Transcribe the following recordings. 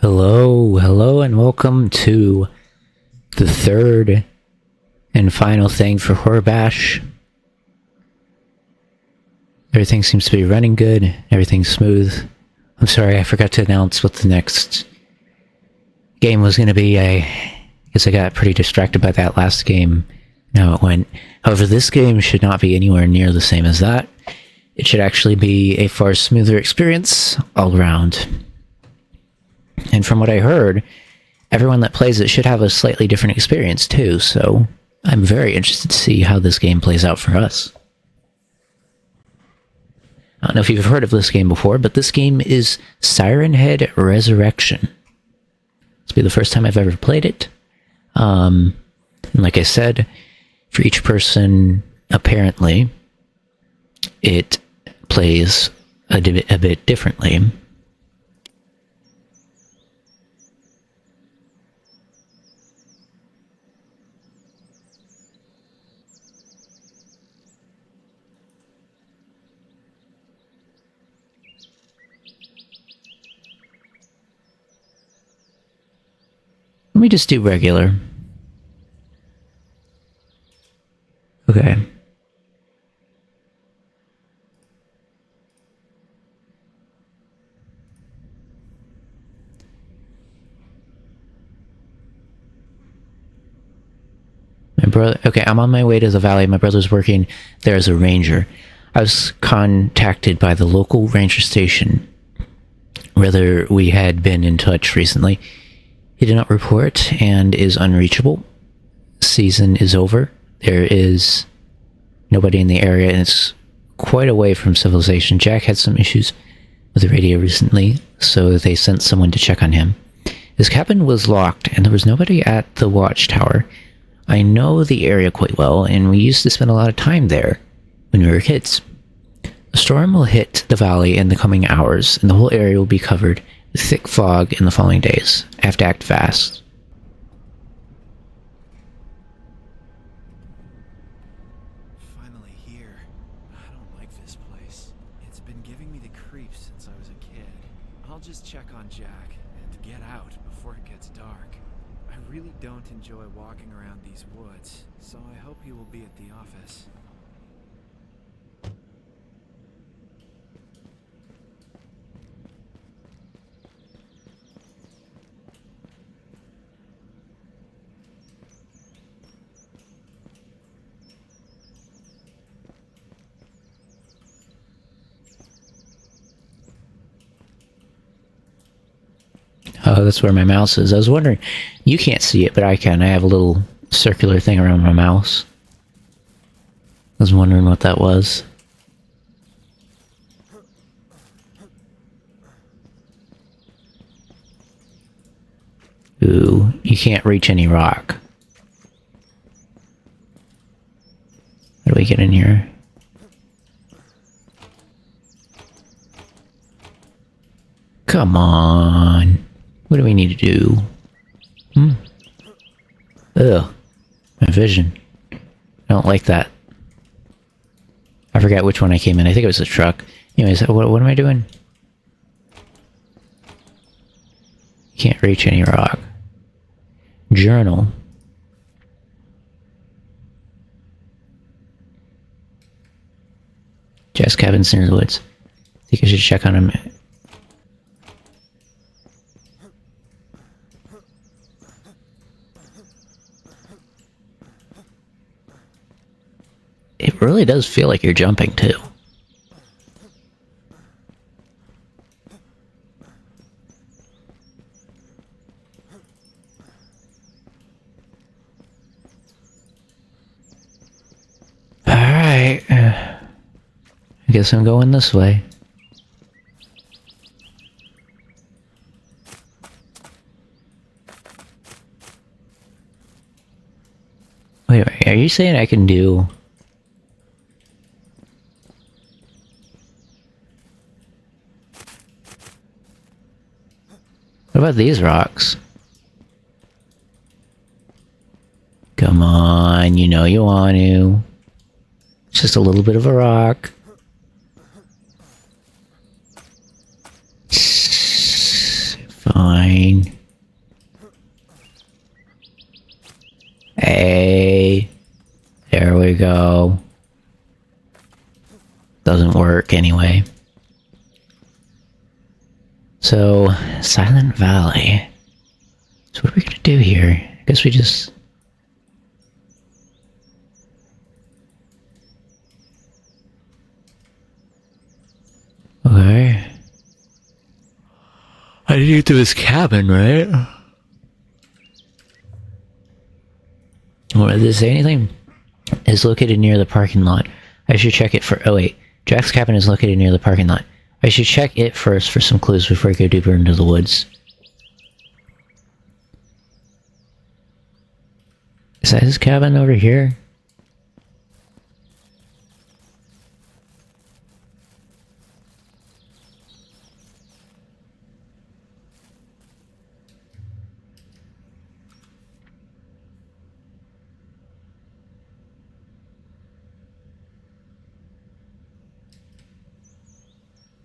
Hello, and welcome to the third and final thing for Horror Bash. Everything seems to be running good, everything's smooth. I'm sorry, I forgot to announce what the next game was going to be. I guess I got pretty distracted by that last game, how it went. However, this game should not be anywhere near the same as that. It should actually be a far smoother experience all around. And from what I heard, everyone that plays it should have a slightly different experience too, so I'm very interested to see how this game plays out for us. I don't know if you've heard of this game before, but this game is Siren Head Resurrection. This will be the first time I've ever played it. And like I said, for each person, apparently, it plays a bit differently. Let me just do regular. Okay. My brother... Okay, I'm on my way to the valley. My brother's working there as a ranger. I was contacted by the local ranger station, whether we had been in touch recently. He did not report and is unreachable. Season is over. There is nobody in the area, and it's quite away from civilization. Jack had some issues with the radio recently, so they sent someone to check on him. His cabin was locked, and there was nobody at the watchtower. I know the area quite well, and we used to spend a lot of time there when we were kids. A storm will hit the valley in the coming hours, and the whole area will be covered with thick fog in the following days. I have to act fast. Finally here. I don't like this place. It's been giving me the creeps since I was a kid. I'll just check on Jack and get out before it gets dark. I really don't enjoy walking around these woods, so I hope he will be at the office. Oh, that's where my mouse is. I was wondering, you can't see it, but I can. I have a little circular thing around my mouse. I was wondering what that was. Ooh, you can't reach any rock. How do we get in here? Come on. What do we need to do? Ugh. My vision. I don't like that. I forgot which one I came in. I think it was the truck. Anyways, what am I doing? Can't reach any rock. Journal. Jess cabin's near the woods. I think I should check on him. It really does feel like you're jumping, too. Alright. I guess I'm going this way. Wait, are you saying I can do... What about these rocks? Come on, you know you want to. It's just a little bit of a rock. Fine. Hey. There we go. Doesn't work anyway. So, Silent Valley. So what are we gonna do here? I guess we just... Okay. I need to get to his cabin, right? Or does it say anything? Is located near the parking lot. I should check it for... Oh wait. Jack's cabin is located near the parking lot. I should check it first for some clues before I go deeper into the woods. Is that his cabin over here?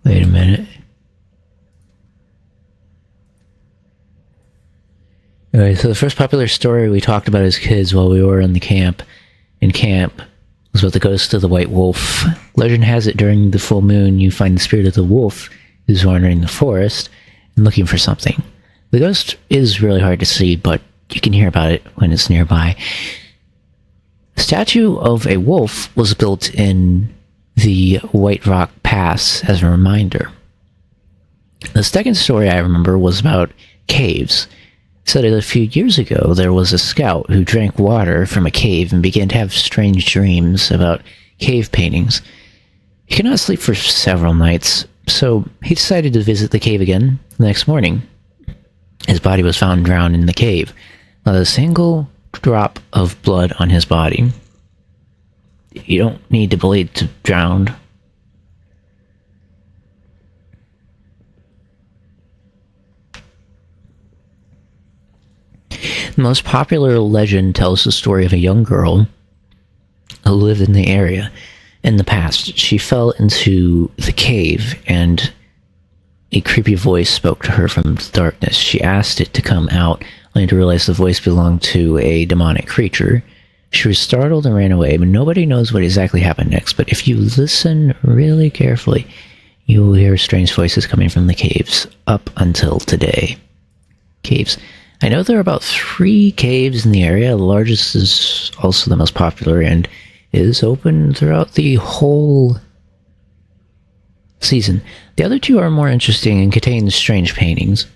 Wait a minute. Okay, so the first popular story we talked about as kids while we were in camp was about the ghost of the white wolf. Legend has it during the full moon you find the spirit of the wolf who's wandering the forest and looking for something. The ghost is really hard to see, but you can hear about it when it's nearby. A statue of a wolf was built in the White Rock Pass as a reminder. The second story I remember was about caves. It said that a few years ago there was a scout who drank water from a cave and began to have strange dreams about cave paintings. He could not sleep for several nights, so he decided to visit the cave again the next morning. His body was found drowned in the cave, not a single drop of blood on his body. You don't need to bleed to drown. The most popular legend tells the story of a young girl who lived in the area. In the past, she fell into the cave and a creepy voice spoke to her from the darkness. She asked it to come out, only to realize the voice belonged to a demonic creature. She was startled and ran away, but nobody knows what exactly happened next. But if you listen really carefully, you will hear strange voices coming from the caves up until today. Caves. I know there are about 3 caves in the area. The largest is also the most popular and is open throughout the whole season. The other 2 are more interesting and contain strange paintings.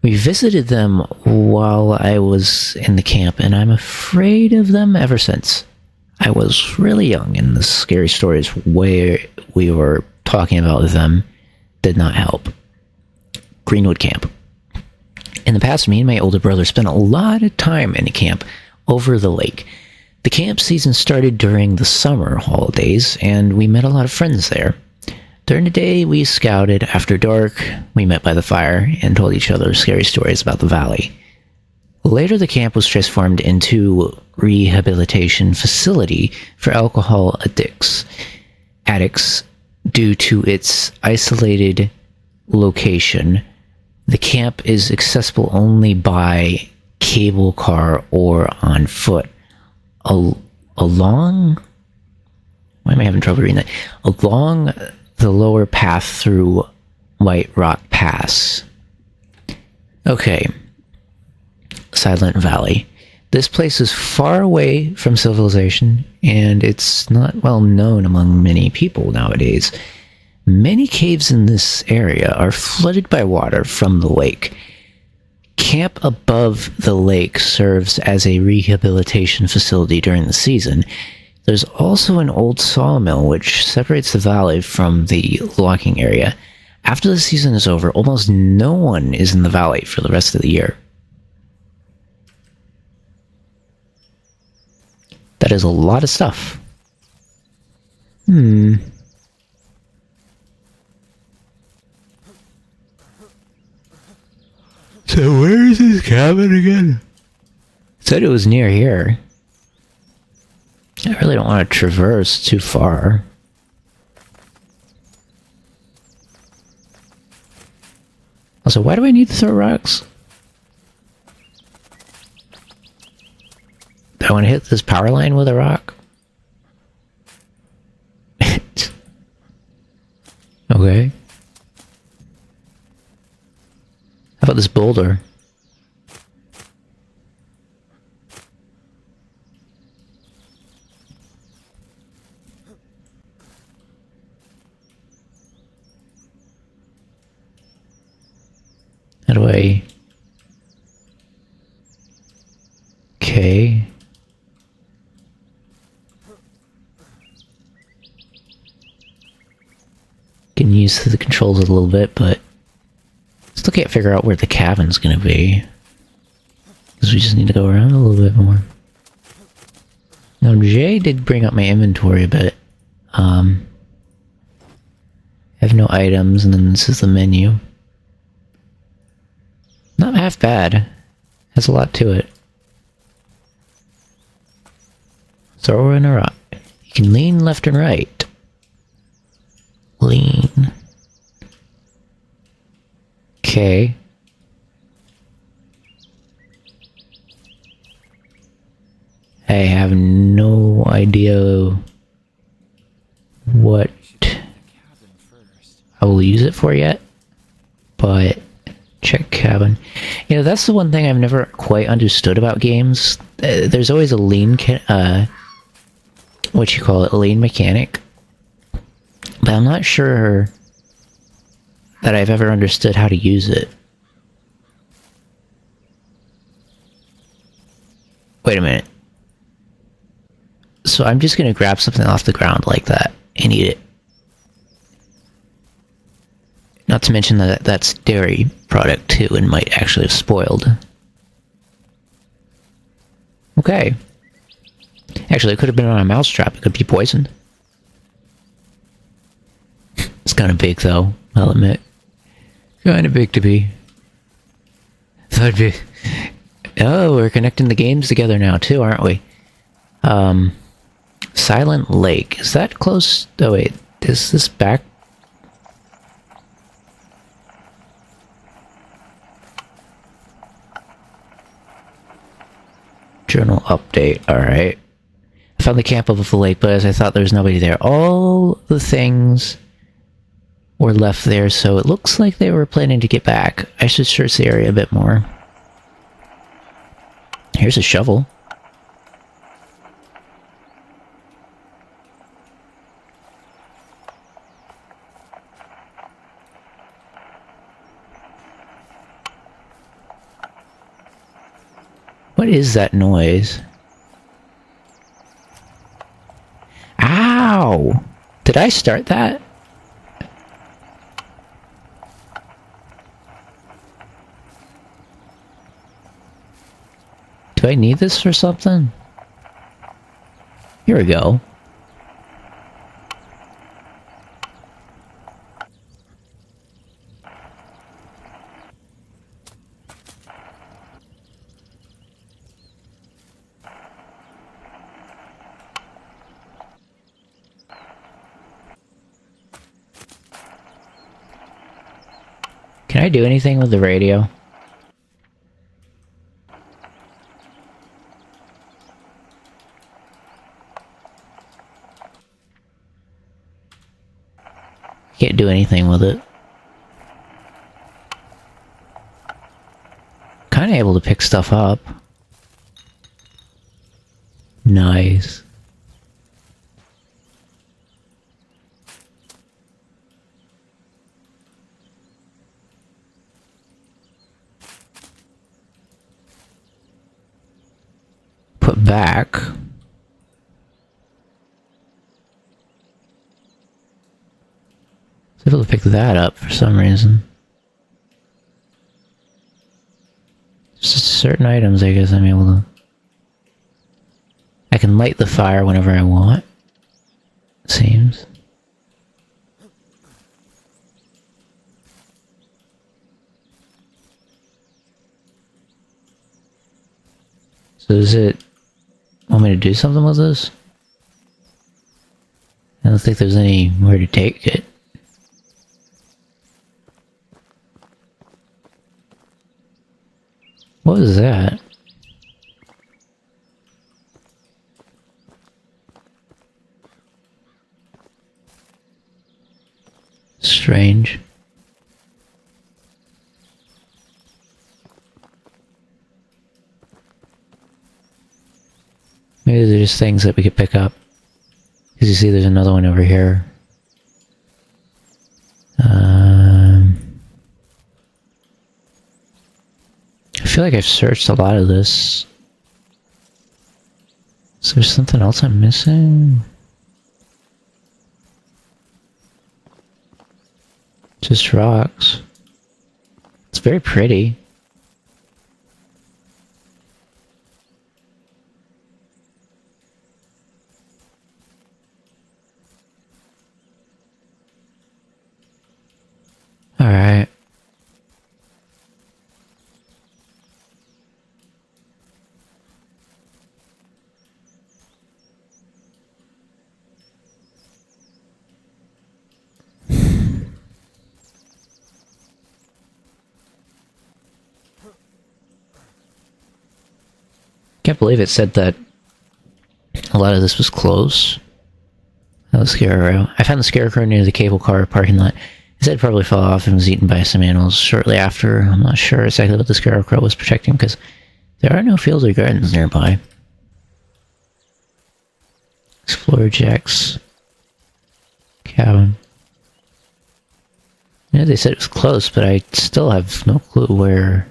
We visited them while I was in the camp, and I'm afraid of them ever since. I was really young, and the scary stories where we were talking about them did not help. Greenwood Camp. In the past, me and my older brother spent a lot of time in the camp over the lake. The camp season started during the summer holidays, and we met a lot of friends there. During the day, we scouted. After dark, we met by the fire and told each other scary stories about the valley. Later, the camp was transformed into a rehabilitation facility for alcohol addicts due to its isolated location. The camp is accessible only by cable car or on foot. Along... Why am I having trouble reading that? Along the lower path through White Rock Pass. Okay. Silent Valley. This place is far away from civilization, and it's not well known among many people nowadays. Many caves in this area are flooded by water from the lake. Camp above the lake serves as a rehabilitation facility during the season. There's also an old sawmill which separates the valley from the logging area. After the season is over, almost no one is in the valley for the rest of the year. That is a lot of stuff. So where is his cabin again? It said it was near here. I really don't want to traverse too far. Also, why do I need to throw rocks? Do I want to hit this power line with a rock? Okay. How about this boulder? How do I... Okay. Can use the controls a little bit, but still can't figure out where the cabin's gonna be. Because we just need to go around a little bit more. Now, Jay did bring up my inventory a bit. I have no items, and then this is the menu. Not half bad. Has a lot to it. Throw in a rock. You can lean left and right. Lean. Okay. I have no idea what I will use it for yet, but check cabin. You know, that's the one thing I've never quite understood about games. There's always a lean, what you call it, a lean mechanic, but I'm not sure that I've ever understood how to use it. Wait a minute. So I'm just gonna grab something off the ground like that and eat it. Not to mention that that's dairy product too and might actually have spoiled. Okay. Actually, it could have been on a mousetrap. It could be poisoned. It's kind of big though, I'll admit. Kind of big to be. Thought it'd be... Oh, we're connecting the games together now too, aren't we? Silent Lake. Is that close? Oh wait, is this back? Journal update, alright. I found the camp above the lake, but as I thought there was nobody there. All the things were left there, so it looks like they were planning to get back. I should search the area a bit more. Here's a shovel. What is that noise? Ow! Did I start that? Do I need this for something? Here we go. Can I do anything with the radio? Can't do anything with it. Kinda able to pick stuff up. Nice. Put back. I was able to pick that up for some reason. Just certain items, I guess I'm able to... I can light the fire whenever I want, it seems. So does it want me to do something with this? I don't think there's anywhere to take it. What was that? Strange. Maybe they're just things that we could pick up. Because you see there's another one over here. I feel like I've searched a lot of this. Is there something else I'm missing? Just rocks. It's very pretty. Alright. Can't believe it said that a lot of this was close. Oh, the scarecrow. I found the scarecrow near the cable car parking lot. His head probably fell off and was eaten by some animals shortly after. I'm not sure exactly what the scarecrow was protecting because there are no fields or gardens nearby. Explore Jack's cabin. Yeah, they said it was close, but I still have no clue where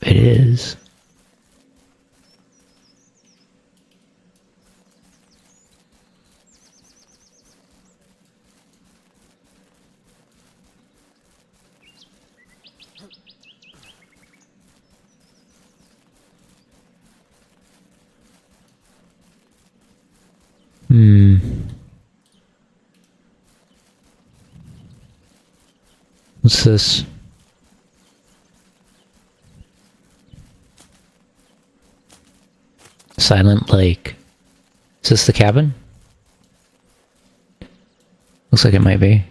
it is. What's this? Silent Lake. Is this the cabin? Looks like it might be.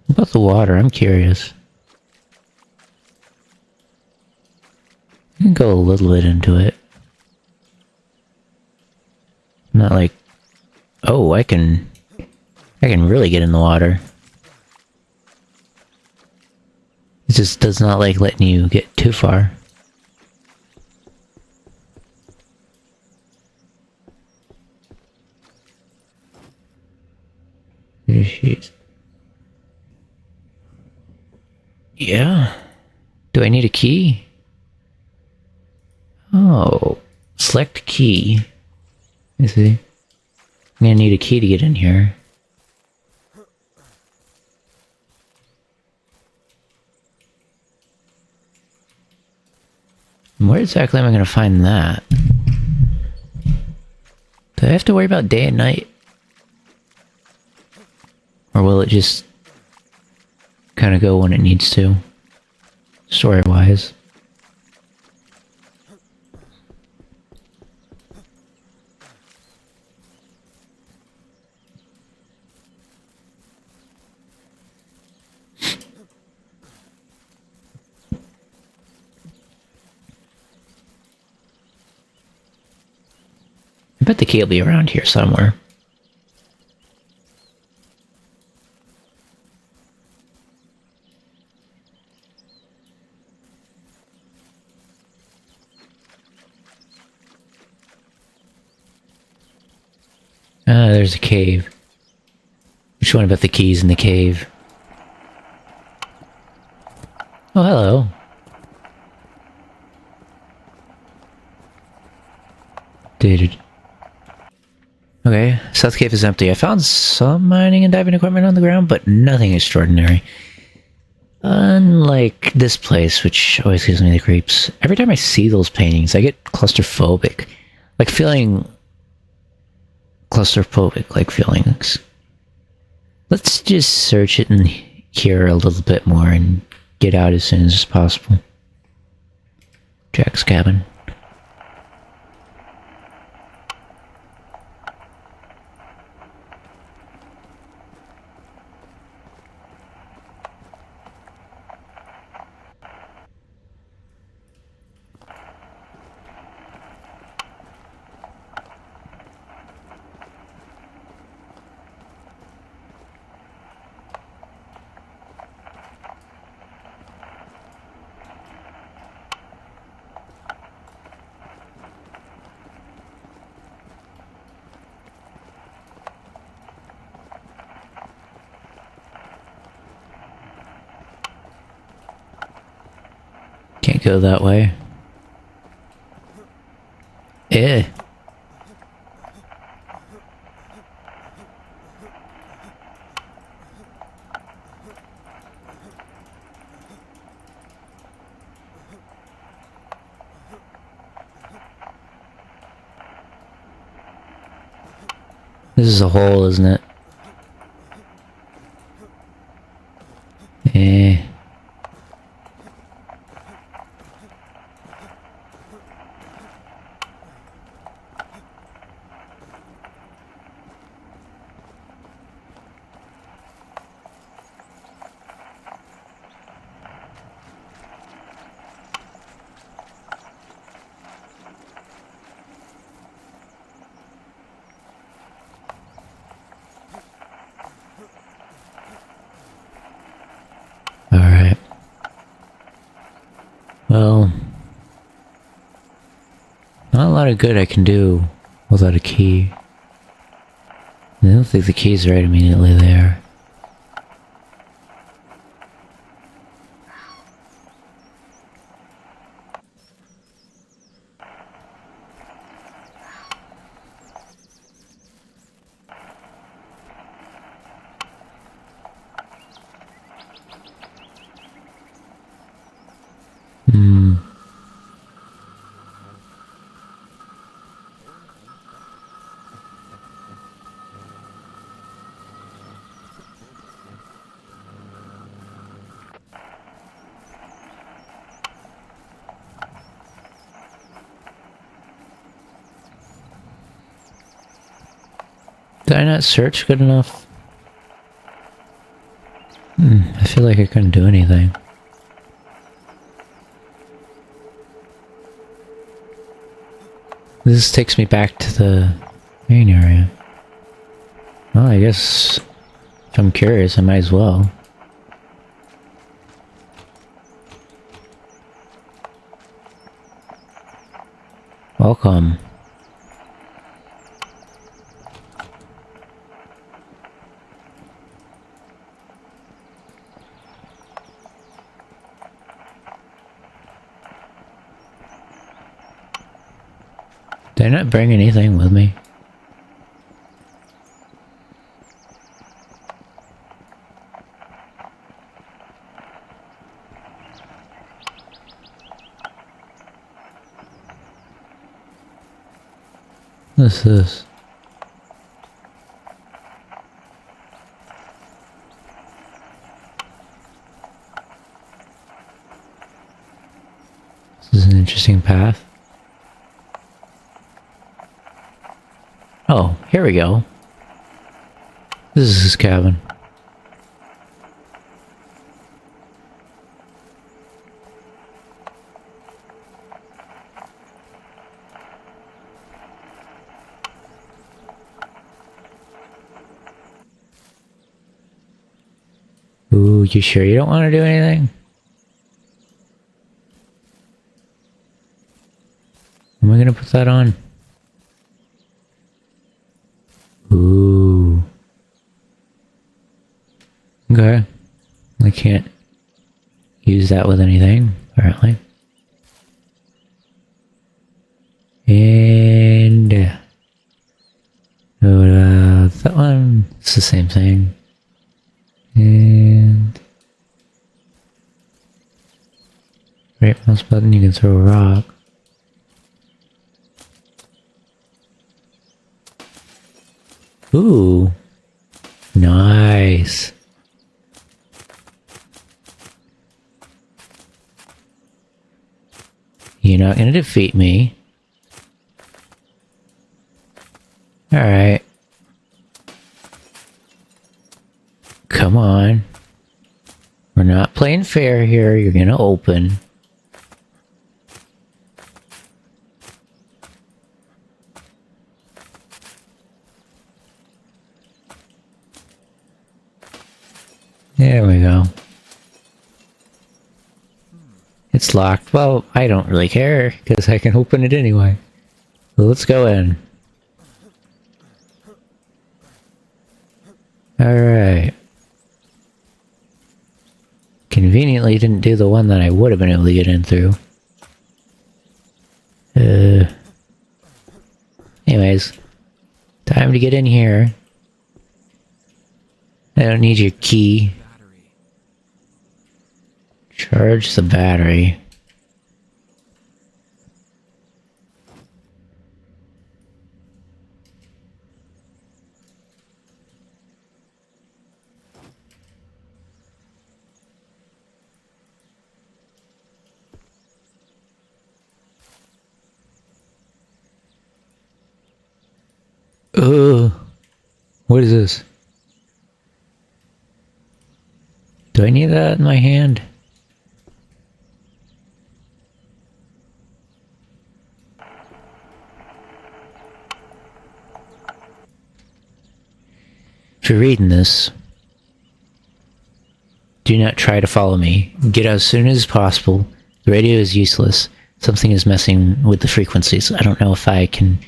What about the water? I'm curious. I can go a little bit into it. Not like... Oh, I can really get in the water. It just does not like letting you get too far. Sheets. Yeah. Do I need a key? Oh. Select key. I see. I'm gonna need a key to get in here. Where exactly am I gonna find that? Do I have to worry about day and night? Or will it just kind of go when it needs to? Story-wise. I bet the key will be around here somewhere. Ah, there's a cave. Which one about the keys in the cave? Oh, hello. Dude. Okay, South Cave is empty. I found some mining and diving equipment on the ground, but nothing extraordinary. Unlike this place, which always gives me the creeps. Every time I see those paintings, I get claustrophobic. Like feeling... claustrophobic-like feelings. Let's just search it in here a little bit more and get out as soon as possible. Jack's cabin. Can't go that way. Eh. This is a hole, isn't it? Eh. Alright. Well, not a lot of good I can do without a key. I don't think the key's right immediately there. Hmm. Did I not search good enough? I feel like I couldn't do anything. This takes me back to the main area. Well, I guess if I'm curious, I might as well. Welcome. Did I not bring anything with me? What's this? This is an interesting path. Oh, here we go. This is his cabin. Ooh, you sure you don't want to do anything? Am I gonna put that on? Ooh. Okay. I can't use that with anything, apparently. And that one, it's the same thing. And right mouse button, you can throw a rock. Ooh, nice. You're not gonna defeat me. Alright. Come on. We're not playing fair here. You're gonna open. There we go. It's locked. Well, I don't really care, because I can open it anyway. So let's go in. Alright. Conveniently didn't do the one that I would have been able to get in through. Anyways, time to get in here. I don't need your key. Battery. Charge the battery. Ugh. What is this? Do I need that in my hand? If you're reading this, do not try to follow me. Get out as soon as possible. The radio is useless. Something is messing with the frequencies. I don't know if I can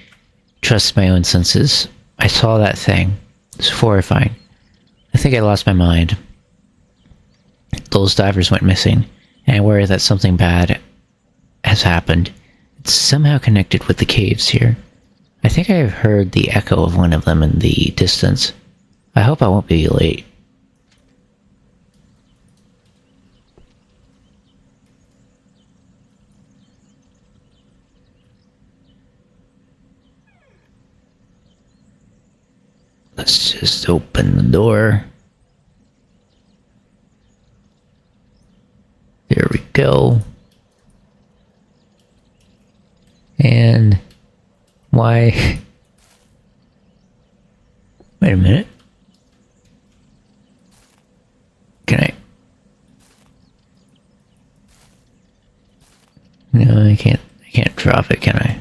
trust my own senses. I saw that thing. It's horrifying. I think I lost my mind. Those divers went missing, and I worry that something bad has happened. It's somehow connected with the caves here. I think I have heard the echo of one of them in the distance. I hope I won't be late. Let's just open the door. There we go. And why? Wait a minute. Can I? No, I can't drop it, can I?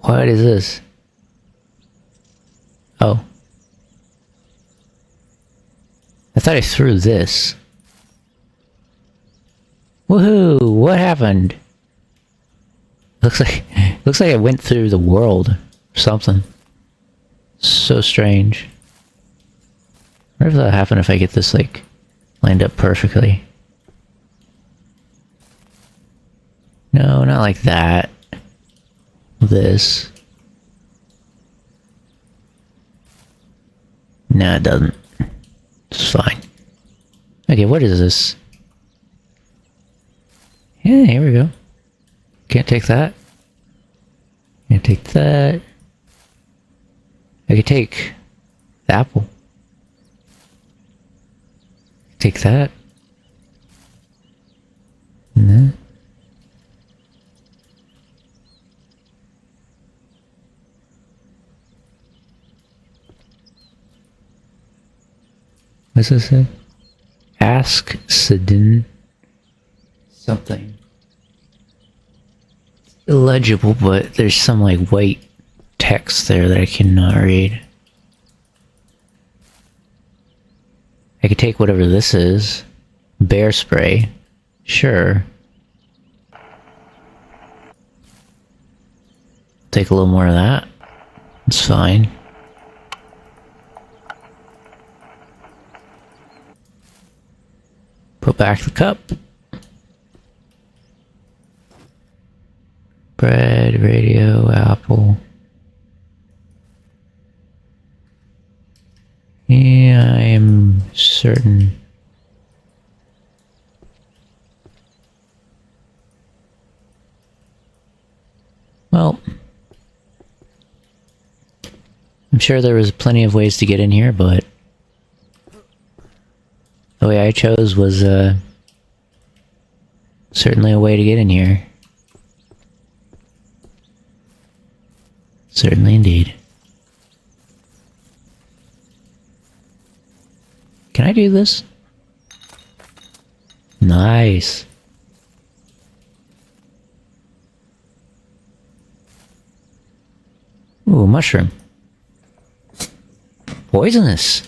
What is this? Oh. I thought I threw this. Woohoo! What happened? Looks like I went through the world or something. So strange. I wonder if that'll happen if I get this like lined up perfectly. No, not like that. This. No, it doesn't. It's fine. Okay, what is this? Yeah, here we go. Can't take that. Can't take that. I could take the apple. Take that. And then. What's this say? Ask Sidin something. It's illegible, but there's some like white text there that I cannot read. I could take whatever this is. Bear spray. Sure. Take a little more of that. It's fine. Put back the cup. Bread, radio, apple. Yeah, I am certain. Well, I'm sure there was plenty of ways to get in here, but the way I chose was certainly a way to get in here. Certainly indeed. Can I do this? Nice. Ooh, mushroom. Poisonous.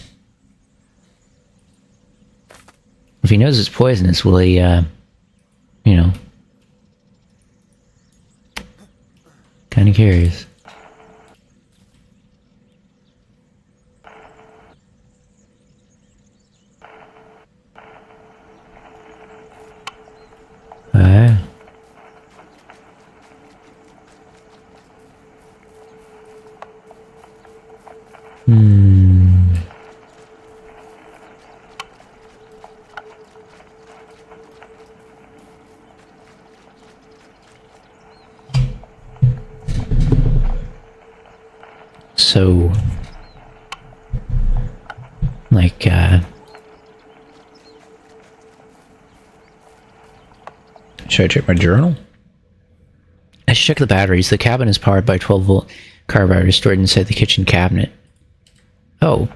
If he knows it's poisonous, will he, you know... Kinda curious. Alright. So, like, should I check my journal? I should check the batteries. The cabin is powered by 12-volt car battery stored inside the kitchen cabinet. Oh.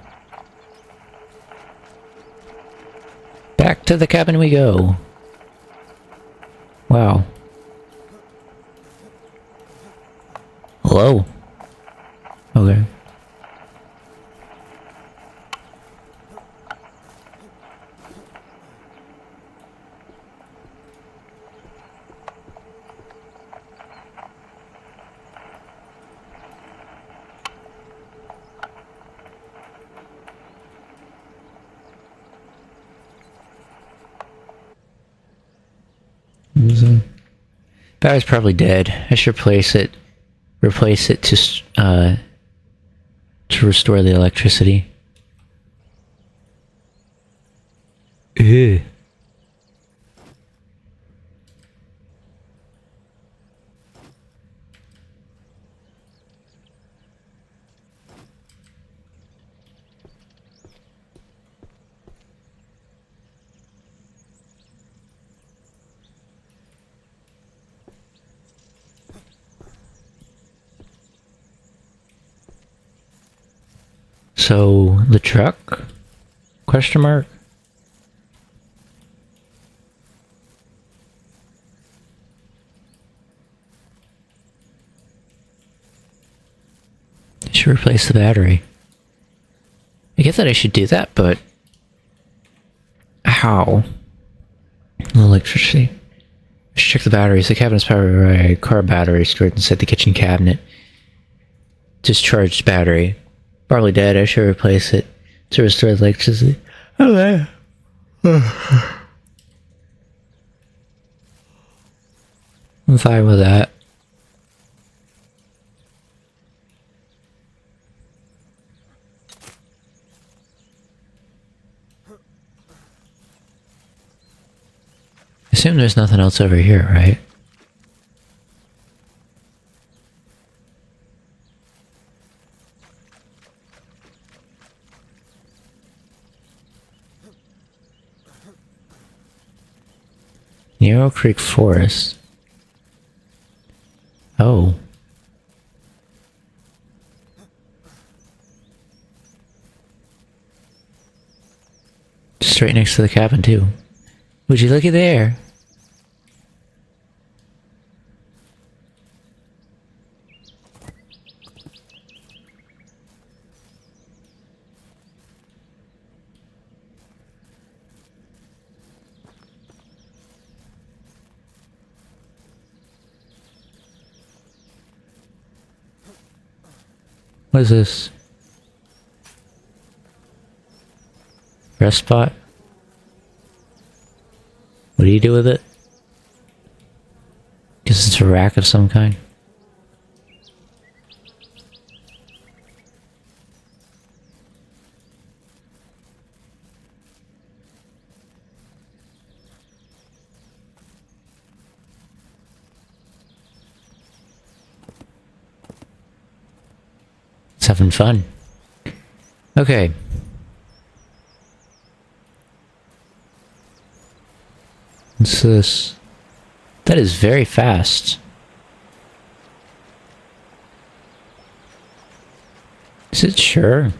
Back to the cabin we go. Wow. Hello. Okay. Battery's probably dead. I should replace it to restore the electricity. Ew. So, the truck? Question mark? I should replace the battery. I get that I should do that, but... how? Electricity. I should check the batteries. The cabin is powered by a car battery stored inside the kitchen cabinet. Discharged battery. Probably dead. I should replace it to restore the electricity. Okay. I'm fine with that. I assume there's nothing else over here, right? Yarrow Creek Forest. Oh. Just right next to the cabin, too. Would you look at there? What is this? Rest spot? What do you do with it? Guess it's a rack of some kind. It's having fun. Okay. What's this? That is very fast. Is it sure?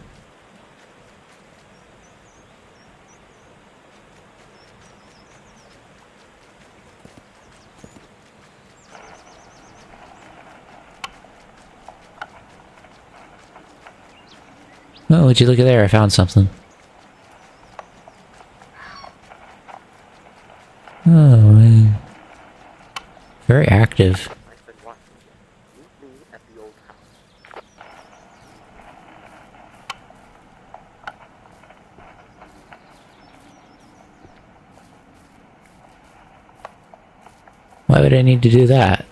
Oh, would you look at there? I found something. Oh, man. Very active. Why would I need to do that?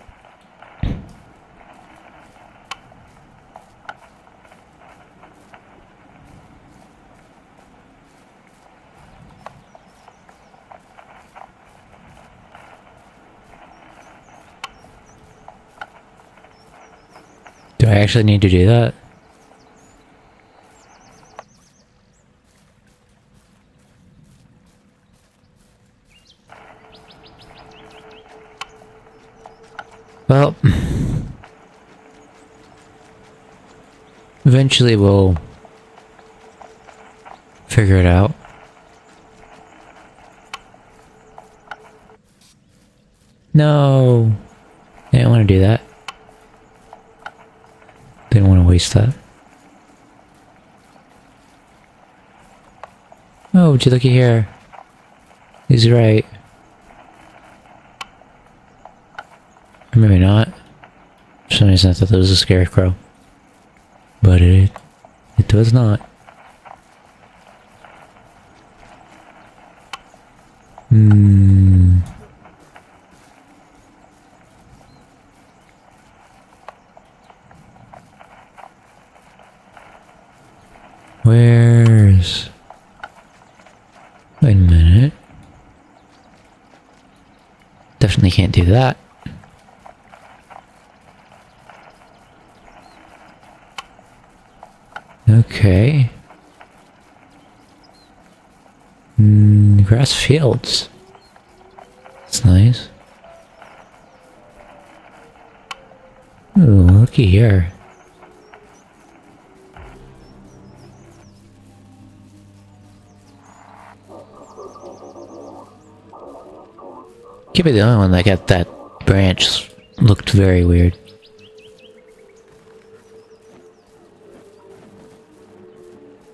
Do I actually need to do that? Well, eventually we'll figure it out. No! I didn't want to do that. Didn't want to waste that. Oh, would you looky here? He's right. Or maybe not. For some reason I thought that was a scarecrow. But it was not. Where's... Wait a minute. Definitely can't do that. Okay. Grass fields. That's nice. Ooh, looky here. Can't be the only one that got that branch. Looked very weird.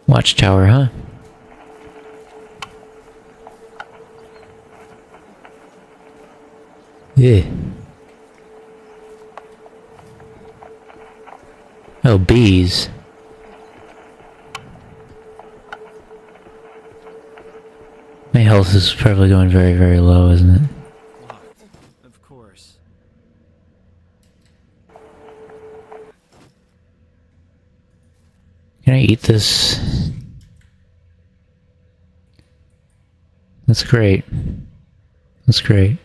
Watchtower, huh? Yeah. Oh, bees. My health is probably going very, very low, isn't it? Locked. Of course. Can I eat this? That's great. That's great.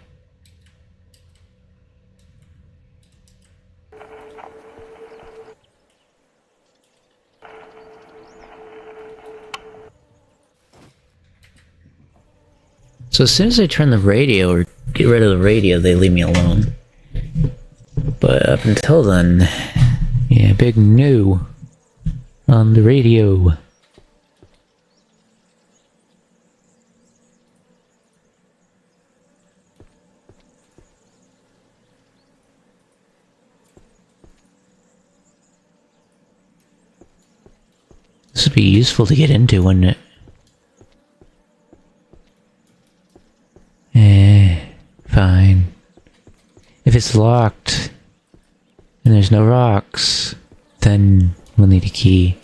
So as soon as I turn the radio or get rid of the radio, they leave me alone. But up until then, yeah, big no on the radio. This would be useful to get into, wouldn't it? Fine. If it's locked and there's no rocks, then we'll need a key.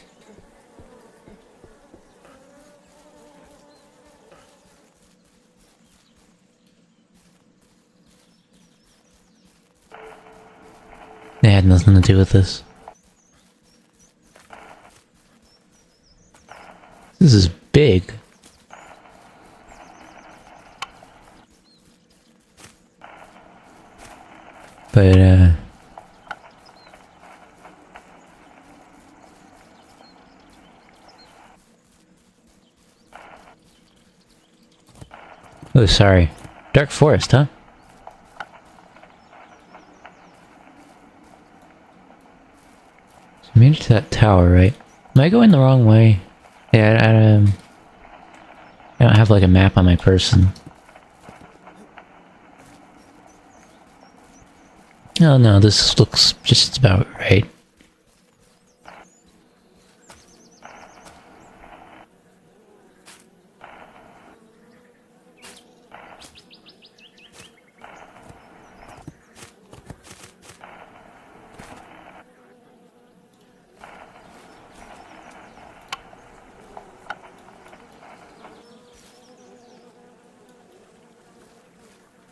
They had nothing to do with this. This is big. But, oh, sorry. Dark Forest, huh? So I made it to that tower, right? Am I going the wrong way? Yeah, I don't have, like, a map on my person. Oh no, this looks just about right.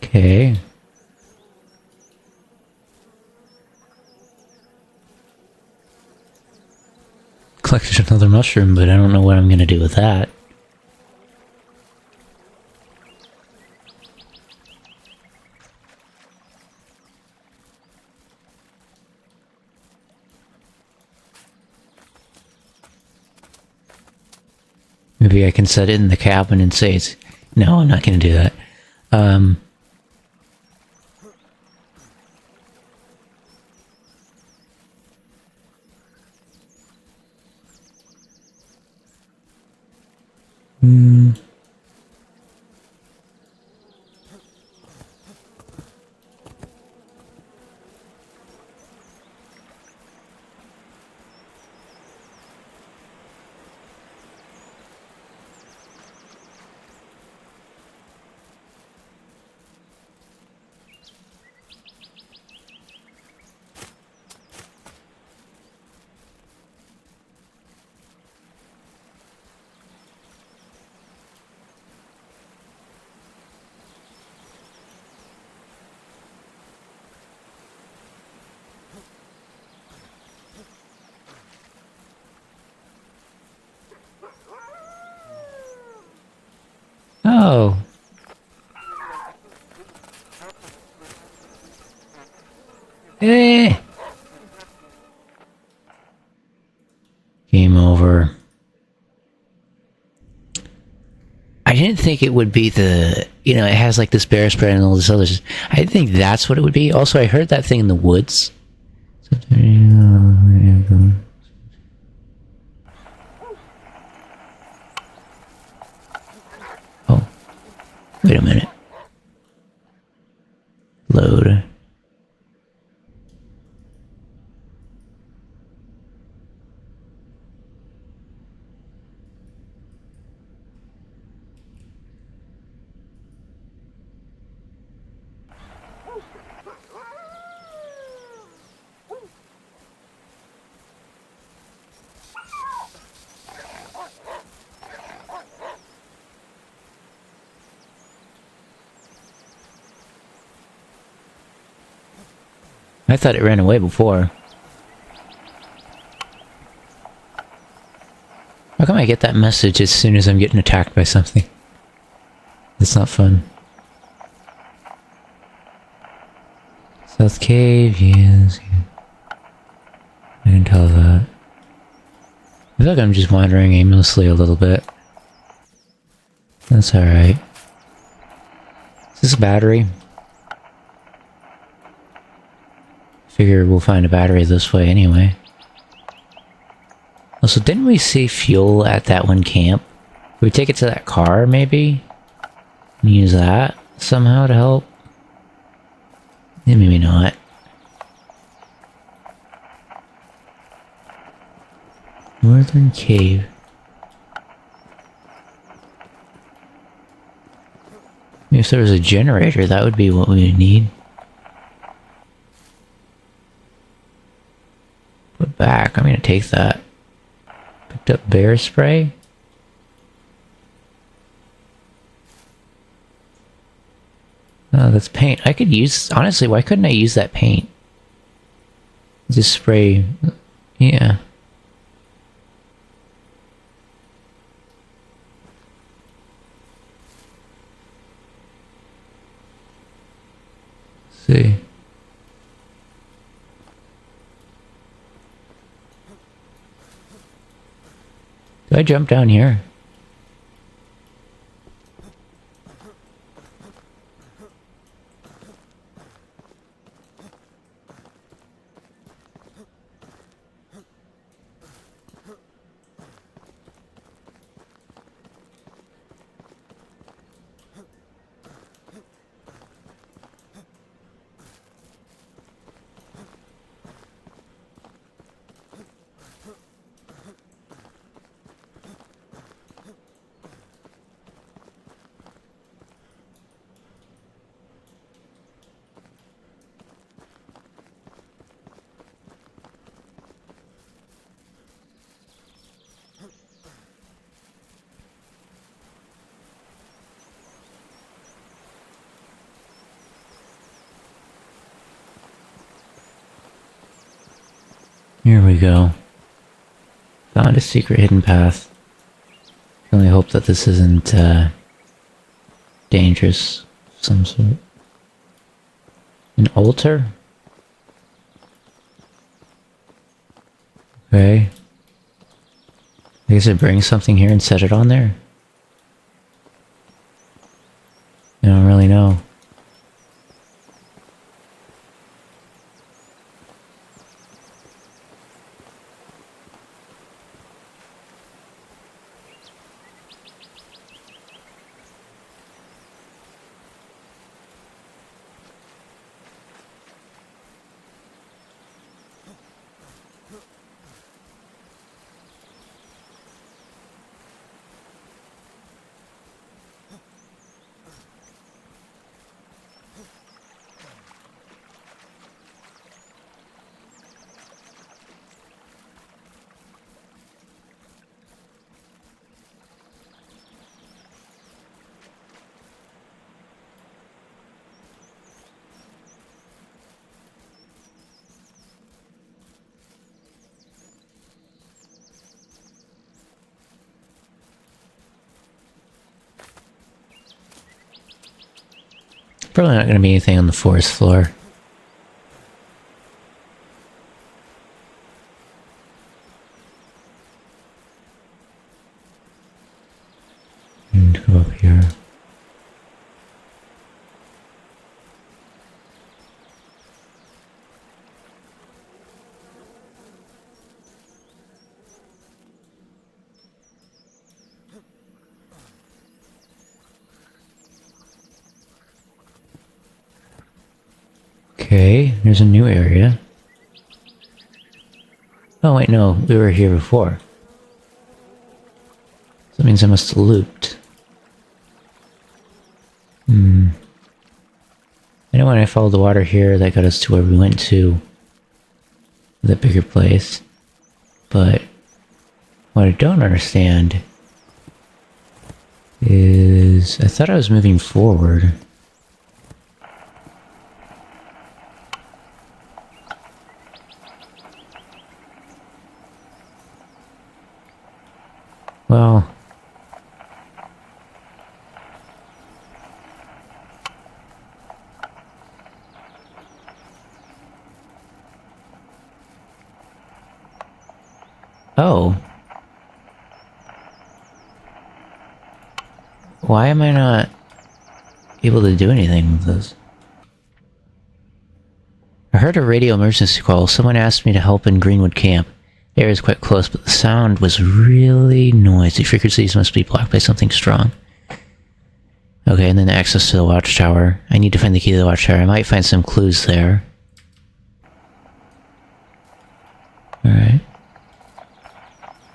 Okay. Collected another mushroom, but I don't know what I'm gonna do with that. Maybe I can set it in the cabin and say it's... No, I'm not gonna do that. No! Eh! Game over. I didn't think it would be the... You know, it has like this bear spray and all this other... I didn't think that's what it would be. Also, I heard that thing in the woods. Oh. Wait a minute. Load. I thought it ran away before. How come I get that message as soon as I'm getting attacked by something? It's not fun. South Cave, yes. I can tell that. I feel like I'm just wandering aimlessly a little bit. That's alright. Is this a battery? Figure we'll find a battery this way anyway. Also, didn't we see fuel at that one camp? Could we take it to that car, maybe? And use that somehow to help? Yeah, maybe not. Northern Cave. Maybe if there was a generator, that would be what we would need. Put back, I'm gonna take that. Picked up bear spray. Oh, that's paint. I could use... Honestly, why couldn't I use that paint? Just spray... Yeah. Let's see. Do I jump down here? Here we go. Found a secret hidden path. I only hope that this isn't, dangerous of some sort. An altar? Okay. I guess I bring something here and set it on there? I don't really know. Probably not going to be anything on the forest floor. And go up here. Okay, there's a new area. Oh wait, no, we were here before. So that means I must have looped. I know when I followed the water here, that got us to where we went to the bigger place. But what I don't understand is I thought I was moving forward. Well, oh. Why am I not able to do anything with this? I heard a radio emergency call. Someone asked me to help in Greenwood Camp. The area is quite close, but the sound was really noisy. Frequencies must be blocked by something strong. Okay, and then access to the watchtower. I need to find the key to the watchtower. I might find some clues there. Alright.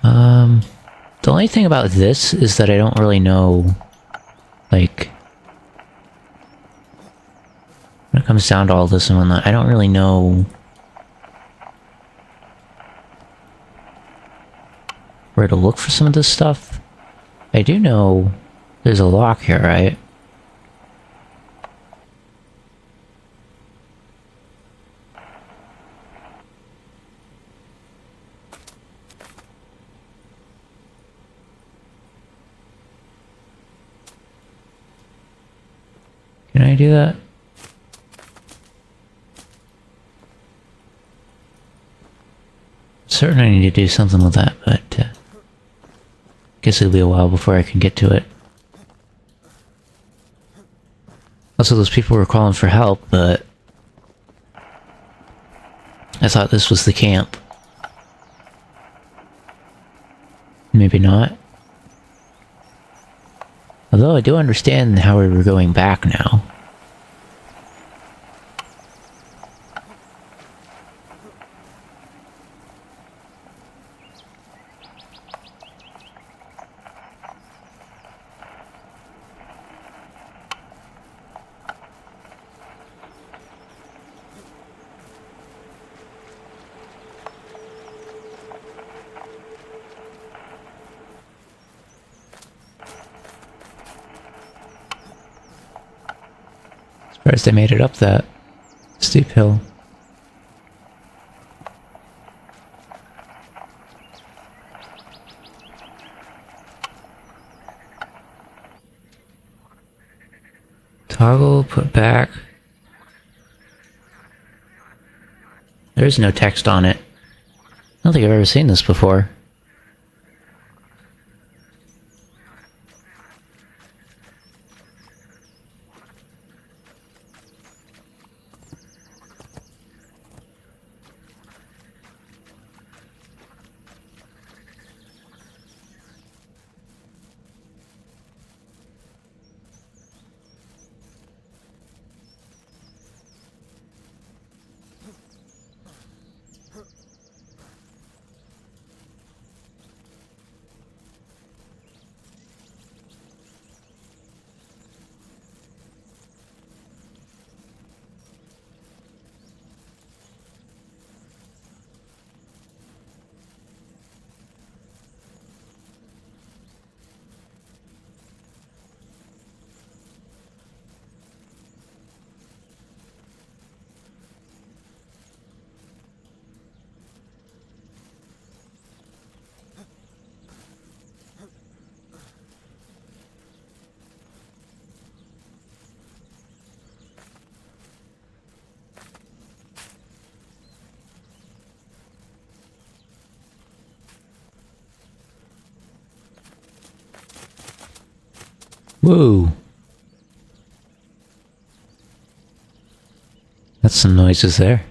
The only thing about this is that I don't really know, like, when it comes down to all this and whatnot, I don't really know where to look for some of this stuff. I do know there's a lock here, right? Can I do that? Certain I need to do something with that, but guess it'll be a while before I can get to it. Also, those people were calling for help, but I thought this was the camp. Maybe not. Although I do understand how we were going back now. Surprised I made it up that steep hill. Toggle, put back. There's no text on it. I don't think I've ever seen this before. Whoa. That's some noises there.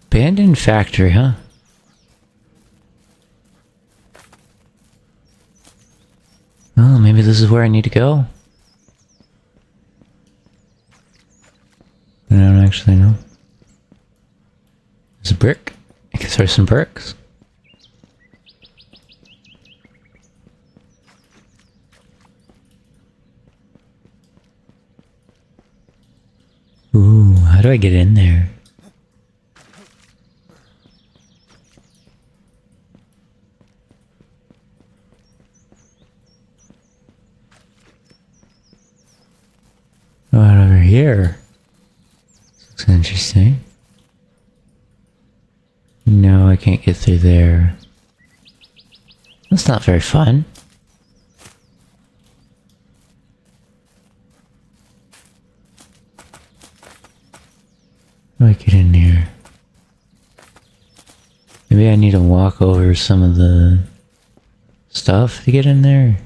Abandoned factory, huh? Oh, maybe this is where I need to go? I don't actually know. There's a brick. I can throw some bricks. Ooh, how do I get in there? Oh, over here. Looks interesting. No, I can't get through there. That's not very fun. How do I get in here? Maybe I need to walk over some of the stuff to get in there?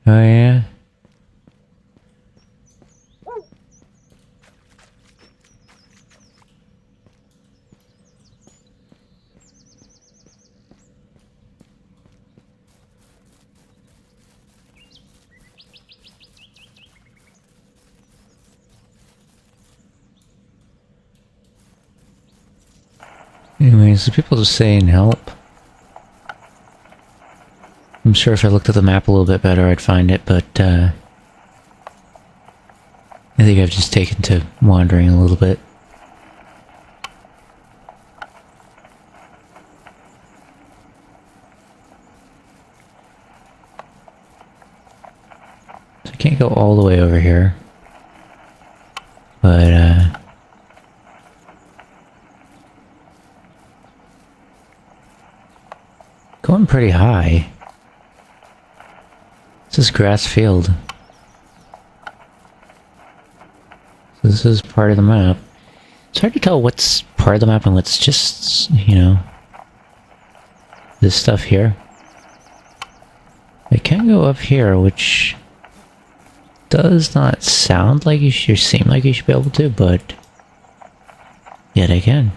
Oh yeah? Anyways, the people just saying help. I'm sure if I looked at the map a little bit better I'd find it, but I think I've just taken to wandering a little bit. So I can't go all the way over here. But going pretty high. This is grass field. So this is part of the map. It's hard to tell what's part of the map and what's just, you know, this stuff here. I can go up here, which does not sound like you should, seem like you should be able to, but yet I can.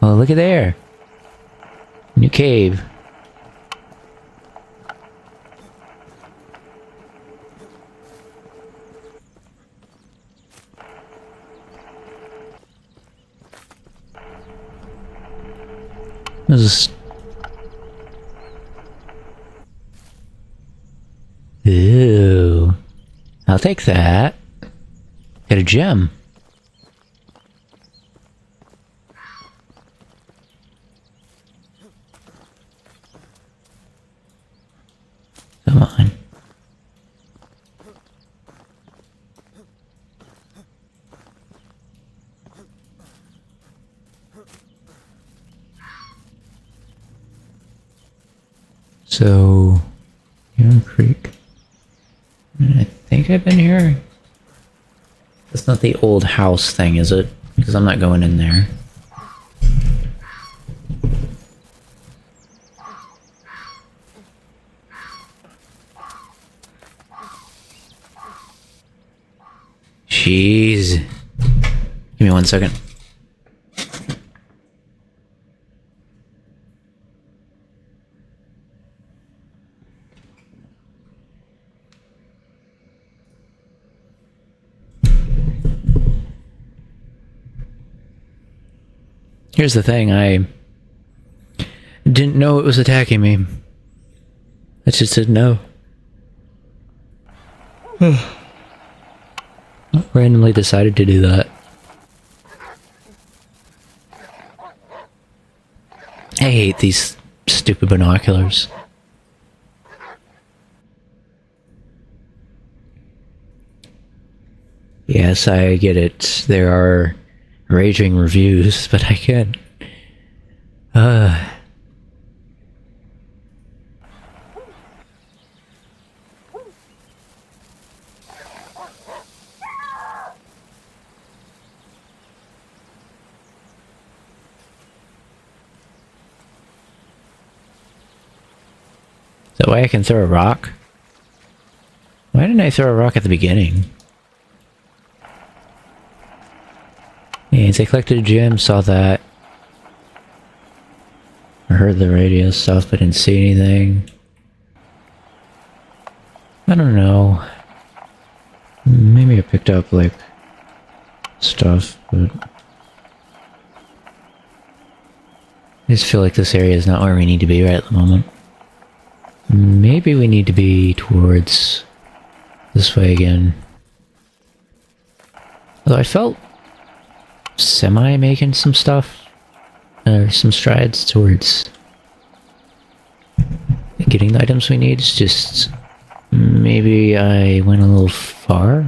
Oh, look at there. New cave. This is... Ew. I'll take that. Get a gem. Come on. So, Huron Creek. I think I've been here. That's not the old house thing, is it? Because I'm not going in there. Jeez. Give me 1 second. Here's the thing, I didn't know it was attacking me. I just didn't know. Randomly decided to do that. I hate these stupid binoculars. Yes, I get it. There are raging reviews, but I can't. Is that why I can throw a rock? Why didn't I throw a rock at the beginning? Yeah, I collected a gem, saw that. I heard the radio stuff, but didn't see anything. I don't know. Maybe I picked up, like, stuff, but... I just feel like this area is not where we need to be right at the moment. Maybe we need to be towards this way again. Although I felt semi-making some stuff, or some strides towards getting the items we need. It's just maybe I went a little far.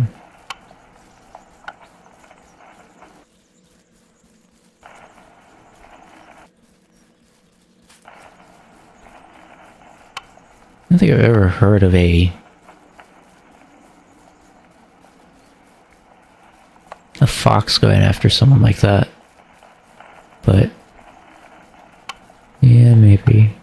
I don't think I've ever heard of a fox going after someone like that. But yeah, maybe.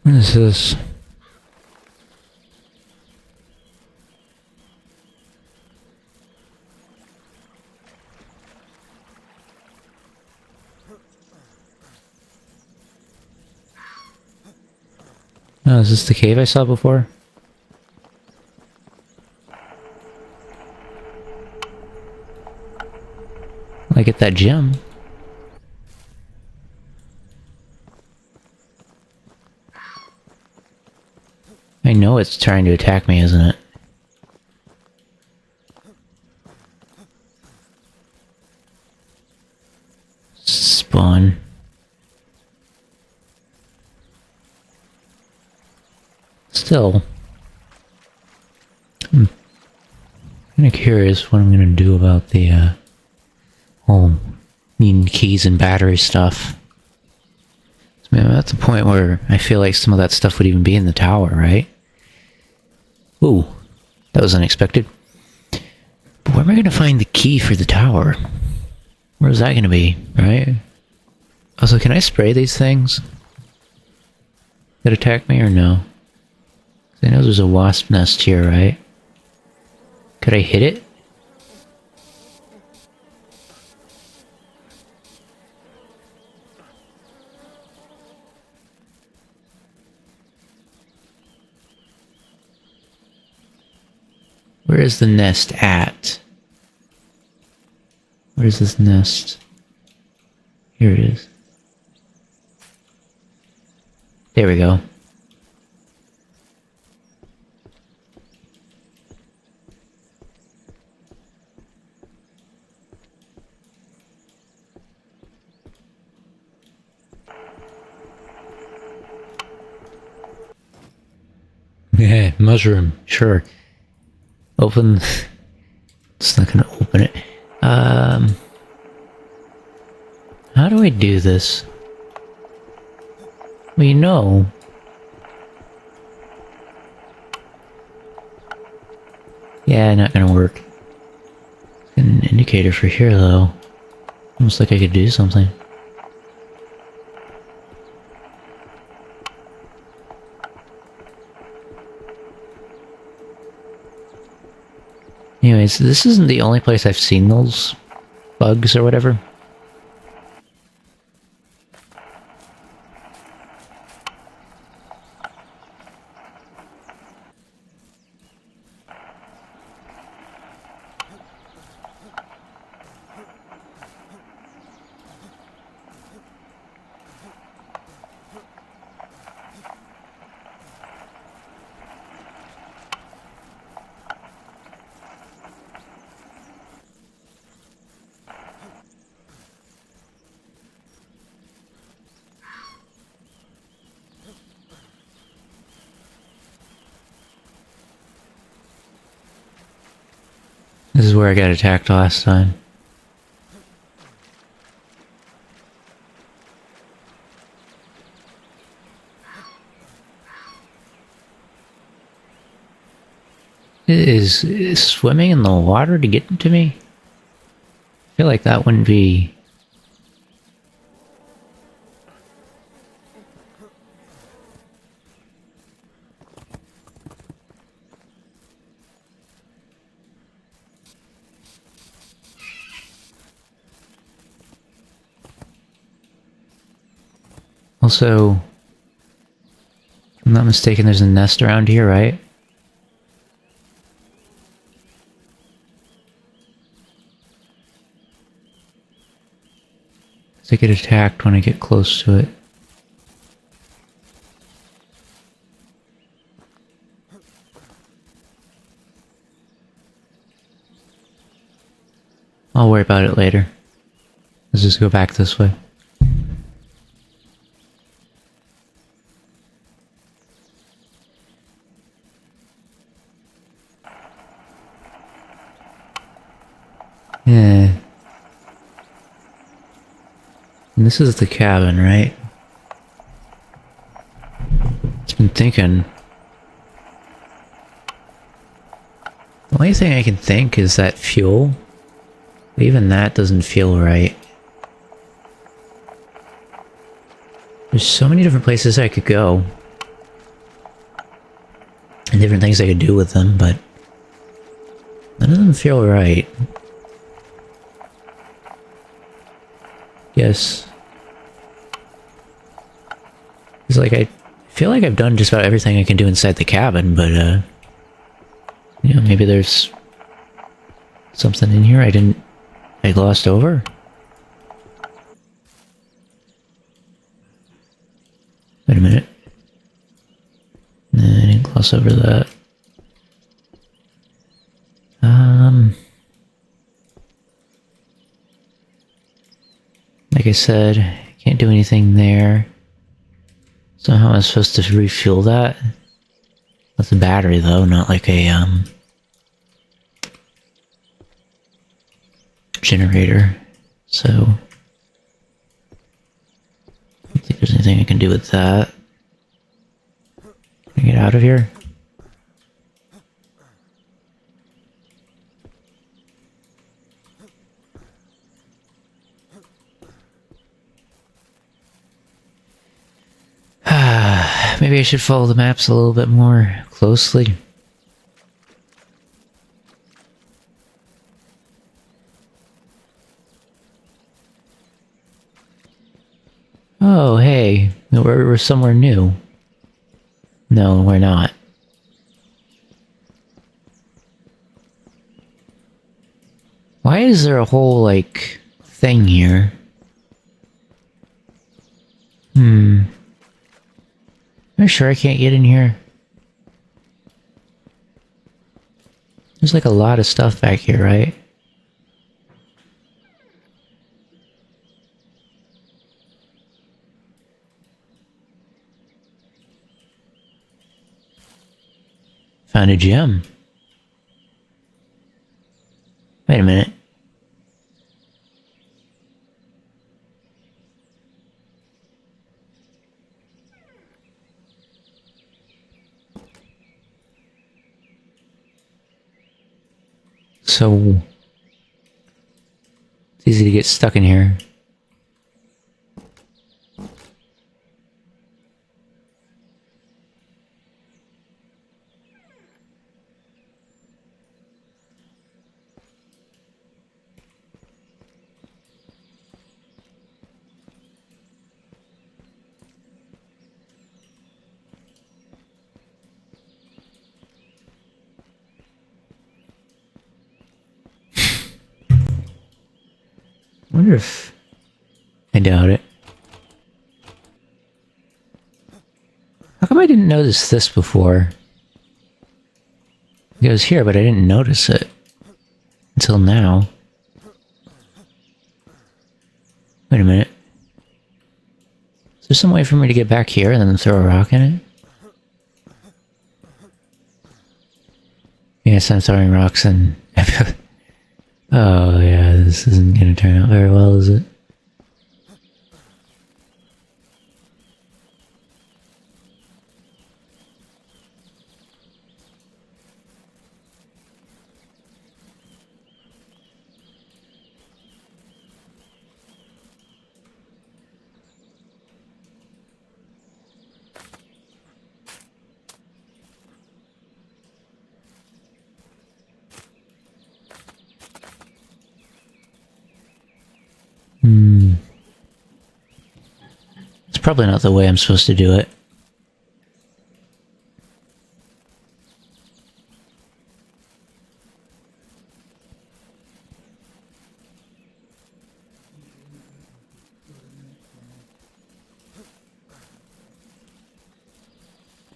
What is this? Oh, is this the cave I saw before? I get that gem. I know it's trying to attack me, isn't it? Spawn. Still. I'm kind of curious what I'm gonna do about the, whole needing keys and battery stuff. Man, that's a point where I feel like some of that stuff would even be in the tower, right? Ooh, that was unexpected. But where am I gonna find the key for the tower? Where's that gonna be, right? Also, can I spray these things that attack me or no? I know there's a wasp nest here, right? Could I hit it? Where is the nest at? Where is this nest? Here it is. There we go. Yeah, mushroom, sure. Open. It's not gonna open it. How do I do this? Well, you know. Yeah, not gonna work. An indicator for here, though. Almost like I could do something. Anyways, this isn't the only place I've seen those bugs or whatever. This is where I got attacked last time. Is swimming in the water to get to me? I feel like that wouldn't be... Also, if I'm not mistaken, there's a nest around here, right? I get attacked when I get close to it. I'll worry about it later. Let's just go back this way. Yeah. And this is the cabin, right? I've been thinking. The only thing I can think is that fuel. Even that doesn't feel right. There's so many different places I could go. And different things I could do with them, but none of them feel right. Yes. It's like I feel like I've done just about everything I can do inside the cabin, but you know, maybe there's something in here I glossed over. Wait a minute. No, I didn't gloss over that. Like I said, can't do anything there. So how am I supposed to refuel that? With a battery though, not like a generator. So I don't think there's anything I can do with that. Can I get out of here? Maybe I should follow the maps a little bit more closely. Oh, hey, we're somewhere new. No, we're not. is there a whole, like, thing here? Am I sure I can't get in here? There's like a lot of stuff back here, right? Found a gem. Wait a minute. So it's easy to get stuck in here. I wonder if... I doubt it. How come I didn't notice this before? It was here, but I didn't notice it. Until now. Wait a minute. Is there some way for me to get back here and then throw a rock in it? Yes, I'm throwing rocks and... Oh yeah, this isn't gonna turn out very well, is it? It's probably not the way I'm supposed to do it.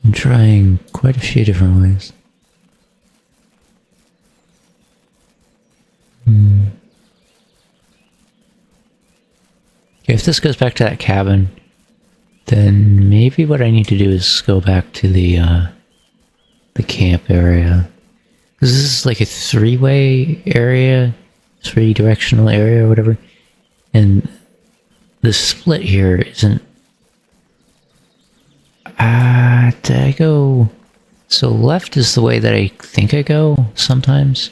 I'm trying quite a few different ways. Okay, if this goes back to that cabin, then maybe what I need to do is go back to the camp area. This is like a three-way area, three-directional area or whatever, and the split here isn't... did I go... So left is the way that I think I go sometimes.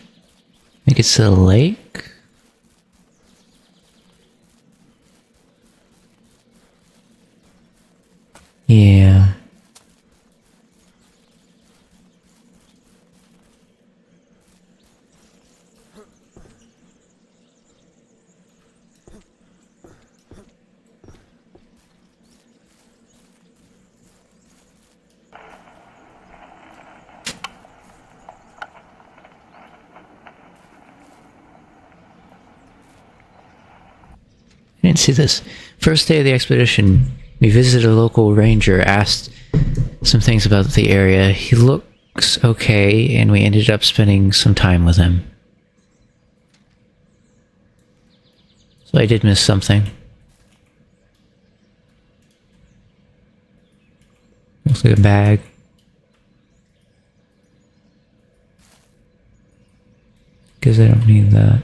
I think it's the lake? Yeah. I didn't see this. First day of the expedition, we visited a local ranger, asked some things about the area. He looks okay, and we ended up spending some time with him. So I did miss something. Looks like a bag. Guess I don't need that.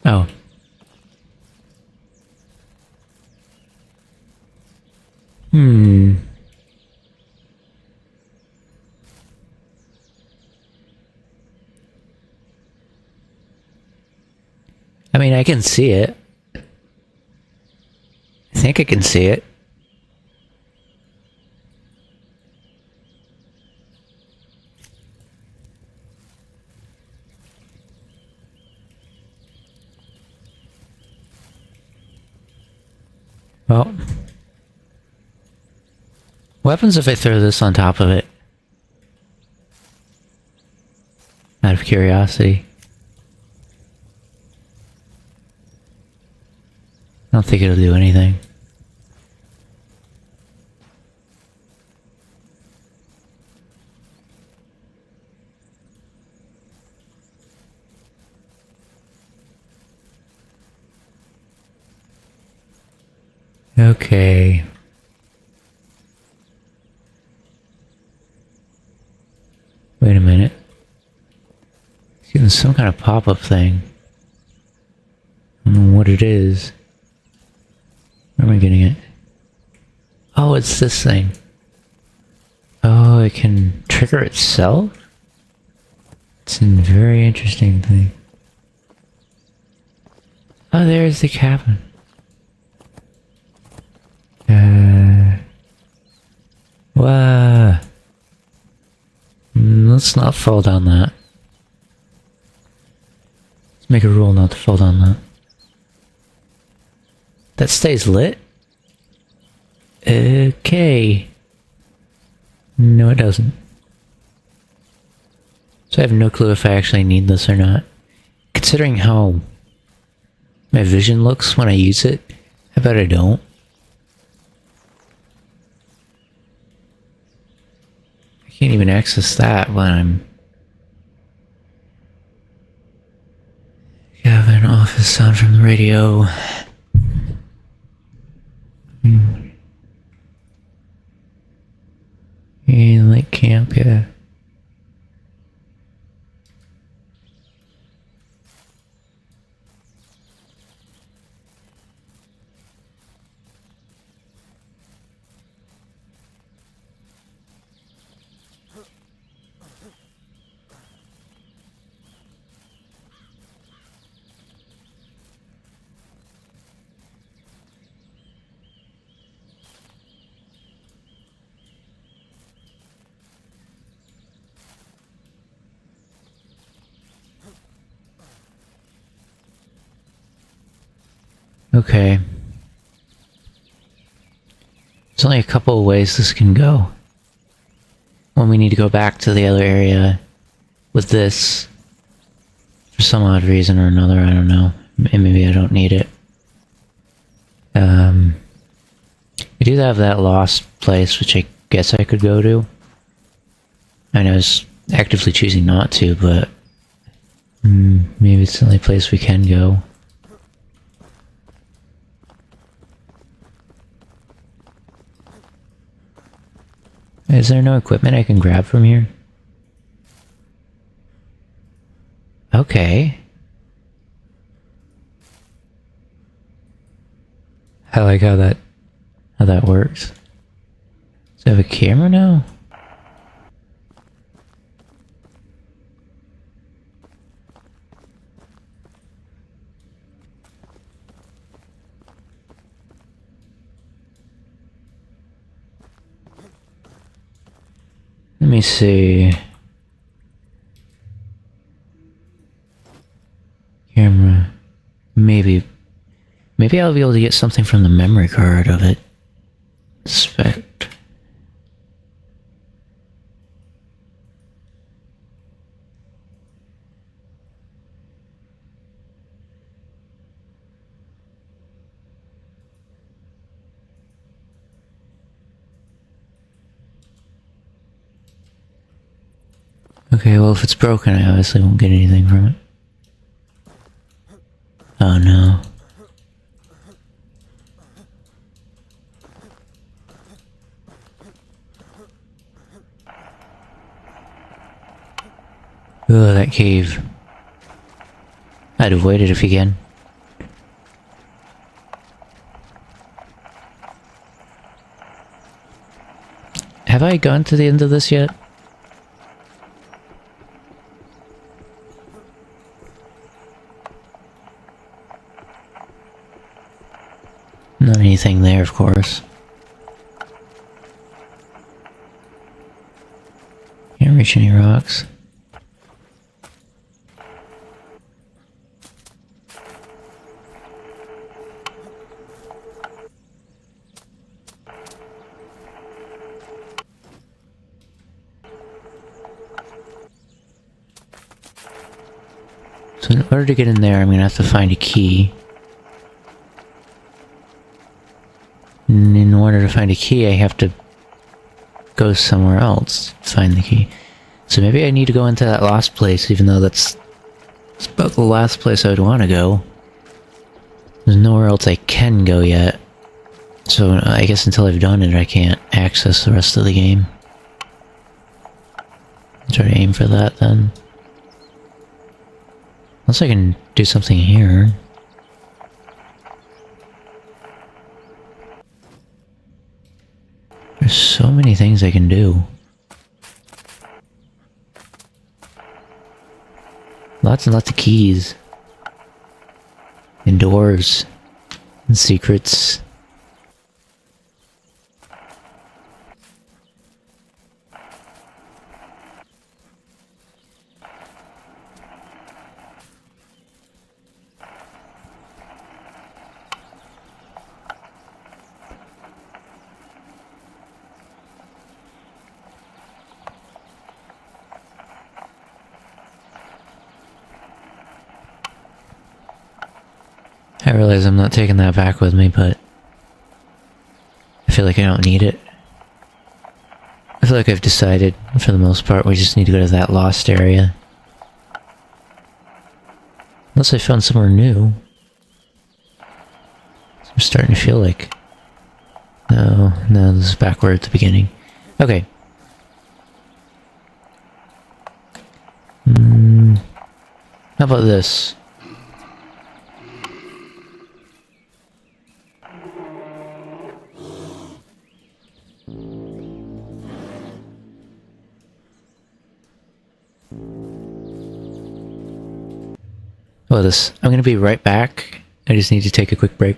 Oh. I mean, I can see it. think I can see it. Well, what happens if I throw this on top of it? Out of curiosity. I don't think it'll do anything. Okay. Wait a minute. It's getting some kind of pop-up thing. I don't know what it is. Where am I getting it? Oh, it's this thing. Oh, it can trigger itself? It's a very interesting thing. Oh, there's the cabin. Wow. Let's not fall down that. Let's make a rule not to fall down that. That stays lit? Okay. No, it doesn't. So I have no clue if I actually need this or not. Considering how my vision looks when I use it, I bet I don't. I can't even access that when I'm... Cabin, office, sound from the radio. And like camp, yeah. Okay. There's only a couple of ways this can go. When we need to go back to the other area with this for some odd reason or another, I don't know. Maybe I don't need it. I do have that lost place, which I guess I could go to. I know I was actively choosing not to, but maybe it's the only place we can go. Is there no equipment I can grab from here? Okay. I like how that works. Does it have a camera now? Let me see. Camera. Maybe I'll be able to get something from the memory card of it. Inspect. Okay, well if it's broken, I obviously won't get anything from it. Oh no. Ugh, that cave. I'd avoid it if you can. Have I gone to the end of this yet? Not anything anything there, of course. Can't reach any rocks. So in order to get in there, I'm gonna have to find a key. And in order to find a key, I have to go somewhere else to find the key. So maybe I need to go into that last place, even though that's about the last place I would want to go. There's nowhere else I can go yet. So I guess until I've done it, I can't access the rest of the game. Try to aim for that then. Unless I can do something here. There's so many things I can do. Lots and lots of keys. And doors. And secrets. I realize I'm not taking that back with me, but I feel like I don't need it. I feel like I've decided, for the most part, we just need to go to that lost area. Unless I found somewhere new. I'm starting to feel like... No, this is backward at the beginning. Okay. How about this? How about this? I'm gonna be right back. I just need to take a quick break.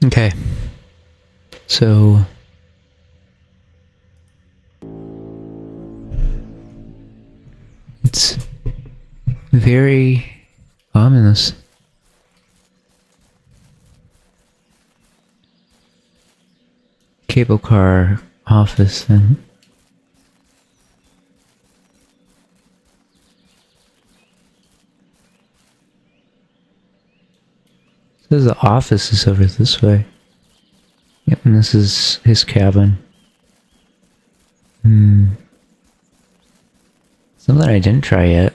Okay. So... it's very ominous. Cable car office then. Says the office is over this way. Yep, and this is his cabin. Something I didn't try yet.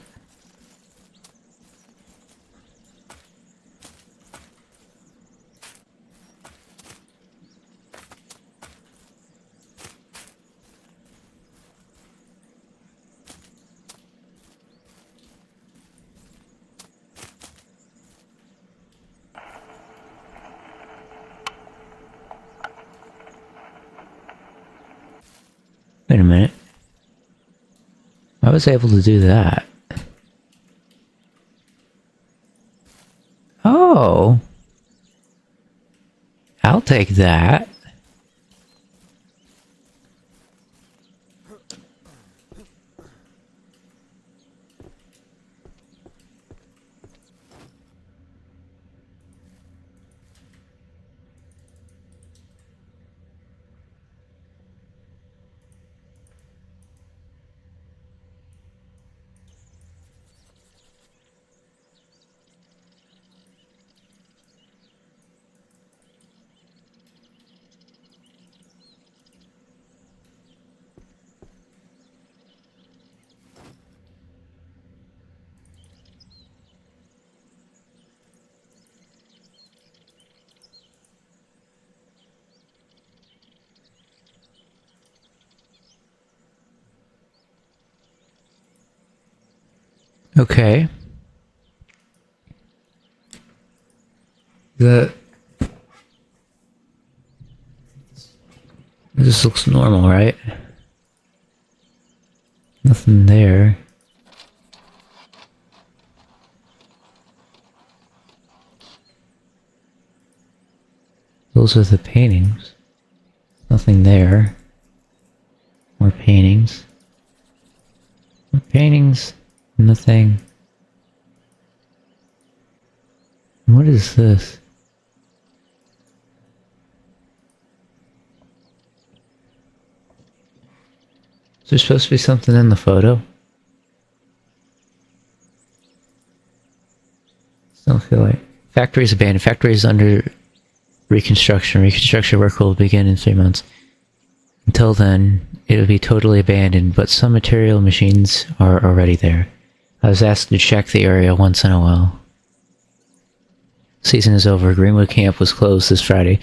Wait a minute. I was able to do that. Oh. I'll take that. Okay. This looks normal, right? Nothing there. Those are the paintings. Nothing there. More paintings. More paintings. Nothing. What is this? Is there supposed to be something in the photo? Still feel like... Factory is abandoned. Factory is under reconstruction. Reconstruction work will begin in 3 months. Until then, it will be totally abandoned, but some material machines are already there. I was asked to check the area once in a while. Season is over. Greenwood Camp was closed this Friday.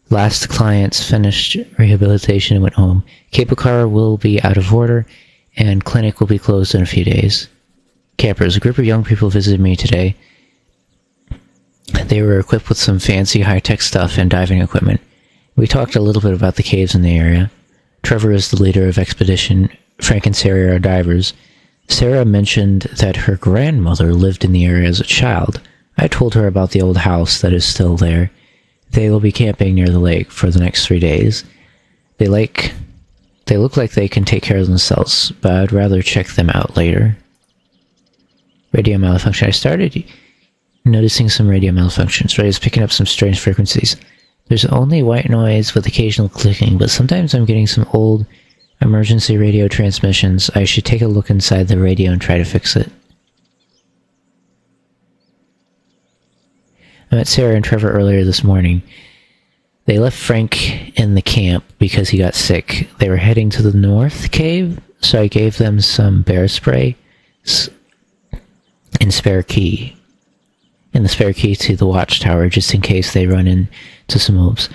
Last clients finished rehabilitation and went home. Cable car will be out of order, and clinic will be closed in a few days. Campers. A group of young people visited me today. They were equipped with some fancy high-tech stuff and diving equipment. We talked a little bit about the caves in the area. Trevor is the leader of expedition. Frank and Sarah are divers. Sarah mentioned that her grandmother lived in the area as a child. I told her about the old house that is still there. They will be camping near the lake for the next 3 days. They look like they can take care of themselves, but I'd rather check them out later. Radio malfunction. I started noticing some radio malfunctions. Radio is picking up some strange frequencies. There's only white noise with occasional clicking, but sometimes I'm getting some old emergency radio transmissions. I should take a look inside the radio and try to fix it. I met Sarah and Trevor earlier this morning. They left Frank in the camp because he got sick. They were heading to the north cave, so I gave them some bear spray and spare key. And the spare key to the watchtower, just in case they run into some wolves.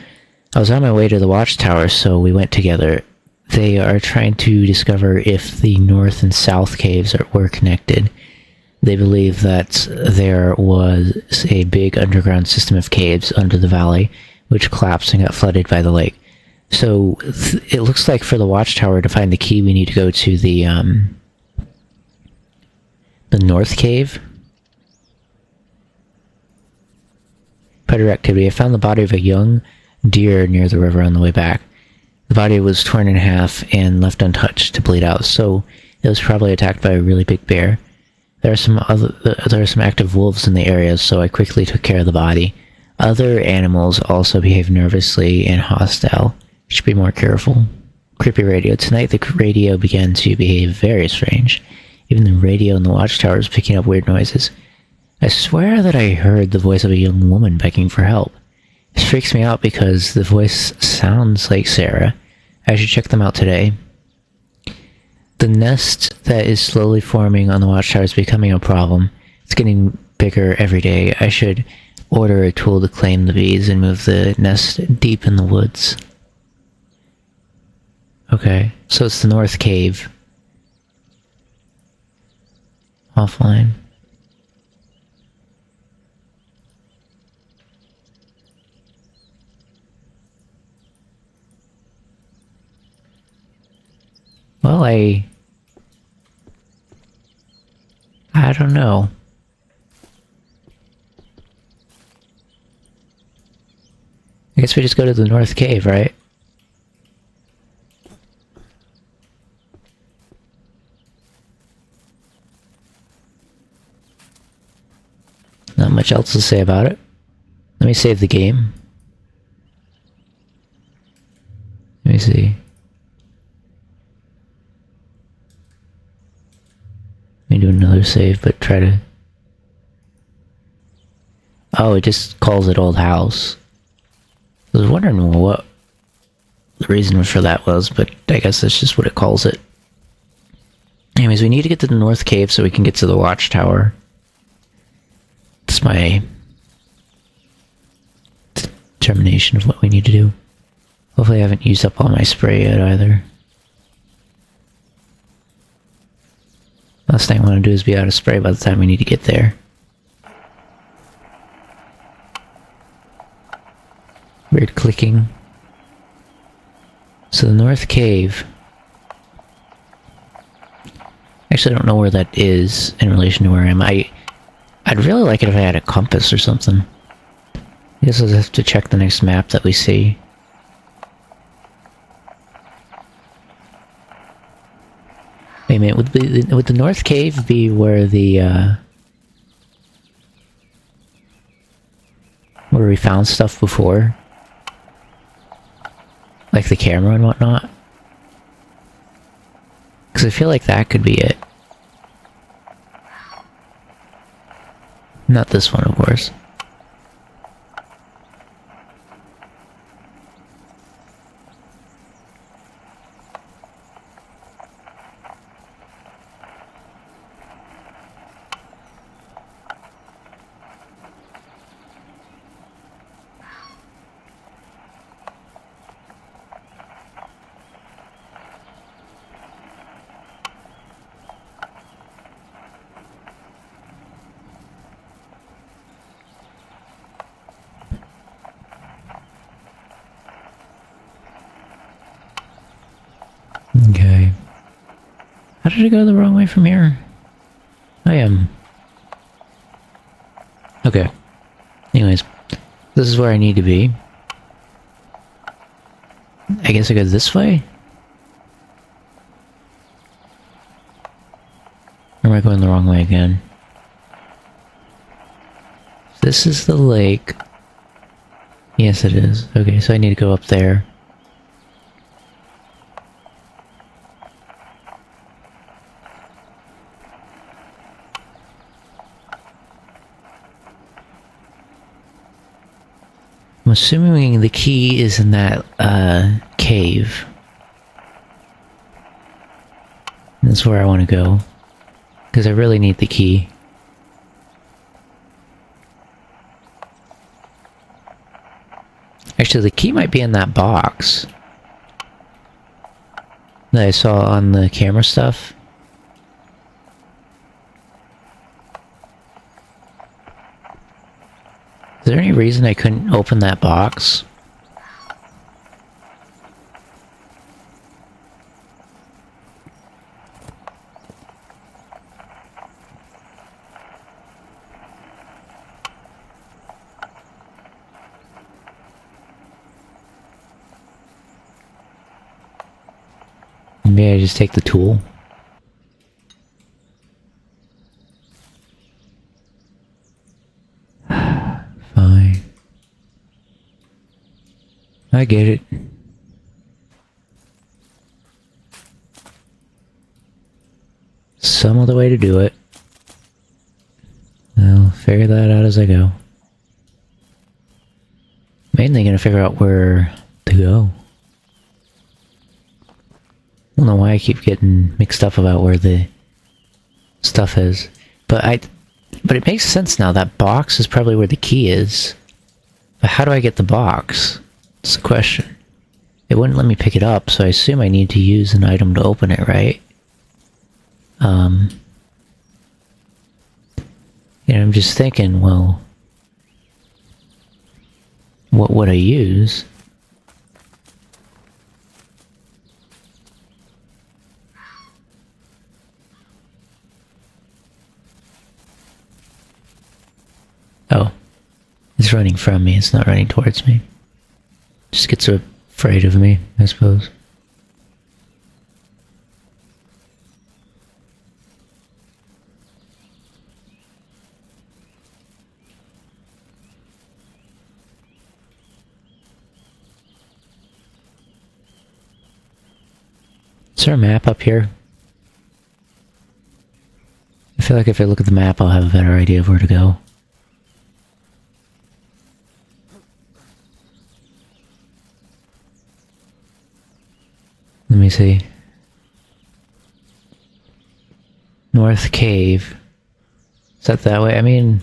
I was on my way to the watchtower, so we went together. They are trying to discover if the north and south caves were connected. They believe that there was a big underground system of caves under the valley, which collapsed and got flooded by the lake. So it looks like for the watchtower to find the key, we need to go to the north cave. predator activity. I found the body of a young deer near the river on the way back. The body was torn in half and left untouched to bleed out, so it was probably attacked by a really big bear. There are some active wolves in the area, so I quickly took care of the body. Other animals also behave nervously and hostile. Should be more careful. Creepy radio. Tonight the radio began to behave very strange. Even the radio in the watchtower was picking up weird noises. I swear that I heard the voice of a young woman begging for help. This freaks me out because the voice sounds like Sarah. I should check them out today. The nest that is slowly forming on the watchtower is becoming a problem. It's getting bigger every day. I should order a tool to claim the bees and move the nest deep in the woods. Okay, so it's the North Cave. Offline. Well, I don't know. I guess we just go to the North Cave, right? Not much else to say about it. Let me save the game. Let me see. Let me do another save, but try to... Oh, it just calls it Old House. I was wondering what the reason for that was, but I guess that's just what it calls it. Anyways, we need to get to the North Cave so we can get to the Watchtower. It's my determination of what we need to do. Hopefully I haven't used up all my spray yet either. Last thing I want to do is be out of spray by the time we need to get there. Weird clicking. So the North Cave. Actually, I don't know where that is in relation to where I am. I'd really like it if I had a compass or something. I guess I'll have to check the next map that we see. Wait a minute, would the North Cave be where the, where we found stuff before? Like the camera and whatnot? Because I feel like that could be it. Not this one, of course. Okay. How did I go the wrong way from here? I am. Okay. Anyways, this is where I need to be. I guess I go this way? Or am I going the wrong way again? This is the lake. Yes, it is. Okay, so I need to go up there. I'm assuming the key is in that, cave. That's where I want to go. Because I really need the key. Actually, the key might be in that box that I saw on the camera stuff. Is there any reason I couldn't open that box? Maybe I just take the tool. Fine. I get it. Some other way to do it. I'll figure that out as I go. Mainly gonna figure out where to go. I don't know why I keep getting mixed up about where the stuff is. But it makes sense now. That box is probably where the key is. But how do I get the box? That's the question. It wouldn't let me pick it up, so I assume I need to use an item to open it, right? I'm just thinking, well, what would I use? Oh. It's running from me, it's not running towards me. Just gets afraid of me, I suppose. Is there a map up here? I feel like if I look at the map, I'll have a better idea of where to go. Let me see. North Cave. Is that way? I mean...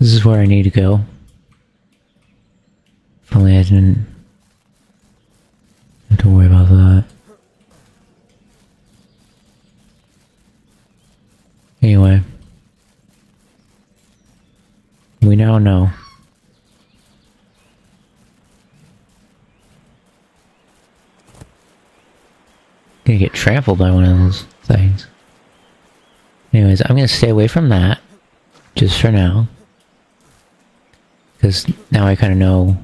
This is where I need to go. If only I didn't have to worry about that. Anyway. We now know. Gonna get trampled by one of those things. Anyways, I'm gonna stay away from that. Just for now. Because now I kind of know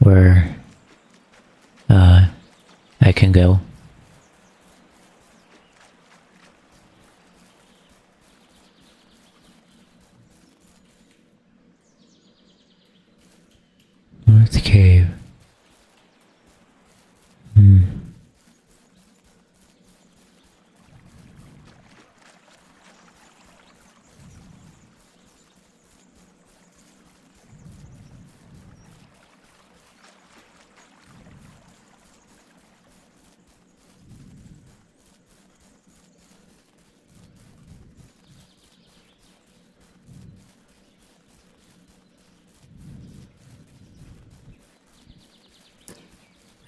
where I can go. North Cave.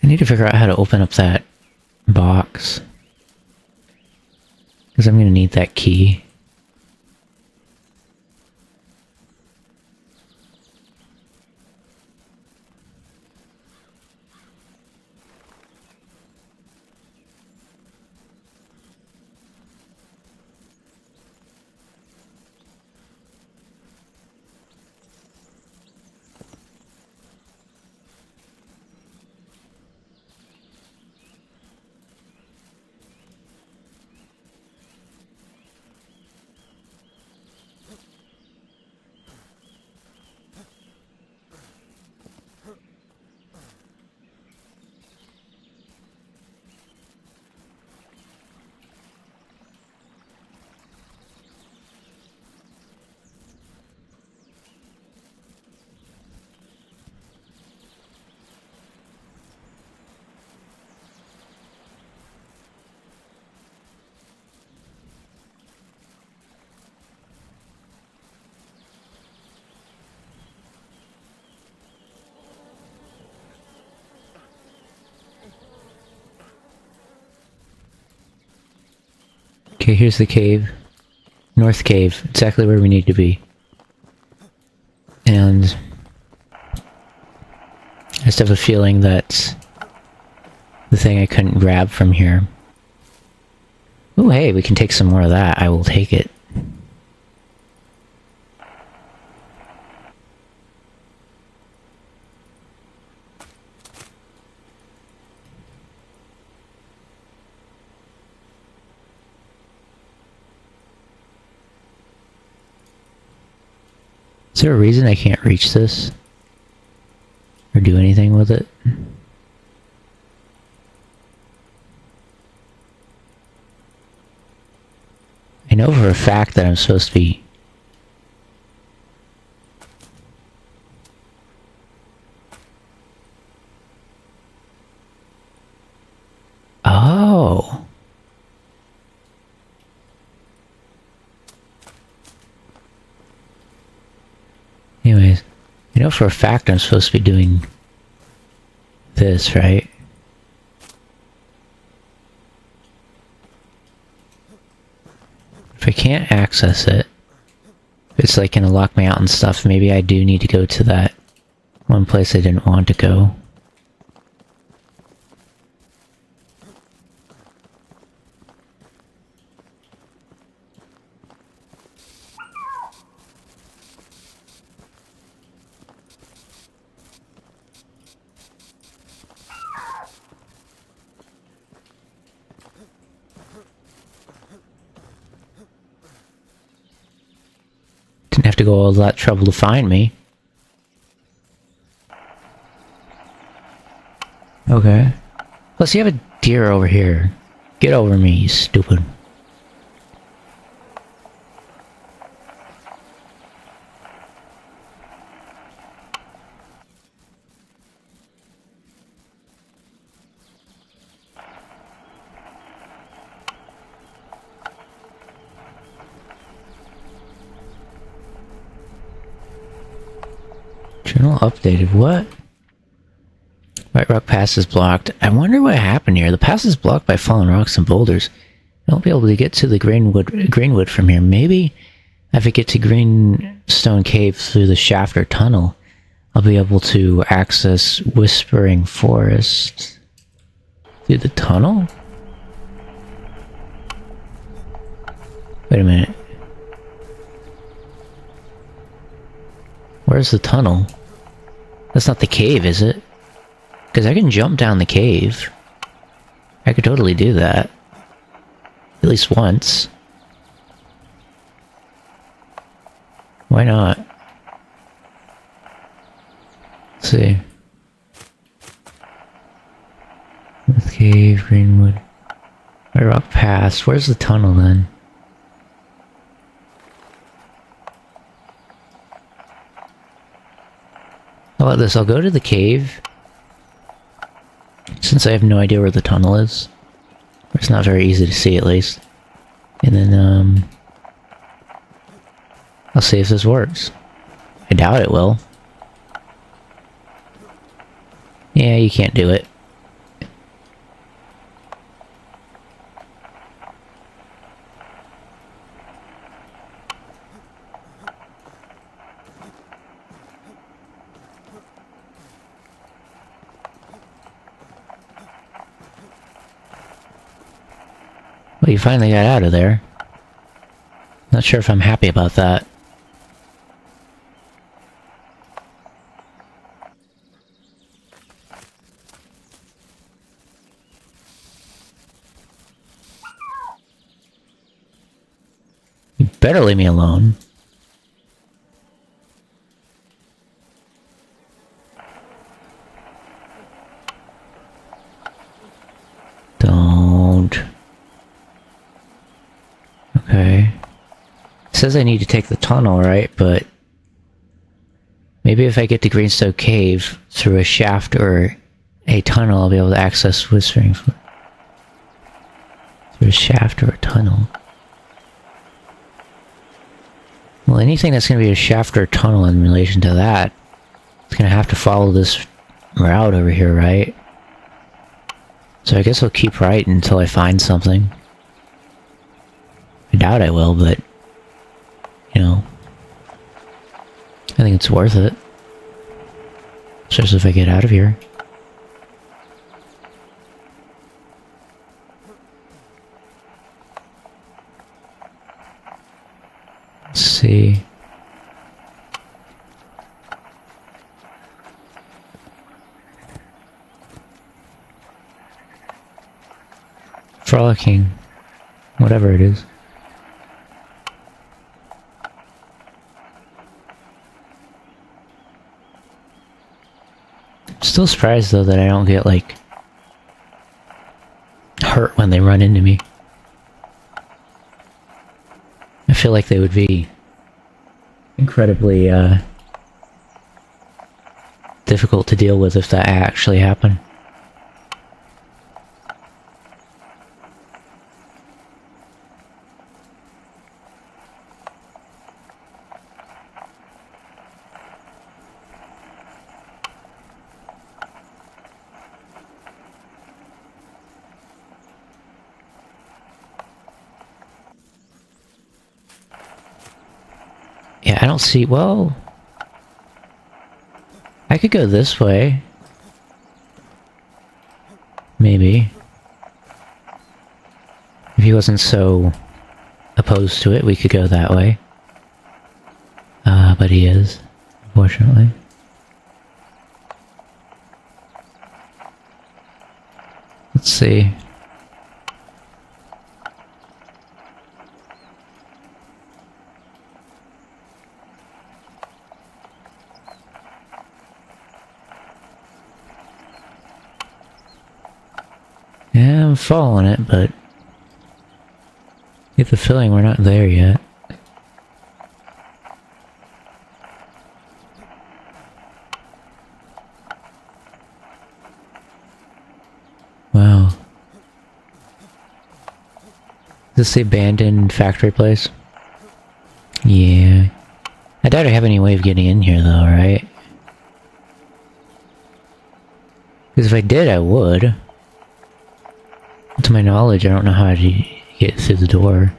I need to figure out how to open up that box. Because I'm going to need that key. Okay, here's the cave. North Cave. Exactly where we need to be. And I just have a feeling that the thing I couldn't grab from here. Ooh, hey, we can take some more of that. I will take it. Is there a reason I can't reach this? Or do anything with it? I know for a fact that I'm supposed to be... Oh! Anyways, I know for a fact I'm supposed to be doing this, right? If I can't access it, it's like gonna lock me out and stuff. Maybe I do need to go to that one place I didn't want to go. Didn't have to go all that trouble to find me. Okay. Plus you have a deer over here. Get over me, you stupid. Journal updated, what? White Rock Pass is blocked. I wonder what happened here. The pass is blocked by fallen rocks and boulders. I won't be able to get to the Greenwood from here. Maybe if I get to Greenstone Cave through the shaft or tunnel, I'll be able to access Whispering Forest through the tunnel? Wait a minute. Where's the tunnel? That's not the cave, is it? Because I can jump down the cave. I could totally do that. At least once. Why not? Let's see. North Cave, Greenwood. White Rock Pass. Where's the tunnel then? How about this? I'll go to the cave. Since I have no idea where the tunnel is. It's not very easy to see, at least. And then, I'll see if this works. I doubt it will. Yeah, you can't do it. Well, you finally got out of there. Not sure if I'm happy about that. You better leave me alone. Don't. Okay. It says I need to take the tunnel, right? But maybe if I get to Greenstone Cave through a shaft or a tunnel, I'll be able to access Whispering Forest. Through a shaft or a tunnel. Well, anything that's going to be a shaft or a tunnel in relation to that, it's going to have to follow this route over here, right? So I guess I'll keep right until I find something. I doubt I will, but, you know, I think it's worth it. Especially if I get out of here. Let's see. Frolicking. Whatever it is. Still surprised though that I don't get like hurt when they run into me. I feel like they would be incredibly difficult to deal with if that actually happened. Yeah, I don't see... Well... I could go this way. Maybe. If he wasn't so opposed to it, we could go that way. But he is, unfortunately. Let's see. Yeah, I'm following it, but I get the feeling we're not there yet. Wow. Is this the abandoned factory place? Yeah. I doubt I have any way of getting in here though, right? Because if I did, I would. To my knowledge, I don't know how to get through the door.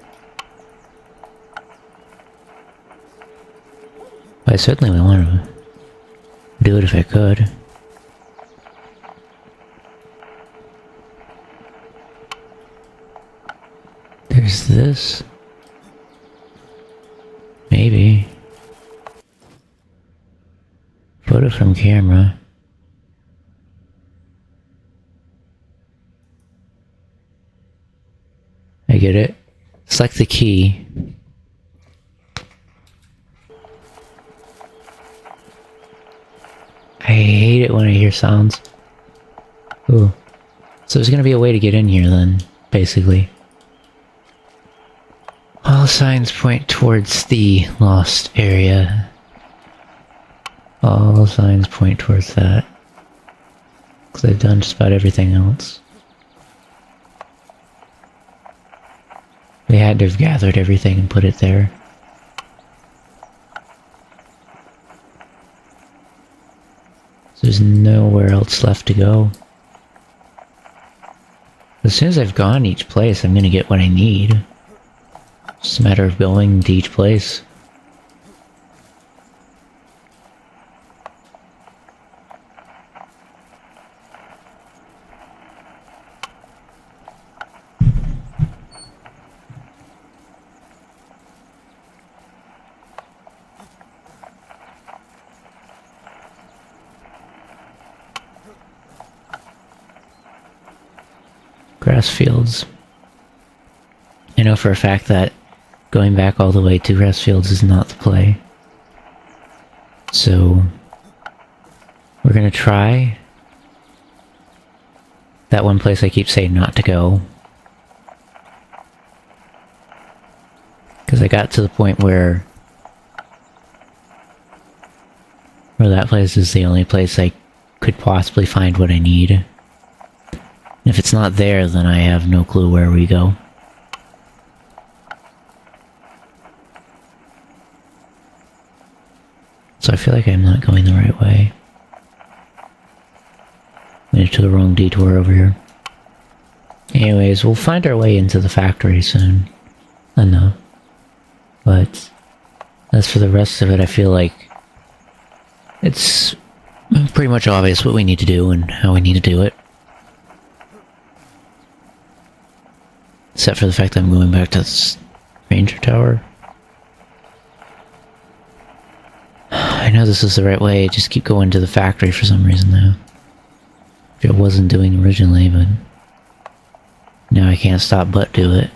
But I certainly would want to do it if I could. There's this. Maybe. Photo from camera. I get it. Select the key. I hate it when I hear sounds. Ooh. So there's gonna be a way to get in here then, basically. All signs point towards the lost area. All signs point towards that. Because I've done just about everything else. They had to have gathered everything and put it there. So there's nowhere else left to go. As soon as I've gone each place, I'm gonna get what I need. It's just a matter of going to each place. Grass fields. I know for a fact that going back all the way to grass fields is not the play. So we're gonna try that one place I keep saying not to go. Because I got to the point where that place is the only place I could possibly find what I need. If it's not there, then I have no clue where we go. So I feel like I'm not going the right way. I took the wrong detour over here. Anyways, we'll find our way into the factory soon. enough. But as for the rest of it, I feel like it's pretty much obvious what we need to do and how we need to do it. Except for the fact that I'm going back to this ranger tower. I know this is the right way, I just keep going to the factory for some reason now. Which I wasn't doing originally, but now I can't stop but do it.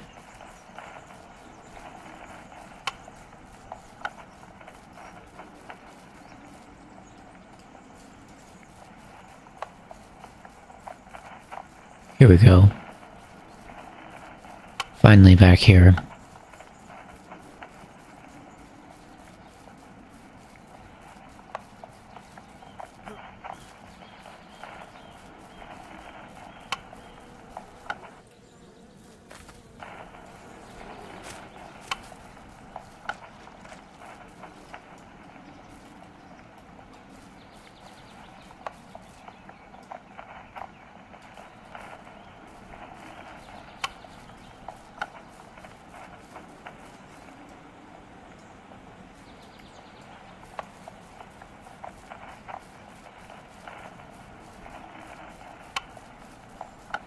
Here we go. Finally back here.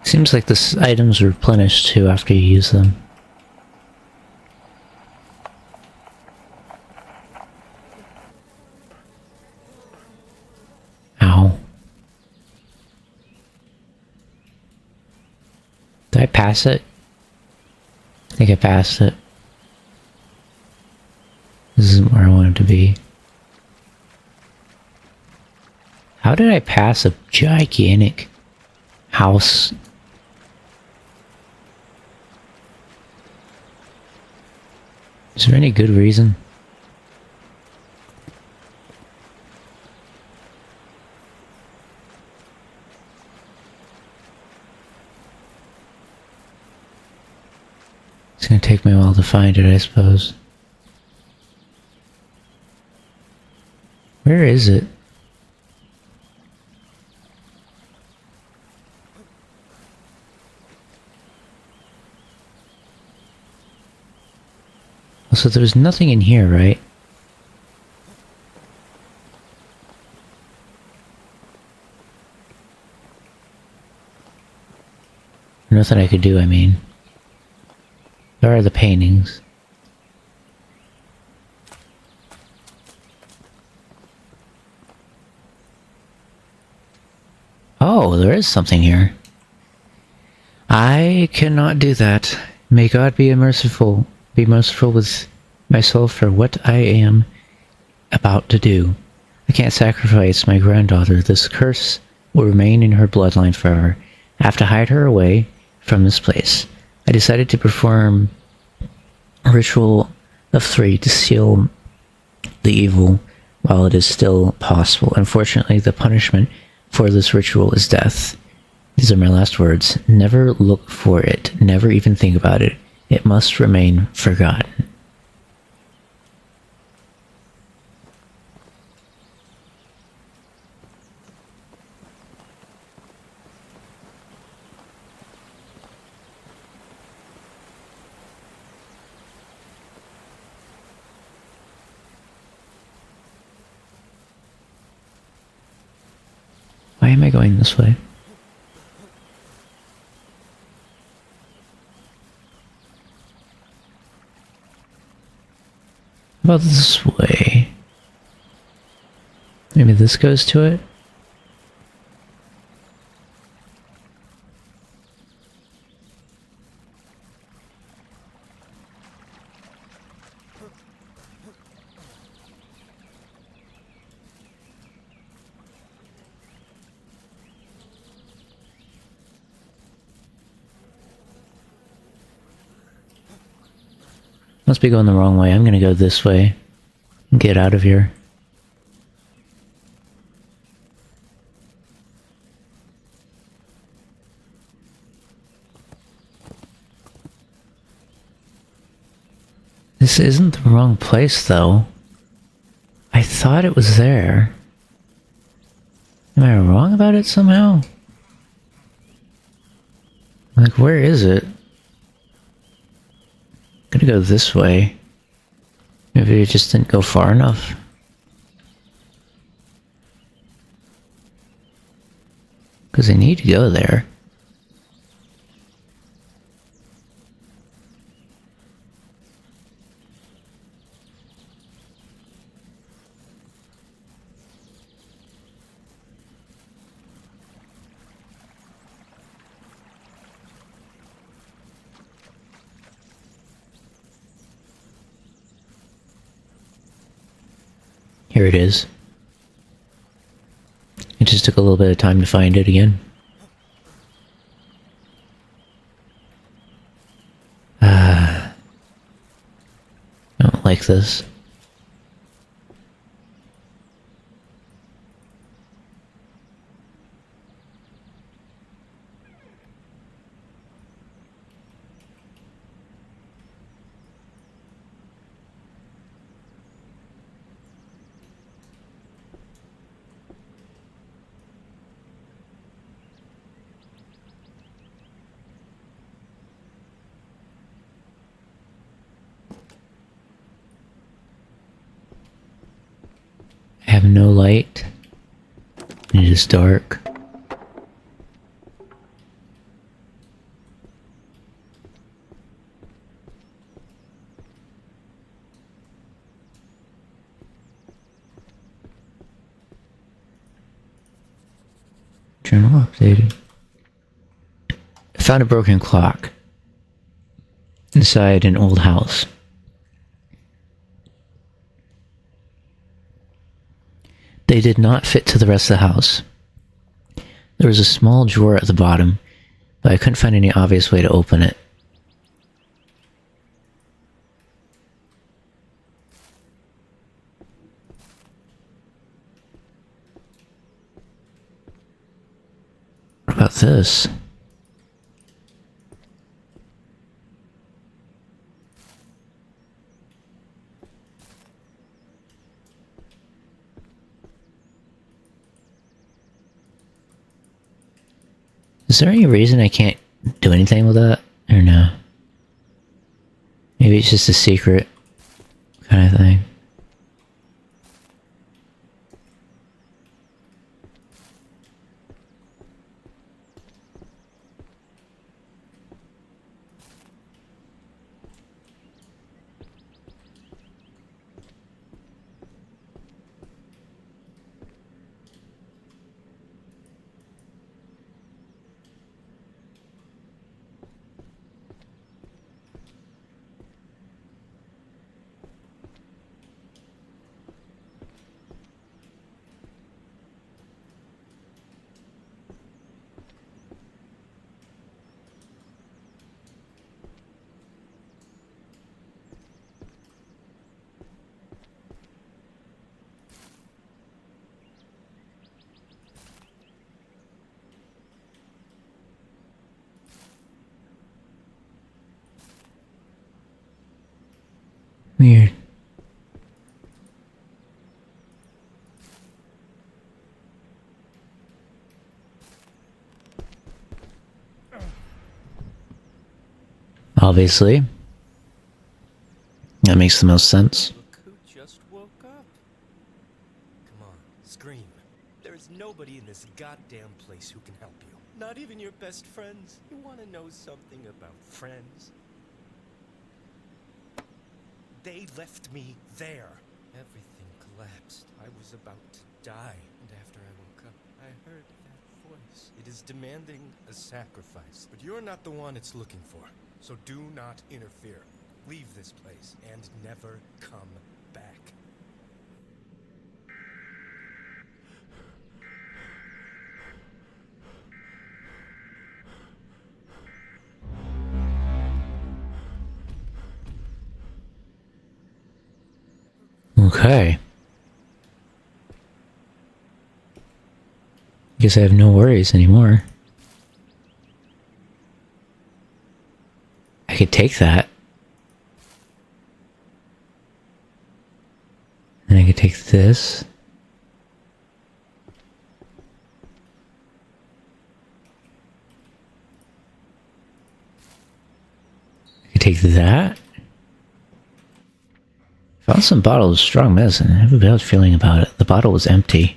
Seems like this items replenish too after you use them. Ow. Did I pass it? I think I passed it. This isn't where I wanted to be. How did I pass a gigantic house? Is there any good reason? It's gonna take me a while to find it, I suppose. Where is it? So there's nothing in here, right? Nothing I could do, I mean. There are the paintings. Oh, there is something here. I cannot do that. May God be merciful with myself for what I am about to do. I can't sacrifice my granddaughter. This curse will remain in her bloodline forever. I have to hide her away from this place. I decided to perform a ritual of 3 to seal the evil while it is still possible. Unfortunately, the punishment for this ritual is death. These are my last words. Never look for it. Never even think about it. It must remain forgotten. Why am I going this way? How about this way? Maybe this goes to it? Must be going the wrong way. I'm gonna go this way and get out of here. This isn't the wrong place, though. I thought it was there. Am I wrong about it somehow? Like, where is it? Gonna go this way. Maybe it just didn't go far enough. Because I need to go there. Here it is. It just took a little bit of time to find it again. I don't like this. I have no light. It is dark. Journal updated. I found a broken clock inside an old house. They did not fit to the rest of the house. There was a small drawer at the bottom, but I couldn't find any obvious way to open it. What about this? Is there any reason I can't do anything with that? Or no? Maybe it's just a secret kind of thing. Weird. Obviously. That makes the most sense. Look who just woke up. Come on, scream. There is nobody in this goddamn place who can help you. Not even your best friends. You want to know something about friends? They left me there. Everything collapsed. I was about to die. And after I woke up, I heard that voice. It is demanding a sacrifice. But you're not the one it's looking for. So do not interfere. Leave this place and never come back. Okay. Guess I have no worries anymore. I could take that. And I could take this. I could take that. Found some bottles of strong medicine. I have a bad feeling about it. The bottle was empty.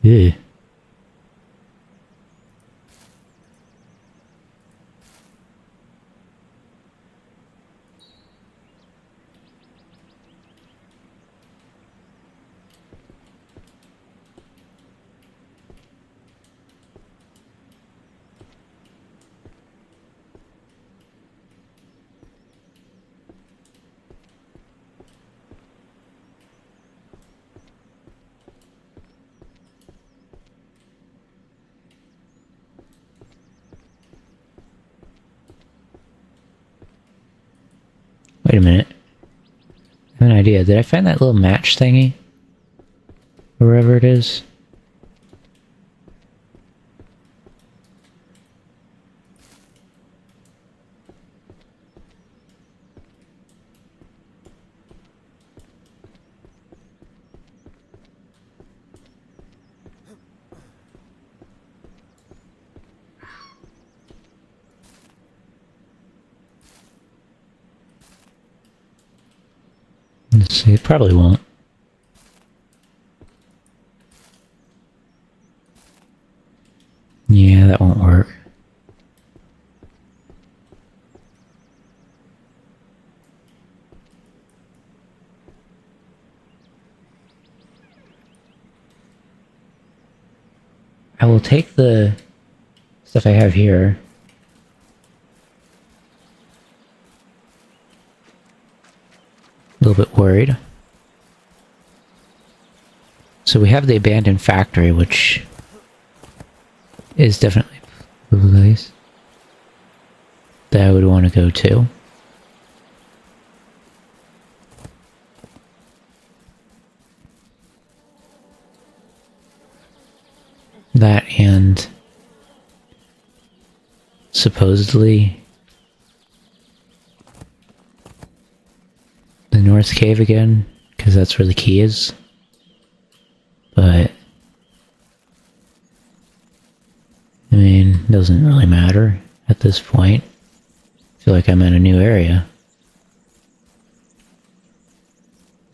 Ew. Wait a minute. I have an idea. Did I find that little match thingy? Wherever it is? Let's see, it probably won't. Yeah, that won't work. I will take the stuff I have here. A little bit worried. So we have the abandoned factory, which is definitely a place that I would want to go to. That and supposedly the North Cave again, because that's where the key is. But I mean, it doesn't really matter at this point. I feel like I'm in a new area.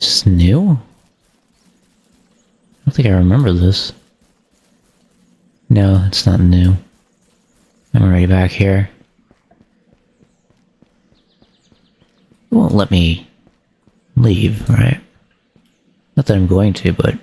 Is this new? I don't think I remember this. No, it's not new. I'm already back here. It won't let me leave, right? Not that I'm going to, but...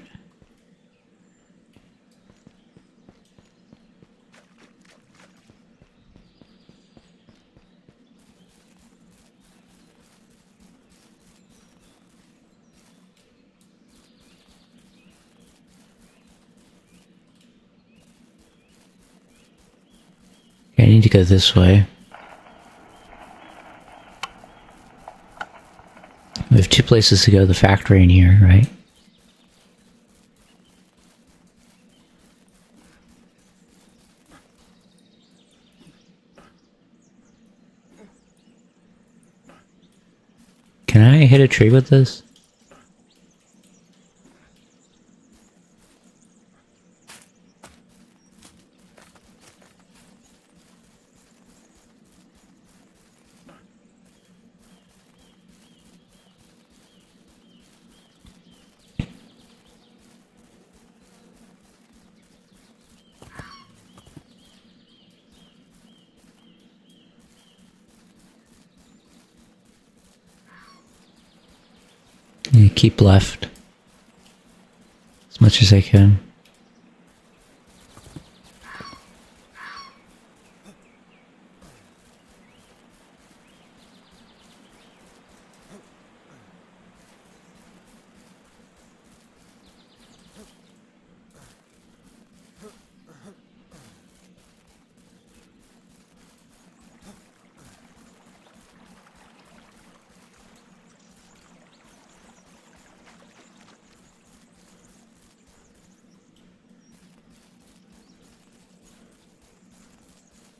I need to go this way. We have two places to go, the factory in here, right? Can I hit a tree with this? Yeah, keep left. As much as I can.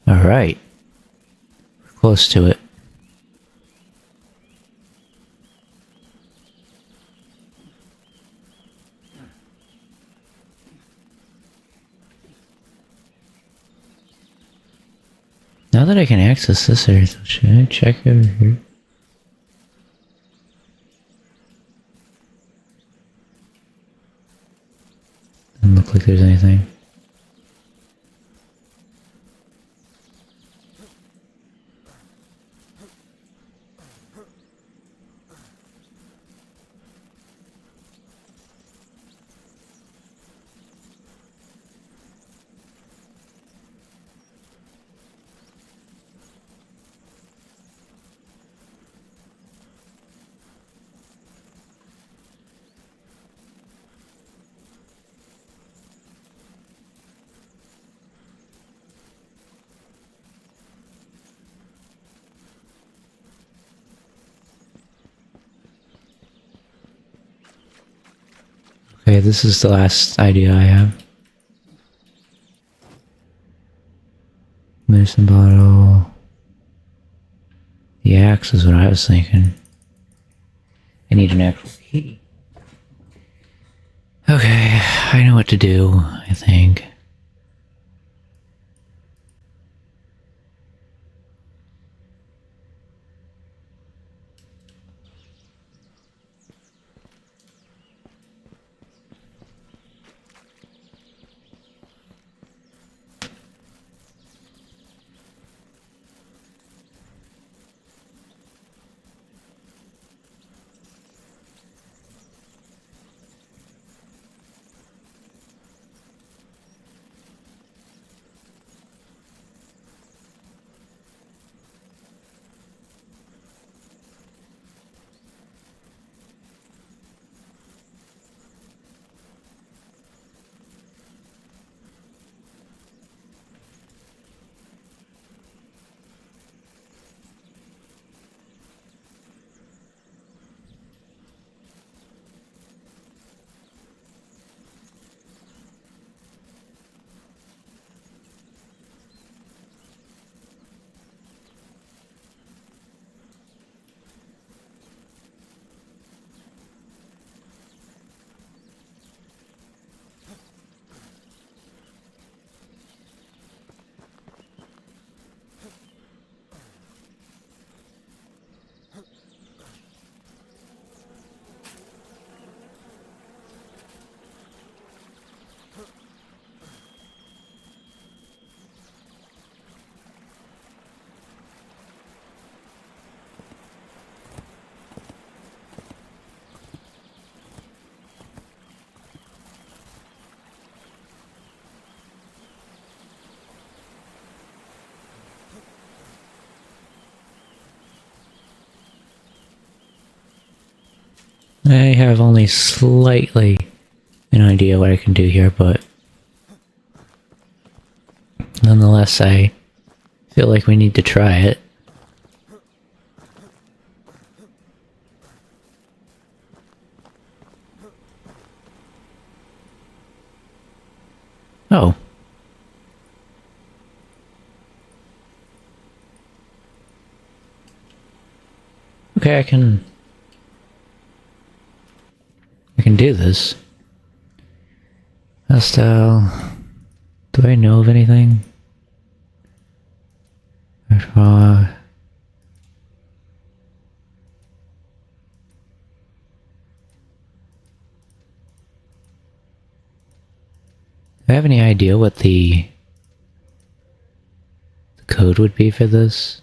Alright. We're close to it. Now that that I can access this area, so should I check over here? Doesn't look like there's anything. Okay, this is the last idea I have. Medicine bottle. The axe is what I was thinking. I need an actual key. Okay, I know what to do, I think. I have only slightly an idea what I can do here, but nonetheless, I feel like we need to try it. Oh. Okay, I can do this. Estelle, do I know of anything? Do I have any idea what the code would be for this?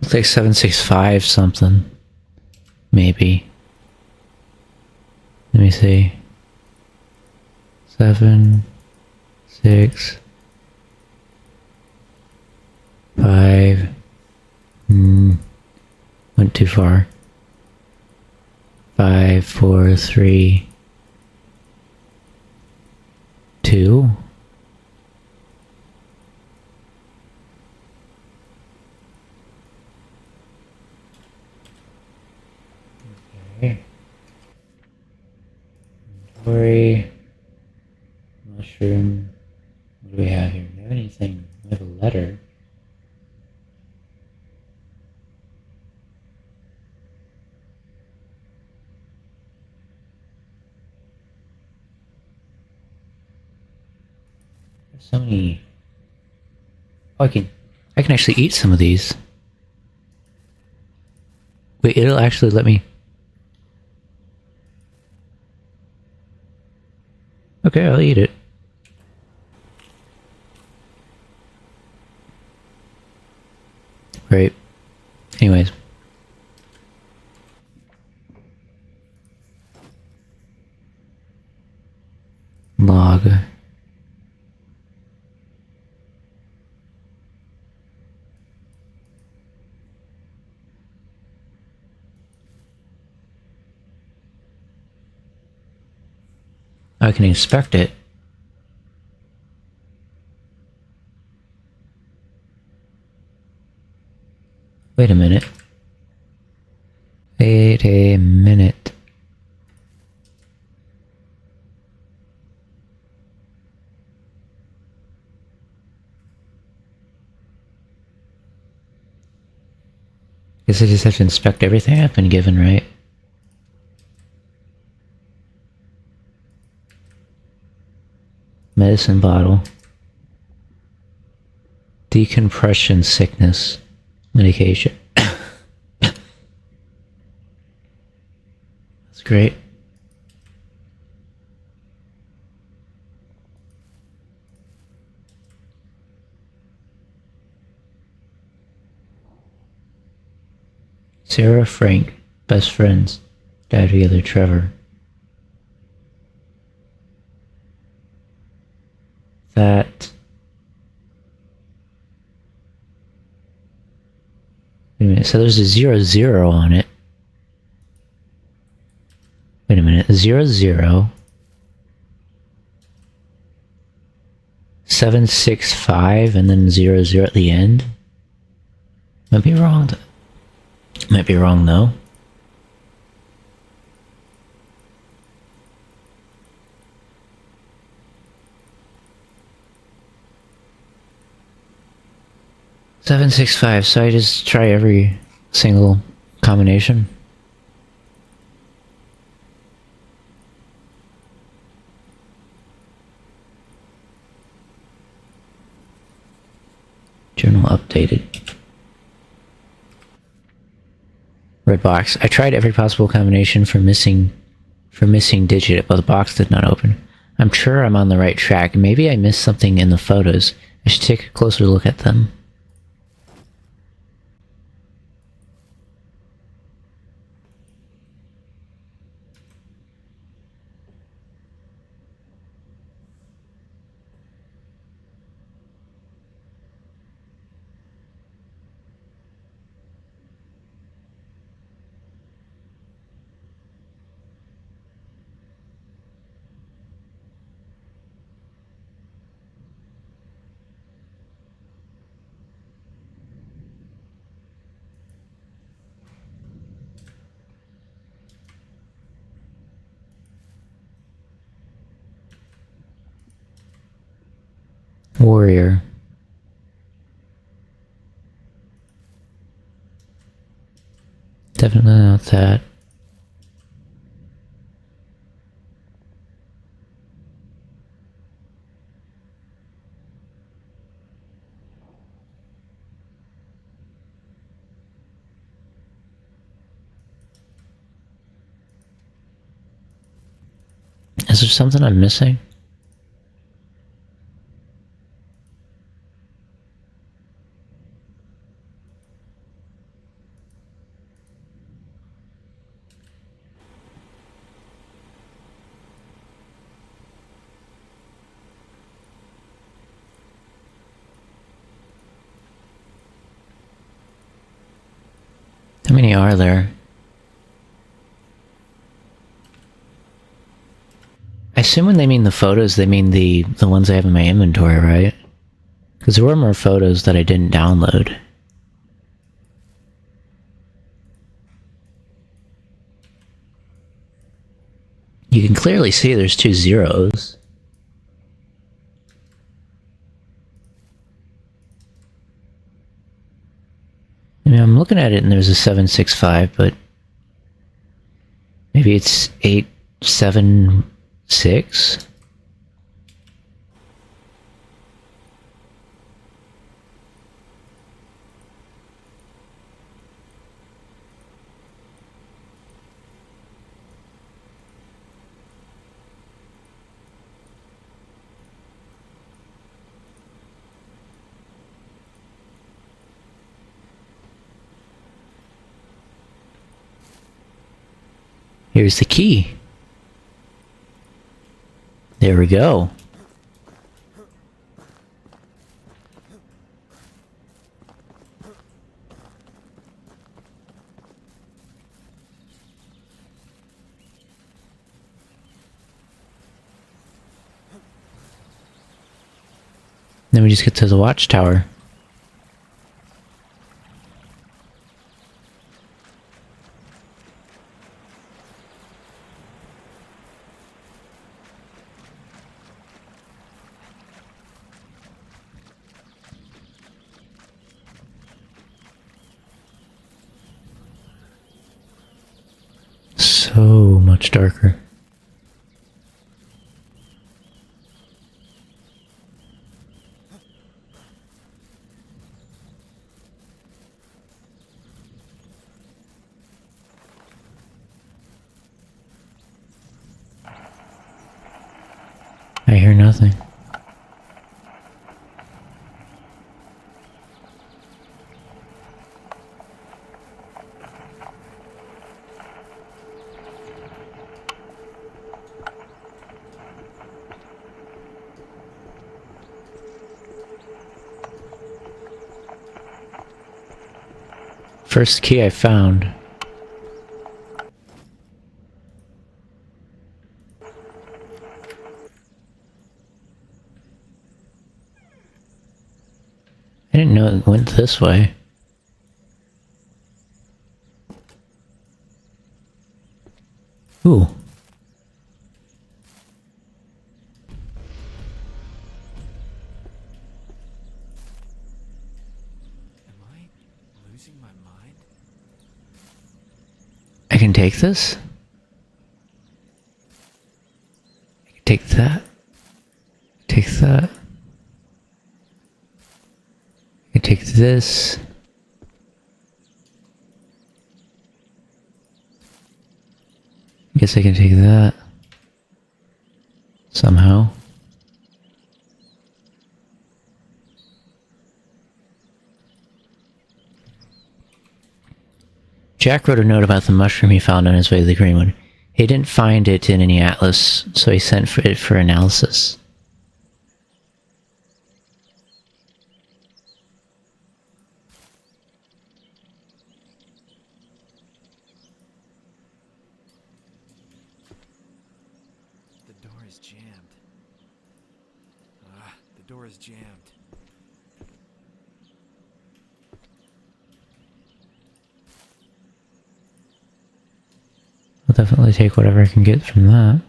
Looks like 765 something. Maybe. Let me see. 7, 6, 5. Went too far. 5, 4, 3, 2. Okay. Inventory. Mushroom. What do we have here? Do we have anything? So many... Oh, I can actually eat some of these. Wait, it'll actually let me... Okay, I'll eat it. Great. Anyways. Log. I can inspect it. Wait a minute. Wait a minute. Guess I just have to inspect everything I've been given, right? Medicine bottle. Decompression sickness. Medication. That's great. Sarah, Frank, best friends, died together, Trevor. That... Wait a minute, so there's a 00 on it. Wait a minute, 00... 765 and then 00 at the end? Might be wrong. Might be wrong though. Seven, 6, 5. So I just try every single combination. Journal updated. Red box. I tried every possible combination for missing digit, but the box did not open. I'm sure I'm on the right track. Maybe I missed something in the photos. I should take a closer look at them. Warrior. Definitely not that. Is there something I'm missing? How many are there? I assume when they mean the photos, they mean the ones I have in my inventory, right? Because there were more photos that I didn't download. You can clearly see there's 2 zeros. I mean, I'm looking at it and there's a 765, but maybe it's 876. Here's the key. There we go. Then we just get to the watchtower. So much darker. I hear nothing. First key I found. I didn't know it went this way. Ooh. Am I losing my mind? I can take this? I can take that. Take that. I can take this. Guess I can take that. Somehow. Jack wrote a note about the mushroom he found on his way to the Greenwood. He didn't find it in any atlas, so he sent for it for analysis. The door is jammed. The door is jammed. I'll definitely take whatever I can get from that.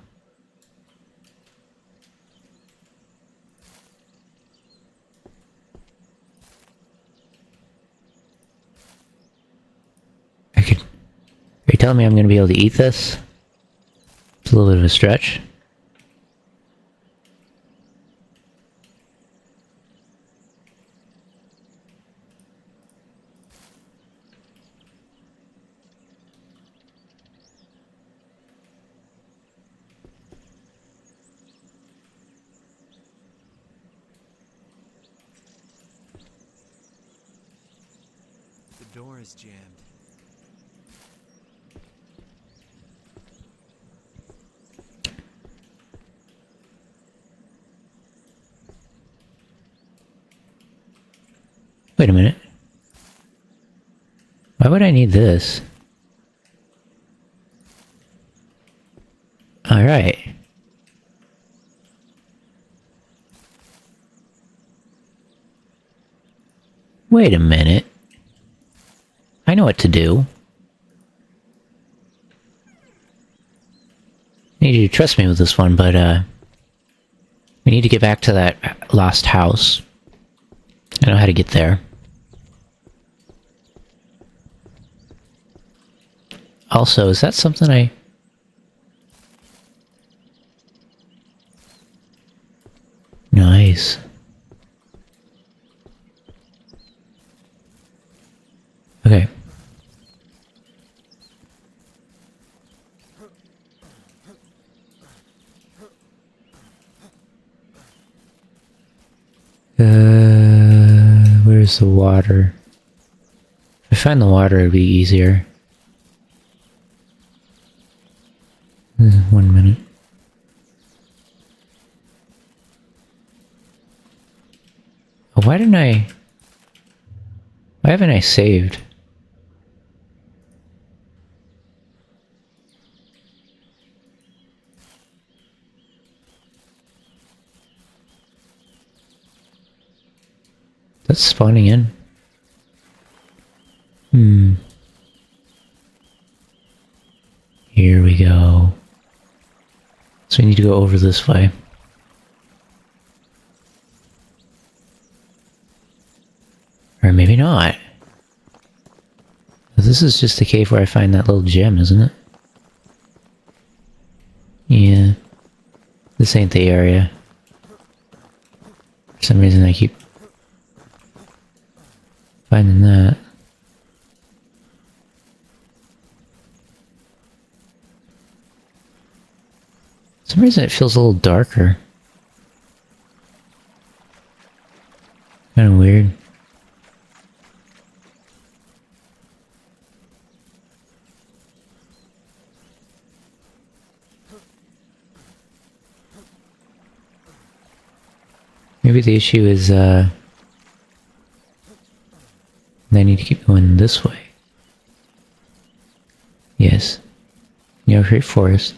I could... Are you telling me I'm going to be able to eat this? It's a little bit of a stretch. The door is jammed. Wait a minute. Why would I need this? Alright. Wait a minute. I know what to do. I need you to trust me with this one, but we need to get back to that lost house. I know how to get there. Also, is that something I... Nice. Okay. Where's the water? If I find the water, it'd be easier. 1 minute. Oh, why didn't I... Why haven't I saved? That's spawning in. Here we go. So we need to go over this way. Or maybe not. This is just the cave where I find that little gem, isn't it? Yeah. This ain't the area. For some reason I keep finding that. For some reason it feels a little darker. Kinda weird. Maybe the issue is, I need to keep going this way. Yes. Near Forest.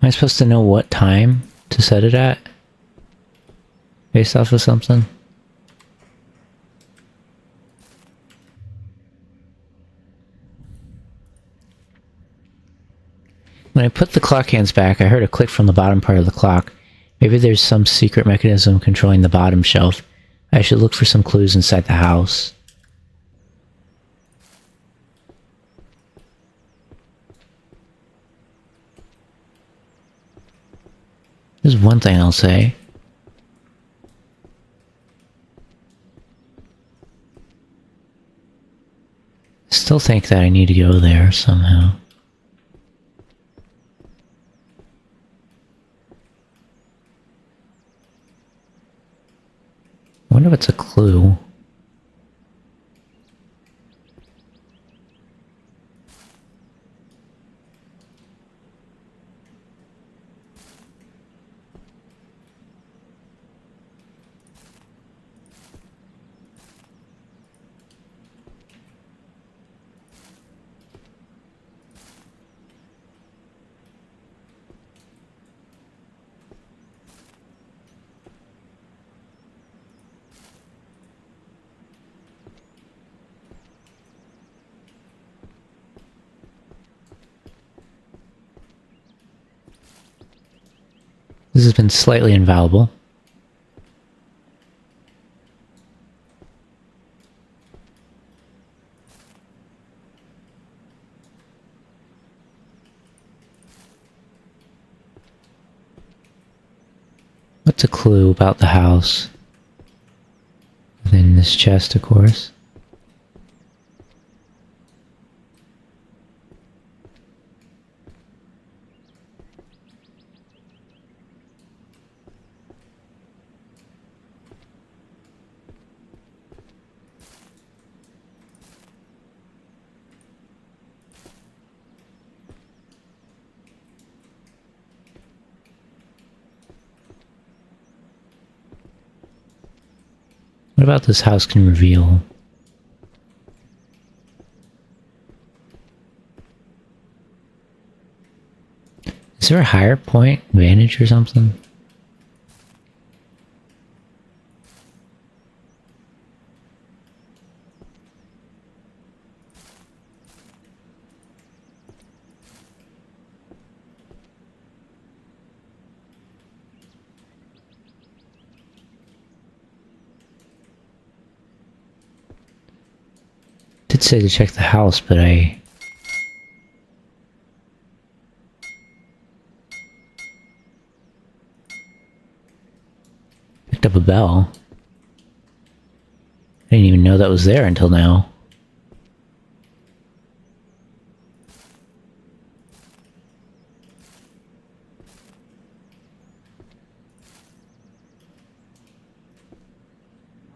Am I supposed to know what time to set it at? Based off of something? When I put the clock hands back, I heard a click from the bottom part of the clock. Maybe there's some secret mechanism controlling the bottom shelf. I should look for some clues inside the house. There's one thing I'll say. I still think that I need to go there somehow. I wonder if it's a clue. This has been slightly invaluable. What's a clue about the house? Within this chest, of course. What about this house can reveal? there a higher point vantage or something? Did say to check the house, but I... picked up a bell. I didn't even know that was there until now.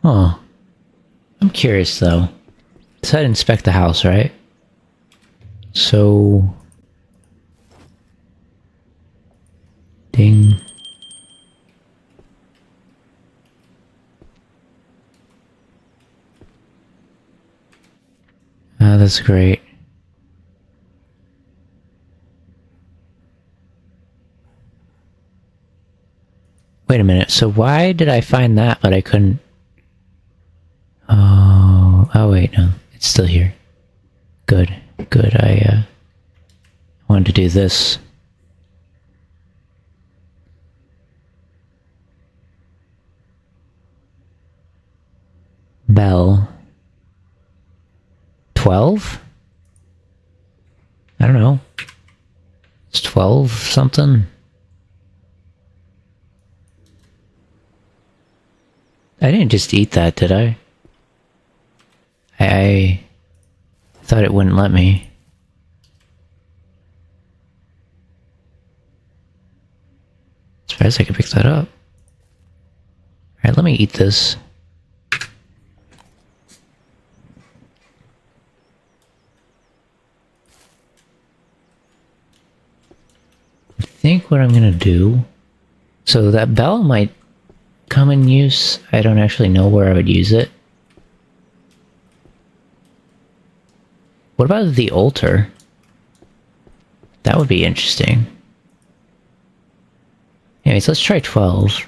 Huh. I'm curious though. It said inspect the house, right? So... Ding. Ah, that's great. Wait a minute, so why did I find that, but I couldn't... Oh wait, no. It's still here. Good. Good, I wanted to do this. Bell. 12? I don't know. It's 12 something? I didn't just eat that, did I? I thought it wouldn't let me. Surprised I could pick that up. Alright, let me eat this. I think what I'm gonna do... So that bell might come in use. I don't actually know where I would use it. What about the altar? That would be interesting. Anyways, let's try 12.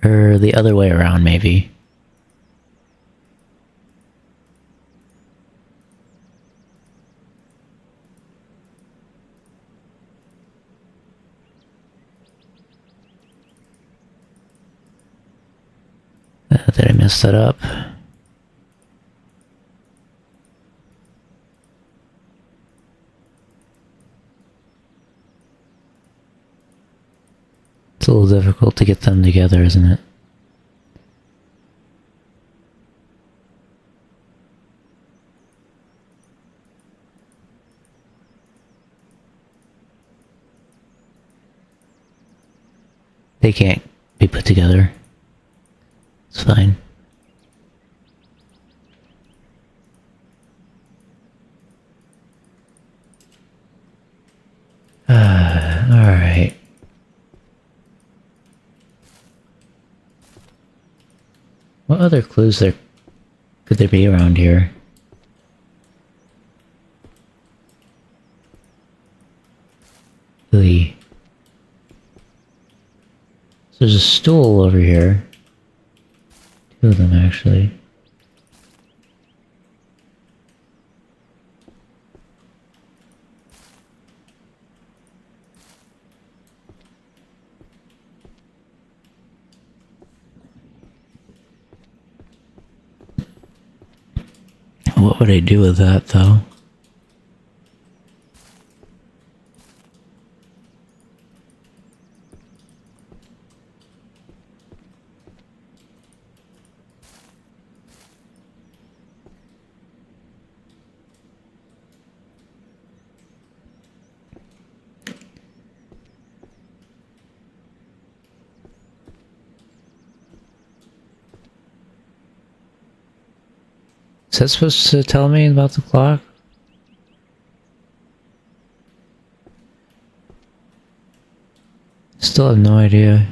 Or the other way around, maybe. Did I mess that up? It's a little difficult to get them together, isn't it? They can't be put together. It's fine. Alright. What other clues could there be around here? Really? So there's a stool over here. Two of them, actually. What would I do with that, though? Is that supposed to tell me about the clock? Still have no idea.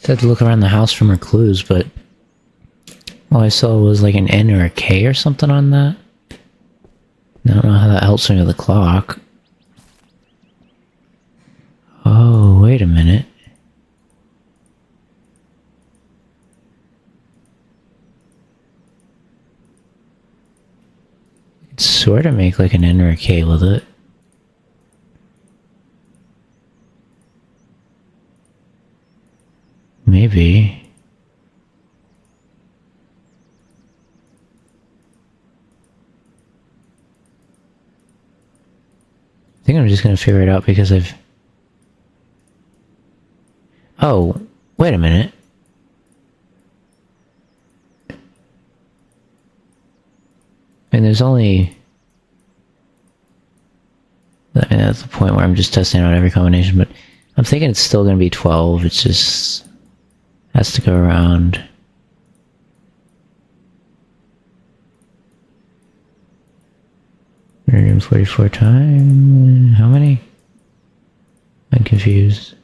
Said to look around the house for more clues, but all I saw was like an N or a K or something on that. I don't know how that helps me with the clock. Oh, wait a minute. I could sort of make like an N or a K with it. Maybe. I think I'm just gonna figure it out because I've... Oh, wait a minute. And there's only... I mean, that's the point where I'm just testing out every combination, but I'm thinking it's still gonna be 12, it's just... has to go around. $144 times... How many? I'm confused.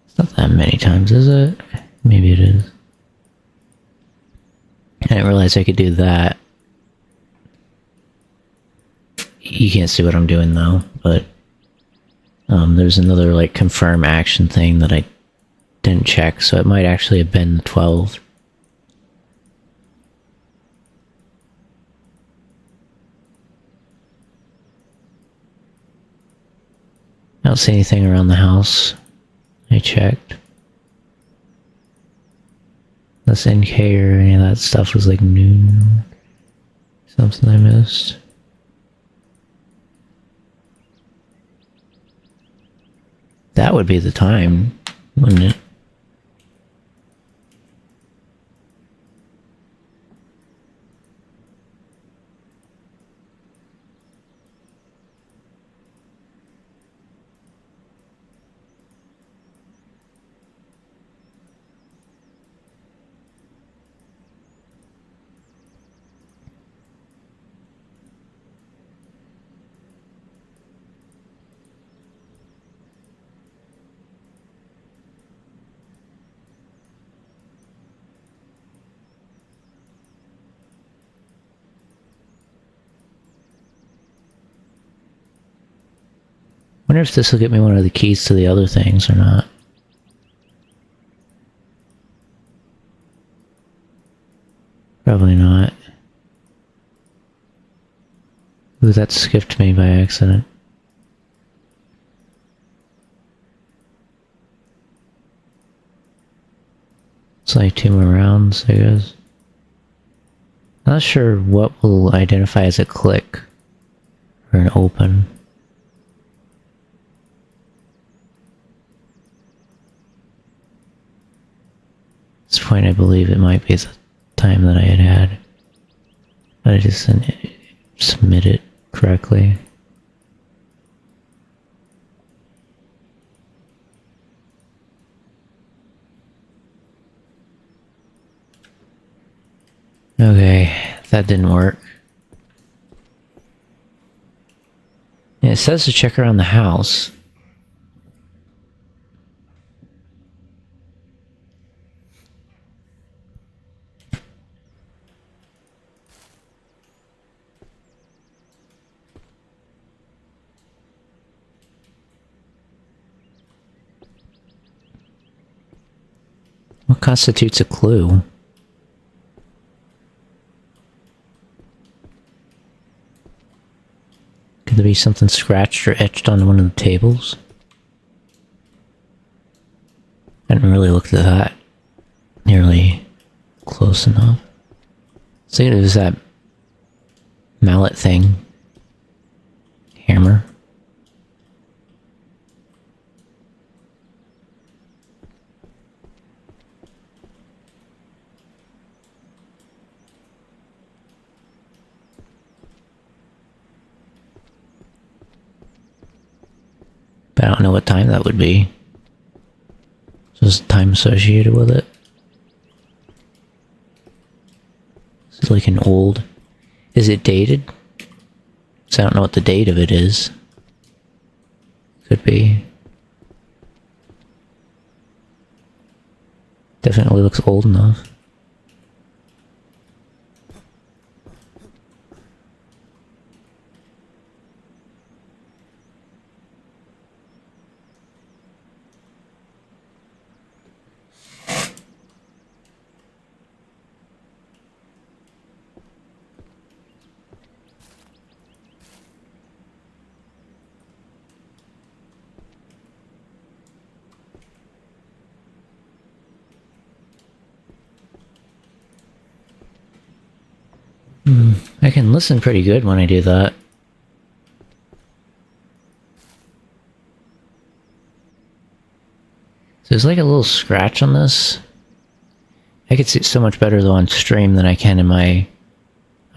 It's not that many times, is it? Maybe it is. I didn't realize I could do that. You can't see what I'm doing though, but there's another like confirm action thing that I didn't check, so it might actually have been the 12. I don't see anything around the house. I checked. This NK or any of that stuff was like new. Something I missed. That would be the time, wouldn't it? Wonder if this will get me one of the keys to the other things or not. Probably not. Ooh, that skipped me by accident. It's like 2 more rounds, I guess. Not sure what will identify as a click or an open. At this point, I believe it might be the time that I had. But I just didn't submit it correctly. Okay, that didn't work. Yeah, it says to check around the house. What constitutes a clue? Could there be something scratched or etched on one of the tables? I hadn't really looked at that nearly close enough. See, it was that mallet thing. Hammer. But I don't know what time that would be. So is time associated with it? Is it like an old... Is it dated? So I don't know what the date of it is. Could be. Definitely looks old enough. I can listen pretty good when I do that. So there's like a little scratch on this. I could see it so much better though on stream than I can in on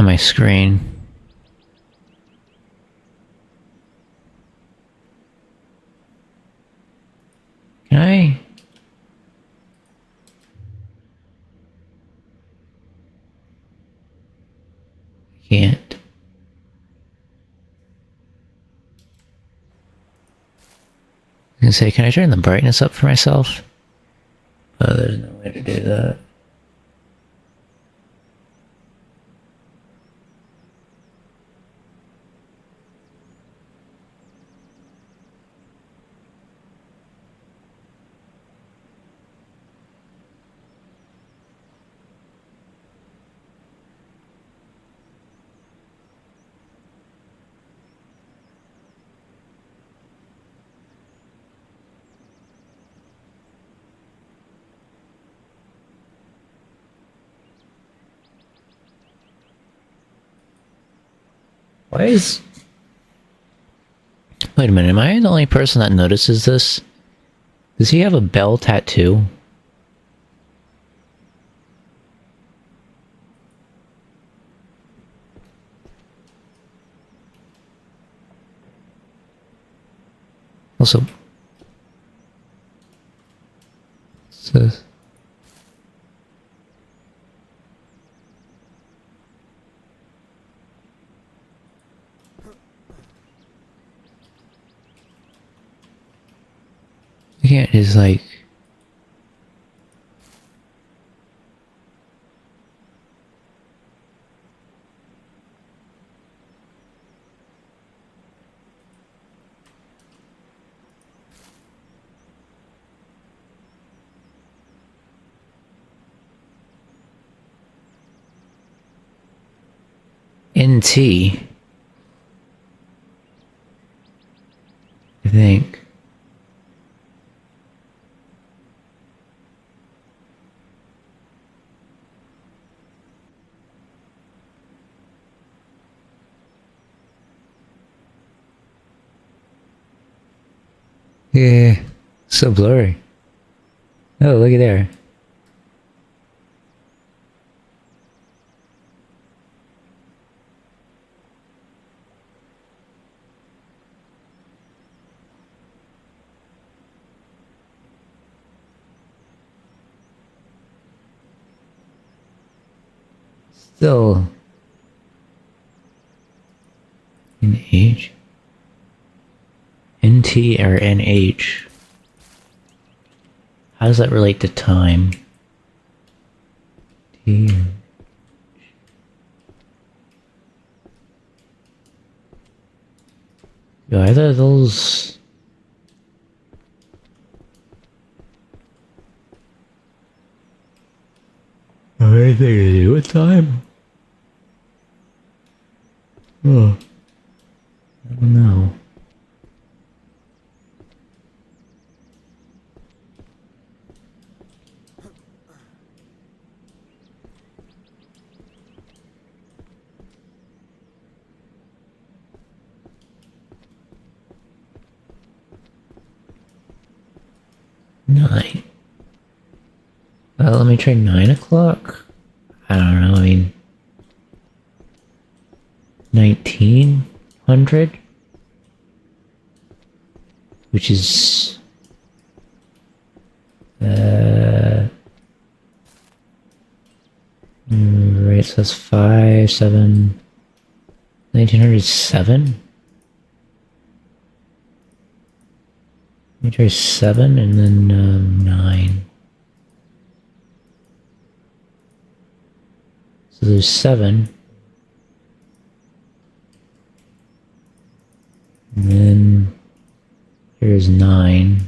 my screen. Can I? Can't. I was gonna say, can I turn the brightness up for myself? Oh, there's no way to do that. Why is... Wait a minute, am I the only person that notices this? Does he have a bell tattoo? Also... What's this? I can't just like... NT. I think. Yeah, so blurry. Oh, look at there. Still in age. NT or NH. How does that relate to time? T. Do either of those have anything to do with time? Oh, I don't know. Nine. Well, let me try 9 o'clock. I don't know. I mean, 1900, which is right. So that's 5, 7. 1907. Let me try 7 and then 9. So there's 7. And then here's 9.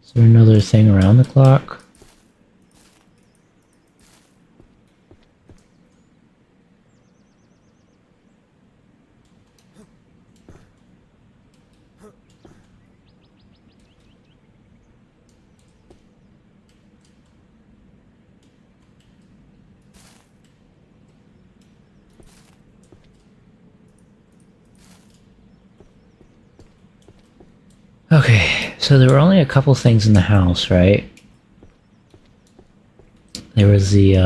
Is there another thing around the clock? Okay, so there were only a couple things in the house, right? There was the,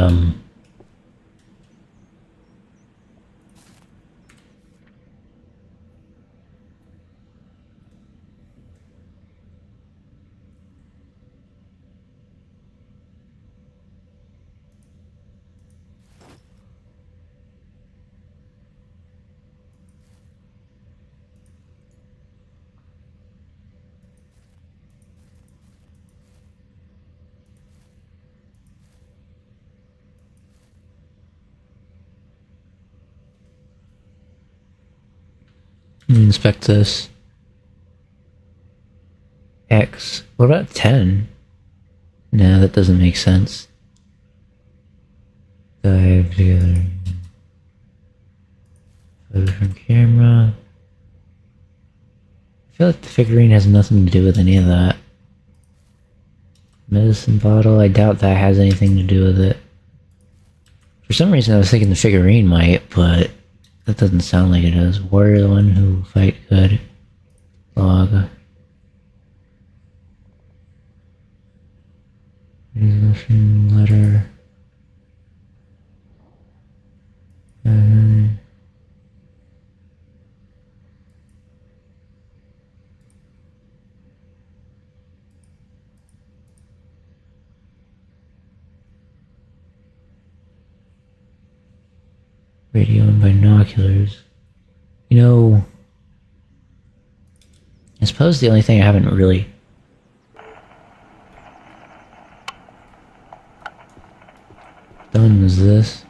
let me inspect this. X. What about 10? No, that doesn't make sense. Dive together. Photo from camera. I feel like the figurine has nothing to do with any of that. Medicine bottle, I doubt that has anything to do with it. For some reason I was thinking the figurine might, but that doesn't sound like it does. Warrior the one who fight good. Log. Resolution letter. Radio and binoculars. You know, I suppose the only thing I haven't really done is this.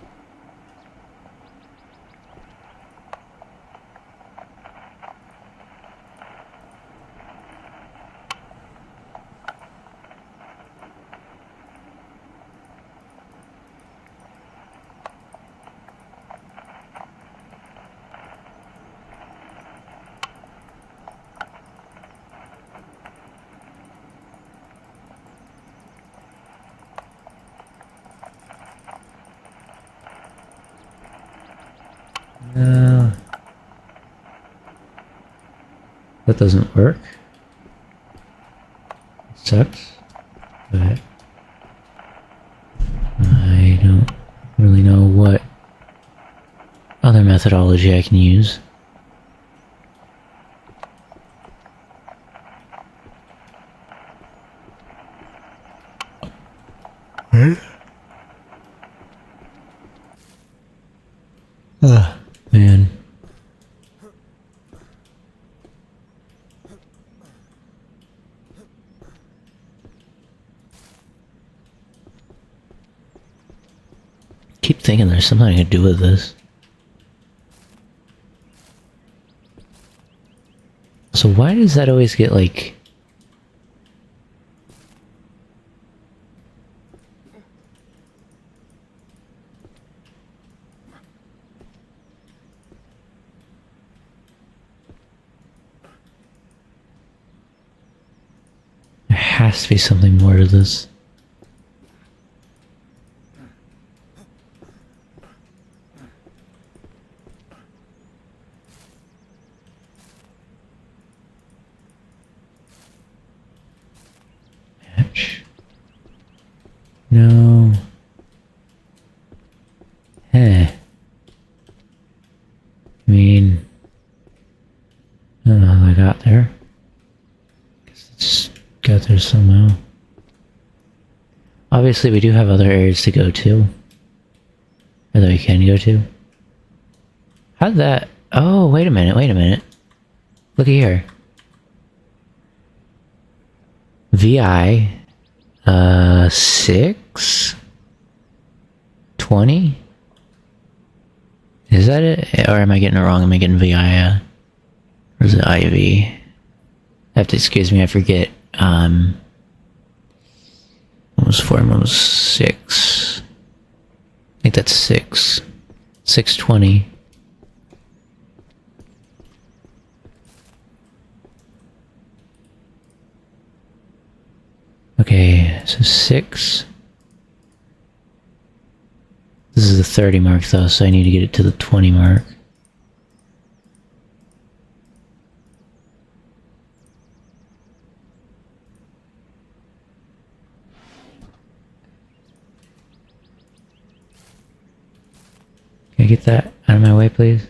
That doesn't work. It sucks. But I don't really know what other methodology I can use. Ugh, man. Keep thinking there's something I could do with this. So why does that always get like... There has to be something more to this. No. I mean, I don't know how I got there. Guess I just got there somehow. Obviously, we do have other areas to go to. Or that we can go to. How'd that... Oh, wait a minute. Look at here. VI... 6? 20? Is that it? Or am I getting it wrong? Am I getting VI, or is it IV? I have to excuse me, I forget. What was 4, what was 6? I think that's 6. 620. Okay, so 6. This is the 30 mark though, so I need to get it to the 20 mark. Can I get that out of my way, please?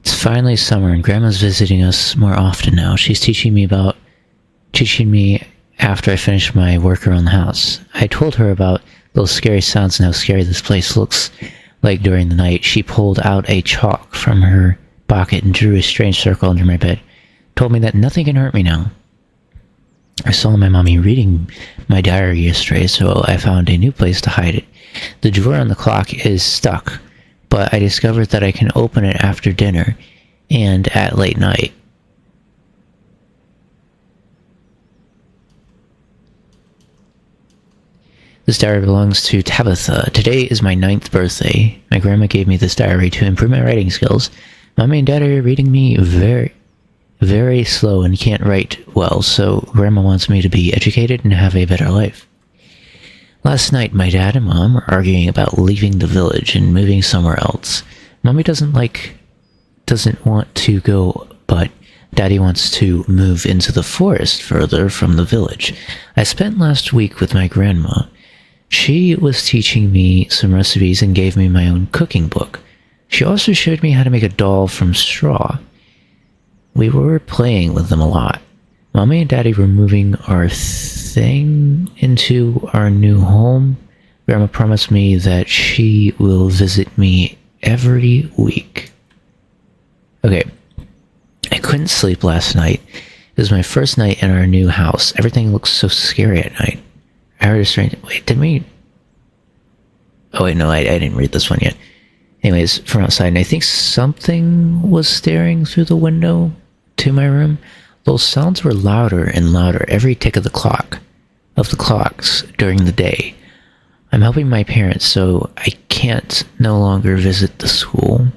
It's finally summer and Grandma's visiting us more often now. She's teaching me after I finish my work around the house. I told her about those scary sounds and how scary this place looks like during the night. She pulled out a chalk from her pocket and drew a strange circle under my bed. Told me that nothing can hurt me now. I saw my mommy reading my diary yesterday, so I found a new place to hide it. The drawer on the clock is stuck, but I discovered that I can open it after dinner and at late night. This diary belongs to Tabitha. Today is my 9th birthday. My grandma gave me this diary to improve my writing skills. Mommy and Daddy are reading me very slow and can't write well, so Grandma wants me to be educated and have a better life. Last night, my dad and Mom were arguing about leaving the village and moving somewhere else. Mommy doesn't want to go, but Daddy wants to move into the forest further from the village. I spent last week with my grandma. She was teaching me some recipes and gave me my own cooking book. She also showed me how to make a doll from straw. We were playing with them a lot. Mommy and Daddy were moving our thing into our new home. Grandma promised me that she will visit me every week. Okay, I couldn't sleep last night. It was my first night in our new house. Everything looks so scary at night. I heard a strange... Wait, didn't we... Oh wait, no, I didn't read this one yet. Anyways, from outside, and I think something was staring through the window to my room. Those sounds were louder and louder every tick of the clocks during the day. I'm helping my parents, so I can't no longer visit the school.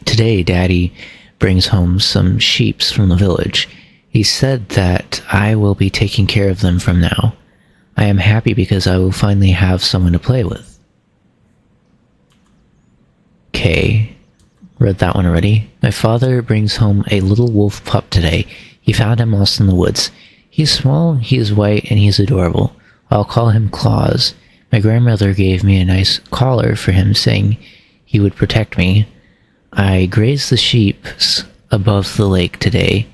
Today, Daddy brings home some sheeps from the village. He said that I will be taking care of them from now. I am happy because I will finally have someone to play with. Okay. Okay. Read that one already. My father brings home a little wolf pup today. He found him lost in the woods. He's small, he's white, and he's adorable. I'll call him Claus. My grandmother gave me a nice collar for him, saying he would protect me. I grazed the sheep above the lake today,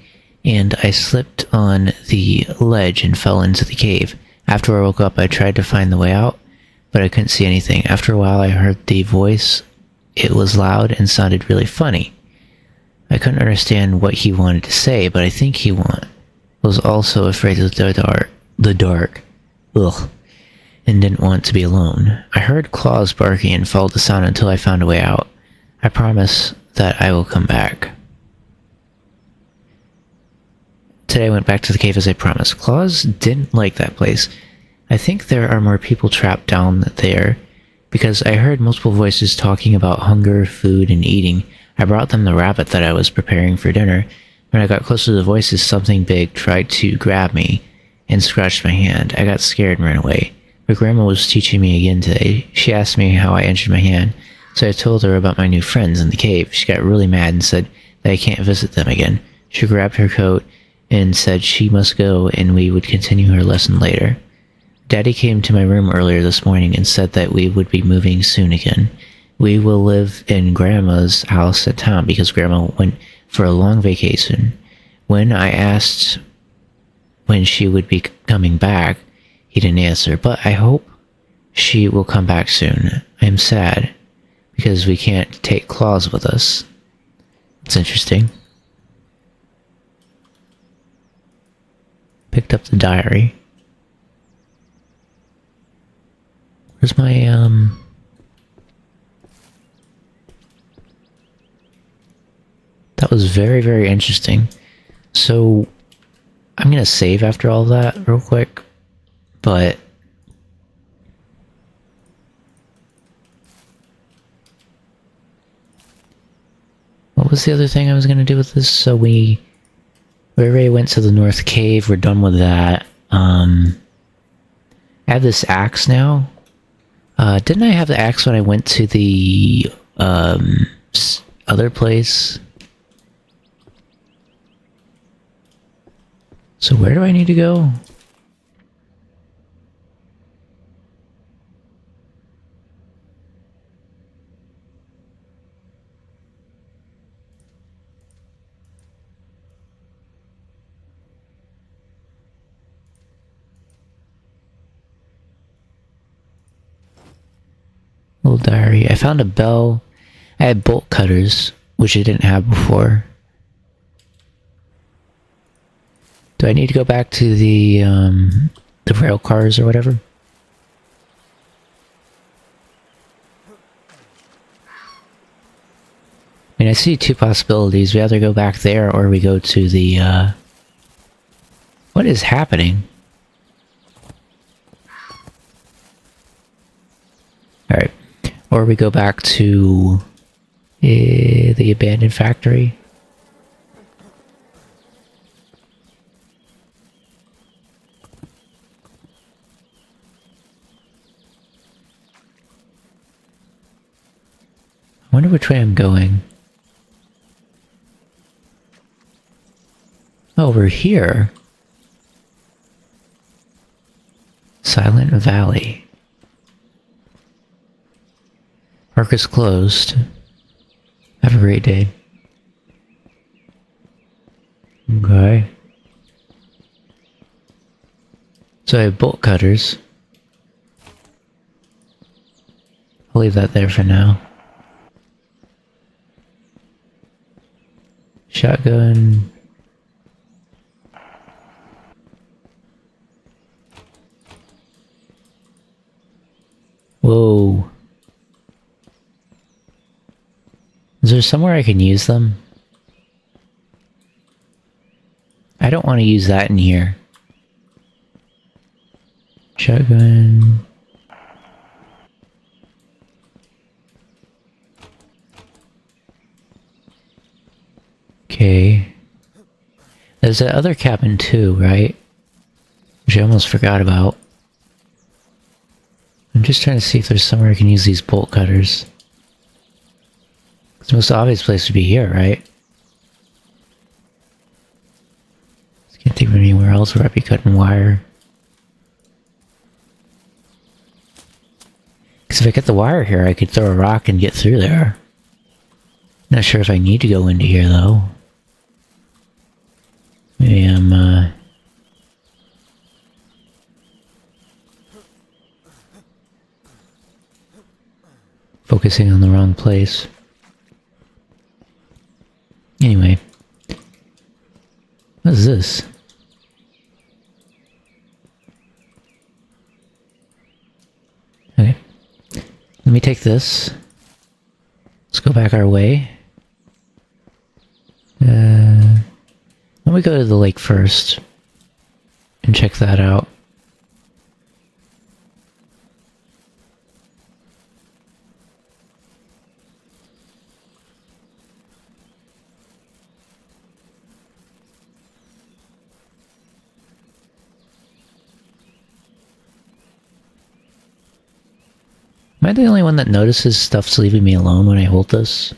and I slipped on the ledge and fell into the cave. After I woke up, I tried to find the way out, but I couldn't see anything. After a while, I heard the voice. It was loud and sounded really funny. I couldn't understand what he wanted to say, but I think he was also afraid of the dark. Ugh. And didn't want to be alone. I heard claws barking and followed the sound until I found a way out. I promise that I will come back. Today I went back to the cave as I promised. Claus didn't like that place. I think there are more people trapped down there, because I heard multiple voices talking about hunger, food, and eating. I brought them the rabbit that I was preparing for dinner. When I got close to the voices, something big tried to grab me and scratched my hand. I got scared and ran away. My grandma was teaching me again today. She asked me how I injured my hand, so I told her about my new friends in the cave. She got really mad and said that I can't visit them again. She grabbed her coat and said she must go and we would continue her lesson later. Daddy came to my room earlier this morning and said that we would be moving soon again. We will live in Grandma's house in town because Grandma went for a long vacation. When I asked when she would be coming back, he didn't answer, but I hope she will come back soon. I am sad because we can't take Claus with us. It's interesting. Picked up the diary. Where's my, That was very, very interesting. So, I'm gonna save after all that real quick, but... What was the other thing I was gonna do with this? So we already went to the North Cave, we're done with that. I have this axe now. Didn't I have the axe when I went to the, other place? So where do I need to go? Little diary. I found a bell. I had bolt cutters, which I didn't have before. Do I need to go back to the rail cars or whatever? I mean, I see two possibilities. We either go back there or we go to the, What is happening? Alright. Or we go back to the abandoned factory. I wonder which way I'm going. Oh, we're here. Silent Valley. Park is closed. Have a great day. Okay. So I have bolt cutters. I'll leave that there for now. Shotgun. Whoa. Is there somewhere I can use them? I don't want to use that in here. Shotgun. Okay. There's that other cabin too, right? Which I almost forgot about. I'm just trying to see if there's somewhere I can use these bolt cutters. The most obvious place would be here, right? Can't think of anywhere else where I'd be cutting wire. Because if I cut the wire here, I could throw a rock and get through there. Not sure if I need to go into here, though. Maybe I'm, focusing on the wrong place. Anyway. What is this? Okay. Let me take this. Let's go back our way. Let me go to the lake first and check that out. Am I the only one that notices stuff's leaving me alone when I hold this?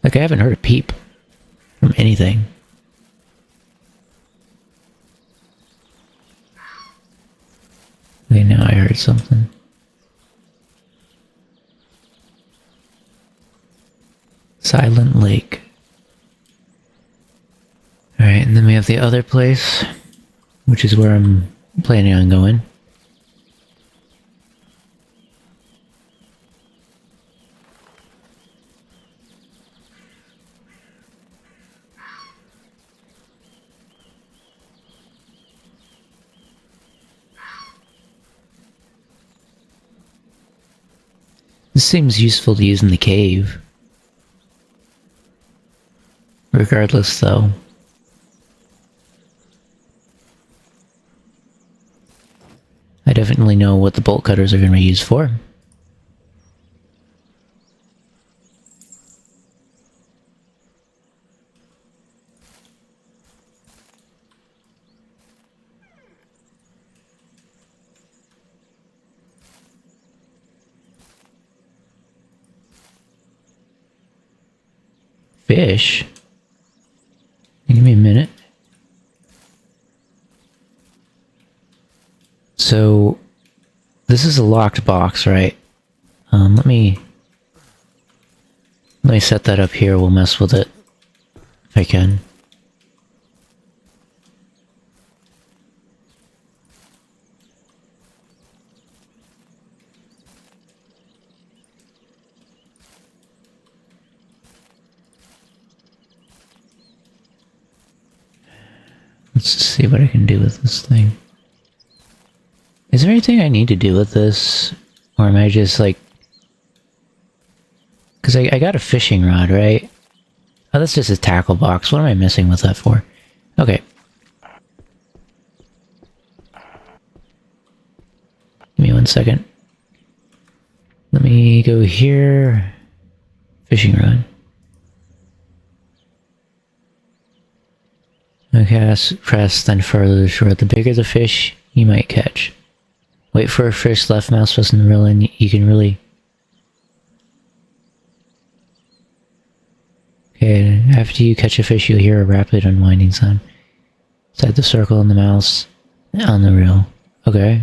Like, I haven't heard a peep from anything. Okay, now I heard something. Silent Lake. Alright, and then we have the other place, which is where I'm planning on going. This seems useful to use in the cave. Regardless, though. I definitely know what the bolt cutters are going to be used for. Fish? Give me a minute. So, this is a locked box, right? Let me set that up here. We'll mess with it if I can. Let's just see what I can do with this thing. Is there anything I need to do with this? Or am I just like... Because I got a fishing rod, right? Oh, that's just a tackle box. What am I messing with that for? Okay. Give me 1 second. Let me go here. Fishing rod. Okay, press, then further shore. The bigger the fish, you might catch. Wait for a fish, left mouse button reel in. You can really... Okay, after you catch a fish, you'll hear a rapid unwinding sound. Set the circle and the mouse on the reel. Okay.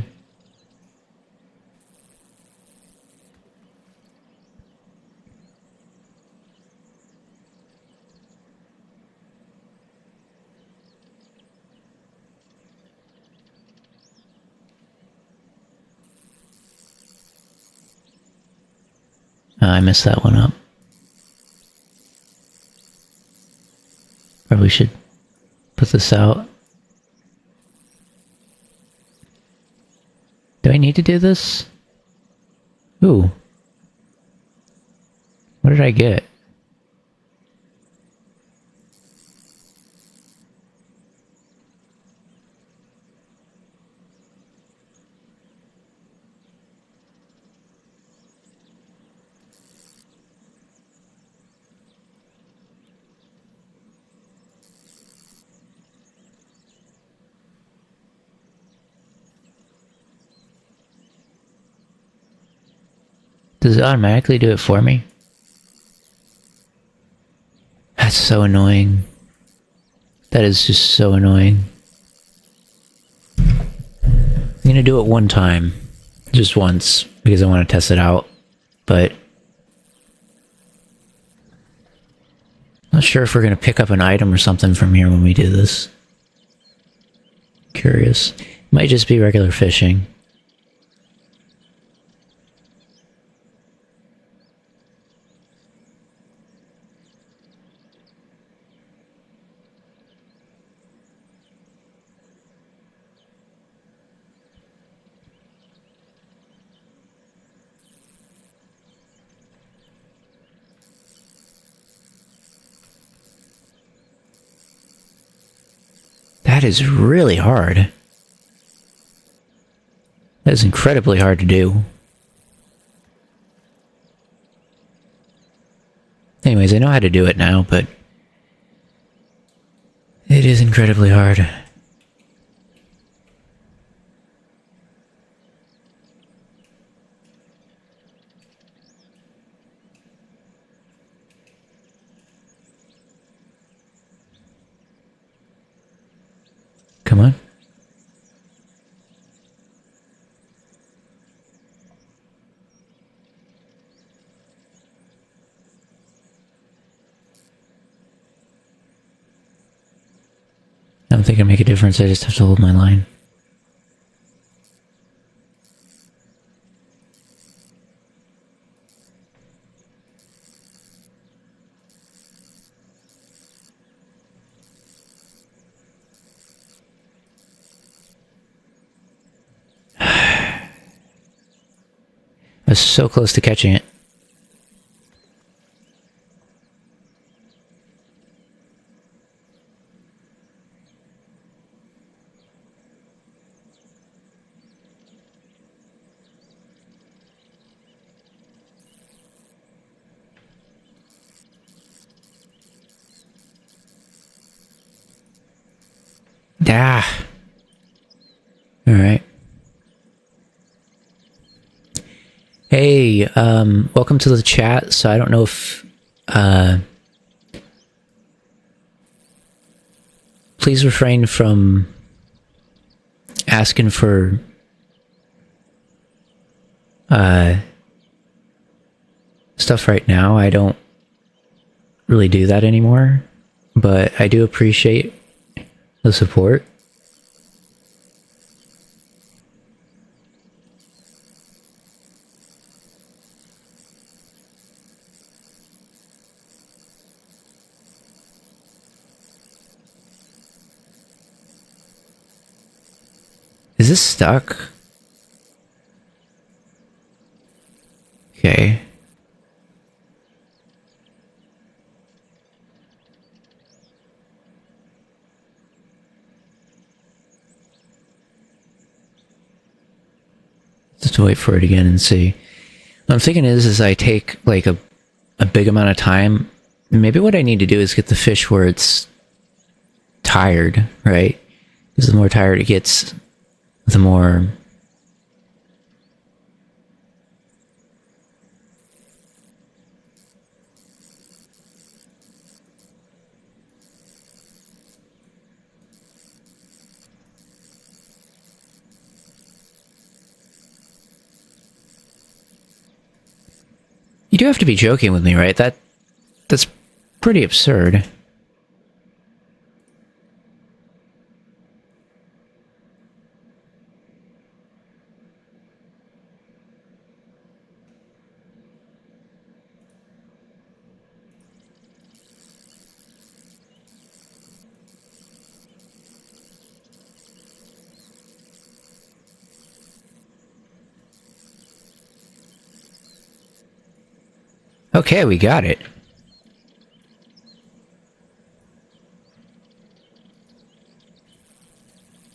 I messed that one up. Probably should put this out. Do I need to do this? Ooh. What did I get? Does it automatically do it for me? That's so annoying. That is just so annoying. I'm gonna do it one time. Just once, because I want to test it out. But not sure if we're gonna pick up an item or something from here when we do this. Curious. Might just be regular fishing. That is really hard. That is incredibly hard to do. Anyways, I know how to do it now, but it is incredibly hard. Come on. I don't think it'll make a difference, I just have to hold my line. I was so close to catching it. Ah. Alright. Hey, welcome to the chat. So I don't know if, please refrain from asking for, stuff right now. I don't really do that anymore, but I do appreciate the support. Is this stuck? Okay. Just wait for it again and see. What I'm thinking is I take like a big amount of time. Maybe what I need to do is get the fish where it's tired, right? Because the more tired it gets, the more you do have to be joking with me, right? That's pretty absurd. Okay, we got it.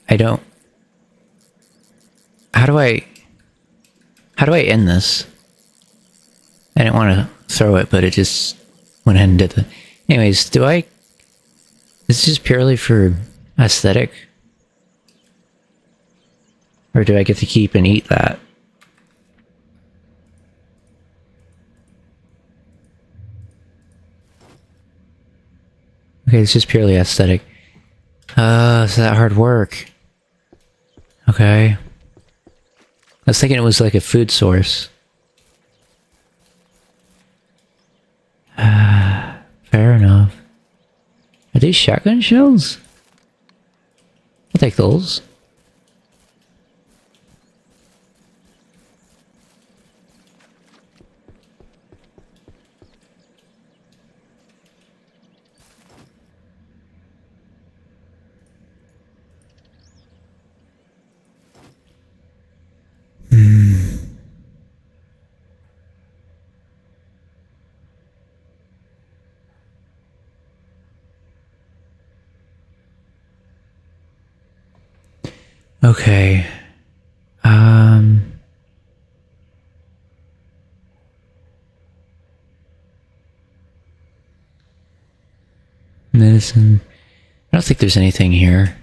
I don't... How do I end this? I didn't want to throw it, but it just went ahead and did the... Anyways, do I... Is this just purely for aesthetic? Or do I get to keep and eat that? Okay, it's just purely aesthetic. So that hard work. Okay. I was thinking it was like a food source. Fair enough. Are these shotgun shells? I'll take those. Okay. Medicine. I don't think there's anything here.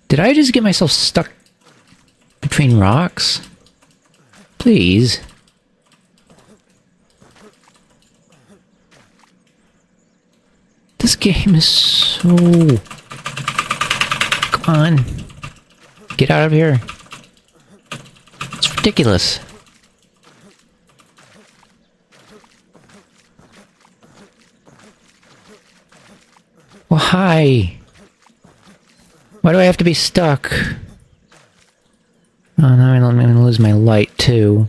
Did I just get myself stuck between rocks? Please. This game is so... Come on. Get out of here. It's ridiculous. Why? Why do I have to be stuck? Oh, now I'm gonna lose my light, too.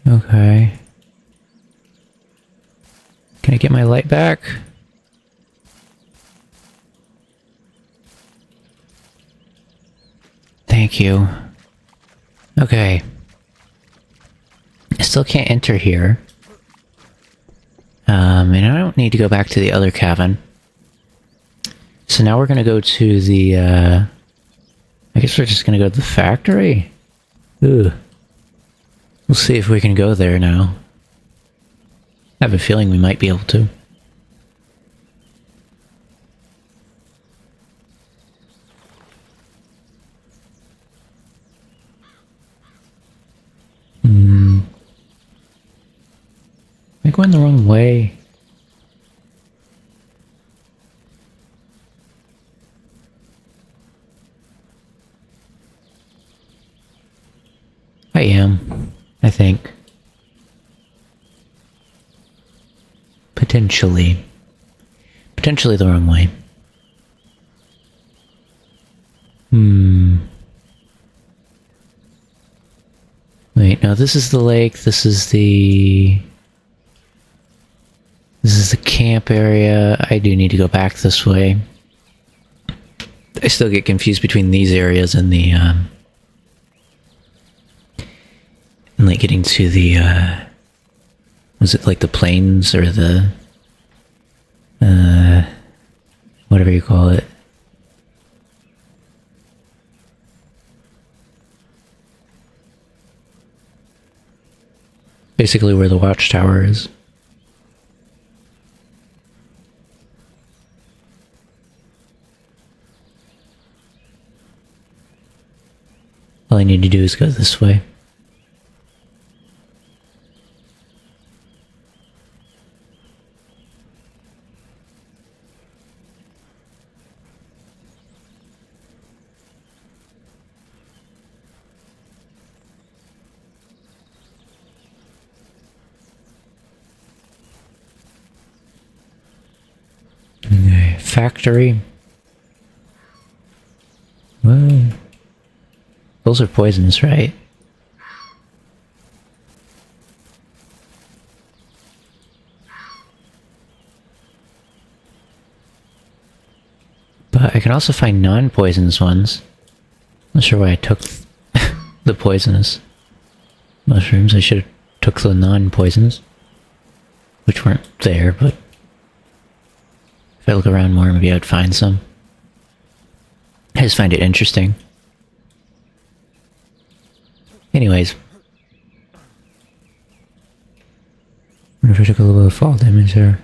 Okay. Can I get my light back? Thank you. Okay. I still can't enter here. And I don't need to go back to the other cabin. So now we're gonna go to the, I guess we're just gonna go to the factory? Ooh. We'll see if we can go there now. I have a feeling we might be able to. Am I going the wrong way? I am, I think. Potentially. Potentially the wrong way. Wait, no, this is the lake, this is the camp area. I do need to go back this way. I still get confused between these areas and the, and like getting to the, was it like the plains or the, whatever you call it. Basically where the watchtower is. All I need to do is go this way. Okay, factory. Whoa. Those are poisons, right? But I can also find non-poisonous ones. Not sure why I took the poisonous mushrooms. I should have took the non-poisonous, which weren't there, but if I look around more, maybe I'd find some. I just find it interesting. Anyways. Wonder if I took a little bit of fall damage there.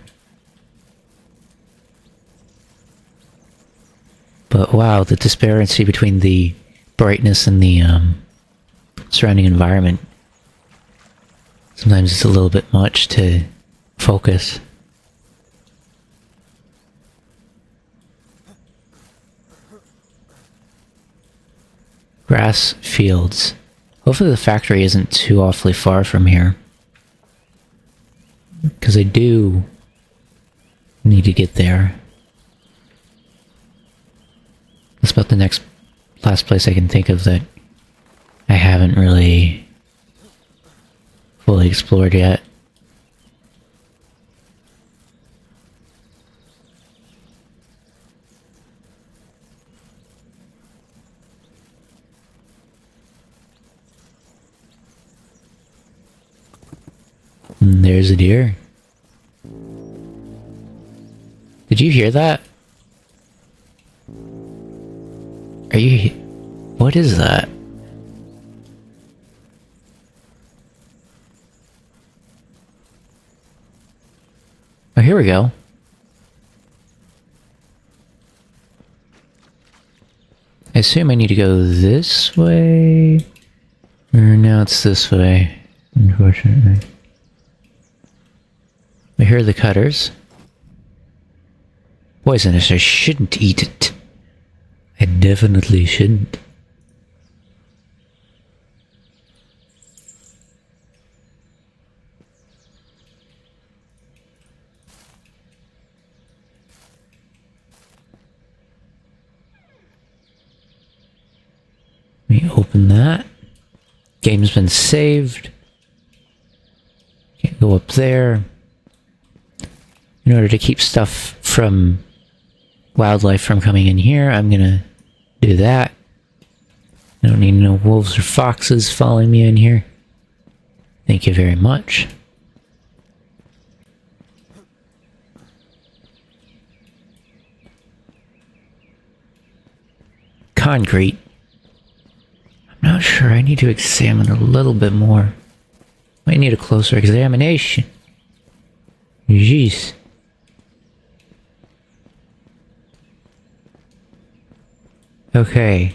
But wow, the disparity between the brightness and the surrounding environment. Sometimes it's a little bit much to focus. Grass fields. Hopefully the factory isn't too awfully far from here. Because I do need to get there. That's about the last place I can think of that I haven't really fully explored yet. And there's a deer. Did you hear that? Are you... What is that? Oh, here we go. I assume I need to go this way? Or now it's this way, unfortunately. I hear the cutters. Poisonous, I shouldn't eat it. I definitely shouldn't. Let me open that. Game's been saved. Can't go up there. In order to keep stuff from wildlife from coming in here, I'm gonna do that. I don't need no wolves or foxes following me in here. Thank you very much. Concrete. I'm not sure. I need to examine a little bit more. Might need a closer examination. Jeez. Okay.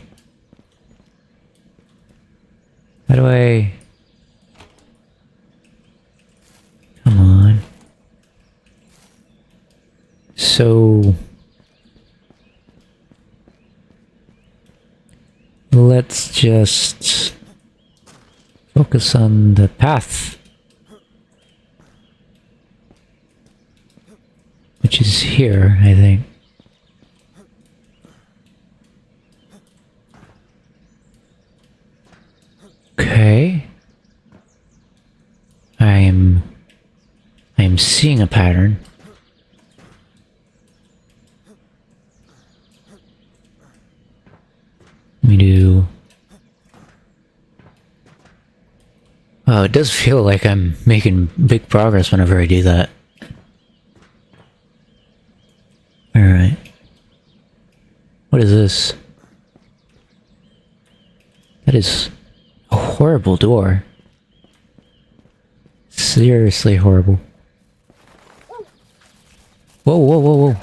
How do I... Come on. So... Let's just... focus on the path. Which is here, I think. Okay. I am seeing a pattern. Let me do... Oh, it does feel like I'm making big progress whenever I do that. Alright. What is this? That is a horrible door. Seriously horrible. Whoa, whoa, whoa, whoa.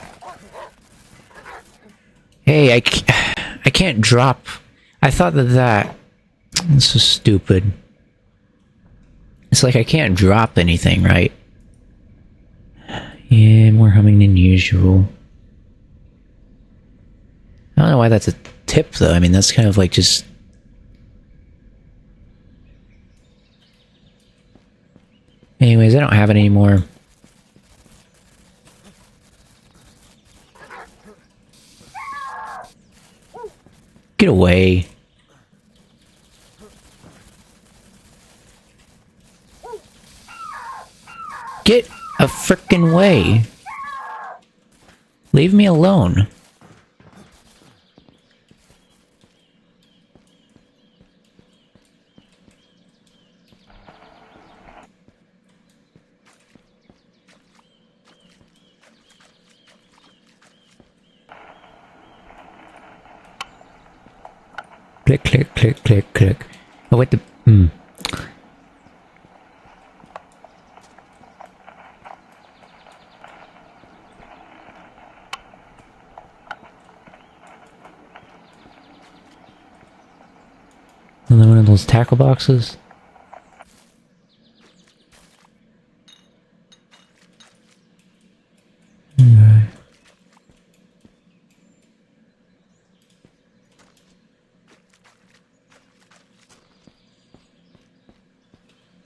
Hey, I can't drop. I thought that... This is stupid. It's like I can't drop anything, right? Yeah, more humming than usual. I don't know why that's a tip, though. I mean, that's kind of like just... Anyways, I don't have it anymore. Get away. Get a frickin' way. Leave me alone. Click, click, click, click, click. Oh, what the... of those tackle boxes?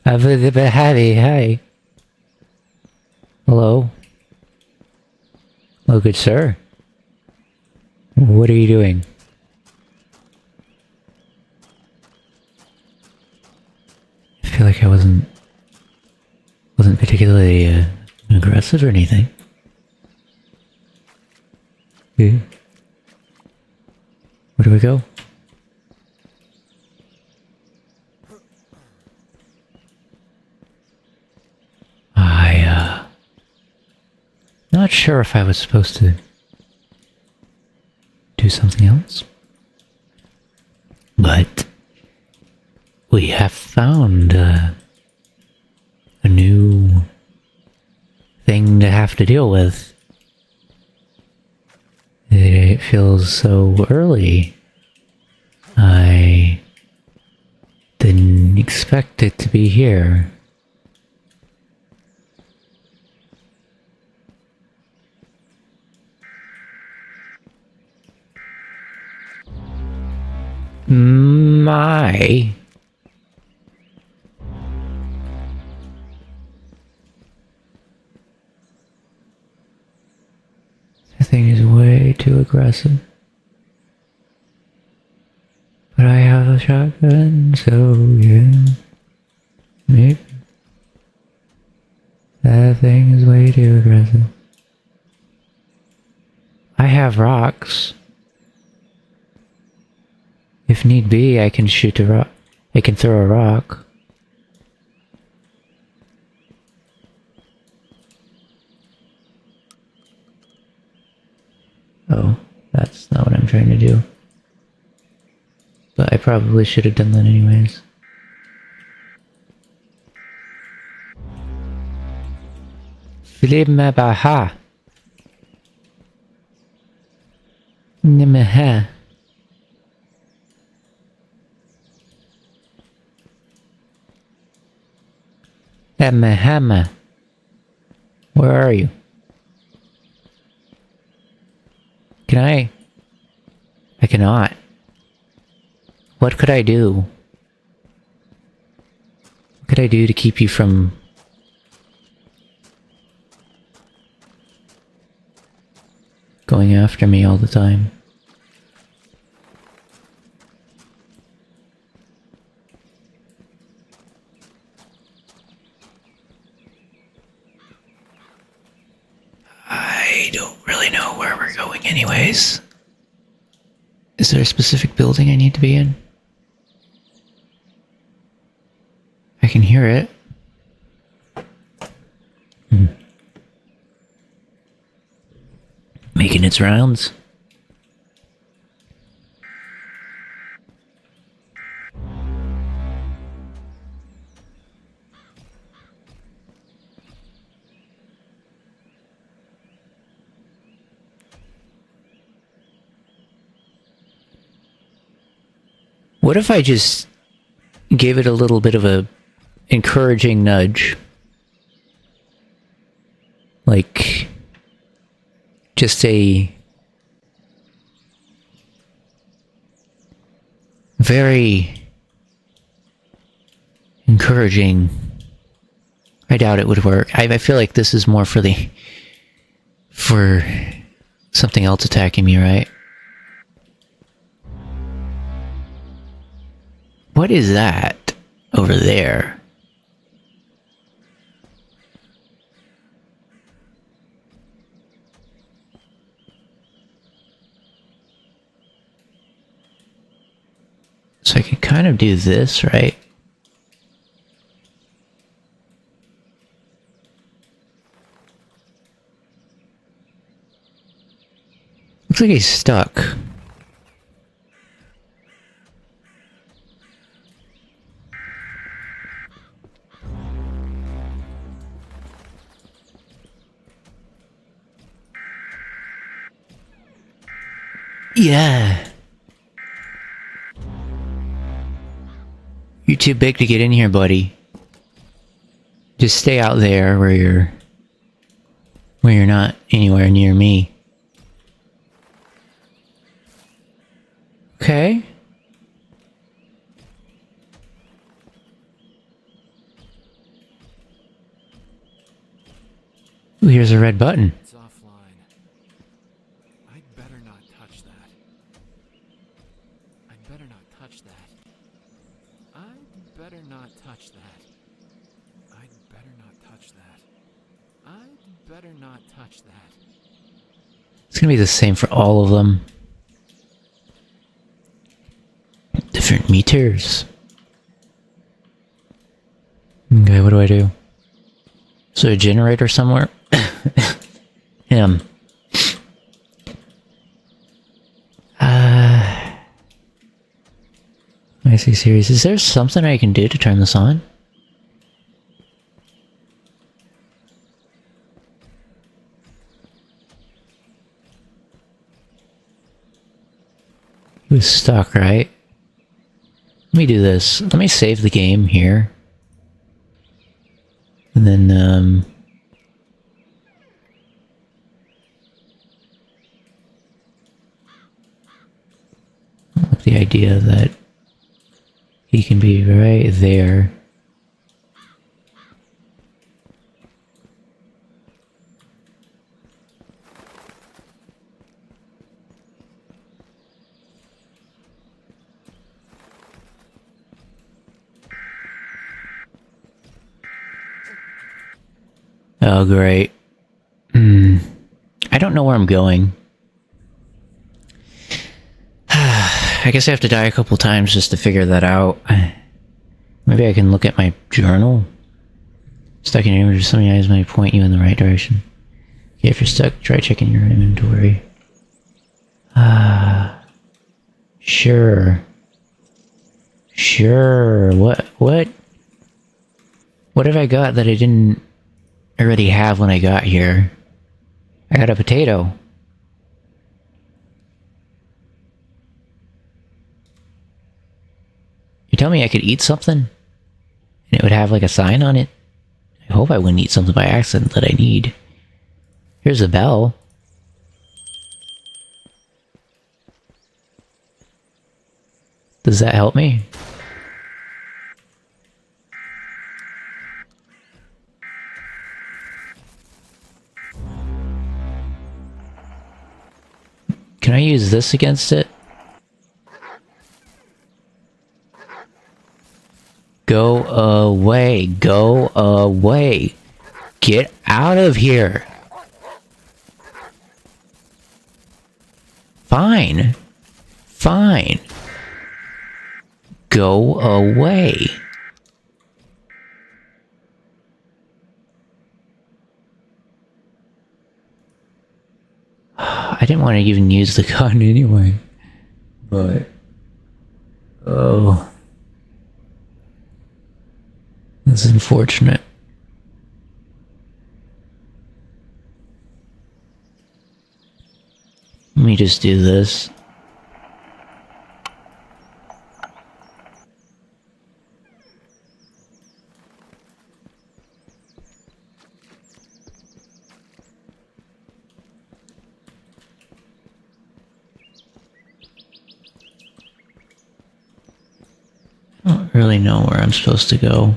Okay. Hi. Hello. Oh, good sir. What are you doing? I feel like I wasn't particularly aggressive or anything. Okay. Where do we go? Not sure if I was supposed to do something else. But we have found a new thing to have to deal with. It feels so early. I didn't expect it to be here. My. That thing is way too aggressive. But I have a shotgun, so yeah. Maybe. That thing is way too aggressive. I have rocks. If need be, I can shoot a rock. I can throw a rock. Oh, that's not what I'm trying to do. But I probably should have done that anyways. Filima baha. Nimaha. Hamma. Where are you? Can I? I cannot. What could I do? What could I do to keep you from... going after me all the time? I don't really know where we're going anyways. Is there a specific building I need to be in? I can hear it. Making its rounds. What if I just gave it a little bit of a encouraging nudge? Like, just a very encouraging... I doubt it would work. I feel like this is more for something else attacking me, right? What is that over there? So I can kind of do this, right? Looks like he's stuck. Yeah. You're too big to get in here, buddy. Just stay out there where you're not anywhere near me. Okay. Ooh, here's a red button. It's offline. I'd better not touch that. I'd better not touch that. I'd better not touch that. I'd better not touch that. I'd better not touch that. It's gonna be the same for all of them. Different meters. Okay, what do I do? Is there a generator somewhere? Him. I see series. Is there something I can do to turn this on? He was stuck, right? Let me do this. Let me save the game here. And then, with the idea that he can be right there. Oh, great. I don't know where I'm going. I guess I have to die a couple times just to figure that out. Maybe I can look at my journal. Stuck in an image of something eyes might point you in the right direction. Okay, if you're stuck, try checking your inventory. Sure. Sure. What have I got that I didn't already have when I got here? I got a potato. You tell me I could eat something? And it would have like a sign on it? I hope I wouldn't eat something by accident that I need. Here's a bell. Does that help me? Can I use this against it? Go away. Go away. Get out of here. Fine. Fine. Go away. I didn't want to even use the gun anyway. But... oh... that's unfortunate. Let me just do this. I don't really know where I'm supposed to go.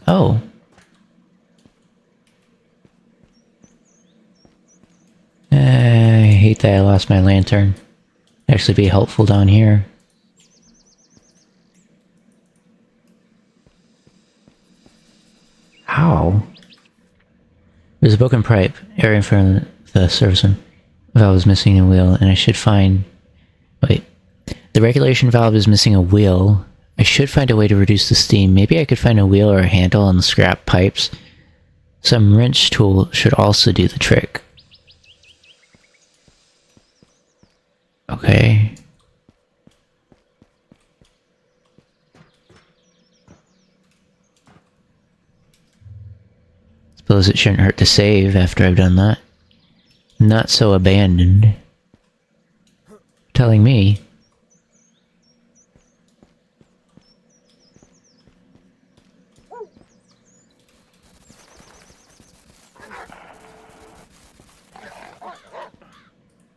Oh. I hate that I lost my lantern. Actually be helpful down here. How? There's a broken pipe area in front of the serviceman. Valve is missing a wheel, and I should find... wait. The regulation valve is missing a wheel. I should find a way to reduce the steam. Maybe I could find a wheel or a handle on the scrap pipes. Some wrench tool should also do the trick. Okay. Suppose it shouldn't hurt to save after I've done that. not so abandoned. Telling me.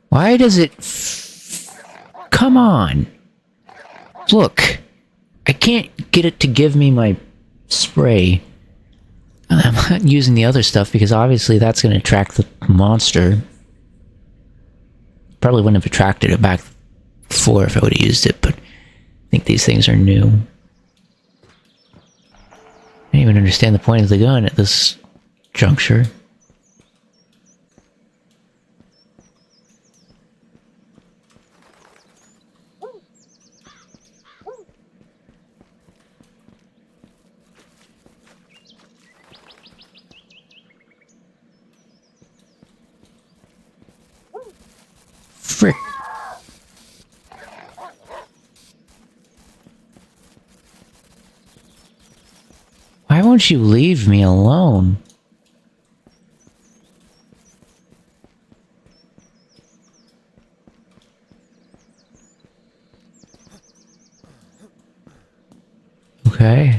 Why does it... Come on! Look! I can't get it to give me my spray. I'm not using the other stuff because obviously that's going to attract the monster. Probably wouldn't have attracted it back before if I would have used it, but I think these things are new. I don't even understand the point of the gun at this juncture. Frick. Why won't you leave me alone? Okay.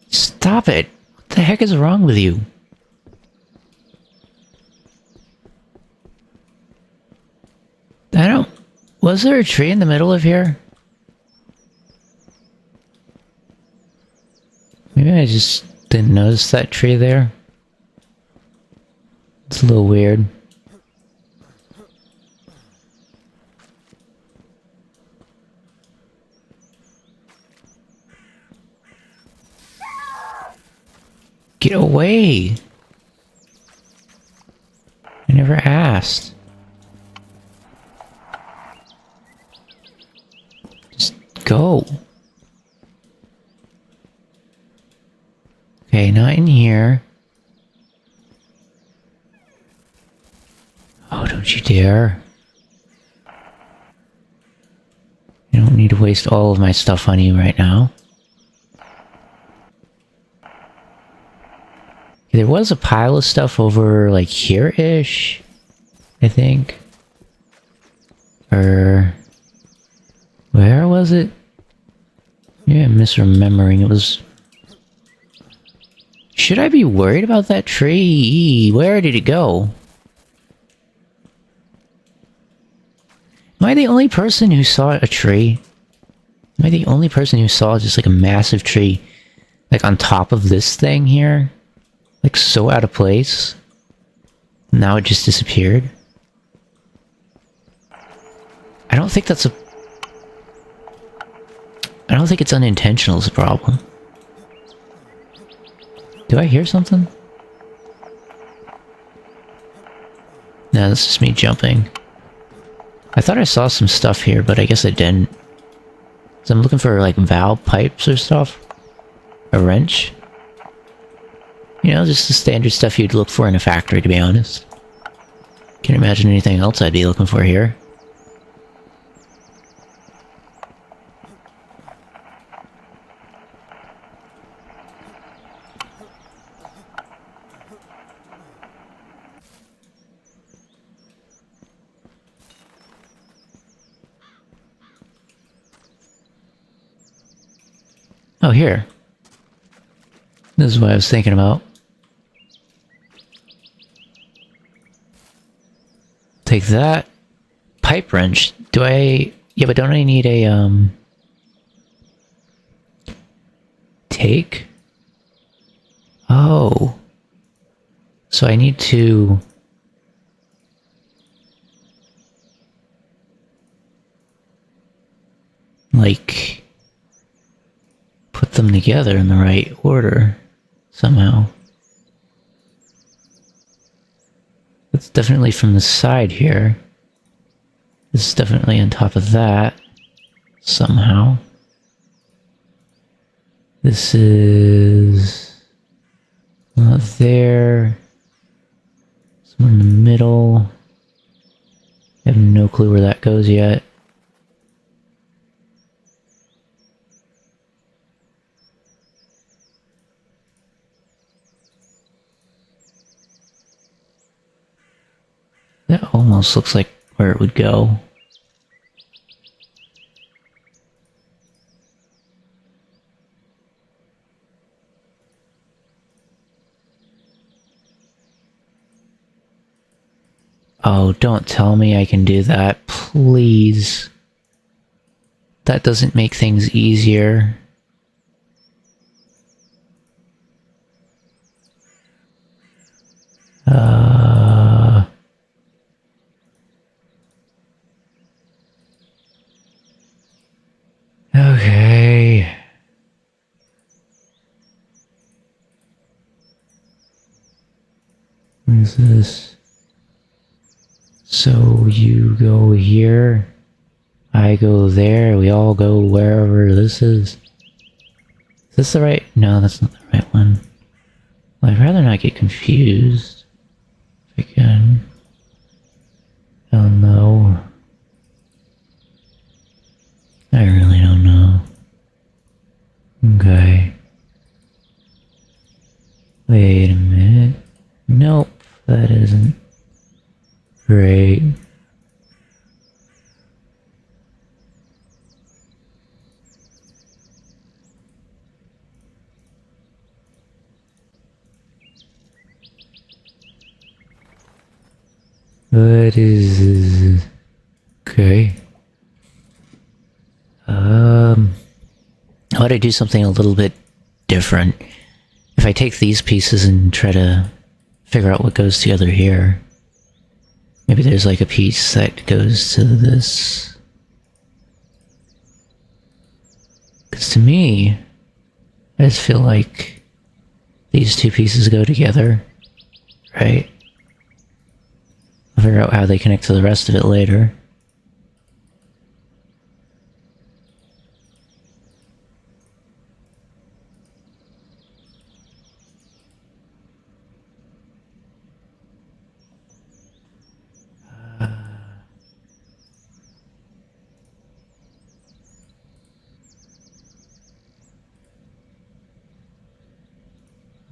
Stop it! What the heck is wrong with you? I don't... Was there a tree in the middle of here? Maybe I just didn't notice that tree there. It's a little weird. Get away! I never asked. Just go. Okay, not in here. Oh, don't you dare. I don't need to waste all of my stuff on you right now. There was a pile of stuff over, like, here-ish, I think. Or... where was it? Yeah, I'm misremembering. It was... Should I be worried about that tree? Where did it go? Am I the only person who saw a tree? Am I the only person who saw just, like, a massive tree, like, on top of this thing here? Like, so out of place. Now it just disappeared. I don't think that's a... I don't think it's unintentional is a problem. Do I hear something? No, this is me jumping. I thought I saw some stuff here, but I guess I didn't. So I'm looking for, like, valve pipes or stuff. A wrench. You know, just the standard stuff you'd look for in a factory, to be honest. Can't imagine anything else I'd be looking for here. Oh, here. This is what I was thinking about. Take that. Pipe wrench. Do I... Yeah, but don't I need a, take? Oh. So I need to... like... put them together in the right order. Somehow. It's definitely from the side here. This is definitely on top of that. Somehow. This is... not there. Somewhere in the middle. I have no clue where that goes yet. almost looks like where it would go. Oh, don't tell me I can do that, please. That doesn't make things easier. Okay. What is this? So you go here, I go there, we all go wherever this is. Is this the right? No, that's not the right one. Well, I'd rather not get confused. If I can. Oh no. I really don't know. Okay. Wait a minute. Nope, that isn't. Great. What is this? Okay. How would I do something a little bit different? If I take these pieces and try to figure out what goes together here. Maybe there's like a piece that goes to this. Because to me, I just feel like these two pieces go together, right? I'll figure out how they connect to the rest of it later.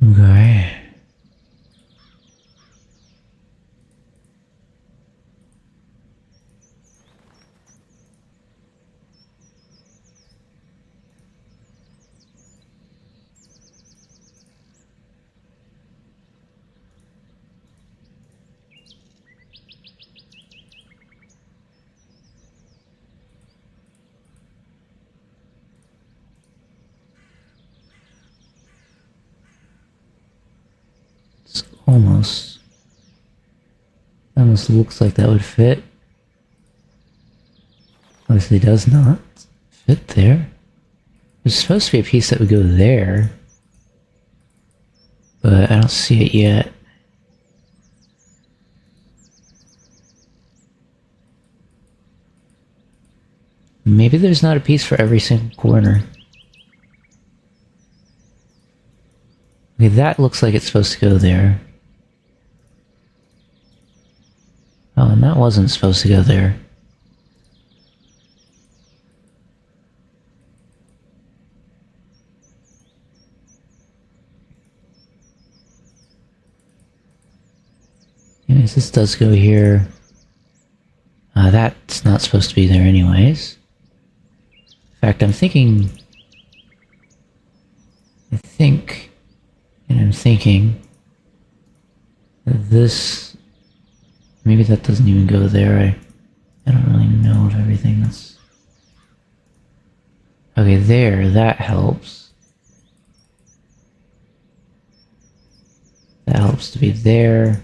Okay. It's almost looks like that would fit. Obviously does not fit there. There's supposed to be a piece that would go there, but I don't see it yet. Maybe there's not a piece for every single corner. Okay, that looks like it's supposed to go there. Oh, and that wasn't supposed to go there. Anyways, this does go here. That's not supposed to be there anyways. In fact, I'm thinking that this... Maybe that doesn't even go there. I don't really know of everything that's... Okay, there, that helps. That helps to be there.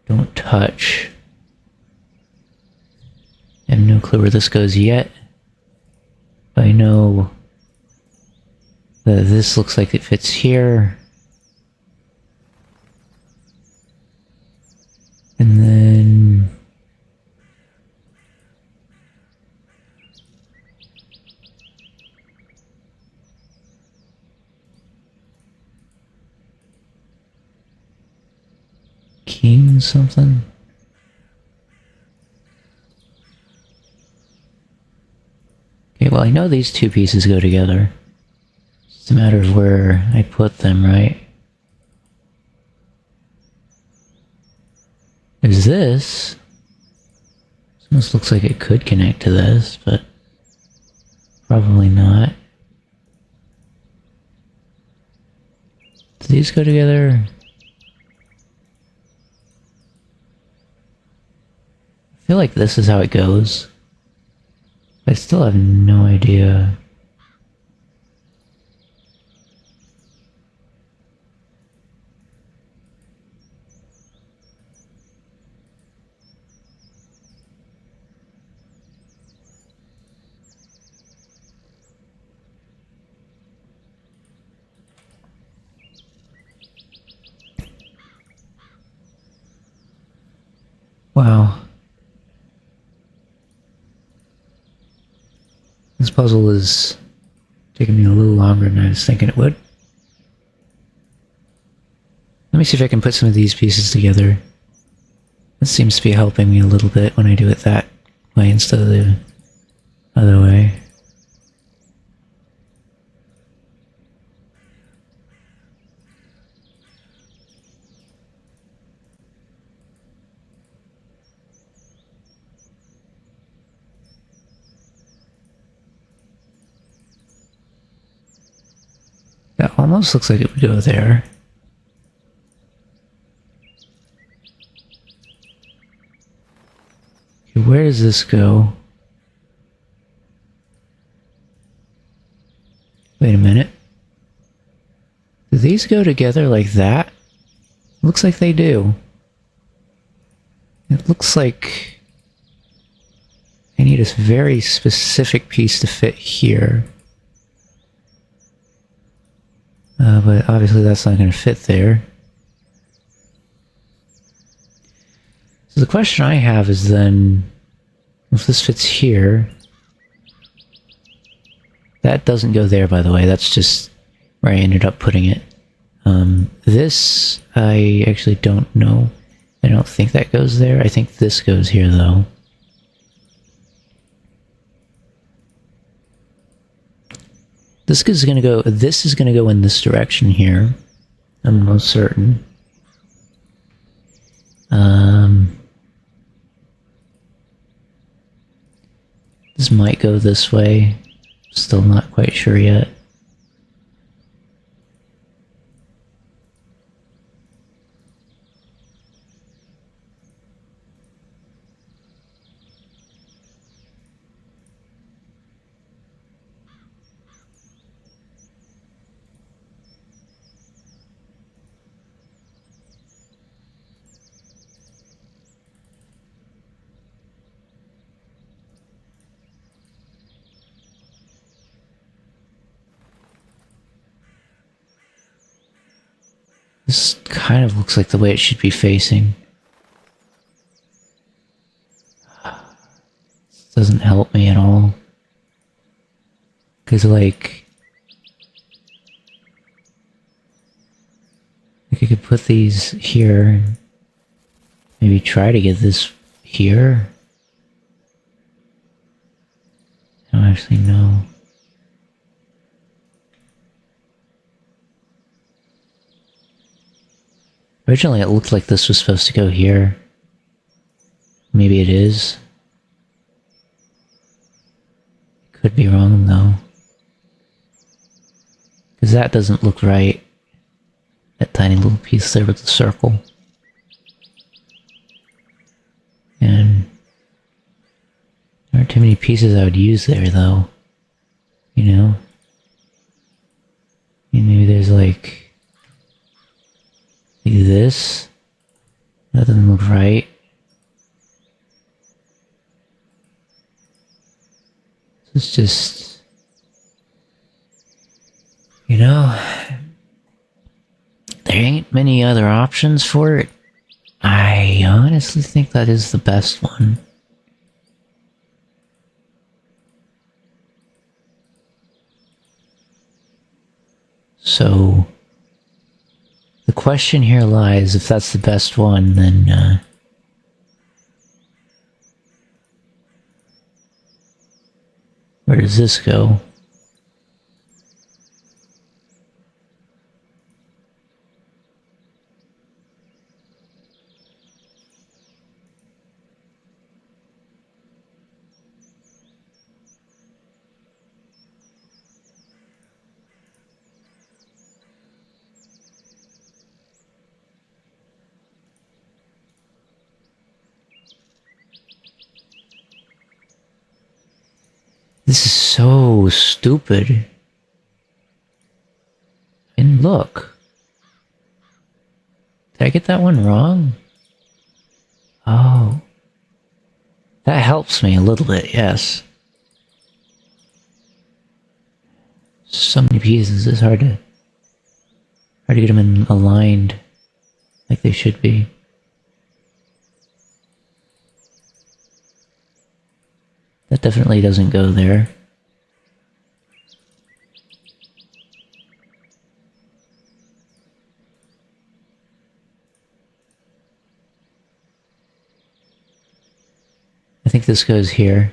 Don't touch. I have no clue where this goes yet. But I know that this looks like it fits here. And then... King something? Okay, well I know these two pieces go together. It's a matter of where I put them, right? There's this. This almost looks like it could connect to this, but probably not. Do these go together? I feel like this is how it goes. I still have no idea. Wow. This puzzle is taking me a little longer than I was thinking it would. Let me see if I can put some of these pieces together. This seems to be helping me a little bit when I do it that way instead of the other way. That almost looks like it would go there. Okay, where does this go? Wait a minute. Do these go together like that? Looks like they do. It looks like I need a very specific piece to fit here. But obviously that's not going to fit there. So the question I have is then, if this fits here, that doesn't go there, by the way. That's just where I ended up putting it. This, I actually don't know. I don't think that goes there. I think this goes here, though. This is gonna go in this direction here. I'm most certain. This might go this way. Still not quite sure yet. This kind of looks like the way it should be facing. This doesn't help me at all. Because, like I could put these here. Maybe try to get this here. I don't actually know. Originally, it looked like this was supposed to go here. Maybe it is. Could be wrong, though. Because that doesn't look right. That tiny little piece there with the circle. And there aren't too many pieces I would use there, though. You know? And maybe there's like this. That doesn't look right. It's just, you know, there ain't many other options for it. I honestly think that is the best one. So the question here lies, if that's the best one, then where does this go? This is so stupid. And look. Did I get that one wrong? Oh. That helps me a little bit, yes. So many pieces, it's hard to get them aligned like they should be. That definitely doesn't go there. I think this goes here.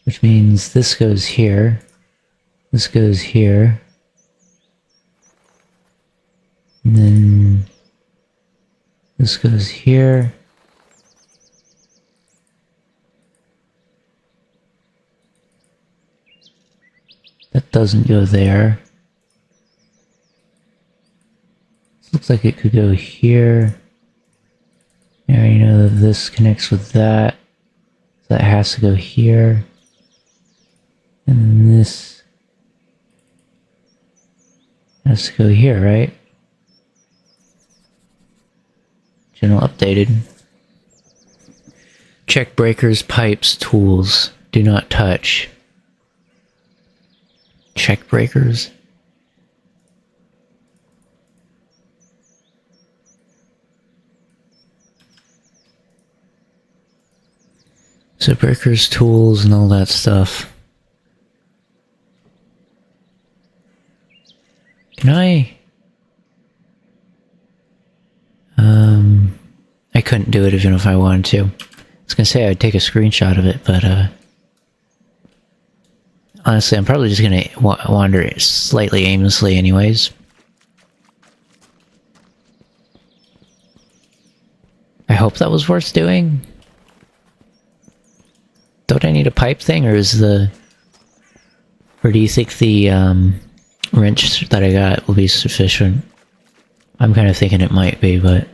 Which means this goes here. This goes here. And then this goes here. That doesn't go there. This looks like it could go here. I already know that this connects with that. So that has to go here. And then this has to go here, right? Channel updated. Check breakers, pipes, tools. Do not touch. Check breakers. So breakers, tools, and all that stuff. Can I? I couldn't do it even if I wanted to. I was gonna say I'd take a screenshot of it, but honestly, I'm probably just gonna wander slightly aimlessly anyways. I hope that was worth doing. Don't I need a pipe thing, or do you think the wrench that I got will be sufficient? I'm kind of thinking it might be, but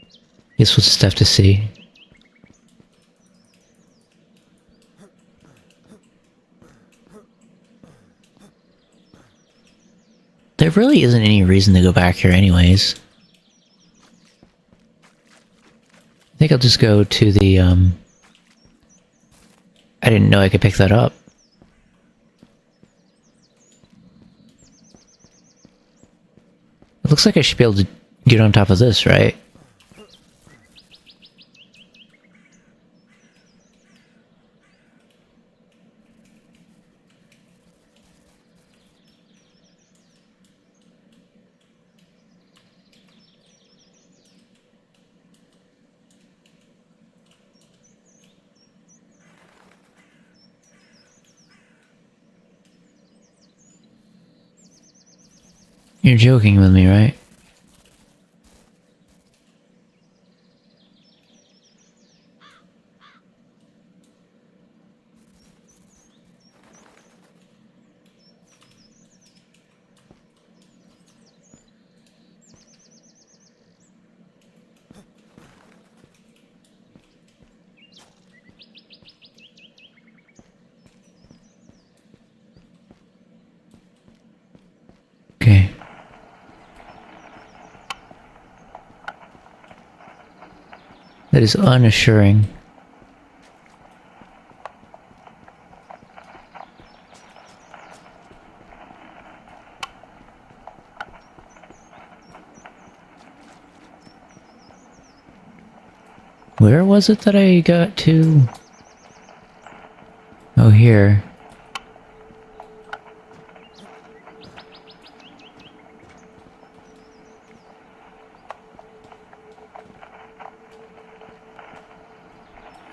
I guess we'll just have to see. There really isn't any reason to go back here anyways. I think I'll just go to the, I didn't know I could pick that up. It looks like I should be able to get on top of this, right? You're joking with me, right? Okay. That is unassuring. Where was it that I got to? Oh, here.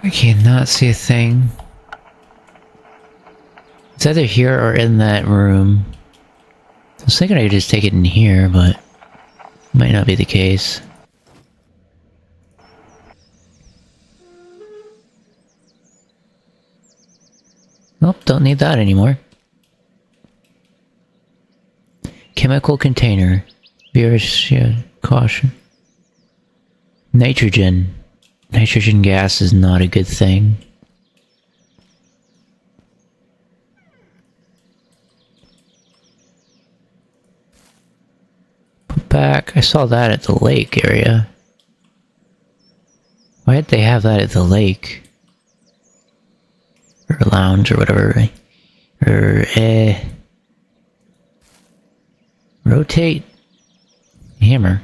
I cannot see a thing. It's either here or in that room. I was thinking I could just take it in here, but it might not be the case. Nope, don't need that anymore. Chemical container. Caution. Nitrogen. Nitrogen gas is not a good thing. back. I saw that at the lake area. Why did they have that at the lake? Or lounge or whatever. Or, rotate. Hammer.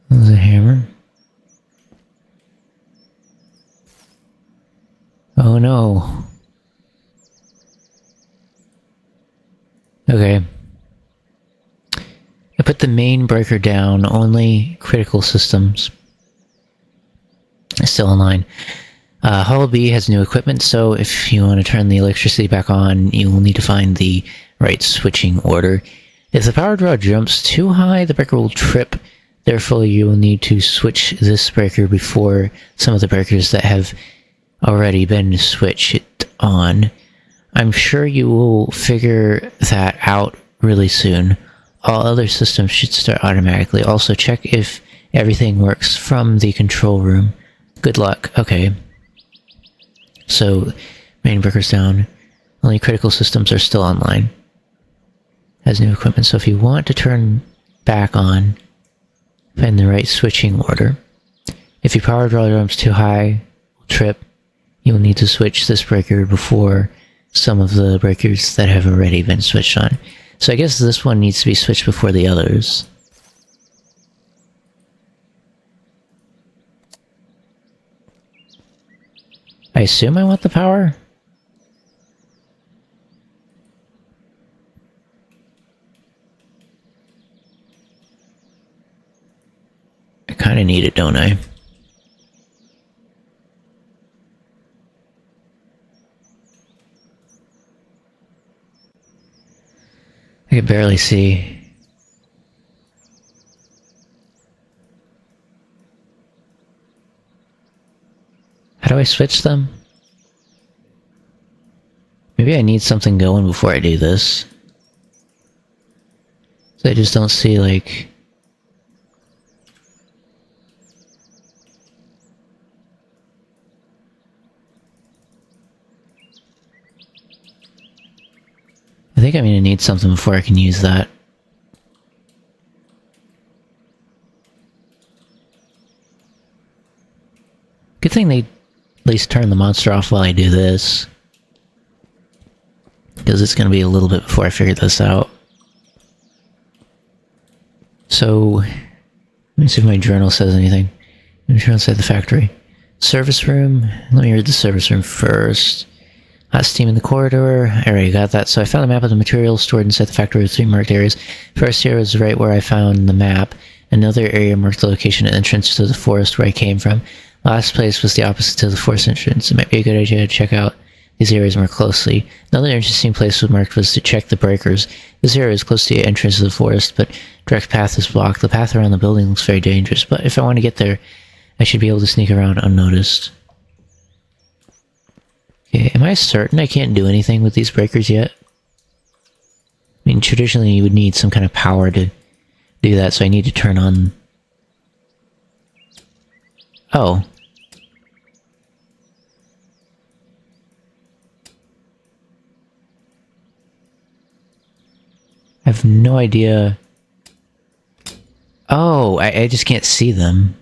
There's a hammer. Oh no. Okay. I put the main breaker down, only critical systems still online. Hull B has new equipment, so if you want to turn the electricity back on, you will need to find the right switching order. If the power draw jumps too high, the breaker will trip. Therefore, you will need to switch this breaker before some of the breakers that have already been switched on. I'm sure you will figure that out really soon. All other systems should start automatically. Also, check if everything works from the control room. Good luck. Okay. So, main breaker's down. Only critical systems are still online. Has new equipment, so if you want to turn back on, find the right switching order. If your power draw jumps too high, trip, you'll need to switch this breaker before some of the breakers that have already been switched on. So I guess this one needs to be switched before the others. I assume I want the power? I kinda need it, don't I? I can barely see. How do I switch them? Maybe I need something going before I do this. So I just don't see, like... I think I'm gonna need something before I can use that. Good thing they at least turn the monster off while I do this. Because it's gonna be a little bit before I figure this out. So, let me see if my journal says anything. I'm sure inside the factory. Service room. Let me read the service room first. Hot steam in the corridor. I already got that. So I found a map of the materials stored inside the factory with 3 marked areas. First area is right where I found the map. Another area marked the location and entrance to the forest where I came from. Last place was the opposite to the forest entrance. It might be a good idea to check out these areas more closely. Another interesting place marked was to check the breakers. This area is close to the entrance to the forest, but direct path is blocked. The path around the building looks very dangerous, but if I want to get there, I should be able to sneak around unnoticed. Okay, am I certain I can't do anything with these breakers yet? I mean, traditionally you would need some kind of power to do that, so I need to turn on... Oh. I have no idea... Oh, I just can't see them.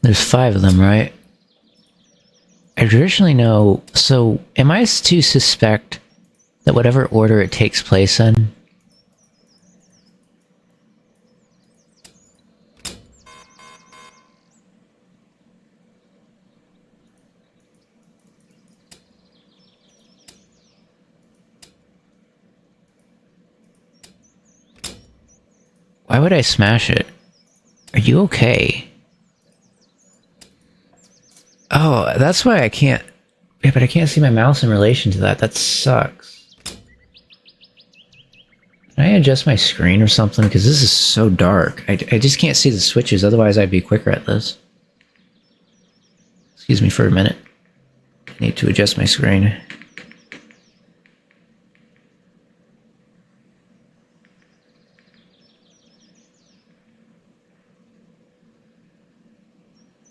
There's 5 of them, right? I traditionally know... So, am I to suspect that whatever order it takes place in... Why would I smash it? Are you okay? Oh, that's why I can't... Yeah, but I can't see my mouse in relation to that. That sucks. Can I adjust my screen or something? Because this is so dark. I just can't see the switches, otherwise I'd be quicker at this. Excuse me for a minute. I need to adjust my screen.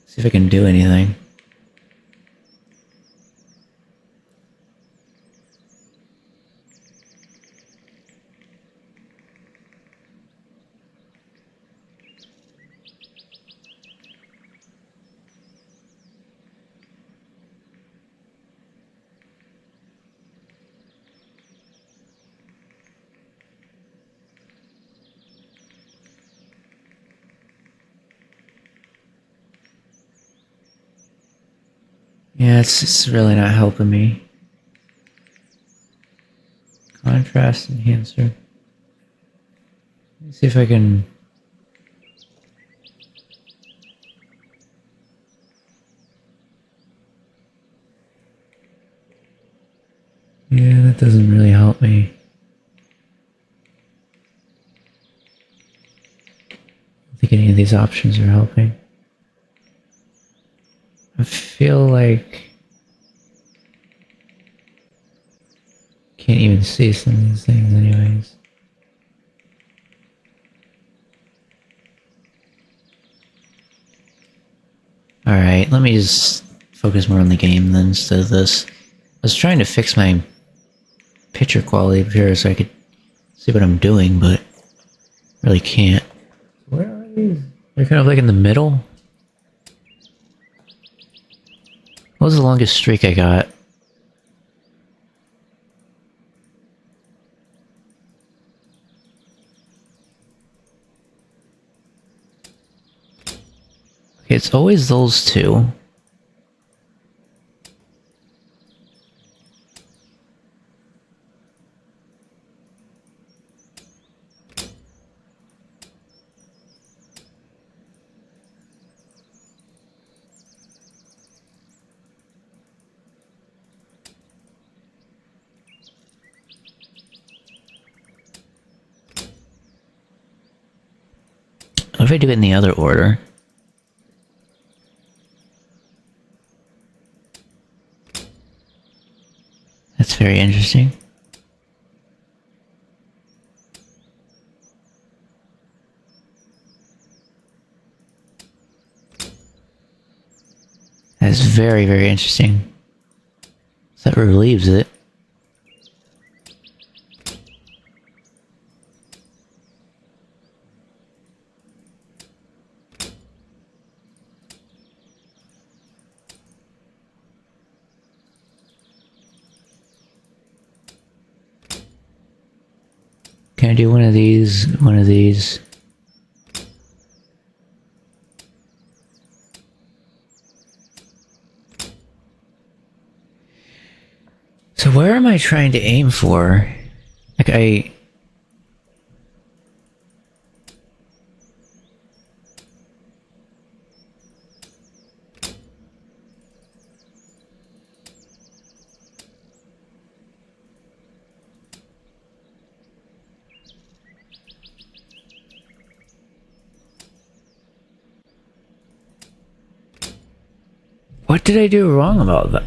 See if I can do anything. Yeah, it's really not helping me. Contrast enhancer. Let me see if I can... Yeah, that doesn't really help me. I don't think any of these options are helping. I feel like... Can't even see some of these things anyways. Alright, let me just focus more on the game then instead of this. I was trying to fix my picture quality up here so I could see what I'm doing, but really can't. Where are these? They're kind of like in the middle. What was the longest streak I got? Okay, it's always those two. What if I do it in the other order? That's very interesting. That's very, very interesting. So that relieves it. Can I do one of these, one of these? So where am I trying to aim for? Like what did I do wrong about that?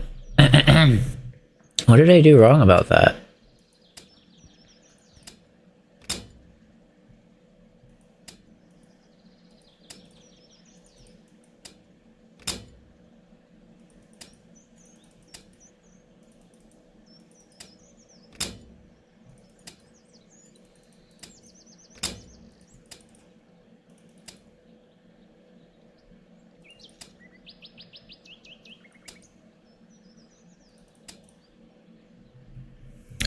What did I do wrong about that?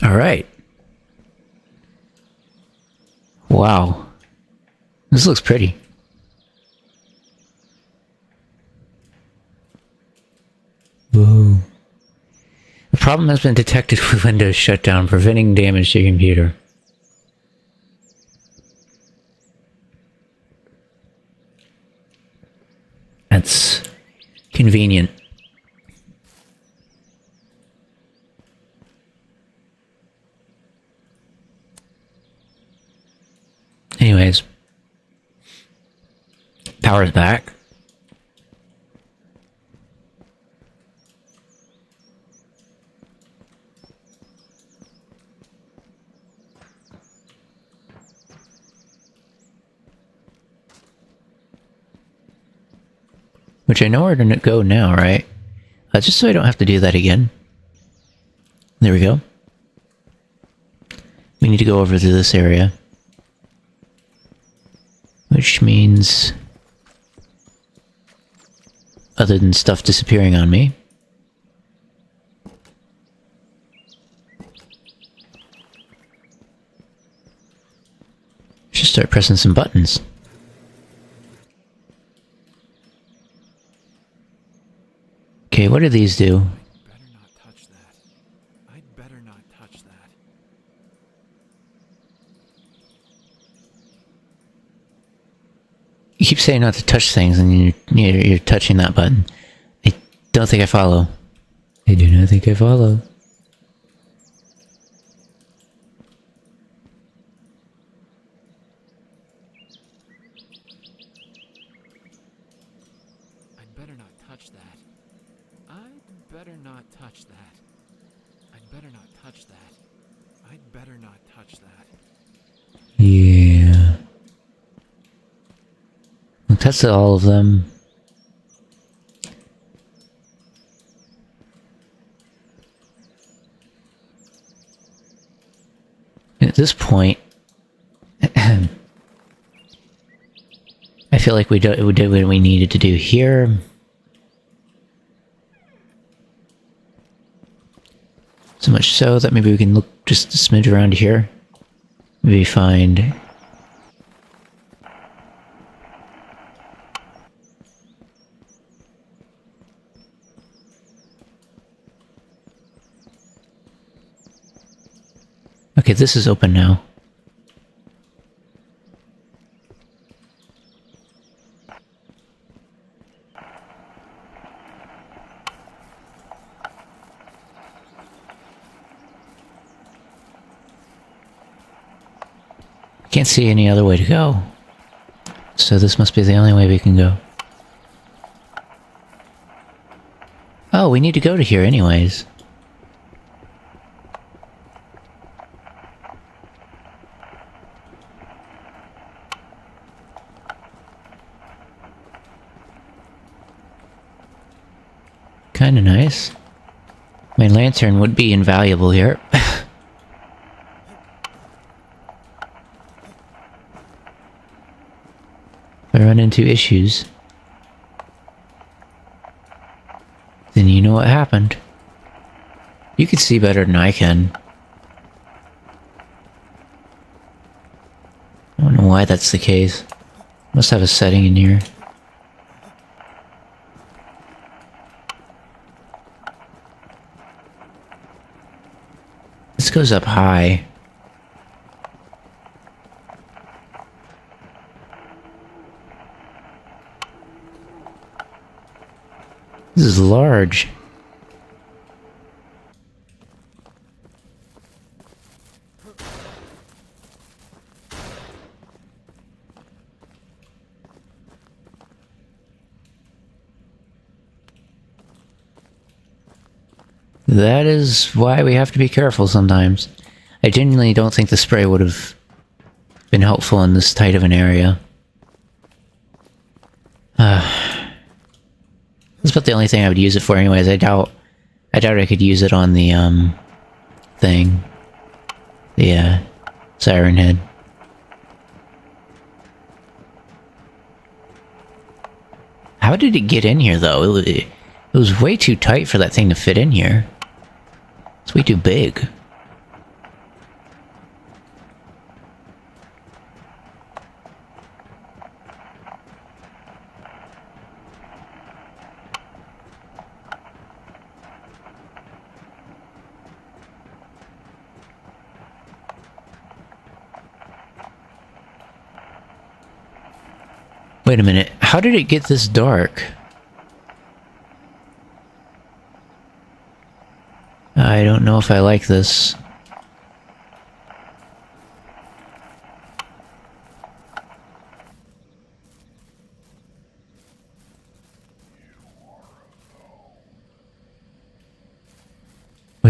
All right. Wow. This looks pretty. Whoa. The problem has been detected with Windows shutdown, preventing damage to your computer. That's convenient. Anyways. Power's back. Which I know where to go now, right? Just so I don't have to do that again. There we go. We need to go over to this area. Which means... other than stuff disappearing on me. Should start pressing some buttons. Okay, what do these do? Better not touch that. I'd better not touch that. You keep saying not to touch things, and you're touching that button. I don't think I follow. I do not think I follow. I'd better not touch that. I'd better not touch that. I'd better not touch that. I'd better not touch that. Yeah. That's all of them. At this point, I feel like we did what we needed to do here. So much so that maybe we can look just a smidge around here. Maybe find... Okay, this is open now. Can't see any other way to go. So this must be the only way we can go. Oh, we need to go to here anyways. Kinda nice. My lantern would be invaluable here. If I run into issues, then you know what happened. You can see better than I can. I don't know why that's the case. Must have a setting in here. This goes up high. This is large. That is why we have to be careful sometimes. I genuinely don't think the spray would have been helpful in this tight of an area. That's about the only thing I would use it for anyways. I doubt I could use it on the, thing. The, Siren Head. How did it get in here, though? It was way too tight for that thing to fit in here. It's way too big. Wait a minute, how did it get this dark? I don't know if I like this.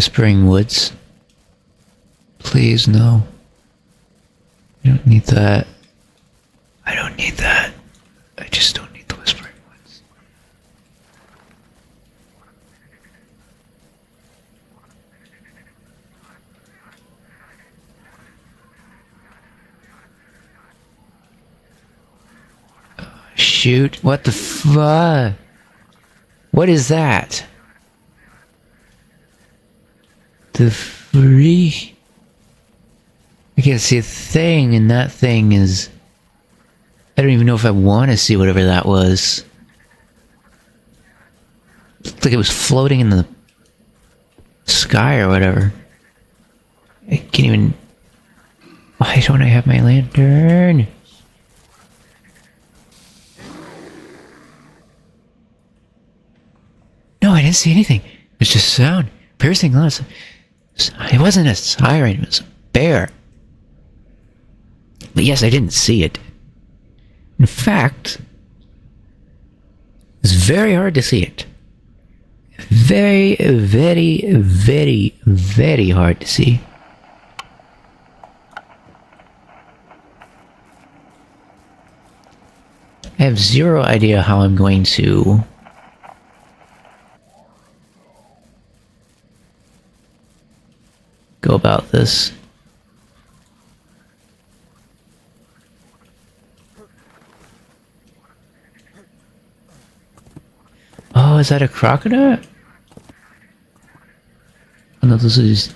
Whispering Woods. Please, no. I don't need that. I don't need that. I just don't need the Whispering Woods. Shoot. What the fuck? What is that? The freak? I can't see a thing, and that thing is... I don't even know if I want to see whatever that was. It looked like it was floating in the sky or whatever. I can't even... Why don't I have my lantern? No, I didn't see anything. It was just sound. Piercing lots. It wasn't a siren, it was a bear. But yes, I didn't see it. In fact, it's very hard to see it. Very, very, very, very hard to see. I have zero idea how I'm going to go about this. Oh, is that a crocodile? Oh no, this is...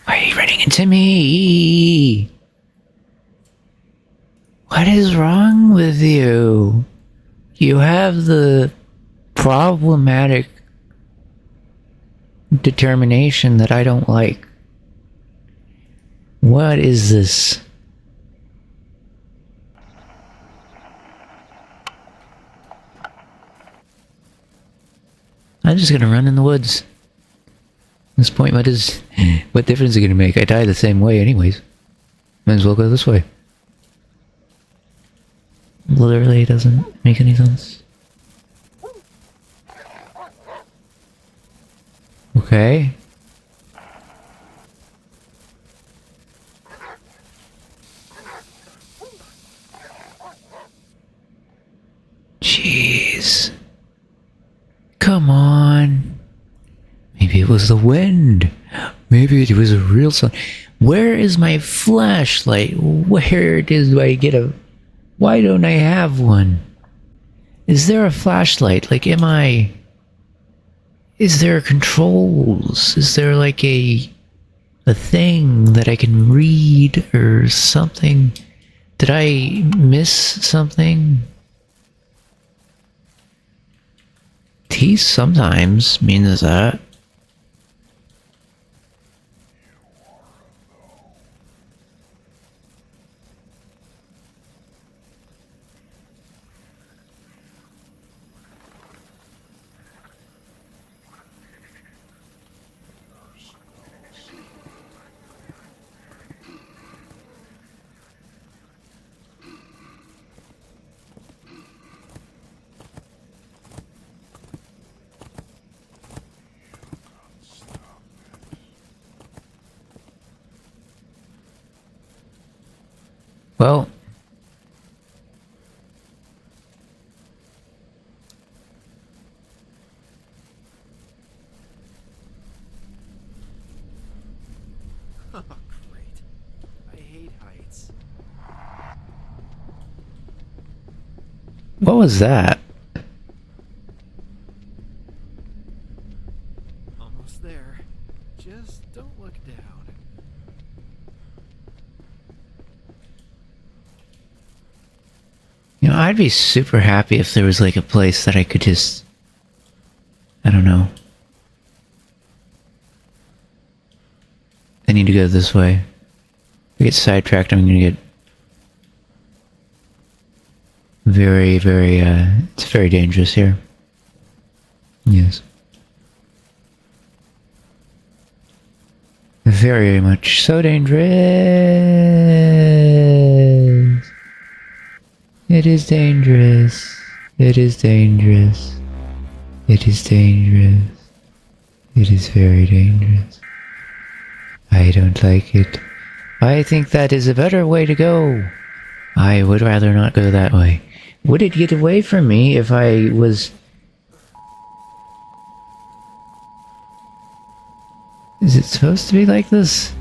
Why are you running into me? What is wrong with you? You have the problematic determination that I don't like. What is this? I'm just gonna run in the woods. At this point, what difference is it gonna make? I die the same way anyways. Might as well go this way. Literally doesn't make any sense. Okay. Jeez. Come on. Maybe it was the wind. Maybe it was a real sun. Where is my flashlight? Where do I get a... Why don't I have one? Is there a flashlight? Like, is there controls? Is there like a thing that I can read or something? Did I miss something? Teeth sometimes means that. Well, Oh, great. I hate heights. what was that? Almost there. Just don't look down. You know, I'd be super happy if there was like a place that I could just... I don't know. I need to go this way. If I get sidetracked, I'm gonna get... very, very, it's very dangerous here. Yes. Very much so dangerous. It is dangerous. It is dangerous. It is dangerous. It is very dangerous. I don't like it. I think that is a better way to go. I would rather not go that way. Would it get away from me if I was... Is it supposed to be like this?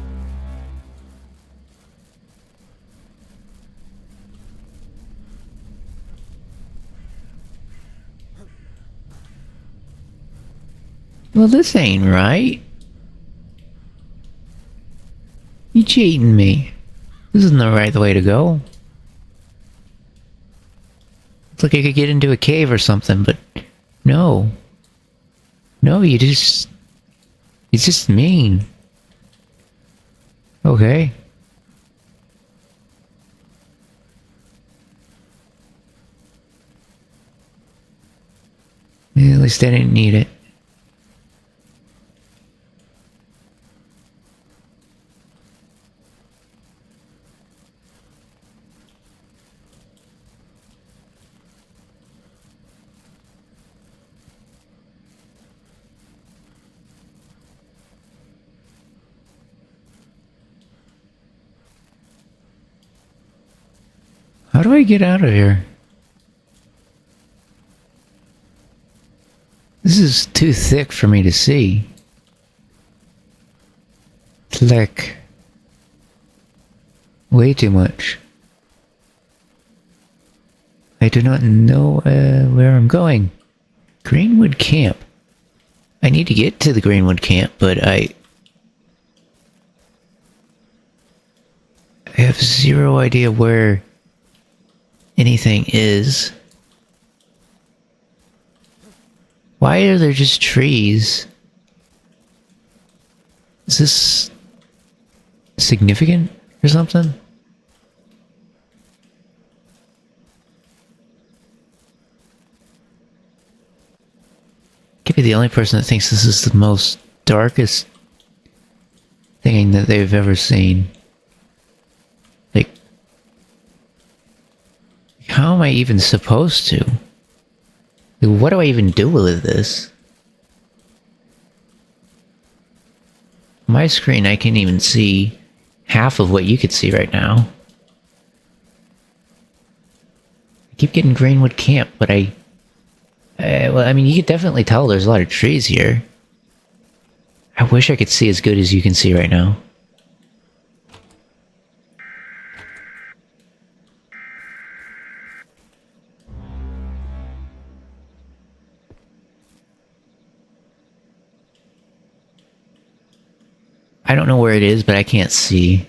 Well, this ain't right. You cheating me. This isn't the right way to go. It's like I could get into a cave or something, but no. No, you just... It's just mean. Okay. Yeah, at least I didn't need it. How do I get out of here? This is too thick for me to see. It's like... way too much. I do not know where I'm going. Greenwood Camp. I need to get to the Greenwood Camp, but I have zero idea where anything is. Why are there just trees? Is this significant or something? Could be the only person that thinks this is the most darkest thing that they've ever seen. Like, how am I even supposed to? Like, what do I even do with this? My screen, I can't even see half of what you could see right now. I keep getting Greenwood Camp, but well, I mean, you could definitely tell there's a lot of trees here. I wish I could see as good as you can see right now. I don't know where it is, but I can't see.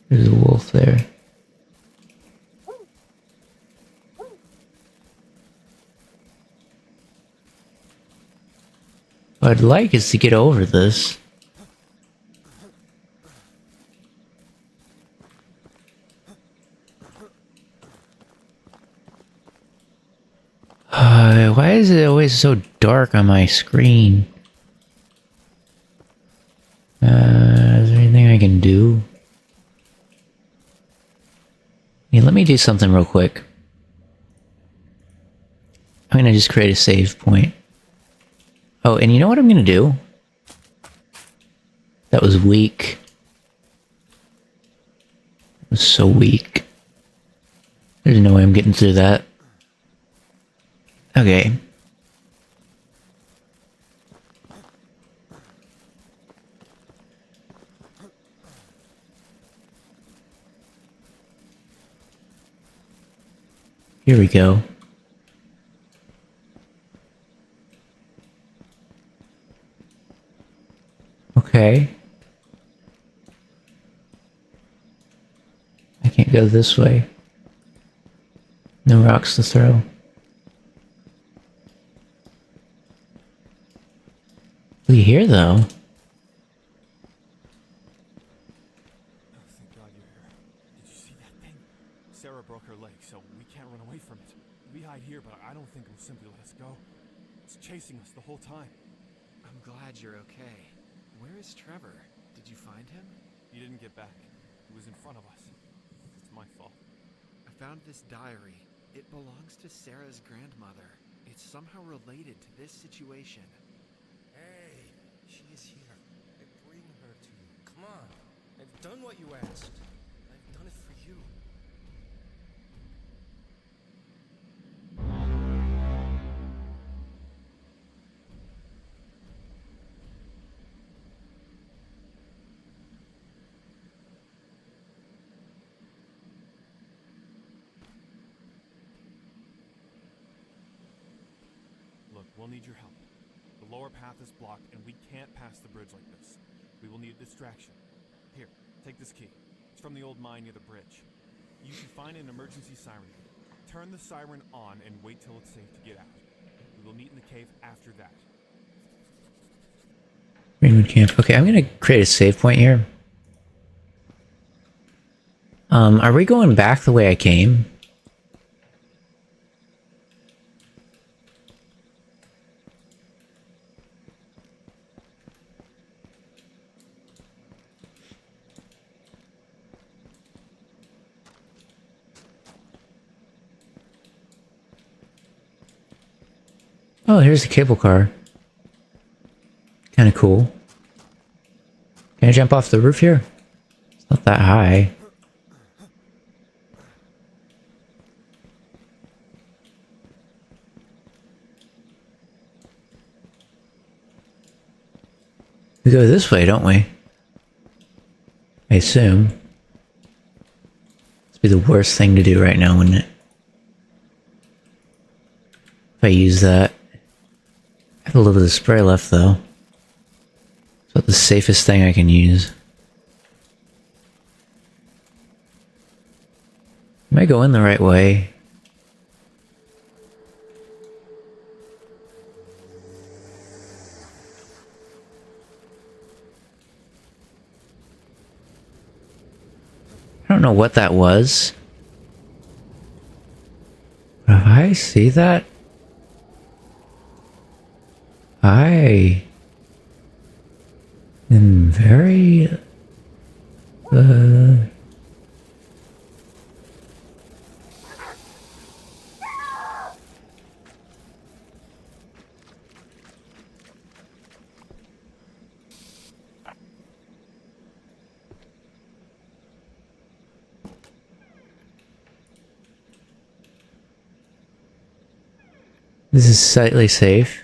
There's a wolf there. What I'd like is to get over this. Why is it always so dark on my screen? Is there anything I can do? Yeah, let me do something real quick. I'm gonna just create a save point. Oh, and you know what I'm gonna do? That was weak. It was so weak. There's no way I'm getting through that. Okay. Here we go. Okay. I can't go this way. No rocks to throw. What do you hear, though? Oh, thank God you're here. Did you see that thing? Sarah broke her leg, so we can't run away from it. We hide here, but I don't think it will simply let us go. It's chasing us the whole time. I'm glad you're okay. Where is Trevor? Did you find him? He didn't get back. He was in front of us. It's my fault. found this diary. It belongs to Sarah's grandmother. It's somehow related to this situation. Hey, she is here. I bring her to you. Come on. I've done what you asked. I've done it for you. Look, we'll need your help. The lower path is blocked, and we can't pass the bridge like this. We will need a distraction. Here, take this key. It's from the old mine near the bridge. You can find an emergency siren. Turn the siren on and wait till it's safe to get out. We will meet in the cave after that. Greenwood Camp. Okay, I'm gonna create a save point here. Are we going back the way I came? Oh, here's the cable car. Kind of cool. Can I jump off the roof here? It's not that high. We go this way, don't we? I assume. This would be the worst thing to do right now, wouldn't it? If I use that. I have a little bit of spray left, though. It's about the safest thing I can use. Am I going the right way? I don't know what that was. But if I see that, I am very This is slightly safe.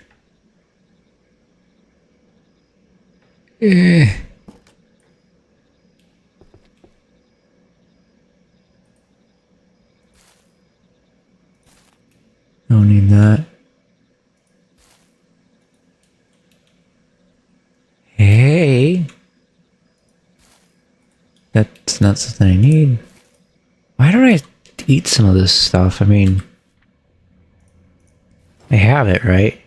Don't need that. Hey! That's not something I need. Why don't I eat some of this stuff? I mean, I have it, right?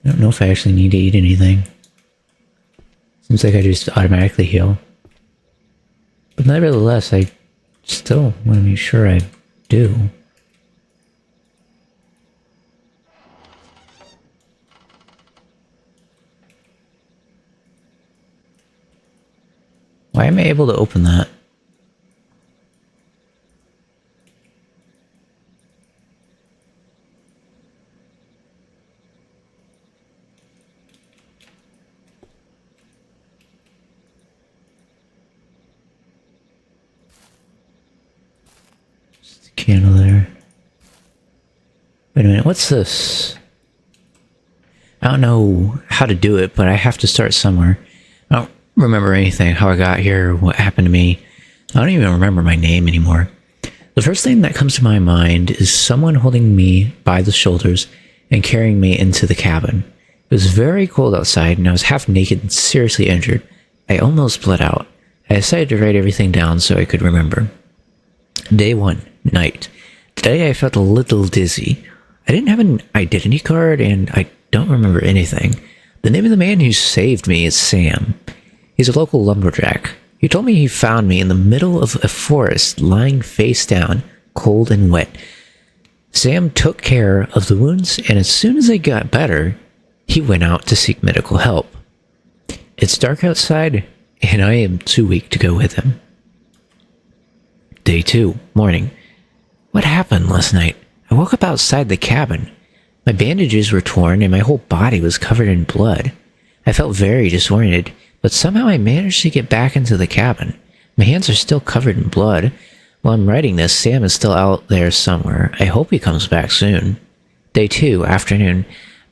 I don't know if I actually need to eat anything. Seems like I just automatically heal. But nevertheless, I still want to make sure I do. Why am I able to open that? Candle there. Wait a minute, what's this? I don't know how to do it, but I have to start somewhere. I don't remember anything, how I got here, what happened to me. I don't even remember my name anymore. The first thing that comes to my mind is someone holding me by the shoulders and carrying me into the cabin. It was very cold outside and I was half naked and seriously injured. I almost bled out. I decided to write everything down so I could remember. Day 1. Night. Today I felt a little dizzy. I didn't have an identity card and I don't remember anything. The name of the man who saved me is Sam. He's a local lumberjack. He told me he found me in the middle of a forest, lying face down, cold and wet. Sam took care of the wounds and as soon as I got better, he went out to seek medical help. It's dark outside and I am too weak to go with him. Day 2, morning. What happened last night? I woke up outside the cabin. My bandages were torn and my whole body was covered in blood. I felt very disoriented, but somehow I managed to get back into the cabin. My hands are still covered in blood. While I'm writing this, Sam is still out there somewhere. I hope he comes back soon. Day 2, afternoon.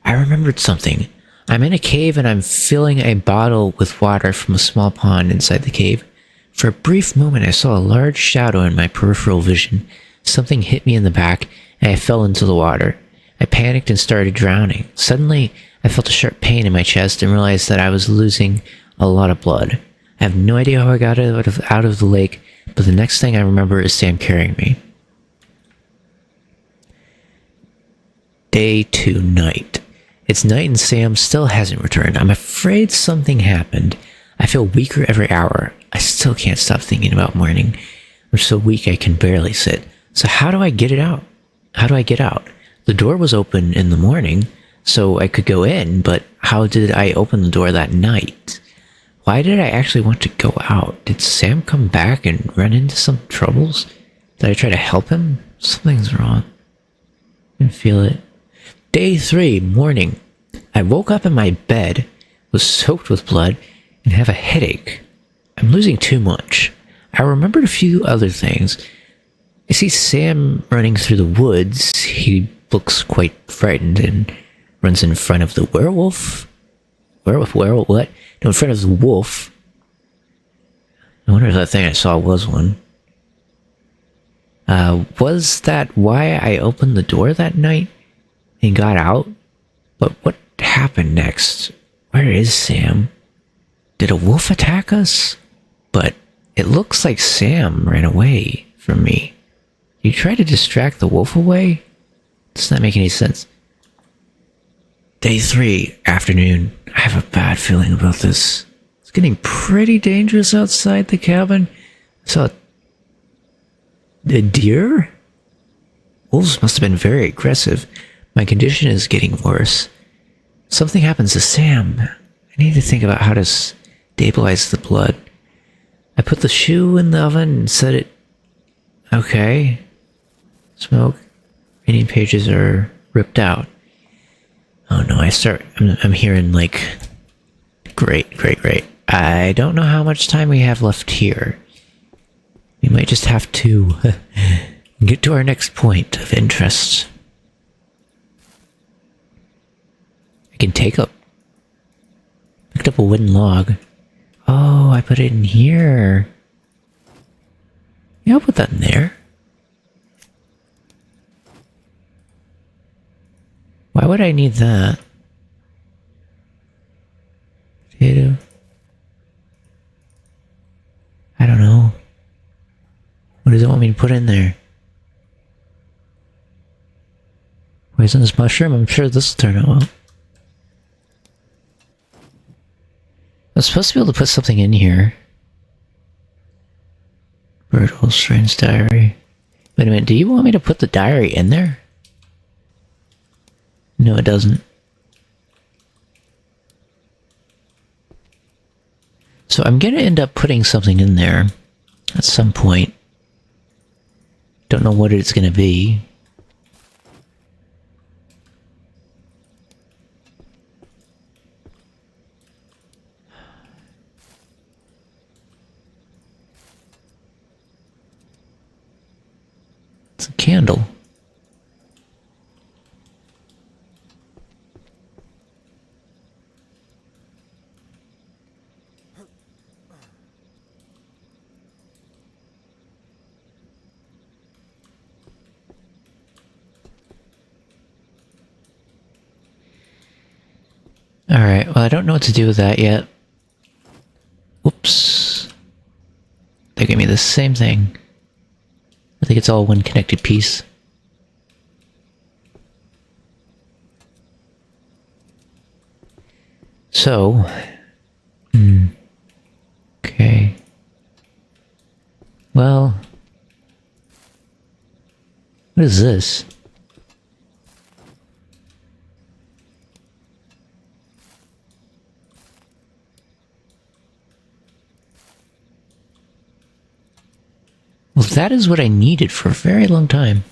I remembered something. I'm in a cave and I'm filling a bottle with water from a small pond inside the cave. For a brief moment, I saw a large shadow in my peripheral vision. Something hit me in the back and I fell into the water. I panicked and started drowning. Suddenly, I felt a sharp pain in my chest and realized that I was losing a lot of blood. I have no idea how I got out of the lake, but the next thing I remember is Sam carrying me. Day 2, night. It's night and Sam still hasn't returned. I'm afraid something happened. I feel weaker every hour. I still can't stop thinking about morning. I'm so weak I can barely sit. So how do I get it out? How do I get out? The door was open in the morning, so I could go in, but how did I open the door that night? Why did I actually want to go out? Did Sam come back and run into some troubles? Did I try to help him? Something's wrong. I can feel it. Day 3, morning. I woke up in my bed, was soaked with blood, and have a headache. I'm losing too much. I remembered a few other things. I see Sam running through the woods. He looks quite frightened and runs in front of the werewolf. Werewolf, what? No, in front of the wolf. I wonder if that thing I saw was one. Was that why I opened the door that night and got out? But what happened next? Where is Sam? Did a wolf attack us? But it looks like Sam ran away from me. You try to distract the wolf away? Does not make any sense. Day 3, afternoon. I have a bad feeling about this. It's getting pretty dangerous outside the cabin. I saw a deer? Wolves must have been very aggressive. My condition is getting worse. Something happens to Sam. I need to think about how to stabilize the blood. I put the shoe in the oven and set it. Okay. Smoke. Reading pages are ripped out. Oh no, I'm hearing like, great. I don't know how much time we have left here. We might just have to get to our next point of interest. I can picked up a wooden log. Oh, I put it in here. Yeah, I'll put that in there. Why would I need that? Potato. I don't know. What does it want me to put in there? Poisonous mushroom? I'm sure this will turn out well. I'm supposed to be able to put something in here. Birdwell Strange diary. Wait a minute, do you want me to put the diary in there? No, it doesn't. So I'm gonna end up putting something in there at some point. Don't know what it's gonna be. It's a candle. Alright, well I don't know what to do with that yet. Whoops. They gave me the same thing. I think it's all one connected piece. So... okay. Well... what is this? Well, that is what I needed for a very long time.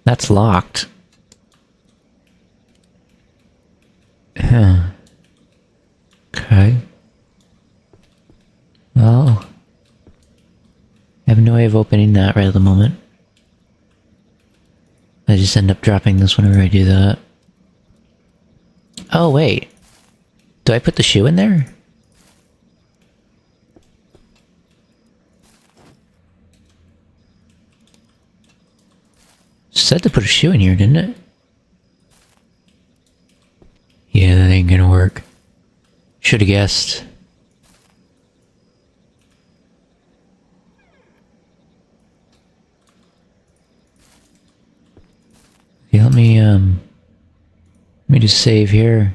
That's locked. Huh. Okay. Well, I have no way of opening that right at the moment. I just end up dropping this whenever I do that. Oh, wait. Do I put the shoe in there? Said to put a shoe in here, didn't it? Yeah, that ain't gonna work. Should've guessed. Okay, let me just save here.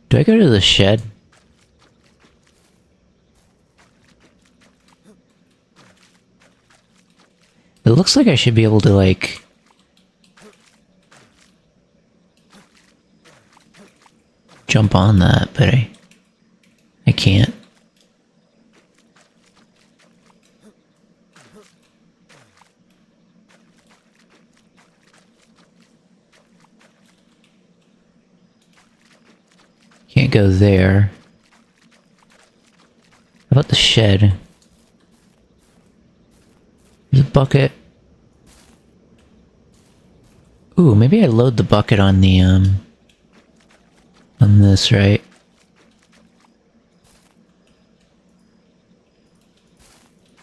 Do I go to the shed? It looks like I should be able to, like... jump on that, but I can't. Can't go there. How about the shed? There's a bucket. Ooh, maybe I load the bucket on the, on this, right?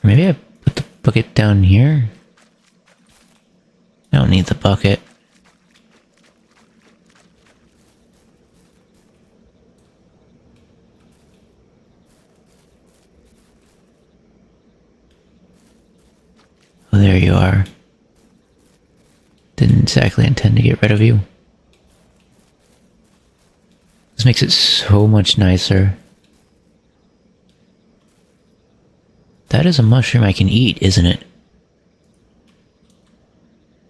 Or maybe I put the bucket down here? I don't need the bucket. Oh, there you are. Didn't exactly intend to get rid of you. This makes it so much nicer. That is a mushroom I can eat, isn't it?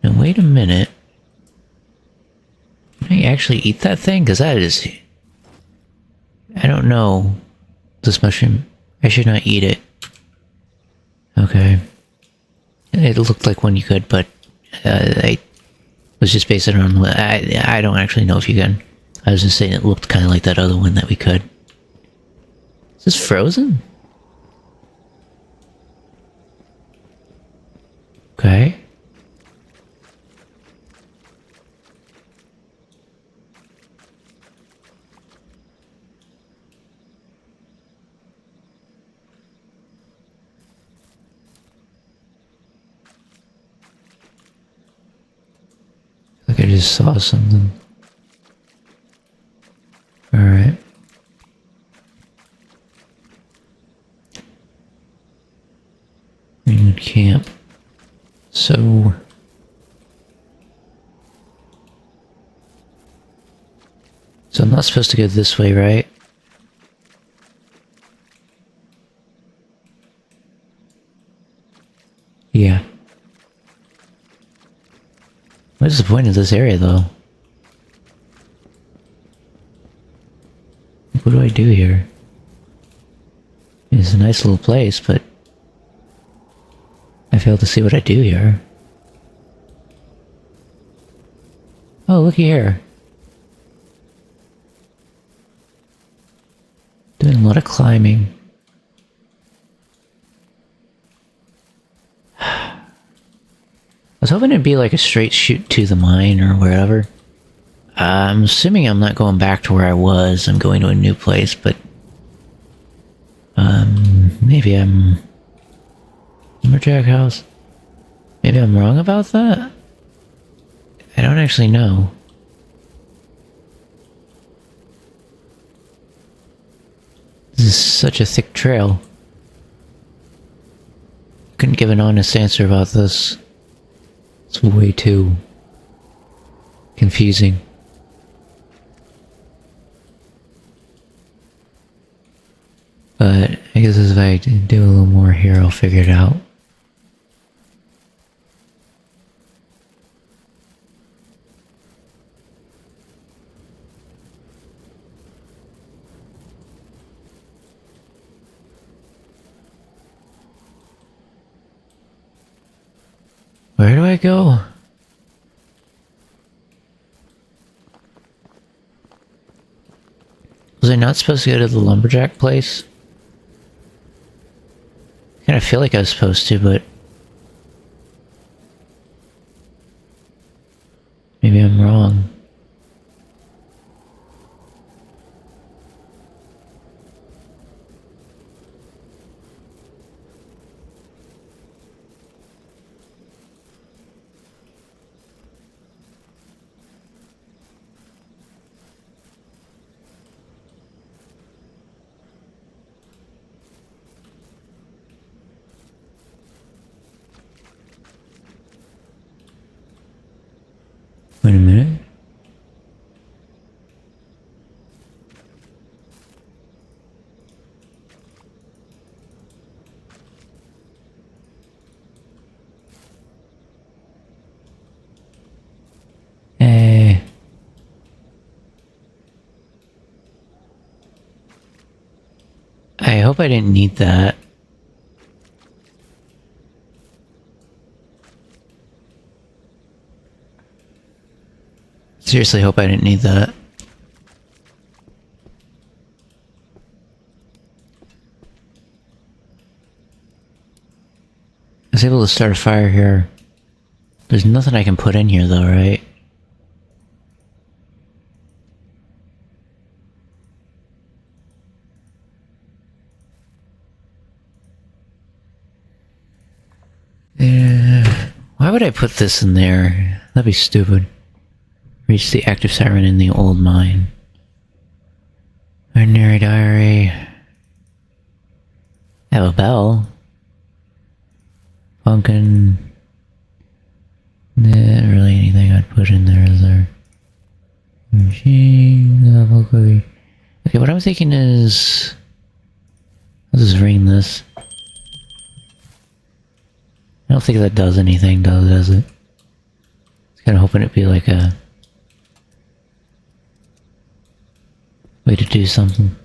Now wait a minute. Can I actually eat that thing? Because that is... I don't know. This mushroom... I should not eat it. Okay. It looked like one you could, but... I was just basing it on... I don't actually know if you can. I was just saying it looked kind of like that other one that we could. Is this frozen? Okay. Like I just saw something. Alright. Greenwood Camp. So... So I'm not supposed to go this way, right? Yeah. What is the point of this area, though? What do I do here? It's a nice little place, but... I fail to see what I do here. Oh, looky here. Doing a lot of climbing. I was hoping it'd be like a straight shoot to the mine or wherever. I'm assuming I'm not going back to where I was. I'm going to a new place, but... maybe I'm... Lumberjack House? Maybe I'm wrong about that? I don't actually know. This is such a thick trail. couldn't give an honest answer about this. It's way too confusing. But I guess if I do a little more here, I'll figure it out. Where do I go? Was I not supposed to go to the lumberjack place? I kind of feel like I was supposed to, but maybe I'm wrong. Wait a minute. Hey. I hope I didn't need that. Seriously hope I didn't need that. I was able to start a fire here. There's nothing I can put in here though, right? Yeah. Why would I put this in there? That'd be stupid. Reach the active siren in the old mine. Ordinary diary. I have a bell. Pumpkin. Not really anything I'd put in there, is there? Machine. Okay, what I'm thinking is... I'll just ring this. I don't think that does anything, does it? I was kinda hoping it'd be like a... way to do something.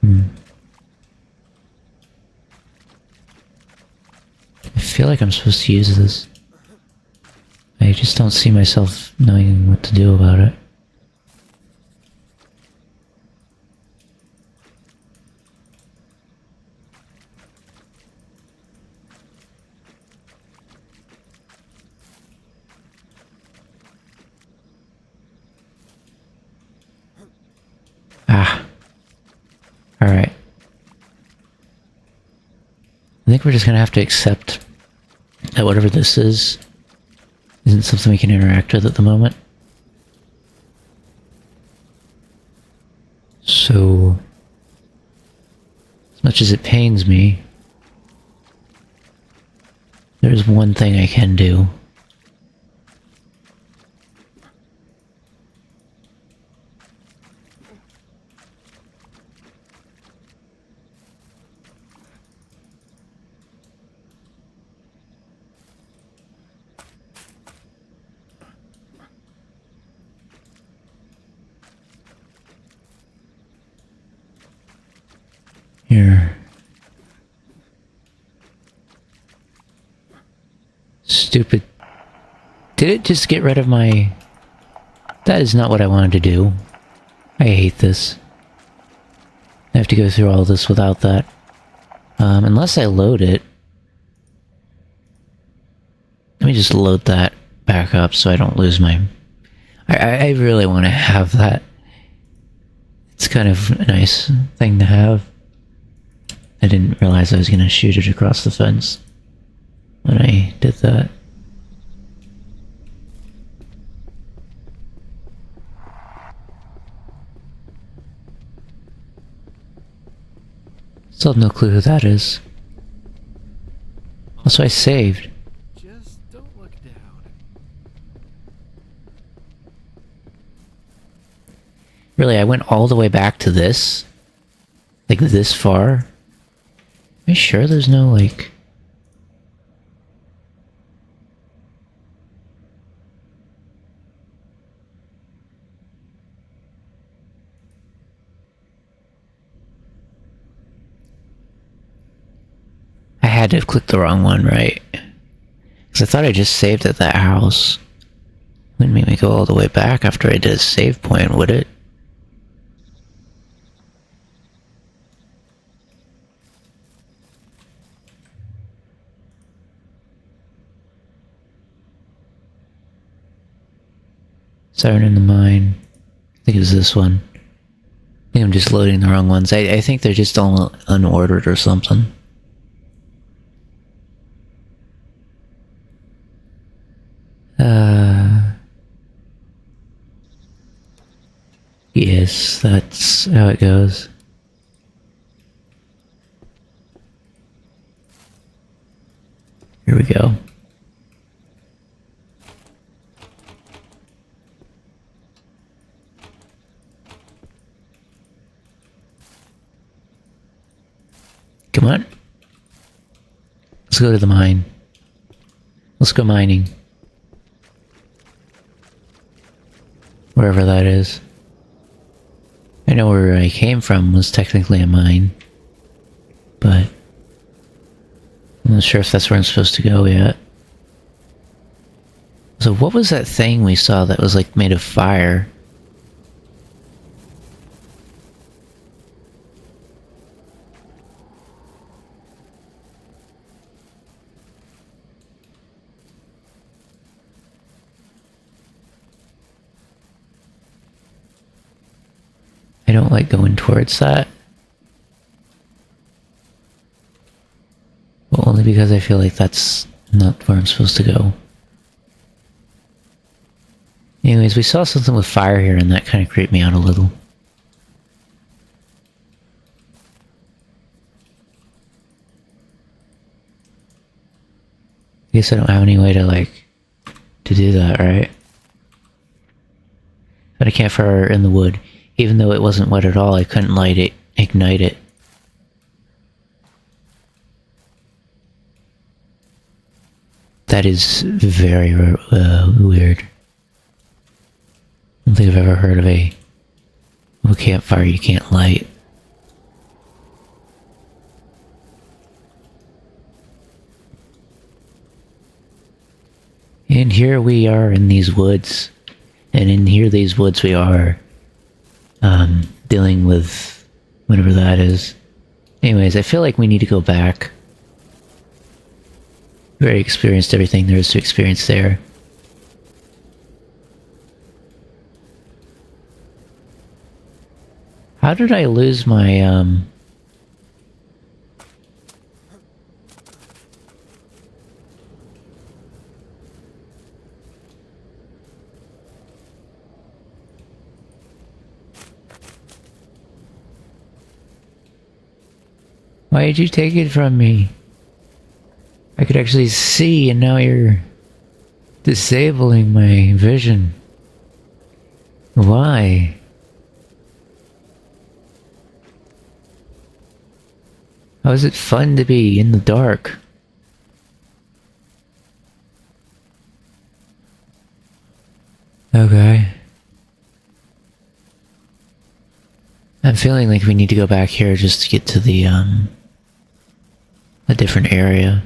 I feel like I'm supposed to use this. I just don't see myself knowing what to do about it. Ah. Alright. I think we're just gonna have to accept that whatever this is isn't something we can interact with at the moment. So, as much as it pains me, there's one thing I can do. Here. Stupid. Did it just get rid of my... That is not what I wanted to do. I hate this. I have to go through all this without that. Unless I load it. Let me just load that back up so I don't lose my... I really want to have that. It's kind of a nice thing to have. I didn't realize I was going to shoot it across the fence when I did that. Still have no clue who that is. Also, I saved. Just don't look down. Really, I went all the way back to this? Like, this far? Are you sure there's no, like... I had to have clicked the wrong one, right? Because I thought I just saved at that house. Wouldn't make me go all the way back after I did a save point, would it? Siren in the Mine. I think it was this one. I think I'm just loading the wrong ones. I think they're just all unordered or something. Yes, that's how it goes. Here we go. Come on. Let's go to the mine. Let's go mining. Wherever that is. I know where I came from was technically a mine. But I'm not sure if that's where I'm supposed to go yet. So what was that thing we saw that was like made of fire? I don't like going towards that. Well, only because I feel like that's not where I'm supposed to go. Anyways, we saw something with fire here and that kind of creeped me out a little. I guess I don't have any way to, like, to do that, right? But a campfire in the wood. Even though it wasn't wet at all, I couldn't light it, ignite it. That is very weird. I don't think I've ever heard of a campfire you can't light. And here we are in these woods. And in these woods we are dealing with whatever that is. Anyways, I feel like we need to go back. We already experienced everything there is to experience there. How did I lose my, Why did you take it from me? I could actually see, and now you're disabling my vision. Why? How is it fun to be in the dark? Okay. I'm feeling like we need to go back here just to get to the, a different area.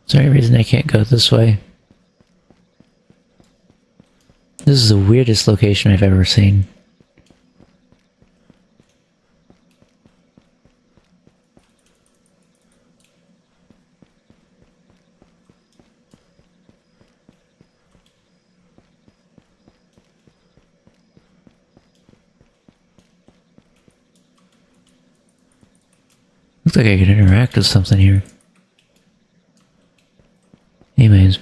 Is there any reason I can't go this way? This is the weirdest location I've ever seen. like I can interact with something here. Anyways.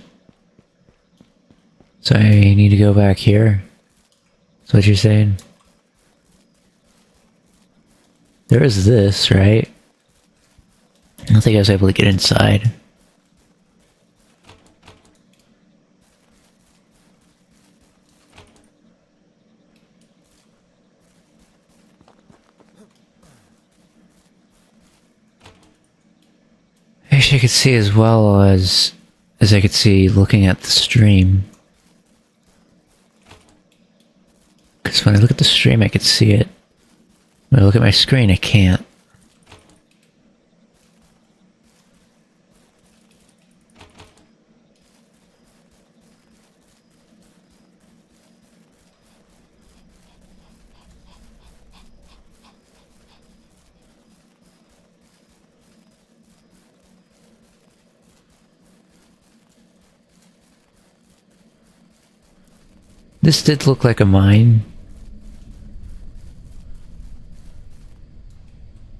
So I need to go back here. That's what you're saying? There is this, right? I don't think I was able to get inside. I wish I could see as well as I could see looking at the stream. Because when I look at the stream, I could see it. When I look at my screen, I can't. This did look like a mine.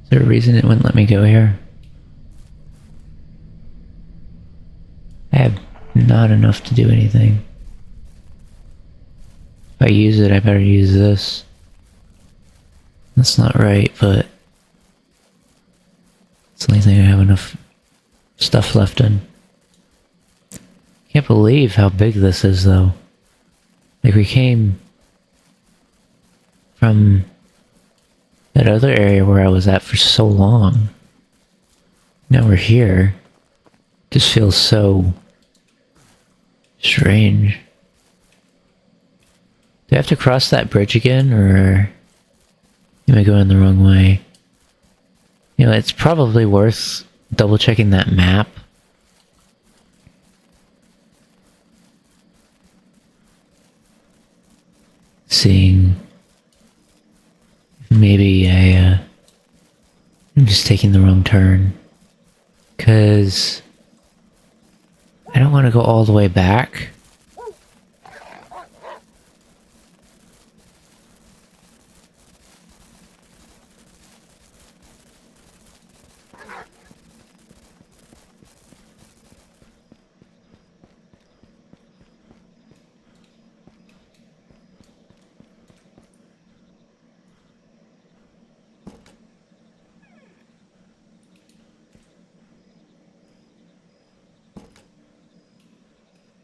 Is there a reason it wouldn't let me go here? I have not enough to do anything. If I use it, I better use this. That's not right, but it's the only thing I have enough stuff left in. Can't believe how big this is, though. Like, we came from that other area where I was at for so long. Now we're here. Just feels so strange. Do I have to cross that bridge again, or am I going the wrong way? You know, it's probably worth double checking that map. Seeing maybe I'm just taking the wrong turn, because I don't want to go all the way back.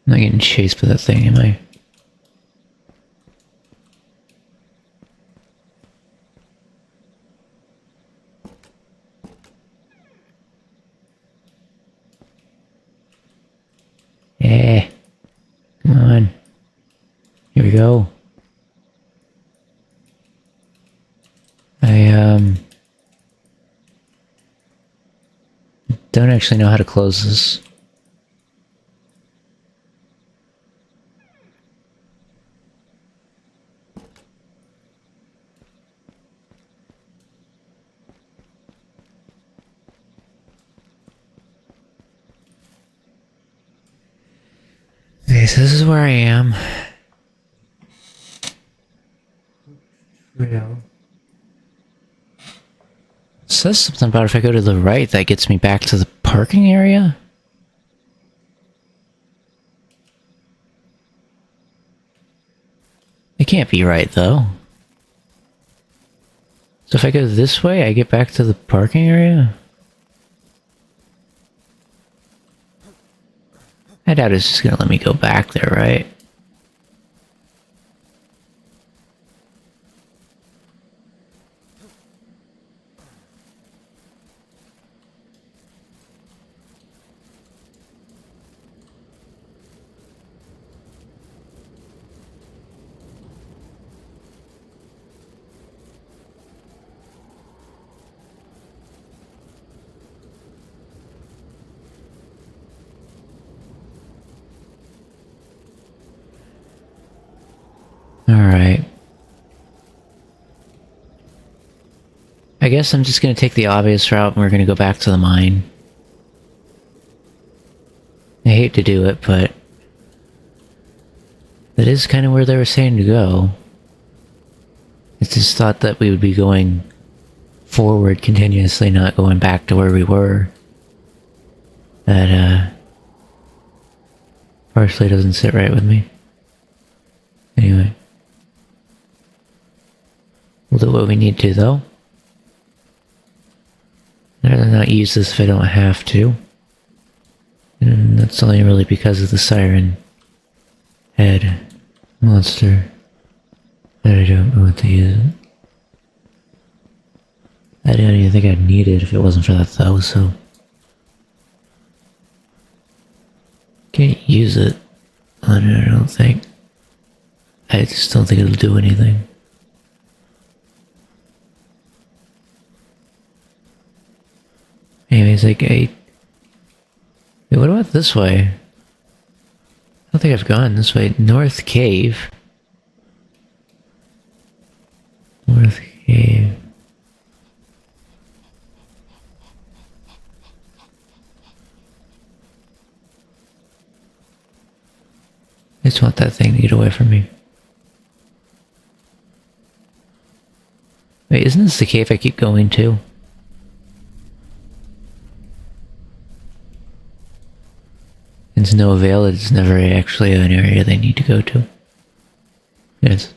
I'm not getting chased by that thing, am I? Yeah. Come on. Here we go. I don't actually know how to close this. Okay, so this is where I am. It says something about if I go to the right, that gets me back to the parking area? It can't be right, though. So if I go this way, I get back to the parking area? I doubt it's just gonna let me go back there, right? Alright. I guess I'm just gonna take the obvious route and we're gonna go back to the mine. I hate to do it, but that is kind of where they were saying to go. I just thought that we would be going forward continuously, not going back to where we were. That, partially doesn't sit right with me. Anyway. We'll do what we need to, though. I'd rather not use this if I don't have to. And that's only really because of the siren head monster that I don't want to use it. I don't even think I'd need it if it wasn't for that, though, so... Can't use it on it, I don't think. I just don't think it'll do anything. Anyways, like, hey, what about this way? I don't think I've gone this way. North Cave. North Cave. I just want that thing to get away from me. Wait, isn't this the cave I keep going to? It's no avail, it's never actually an area they need to go to. Yes.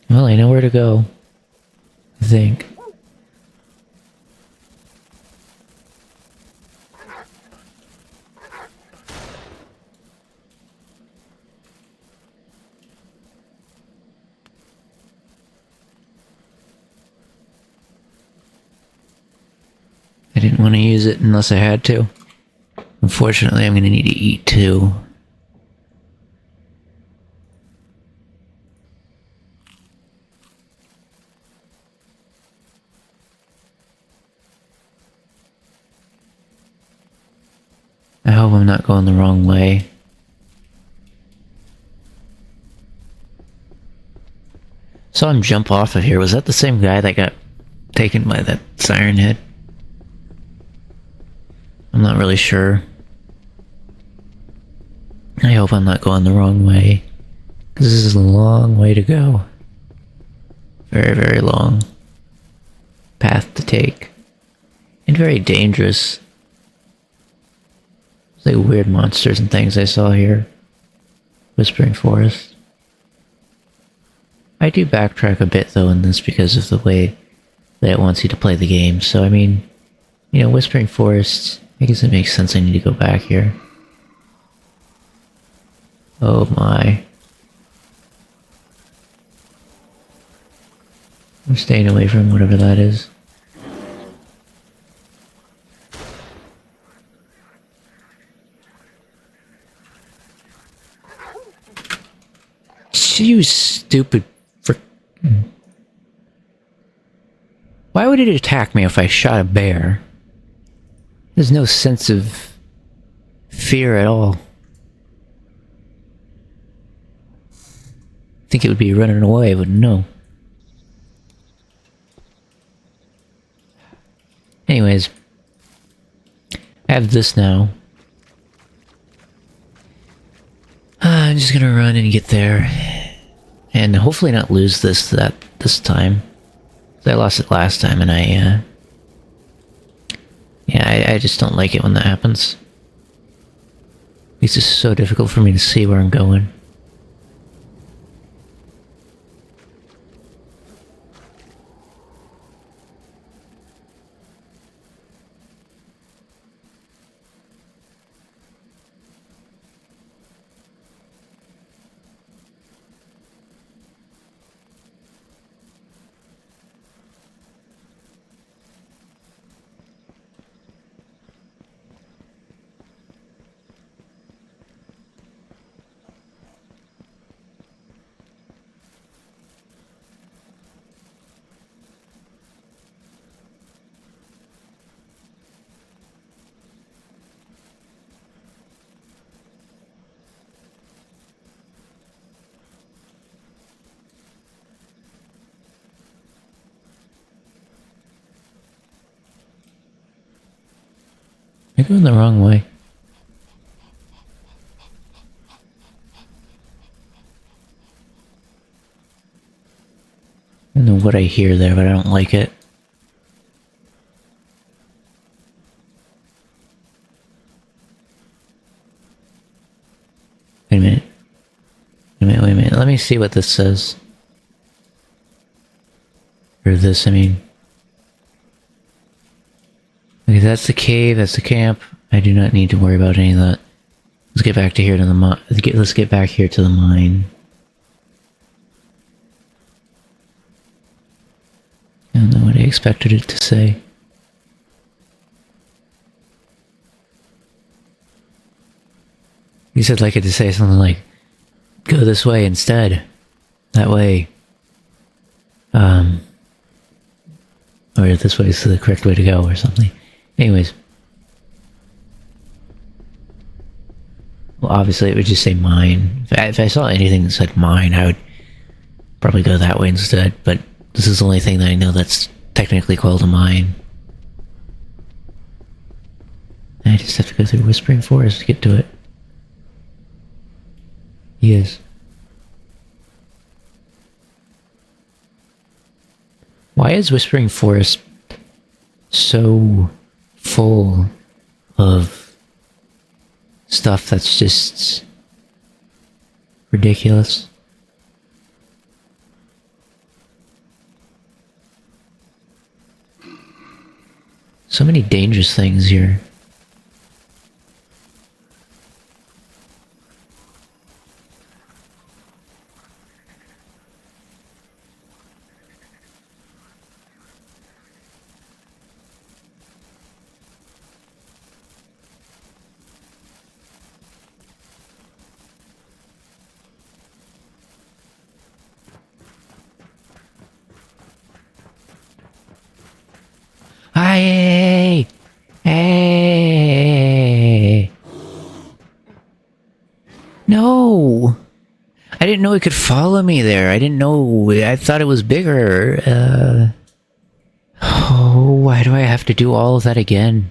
Well, I know where to go. I think. I didn't want to use it unless I had to. Unfortunately, I'm going to need to eat too. I hope I'm not going the wrong way. Saw him jump off of here. Was that the same guy that got taken by that siren head? I'm not really sure. I hope I'm not going the wrong way. Because this is a long way to go. Very, very long path to take. And very dangerous. It's like weird monsters and things I saw here. Whispering Forest. I do backtrack a bit though in this because of the way that it wants you to play the game. So I mean, you know, Whispering Forest, I guess it makes sense I need to go back here. Oh my. I'm staying away from whatever that is. You stupid frick. Why would it attack me if I shot a bear? There's no sense of fear at all. I think it would be running away, but no. Anyways, I have this now. I'm just gonna run and get there. And hopefully not lose this time. I lost it last time and I just don't like it when that happens. It's just so difficult for me to see where I'm going. You're going the wrong way. I don't know what I hear there, but I don't like it. Wait a minute. Wait a minute. Let me see what this says. Or this, I mean. Okay, that's the cave, that's the camp. I do not need to worry about any of that. Let's get back to here to the mine. Let's get back here to the mine. I don't know what I expected it to say. He said like it to say something like, go this way instead. That way. Or this way is the correct way to go or something. Anyways. Well, obviously it would just say mine. If I saw anything that said mine, I would probably go that way instead, but this is the only thing that I know that's technically called a mine. I just have to go through Whispering Forest to get to it. Yes. Why is Whispering Forest so full of stuff that's just ridiculous? So many dangerous things here. Hey! Hey! No! I didn't know it could follow me there. I didn't know. I thought it was bigger. Oh, why do I have to do all of that again?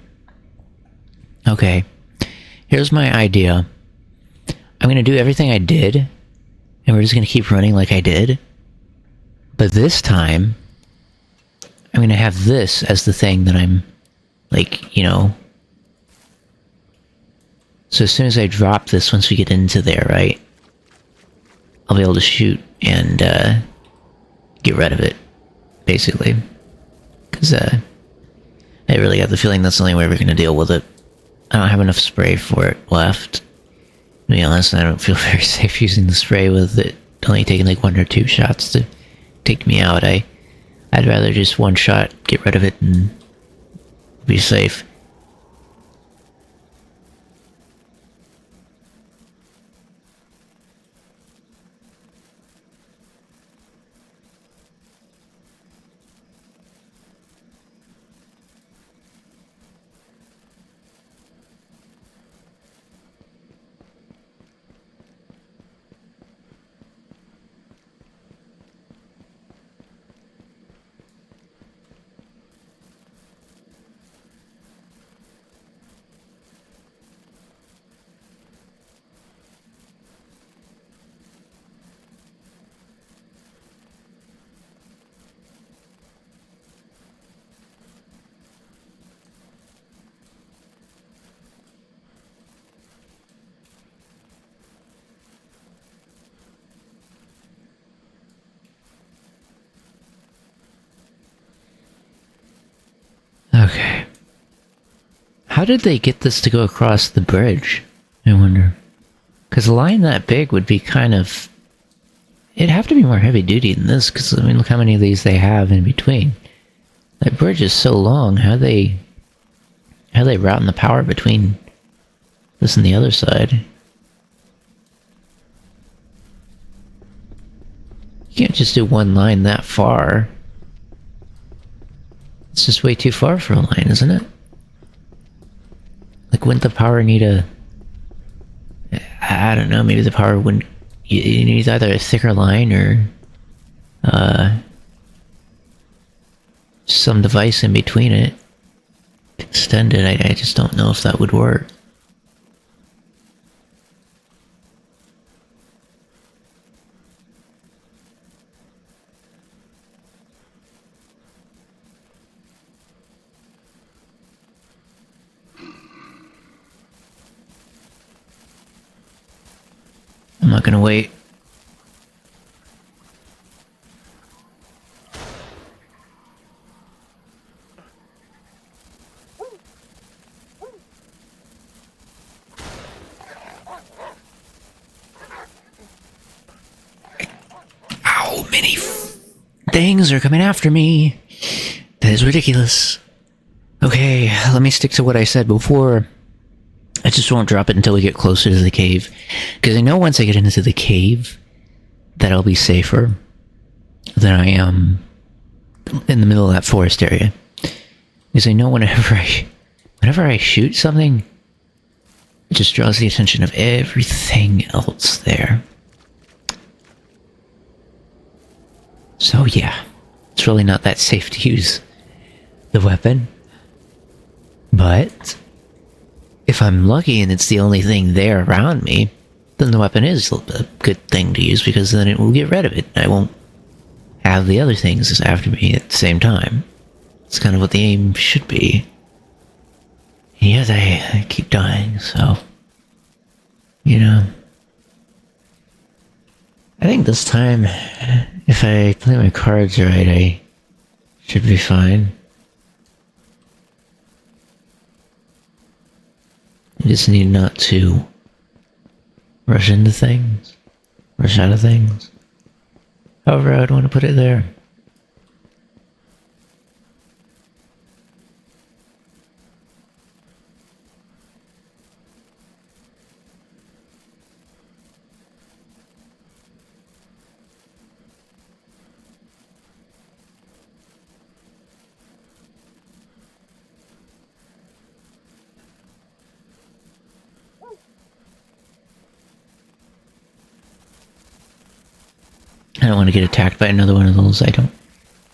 Okay. Here's my idea. I'm gonna do everything I did, and we're just gonna keep running like I did. But this time, I'm gonna have this as the thing that I'm, like, you know... So as soon as I drop this, once we get into there, right? I'll be able to shoot and, get rid of it, basically. Because, I really have the feeling that's the only way we're gonna deal with it. I don't have enough spray for it left. To be honest, I don't feel very safe using the spray with it only taking like 1 or 2 shots to take me out. I'd rather just one shot, get rid of it, and be safe. Okay. How did they get this to go across the bridge? I wonder. Because a line that big would be kind of... It'd have to be more heavy duty than this, because, I mean, look how many of these they have in between. That bridge is so long, how are they routing the power between this and the other side? You can't just do one line that far. It's just way too far for a line, isn't it? Like, wouldn't the power need a... I don't know, maybe the power wouldn't... You need either a thicker line or... some device in between it. extended. I just don't know if that would work. I'm not gonna wait. How many things are coming after me? That is ridiculous. Okay, let me stick to what I said before. I just won't drop it until we get closer to the cave. Because I know once I get into the cave, that I'll be safer than I am in the middle of that forest area. Because I know whenever I shoot something, it just draws the attention of everything else there. So yeah, it's really not that safe to use the weapon. But if I'm lucky and it's the only thing there around me, then the weapon is a good thing to use, because then it will get rid of it. I won't have the other things after me at the same time. It's kind of what the aim should be. And yet I keep dying, so... You know... I think this time, if I play my cards right, I should be fine. I just need not to rush into things, rush out of things. However, I'd want to put it there. I don't want to get attacked by another one of those. I don't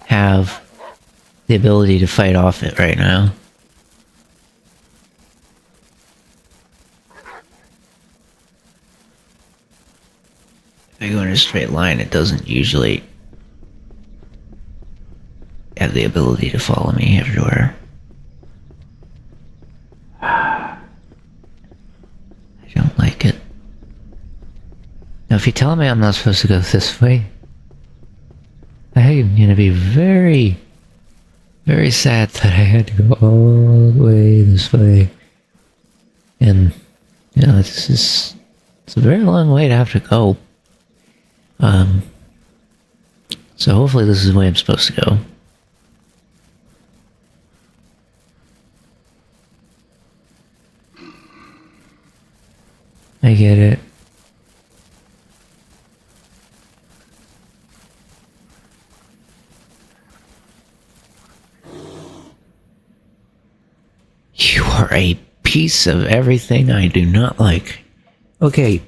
have the ability to fight off it right now. If I go in a straight line, it doesn't usually have the ability to follow me everywhere. I don't like it. Now, if you tell me I'm not supposed to go this way, I'm gonna be very, very sad that I had to go all the way this way. And, you know, it's a very long way to have to go. So hopefully this is the way I'm supposed to go. I get it. You are a piece of everything I do not like. Okay.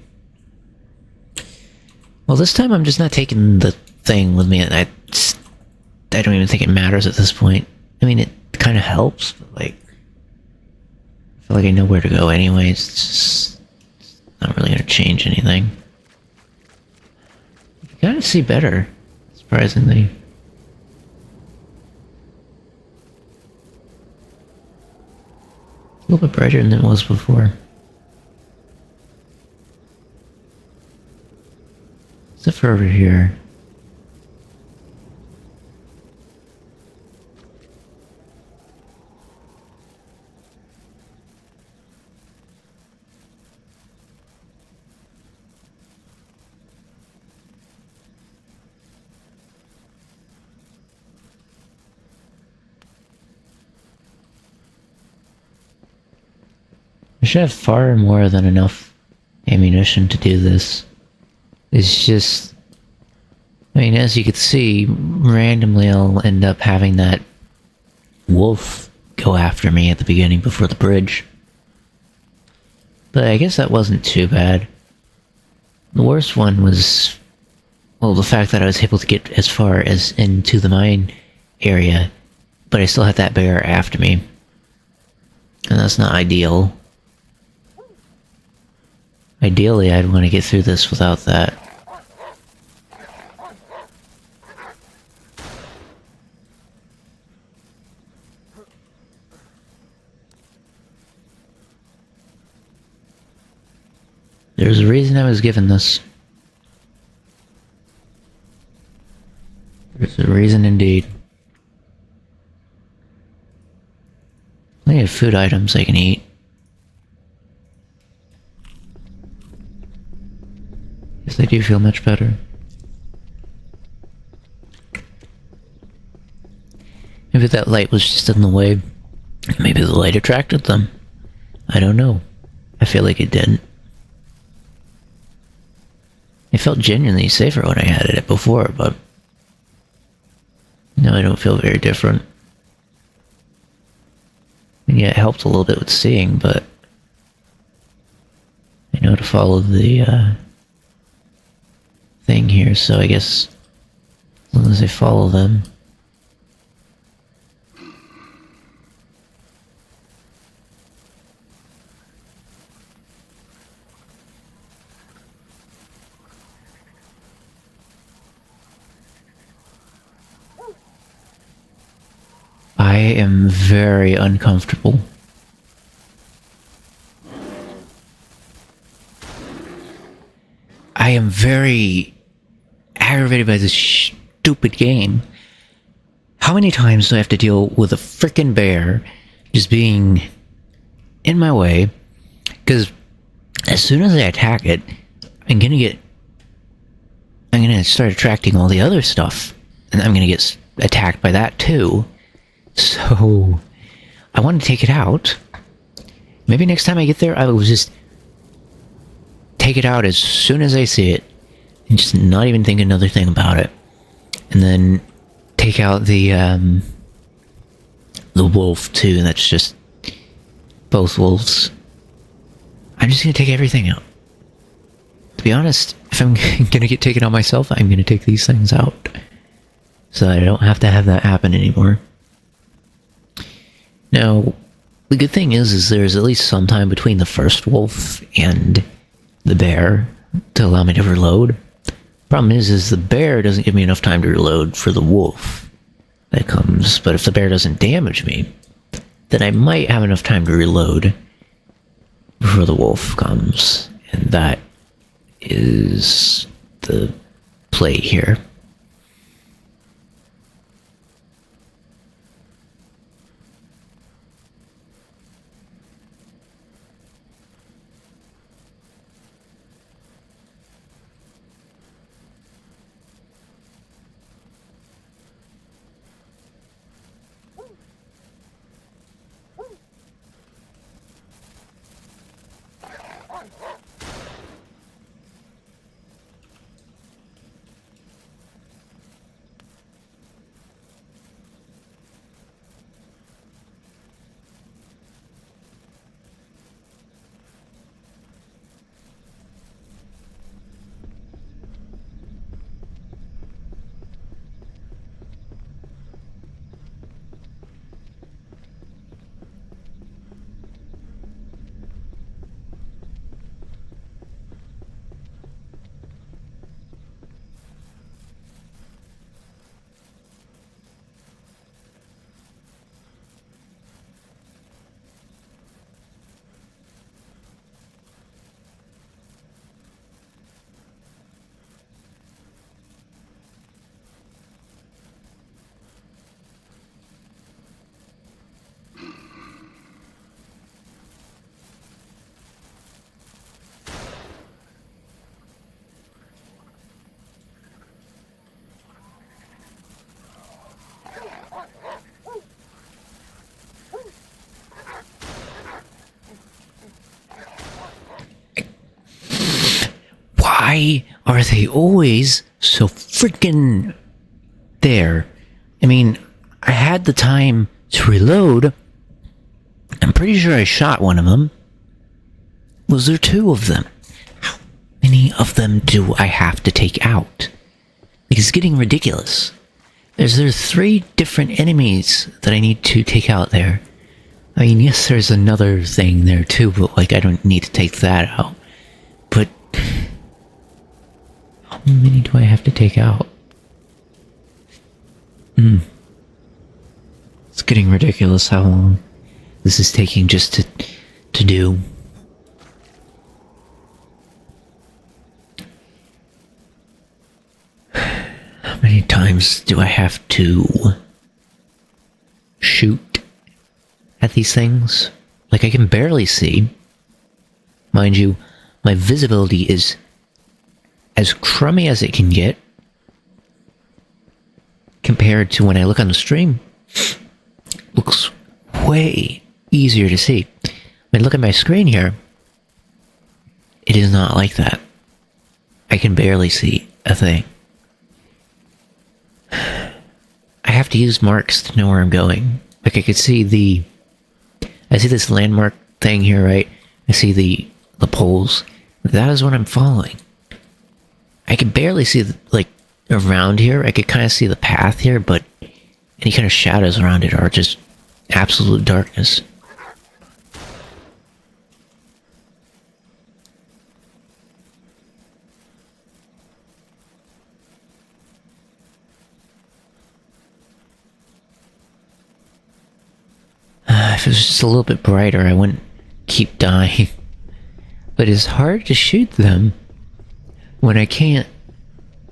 Well, this time I'm just not taking the thing with me. I don't even think it matters at this point. I mean, it kind of helps, but like... I feel like I know where to go anyway. It's just not really going to change anything. You can kind of see better, surprisingly. A little bit brighter than it was before. Except for over here. I should have far more than enough ammunition to do this. It's just... I mean, as you can see, randomly I'll end up having that wolf go after me at the beginning before the bridge. But I guess that wasn't too bad. The worst one was... well, the fact that I was able to get as far as into the mine area, but I still had that bear after me. And that's not ideal. Ideally, I'd want to get through this without that. There's a reason I was given this. There's a reason indeed. Plenty of food items I can eat. Yes, I do feel much better. Maybe that light was just in the way. Maybe the light attracted them. I don't know. I feel like it didn't. It felt genuinely safer when I had it before, but no, I don't feel very different. And yeah, it helped a little bit with seeing, but I know to follow the thing here, so I guess as long as I follow them. I am very uncomfortable. I am very aggravated by this stupid game. How many times do I have to deal with a frickin' bear just being in my way? Because as soon as I attack it, I'm gonna start attracting all the other stuff. And I'm gonna get attacked by that too. So, I want to take it out. Maybe next time I get there, I will just take it out as soon as I see it. And just not even think another thing about it. And then take out the wolf too, and that's just both wolves. I'm just gonna take everything out. To be honest, if I'm gonna get taken out myself, I'm gonna take these things out. So I don't have to have that happen anymore. Now, the good thing is there's at least some time between the first wolf and the bear to allow me to reload. Problem is the bear doesn't give me enough time to reload for the wolf that comes. But if the bear doesn't damage me, then I might have enough time to reload before the wolf comes. And that is the play here. Why are they always so freaking there? I mean, I had the time to reload. I'm pretty sure I shot one of them. Was there two of them? How many of them do I have to take out? Like, it's getting ridiculous. There three different enemies that I need to take out there. I mean, yes, there's another thing there too, but like I don't need to take that out. But how many do I have to take out? It's getting ridiculous how long this is taking just to do. How many times do I have to shoot at these things? Like, I can barely see. Mind you, my visibility is as crummy as it can get compared to when I look on the stream. Looks way easier to see. When I look at my screen here, it is not like that. I can barely see a thing. I have to use marks to know where I'm going. Like, I could see I see this landmark thing here, right? I see the poles. That is what I'm following. I can barely see, like, around here. I could kind of see the path here, but any kind of shadows around it are just absolute darkness. If it was just a little bit brighter, I wouldn't keep dying. But it's hard to shoot them when I can't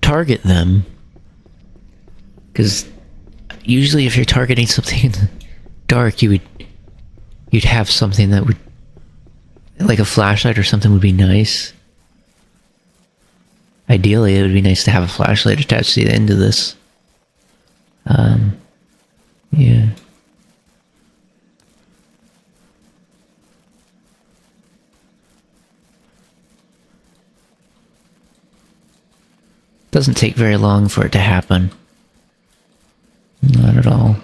target them. Because usually if you're targeting something in the dark, you'd have something that would, like a flashlight or something would be nice. Ideally, it would be nice to have a flashlight attached to the end of this. Yeah. Doesn't take very long for it to happen. Not at all.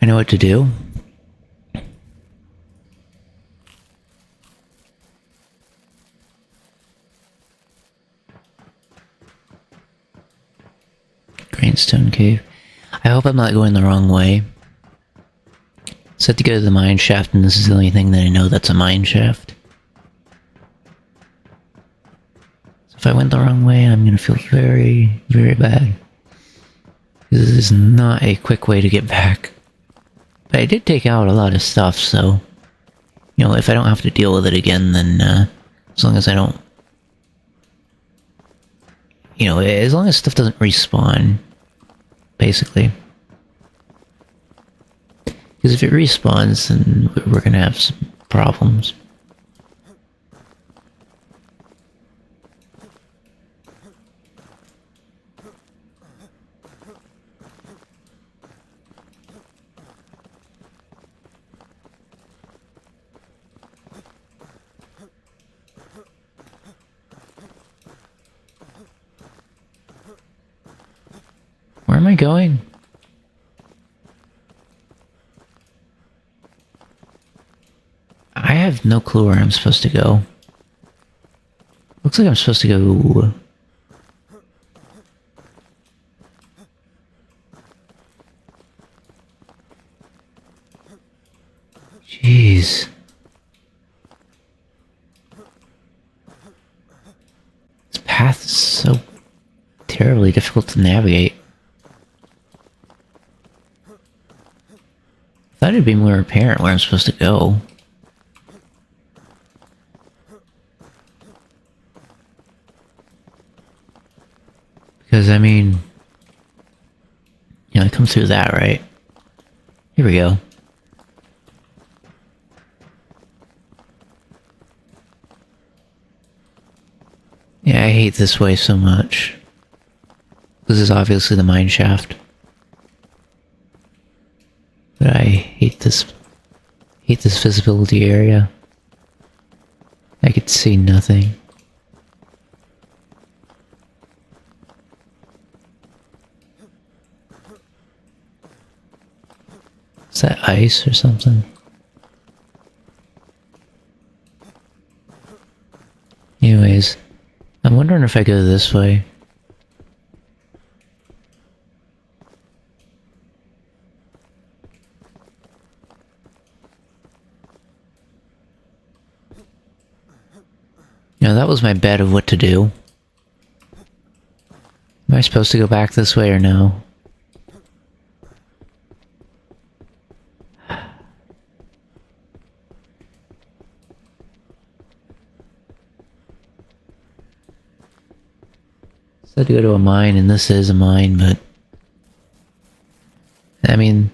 I know what to do. Greenstone Cave. I hope I'm not going the wrong way. Said to go to the mine shaft, and this is the only thing that I know that's a mine shaft. So if I went the wrong way, I'm gonna feel very, very bad. This is not a quick way to get back. But I did take out a lot of stuff, so... You know, if I don't have to deal with it again, then, as long as I don't... You know, as long as stuff doesn't respawn, basically. Because if it respawns, then we're gonna have some problems. Where am I going? I have no clue where I'm supposed to go. Looks like I'm supposed to go... Jeez. This path is so terribly difficult to navigate. I thought it'd be more apparent where I'm supposed to go. Because, I mean... You know, I come through that, right? Here we go. Yeah, I hate this way so much. This is obviously the mine shaft. But I hate this visibility area. I could see nothing. Is that ice or something? Anyways, I'm wondering if I go this way. That was my bet of what to do. Am I supposed to go back this way or no? Said to go to a mine, and this is a mine, but... I mean...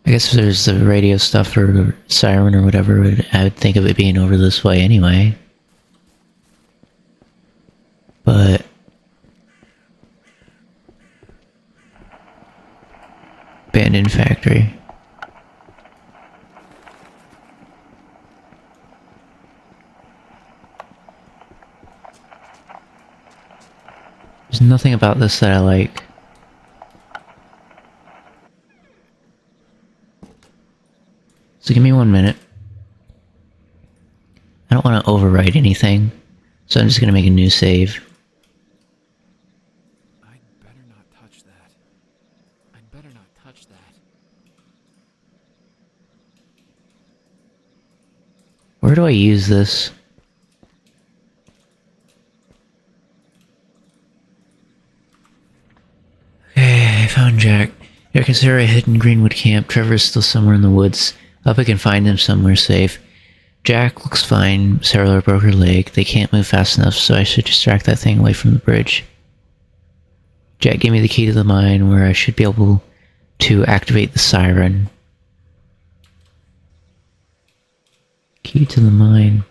I guess if there's the radio stuff or siren or whatever, I would think of it being over this way anyway. But... Abandoned factory. There's nothing about this that I like. So give me 1 minute. I don't want to overwrite anything, so I'm just gonna make a new save. I'd better not touch that. I'd better not touch that. Where do I use this? Okay, I found Jack. Yeah, consider a hidden Greenwood camp. Trevor is still somewhere in the woods. Hope I can find him somewhere safe. Jack looks fine. Sarah broke her leg. They can't move fast enough, so I should distract that thing away from the bridge. Jack gave me the key to the mine where I should be able to activate the siren. Key to the mine.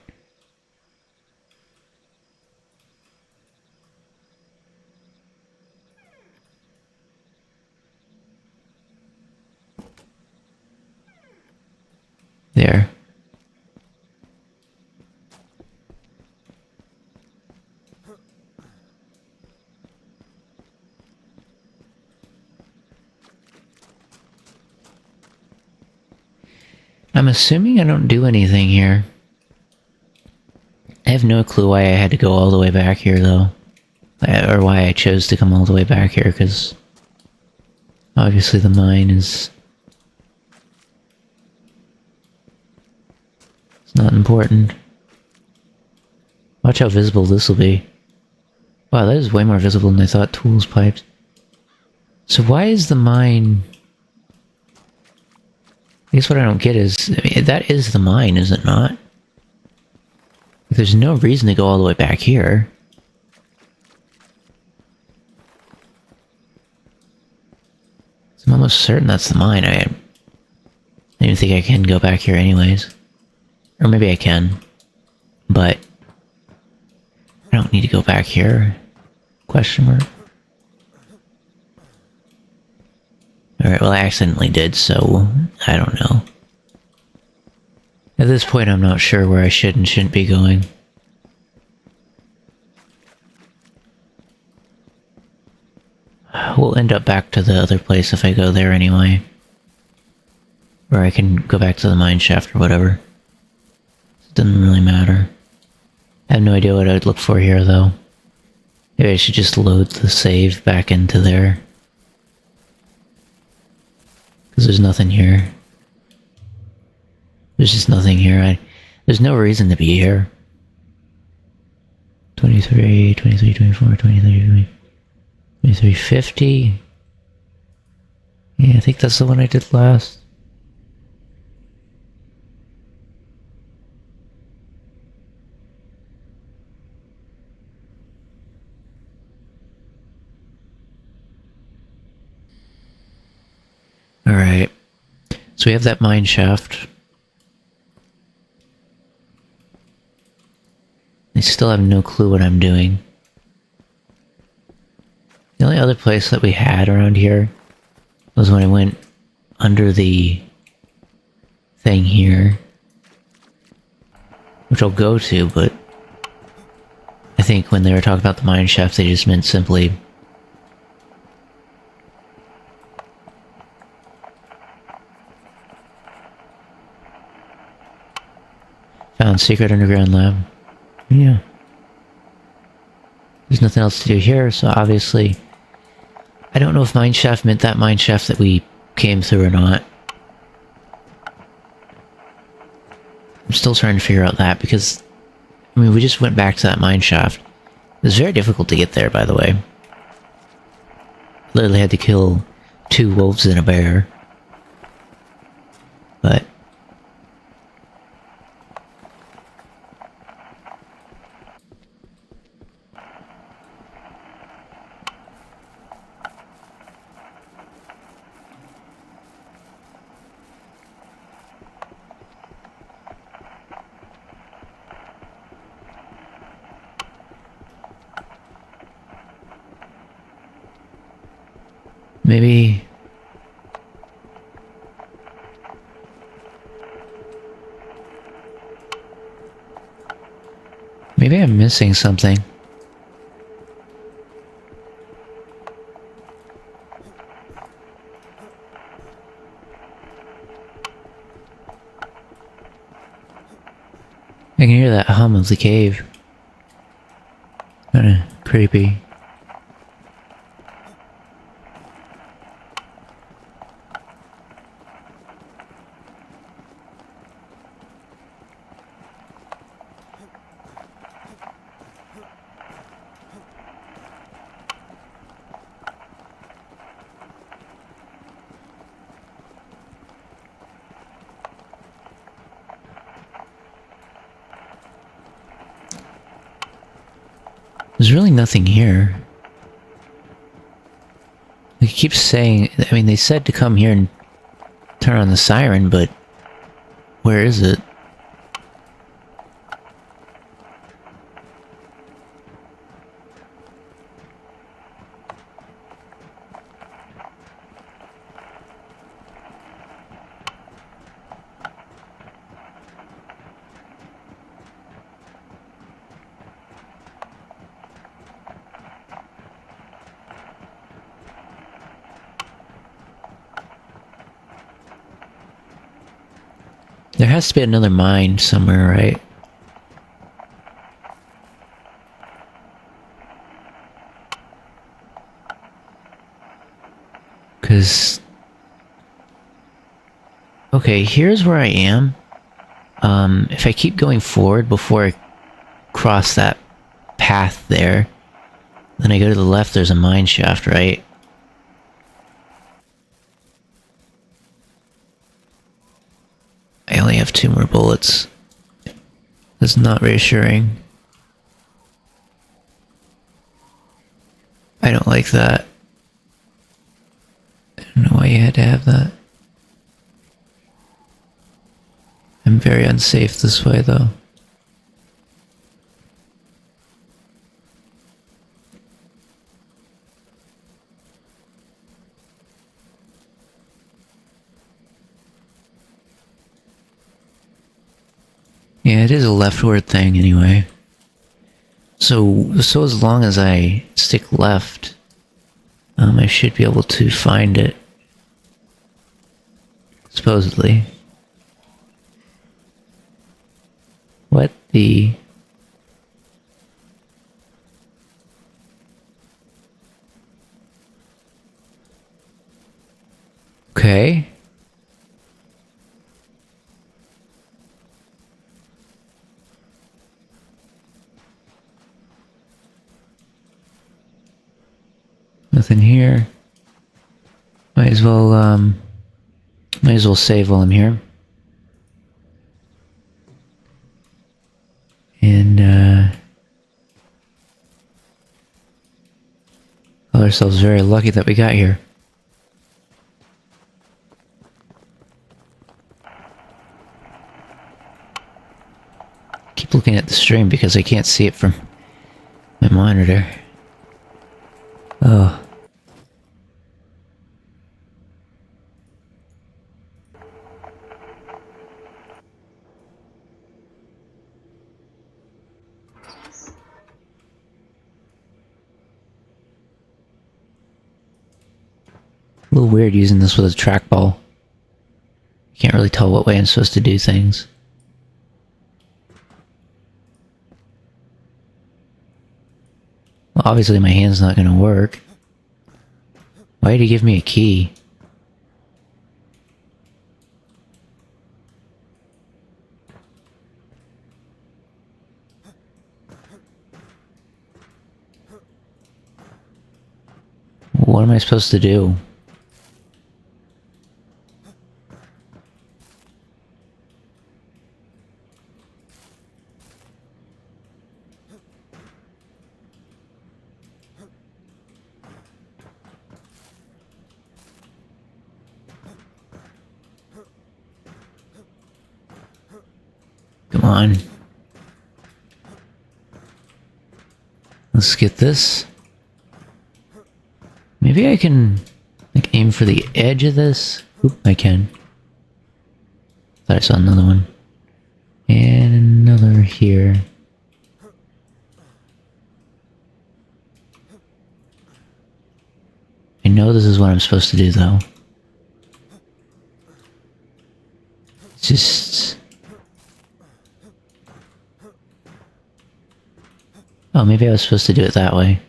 There. I'm assuming I don't do anything here. I have no clue why I had to go all the way back here, though. Or why I chose to come all the way back here, because... obviously the mine is... it's not important. Watch how visible this will be. Wow, that is way more visible than I thought. Tools, pipes. So why is the mine... I guess what I don't get is... I mean, that is the mine, is it not? There's no reason to go all the way back here. I'm almost certain that's the mine. I don't even think I can go back here anyways. Or maybe I can. But... I don't need to go back here. Question mark. Alright, well I accidentally did, so... I don't know. At this point I'm not sure where I should and shouldn't be going. We'll end up back to the other place if I go there anyway. Or I can go back to the mine shaft or whatever. It doesn't really matter. I have no idea what I'd look for here though. Maybe I should just load the save back into there. Because there's nothing here. There's just nothing here. There's no reason to be here. 23, 23, 24, 23, 2350. Yeah, I think that's the one I did last. Alright. So we have that mine shaft. I still have no clue what I'm doing. The only other place that we had around here was when I went under the thing here. Which I'll go to, but I think when they were talking about the mine shaft, they just meant simply found secret underground lab. Yeah. There's nothing else to do here, so obviously... I don't know if mineshaft meant that mineshaft that we came through or not. I'm still trying to figure out that, because... I mean, we just went back to that mineshaft. It was very difficult to get there, by the way. Literally had to kill 2 wolves and a bear. But... maybe... Maybe I'm missing something. I can hear that hum of the cave. Kinda creepy. There's really nothing here. They keep saying... I mean, they said to come here and turn on the siren, but... where is it? There has to be another mine somewhere, right? Because... okay, here's where I am. If I keep going forward before I cross that path there, then I go to the left, there's a mine shaft, right? I only have 2 more bullets. That's not reassuring. I don't like that. I don't know why you had to have that. I'm very unsafe this way, though. Yeah, it is a leftward thing anyway. So as long as I stick left, I should be able to find it. Supposedly. What the... okay. Nothing here. Might as well save while I'm here. And, call ourselves very lucky that we got here. Keep looking at the stream because I can't see it from my monitor. Oh. A little weird using this with a trackball. You can't really tell what way I'm supposed to do things. Well, obviously my hand's not gonna work. Why did he give me a key? What am I supposed to do? Come on. Let's get this. Maybe I can, like, aim for the edge of this? Oop, I can. Thought I saw another one. And another here. I know this is what I'm supposed to do, though. It's just... Oh, maybe I was supposed to do it that way.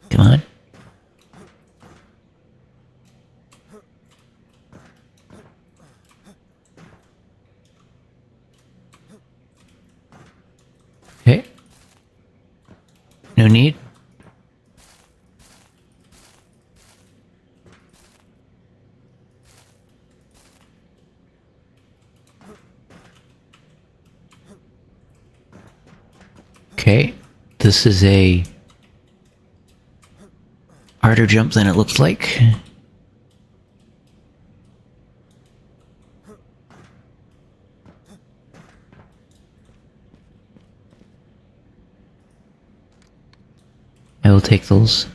Come on. Okay. No need. Okay. This is a harder jump than it looks like. I will take those.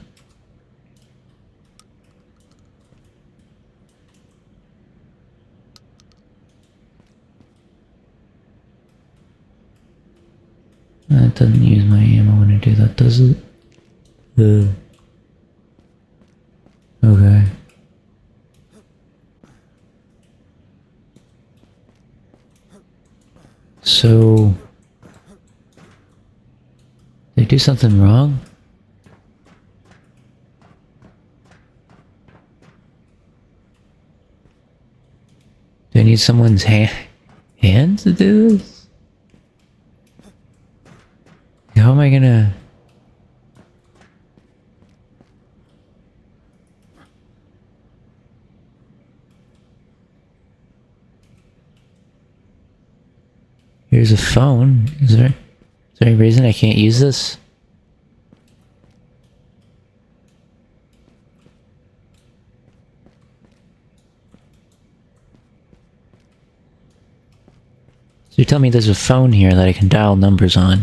That doesn't use my ammo when I do that, does it? Okay. So... did I do something wrong? Do I need someone's hand to do this? How am I gonna... Here's a phone. Is there any reason I can't use this? So you tell me there's a phone here that I can dial numbers on.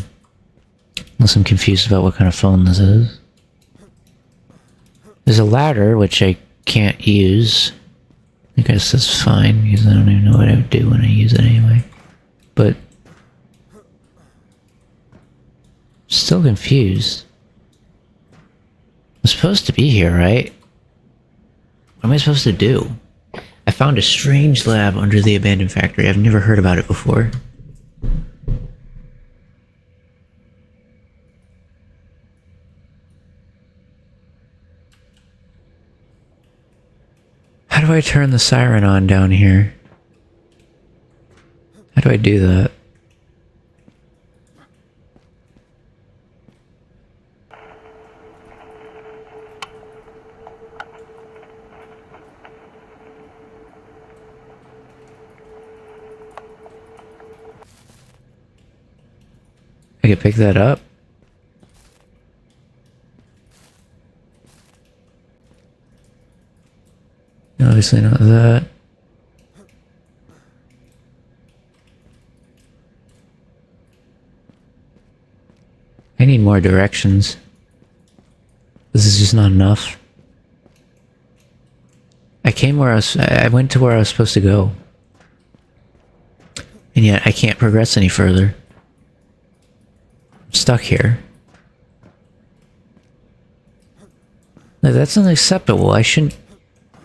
Unless I'm confused about what kind of phone this is. There's a ladder, which I can't use. I guess that's fine, because I don't even know what I would do when I use it anyway. But... still confused. I'm supposed to be here, right? What am I supposed to do? I found a strange lab under the abandoned factory. I've never heard about it before. How do I turn the siren on down here? How do I do that? I can pick that up. Obviously not that. I need more directions. This is just not enough. I went to where I was supposed to go. And yet I can't progress any further. I'm stuck here. Like, that's unacceptable. I shouldn't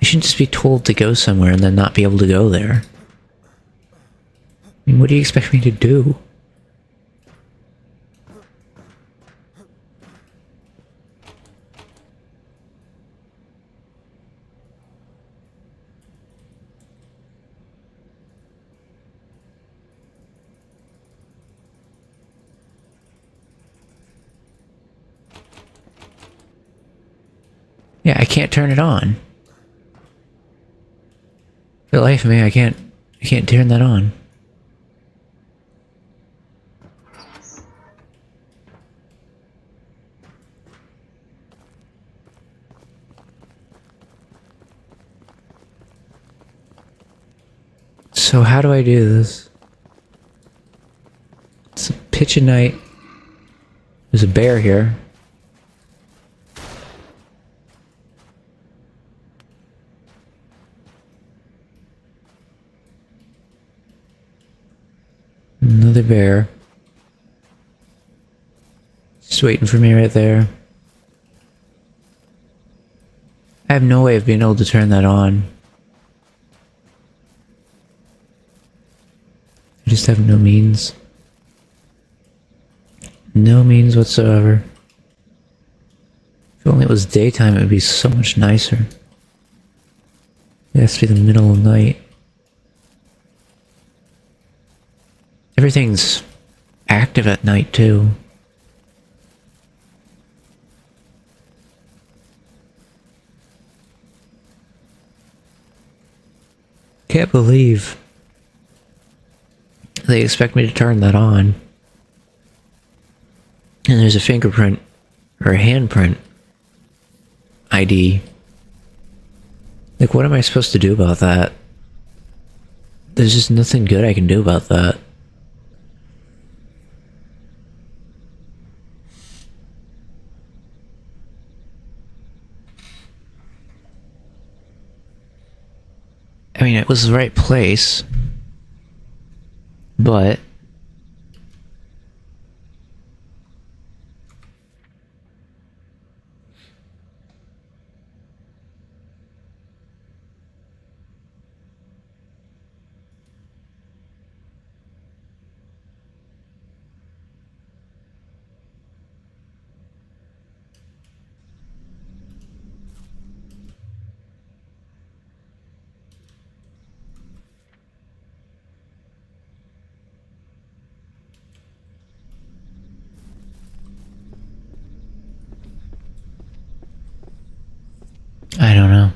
just be told to go somewhere and then not be able to go there. I mean, what do you expect me to do? Yeah, I can't turn it on. For the life of me, I can't turn that on. So how do I do this? It's a pitch of night. There's a bear here. Another bear. Just waiting for me right there. I have no way of being able to turn that on. I just have no means. No means whatsoever. If only it was daytime, it would be so much nicer. It has to be the middle of the night. Everything's active at night, too. Can't believe they expect me to turn that on. And there's a fingerprint, or a handprint ID. Like, what am I supposed to do about that? There's just nothing good I can do about that. I mean, it was the right place, but I don't know.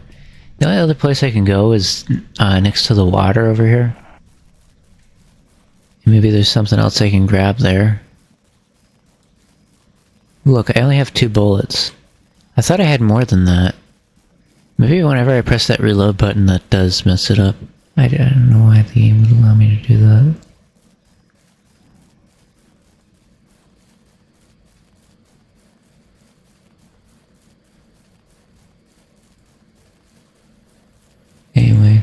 The only other place I can go is next to the water over here. Maybe there's something else I can grab there. Look, I only have 2 bullets. I thought I had more than that. Maybe whenever I press that reload button, that does mess it up. I don't know why the game would allow me to do that. Anyway.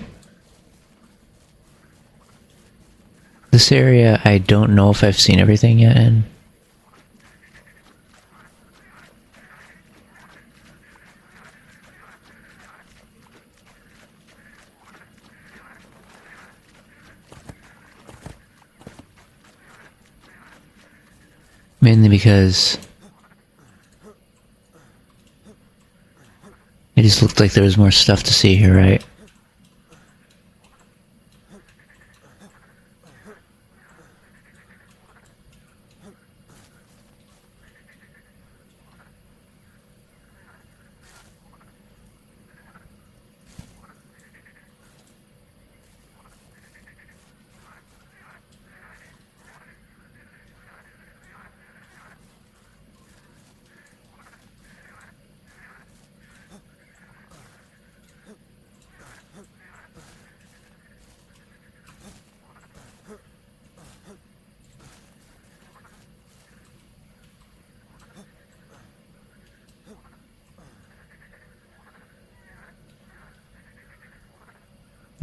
This area, I don't know if I've seen everything yet in. Mainly because it just looked like there was more stuff to see here, right?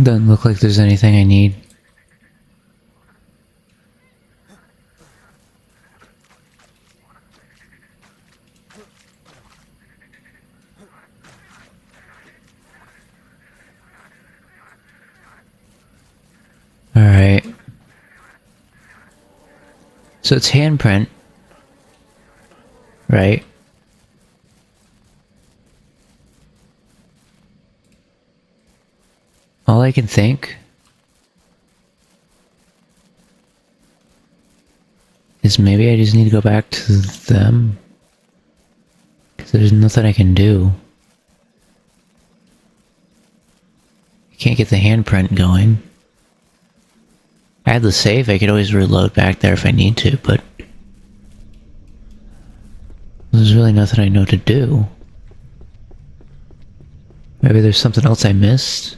Doesn't look like there's anything I need. So it's handprint, right? All I can think is maybe I just need to go back to them. Because there's nothing I can do. I can't get the handprint going. I had the save, I could always reload back there if I need to, but there's really nothing I know to do. Maybe there's something else I missed?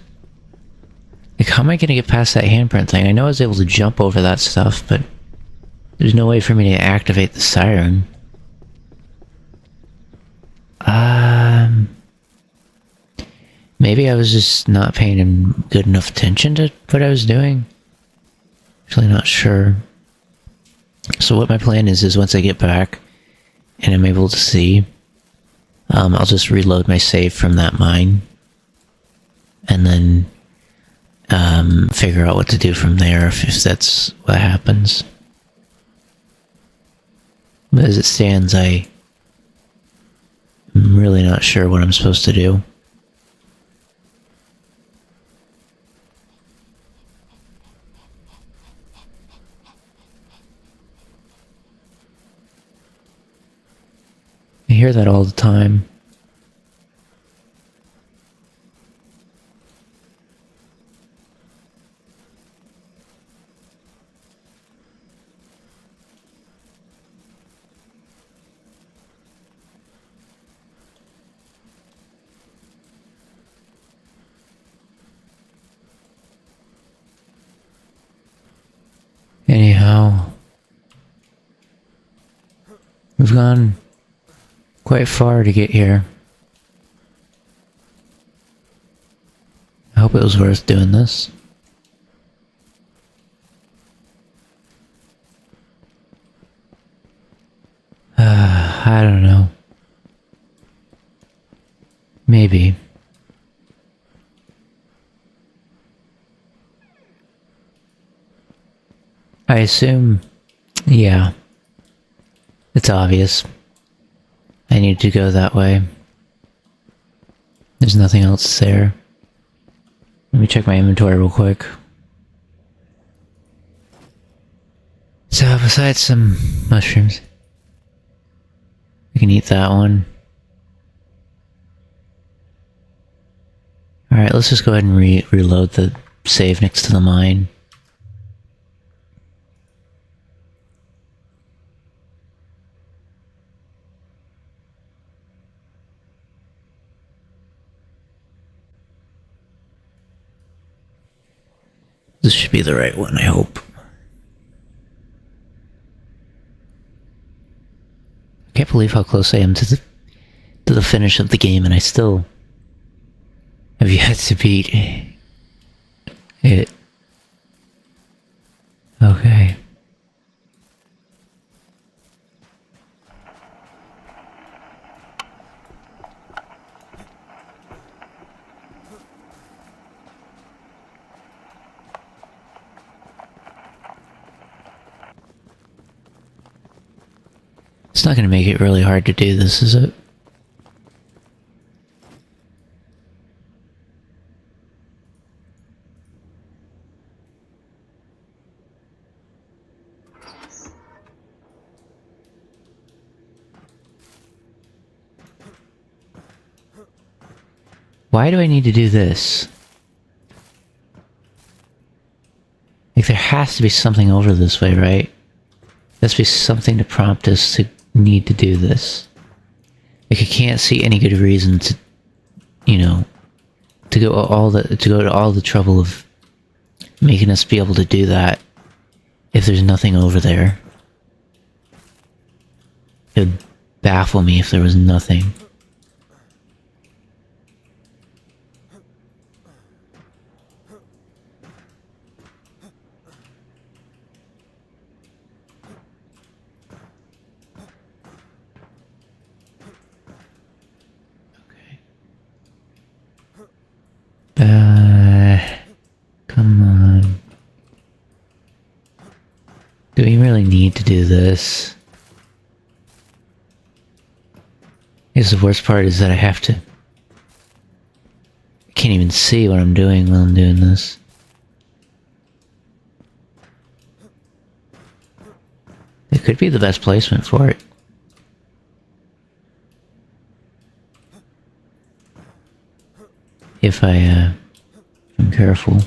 Like, how am I gonna get past that handprint thing? I know I was able to jump over that stuff, but there's no way for me to activate the siren. Maybe I was just not paying good enough attention to what I was doing. Actually not sure. So what my plan is once I get back and I'm able to see, I'll just reload my save from that mine. And then figure out what to do from there if that's what happens. But as it stands, I'm really not sure what I'm supposed to do. I hear that all the time. Anyhow, we've gone quite far to get here. I hope it was worth doing this. I don't know. Maybe. I assume, yeah, it's obvious. I need to go that way. There's nothing else there. Let me check my inventory real quick. So besides some mushrooms, I can eat that one. Alright, let's just go ahead and reload the save next to the mine. This should be the right one, I hope. I can't believe how close I am to the finish of the game, and I still have yet to beat it. Okay. It's not going to make it really hard to do this, is it? Why do I need to do this? Like, there has to be something over this way, right? There has to be something to prompt us to need to do this. Like, I can't see any good reason to, you know, to go to all the trouble of making us be able to do that if there's nothing over there. It would baffle me if there was nothing. Come on. Do we we really need to do this. I guess the worst part is that I have to... I can't even see what I'm doing while I'm doing this. It could be the best placement for it. If I'm careful.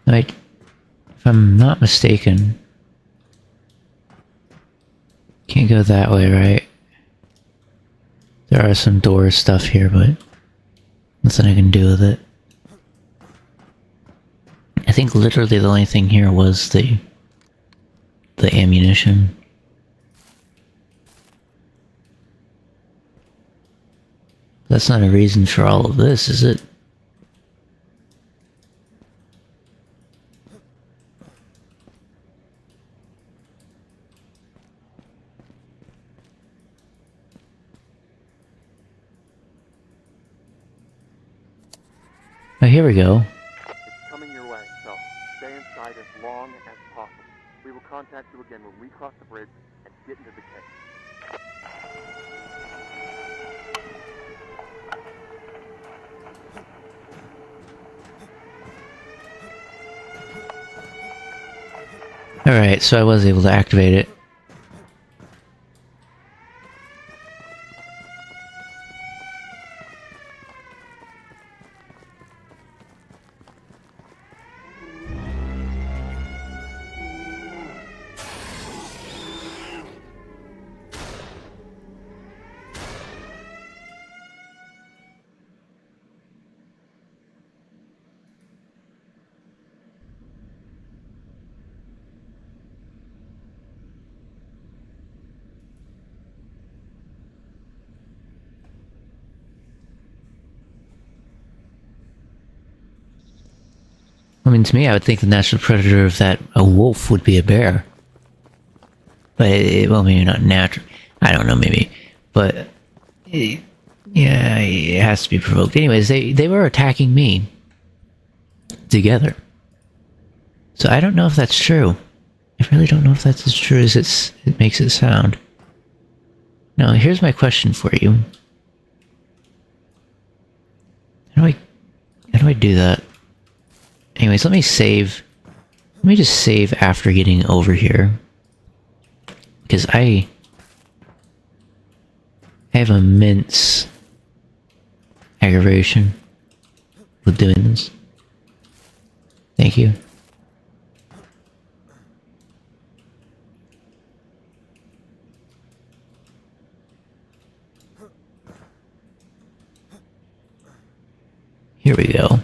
Like, if I'm not mistaken, can't go that way, right? There are some door stuff here, but nothing I can do with it. I think literally the only thing here was the ammunition. That's not a reason for all of this, is it? Oh, here we go. It's coming your way, so stay inside as long as possible. We will contact you again when we cross the bridge and get into the cave. Alright, so I was able to activate it. I mean, to me, I would think the natural predator of that, a wolf, would be a bear. But, well, maybe not natural. I don't know, maybe. But, yeah, it has to be provoked. Anyways, they were attacking me. Together. So I don't know if that's true. I really don't know if that's as true as it makes it sound. Now, here's my question for you. How do I do that? Anyways, let me save. Let me just save after getting over here. Because I have immense aggravation with doing this. Thank you. Here we go.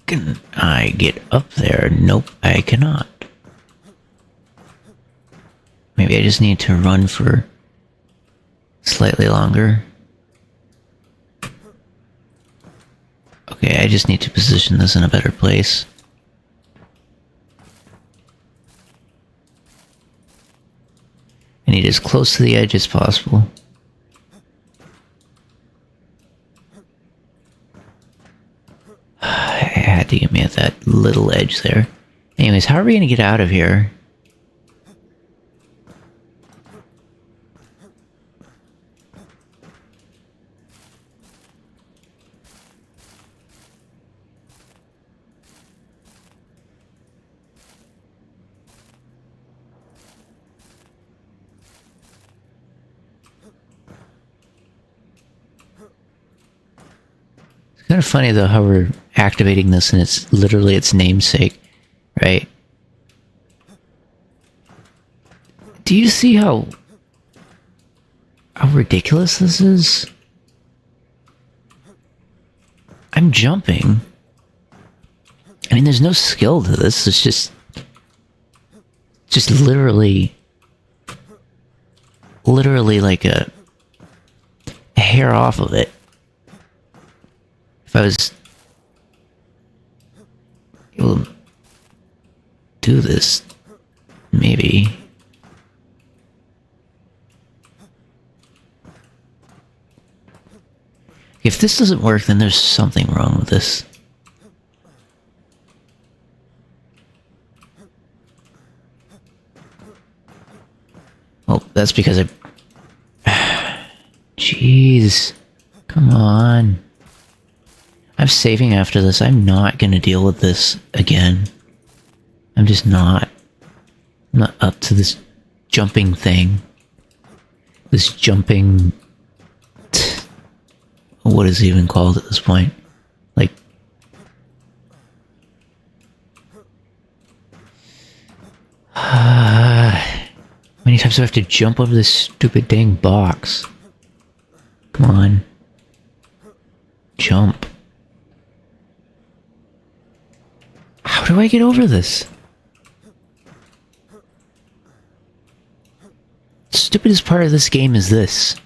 Can I get up there? Nope, I cannot. Maybe I just need to run for slightly longer. Okay, I just need to position this in a better place. I need as close to the edge as possible. I had to get me at that little edge there. Anyways, how are we gonna get out of here? It's kind of funny though how we're activating this and it's literally its namesake, right? Do you see how ridiculous this is? I'm jumping. I mean, there's no skill to this. It's just literally like a hair off of it. If I was able to do this. Maybe. If this doesn't work, then there's something wrong with this. Oh, that's because I... Jeez. Come on. I'm saving after this. I'm not gonna deal with this again. I'm just not. I'm not up to this jumping thing. This jumping... What is it even called at this point? Like... How many times do I have to jump over this stupid dang box? Come on. Jump. How do I get over this? The stupidest part of this game is this.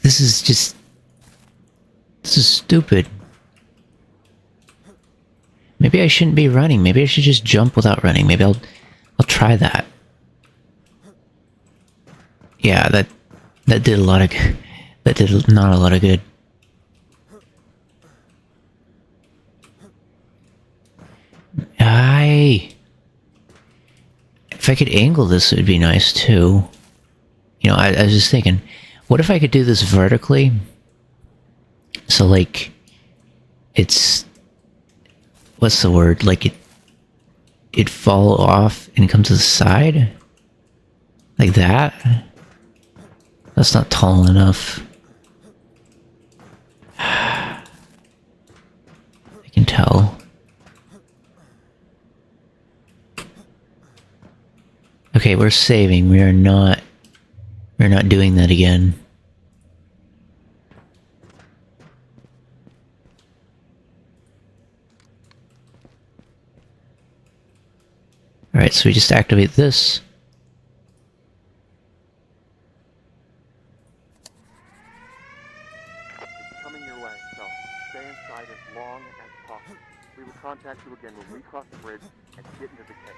This is just... This is stupid. Maybe I shouldn't be running. Maybe I should just jump without running. Maybe I'll try that. Yeah, that did a lot of... That did not a lot of good. If I could angle this, it would be nice too. You know, I was just thinking, what if I could do this vertically? So like, it's... What's the word? Like it fall off and come to the side? Like that? That's not tall enough. I can tell. Okay, we're saving. We're not doing that again. Alright, so we just activate this. It's coming your way, so stay inside as long as possible. We will contact you again when we cross the bridge and get into the cave.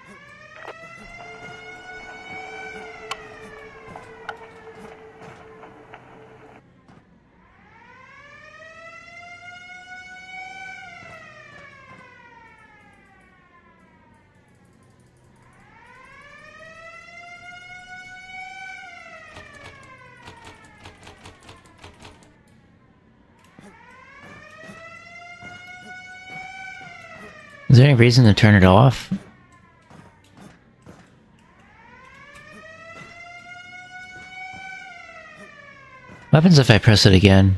Is there any reason to turn it off? What happens if I press it again?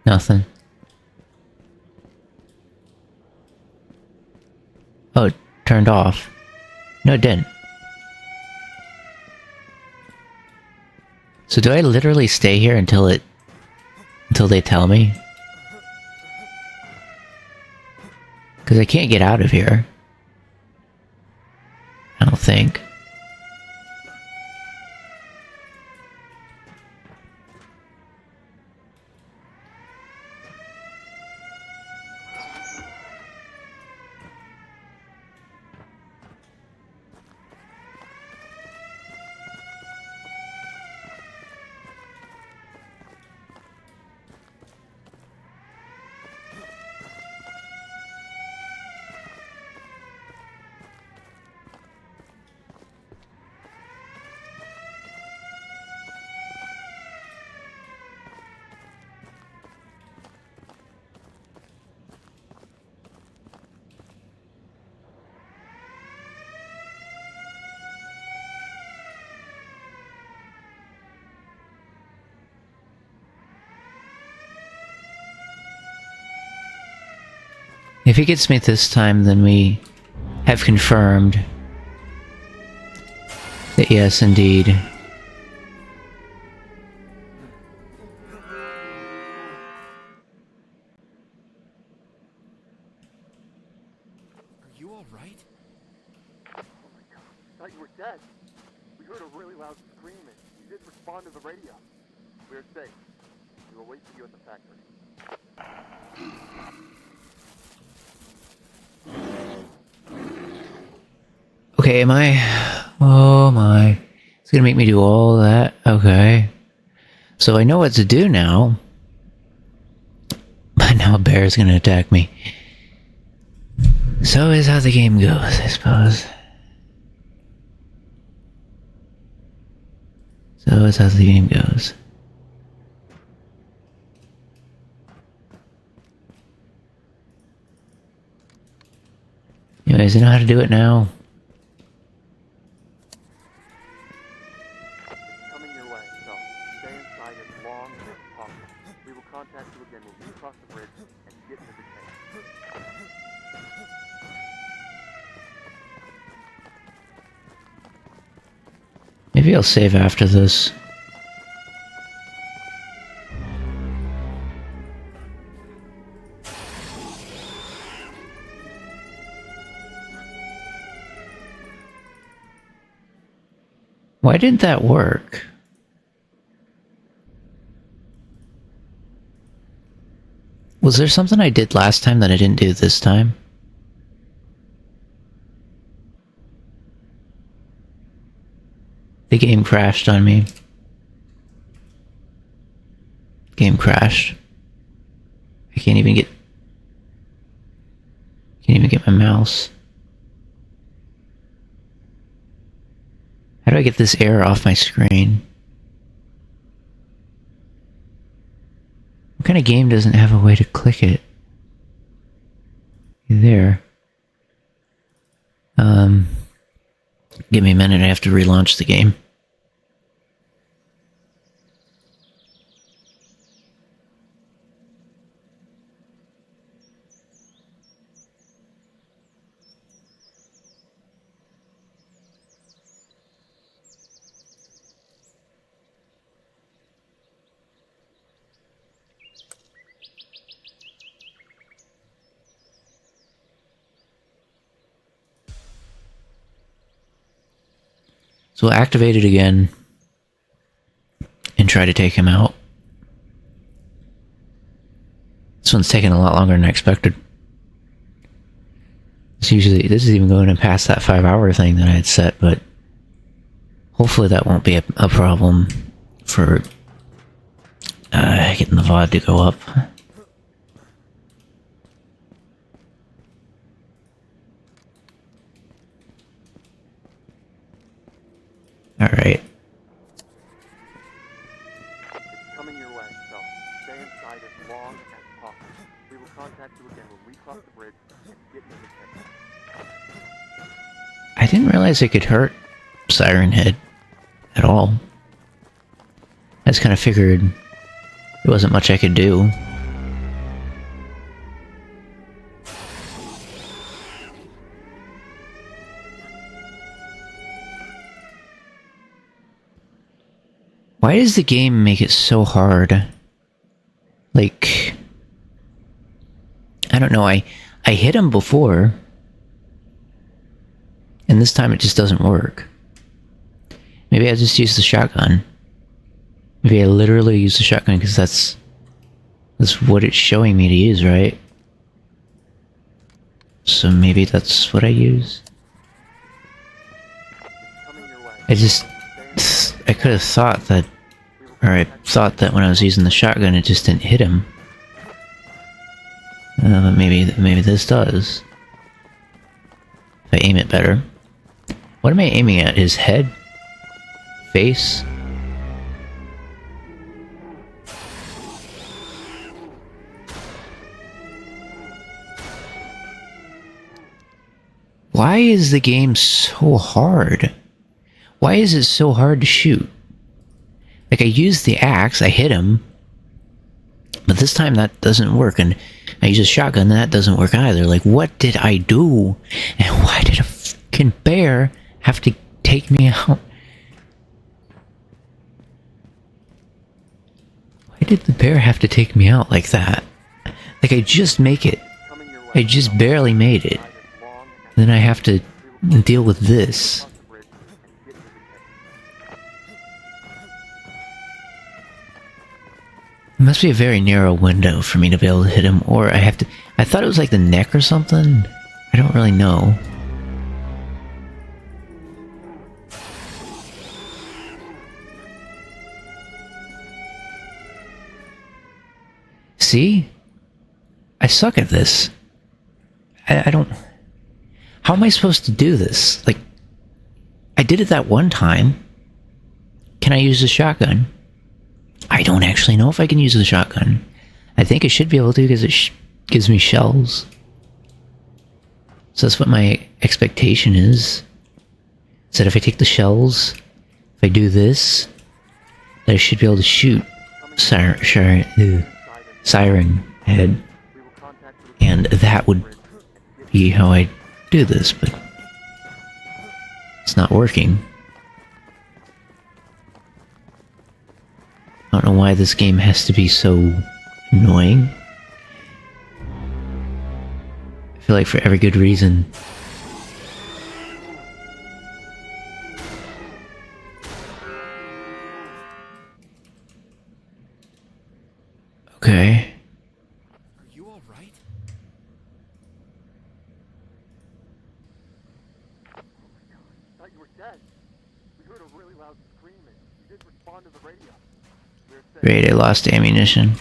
Nothing. Oh, it turned off. No, it didn't. So do I literally stay here until they tell me? Because I can't get out of here. I don't think. If he gets me this time, then we have confirmed that yes, indeed. Are you alright? Oh my god, I thought you were dead. We heard a really loud scream and you didn't respond to the radio. We are safe. We will wait for you at the factory. Okay, am I... Oh my. It's gonna make me do all that? Okay. So I know what to do now. But now a bear is gonna attack me. So is how the game goes, I suppose. So is how the game goes. Anyways, I know how to do it now. It's coming your way, so stay inside as long as possible. We will contact you again when we cross the bridge and get into the cave. Maybe I'll save after this. Why didn't that work? Was there something I did last time that I didn't do this time? The game crashed on me. Game crashed. I can't even get my mouse. How do I get this error off my screen? What kind of game doesn't have a way to click it? There. Give me a minute, I have to relaunch the game. So we'll activate it again and try to take him out. This one's taking a lot longer than I expected. This is even going past that 5-hour thing that I had set, but hopefully that won't be a problem for getting the VOD to go up. Alright. It's coming your way, so stay inside as long as possible. We will contact you again when we cross the bridge and get into the cave. I didn't realize it could hurt Siren Head at all. I just kind of figured there wasn't much I could do. Why does the game make it so hard? Like, I don't know, I hit him before, and this time it just doesn't work. Maybe I just use the shotgun. Maybe I literally use the shotgun because that's what it's showing me to use, right? So maybe that's what I use. It's coming your way. I could have thought that, or I thought that when I was using the shotgun it just didn't hit him. But maybe this does. If I aim it better. What am I aiming at? His head? Face? Why is the game so hard? Why is it so hard to shoot? Like, I used the axe, I hit him, but this time that doesn't work, and I use a shotgun, and that doesn't work either. Like, what did I do? And why did a fucking bear have to take me out? Why did the bear have to take me out like that? Like, I just make it. Coming your way. I just barely made it. Inside as long as Then I have to deal with this. cross the bridge and get into the cave. must be a very narrow window for me to be able to hit him, or I have to... I thought it was like the neck or something. I don't really know. See? I suck at this. I don't... How am I supposed to do this? Like, I did it that one time. Can I use the shotgun? I don't actually know if I can use the shotgun. I think I should be able to because it gives me shells. So that's what my expectation is. Is that if I take the shells, if I do this, that I should be able to shoot Siren Head. We will contact you again. And that would be how I do this, but it's not working. I don't know why this game has to be so annoying. I feel like for every good reason. Okay. Are you all right? Thought you were dead. We heard a really loud scream and you didn't respond to the radio. We were safe. Great, I lost ammunition.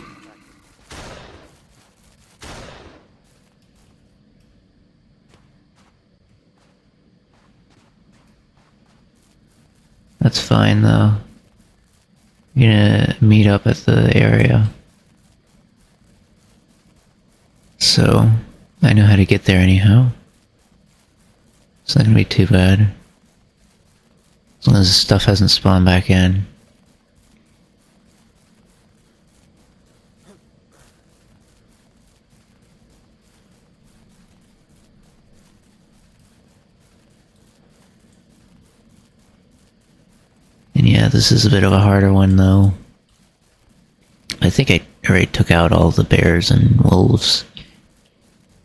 That's fine though. I'm gonna meet up at the area. So, I know how to get there anyhow. It's not gonna be too bad. As long as the stuff hasn't spawned back in. And yeah, this is a bit of a harder one though. I think I already took out all the bears and wolves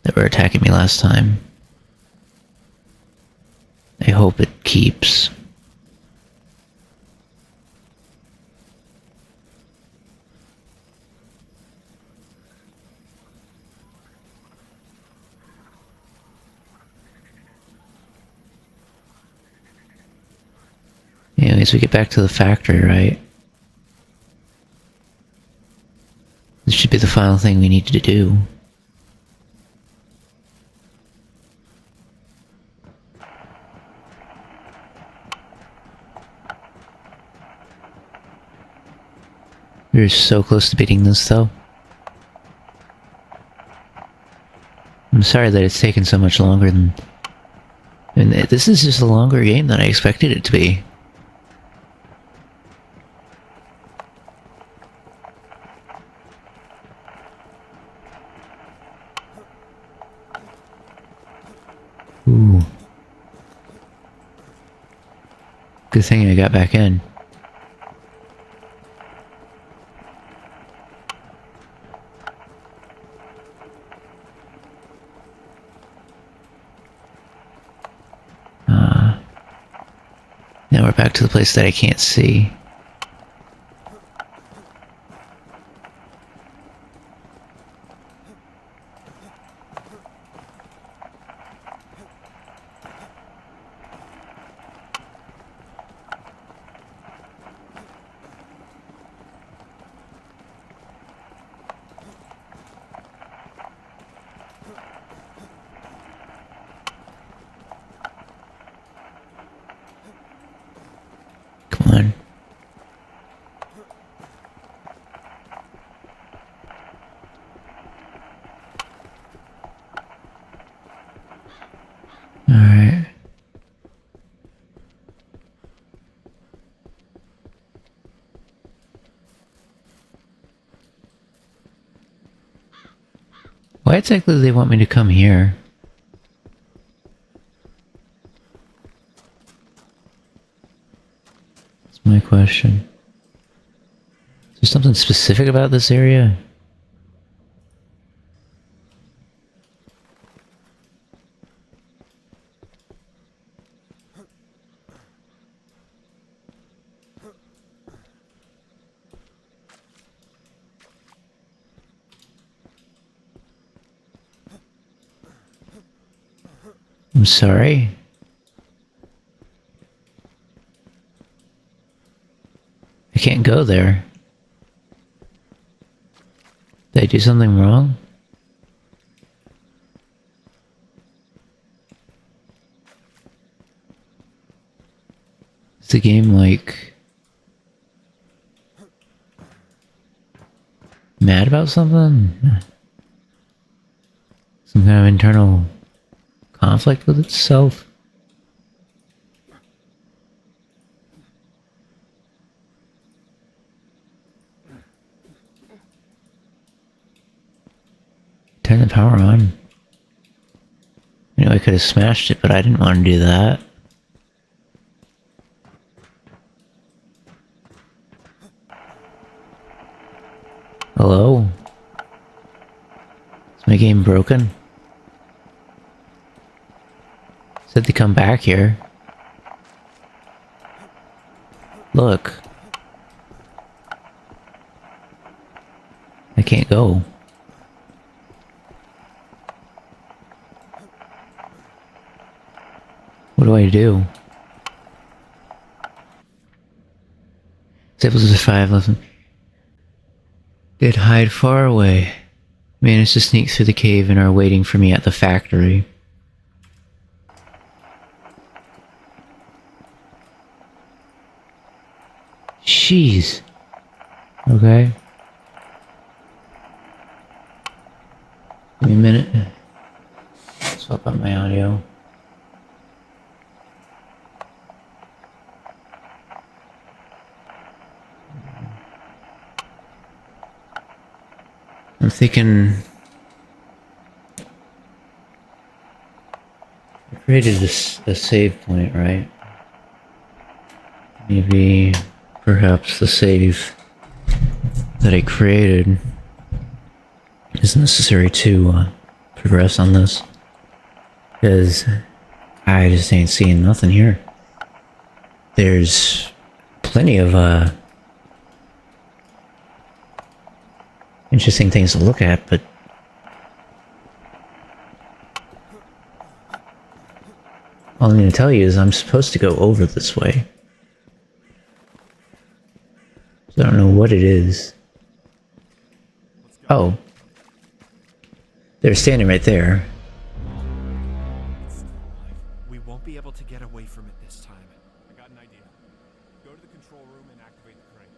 that were attacking me last time. I hope it keeps. Anyways, we get back to the factory, right? This should be the final thing we need to do. We're so close to beating this, though. I'm sorry that it's taken so much longer than... And this is just a longer game than I expected it to be. Ooh. Good thing I got back in. Now we're back to the place that I can't see. Come on. Alright. Why exactly do they want me to come here? That's my question. Is there something specific about this area? I'm sorry. I can't go there. Did I do something wrong? Is the game like mad about something? Some kind of internal conflict with itself? Turn the power on. I know I could have smashed it, but I didn't want to do that. Hello? Is my game broken? Said to come back here. Look. I can't go. What do I do? It's able to survive. Listen. Did hide far away. Managed to sneak through the cave and are waiting for me at the factory. Jeez. Okay. Give me a minute. Swap out my audio. I'm thinking I created a save point, right? Maybe, perhaps the save that I created is necessary to progress on this, because I just ain't seeing nothing here. There's plenty of interesting things to look at, but all I'm going to tell you is I'm supposed to go over this way. So I don't know what it is. Oh. They're standing right there. We won't be able to get away from it this time. I got an idea. Go to the control room and activate the crane.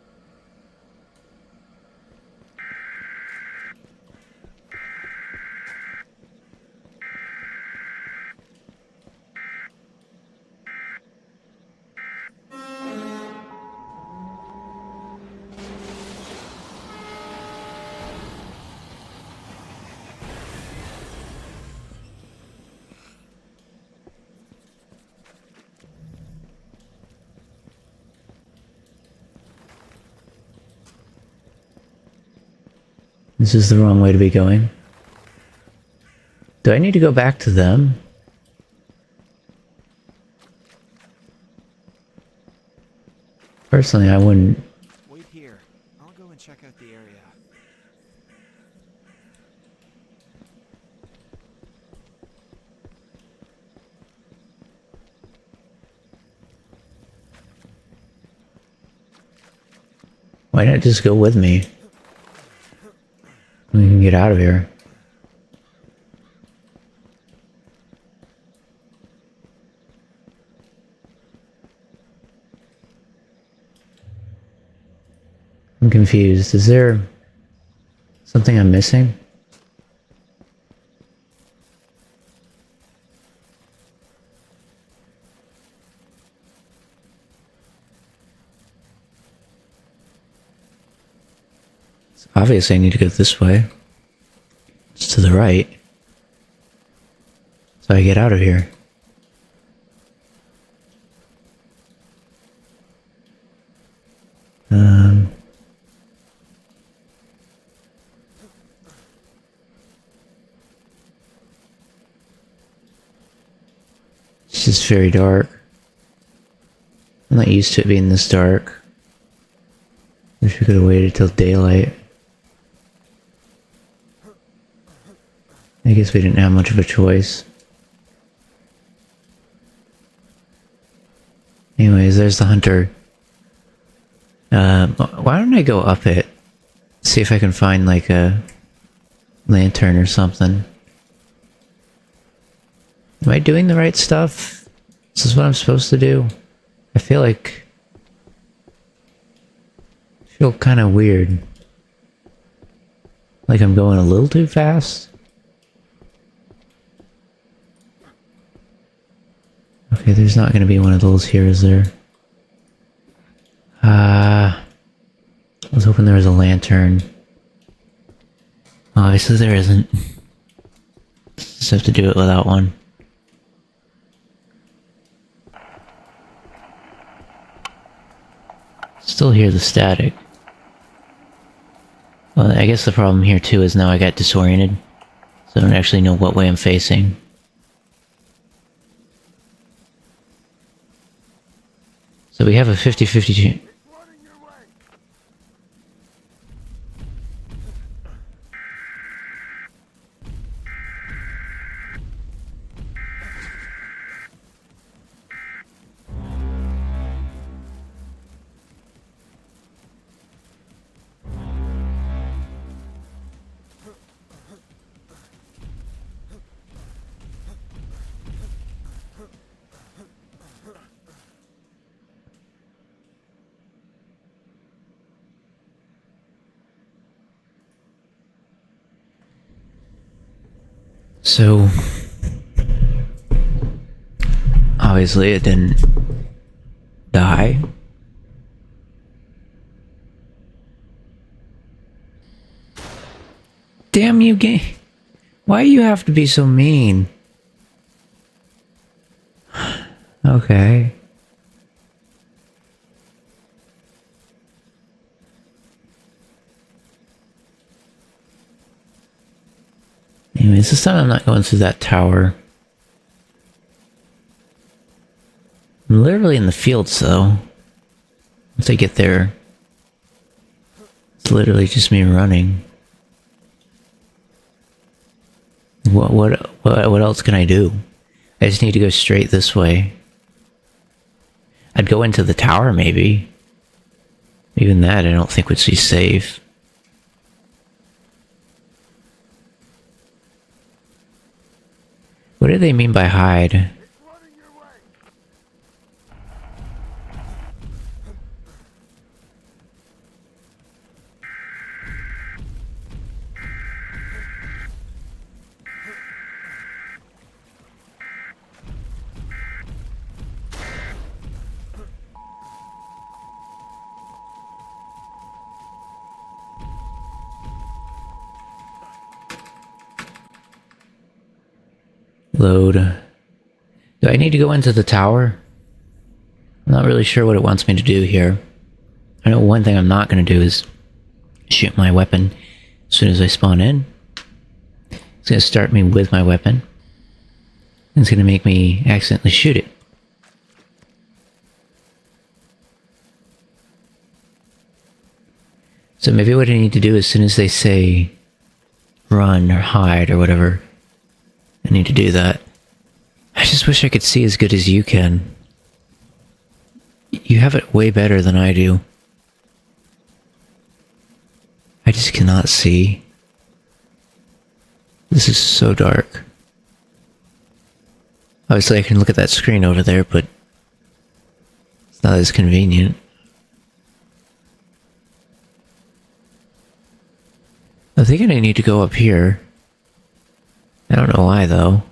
This is the wrong way to be going. Do I need to go back to them? Personally, I wouldn't. Wait here. I'll go and check out the area. Why not just go with me? We can get out of here. I'm confused. Is there something I'm missing? Obviously, I need to go this way. It's to the right. So I get out of here. It's just very dark. I'm not used to it being this dark. Wish we could have waited till daylight. I guess we didn't have much of a choice. Anyways, there's the hunter. Why don't I go up it? See if I can find like a lantern or something. Am I doing the right stuff? Is this what I'm supposed to do? I feel kind of weird. Like I'm going a little too fast. Okay, there's not going to be one of those here, is there? I was hoping there was a lantern. Obviously there isn't. Just have to do it without one. Still hear the static. Well, I guess the problem here too is now I got disoriented. So I don't actually know what way I'm facing. So we have a 50-50 So, obviously it didn't die. Damn you, game. Why do you have to be so mean? Okay. Anyways, this time I'm not going through that tower. I'm literally in the fields, though. Once I get there, it's literally just me running. What else can I do? I just need to go straight this way. I'd go into the tower, maybe. Even that I don't think would be safe. What do they mean by hide? Load. Do I need to go into the tower? I'm not really sure what it wants me to do here. I know one thing I'm not going to do is shoot my weapon as soon as I spawn in. It's going to start me with my weapon. And it's going to make me accidentally shoot it. So maybe what I need to do as soon as they say run or hide or whatever, I need to do that. I just wish I could see as good as you can. You have it way better than I do. I just cannot see. This is so dark. Obviously I can look at that screen over there, but it's not as convenient. I'm thinking I need to go up here. I don't know why, though.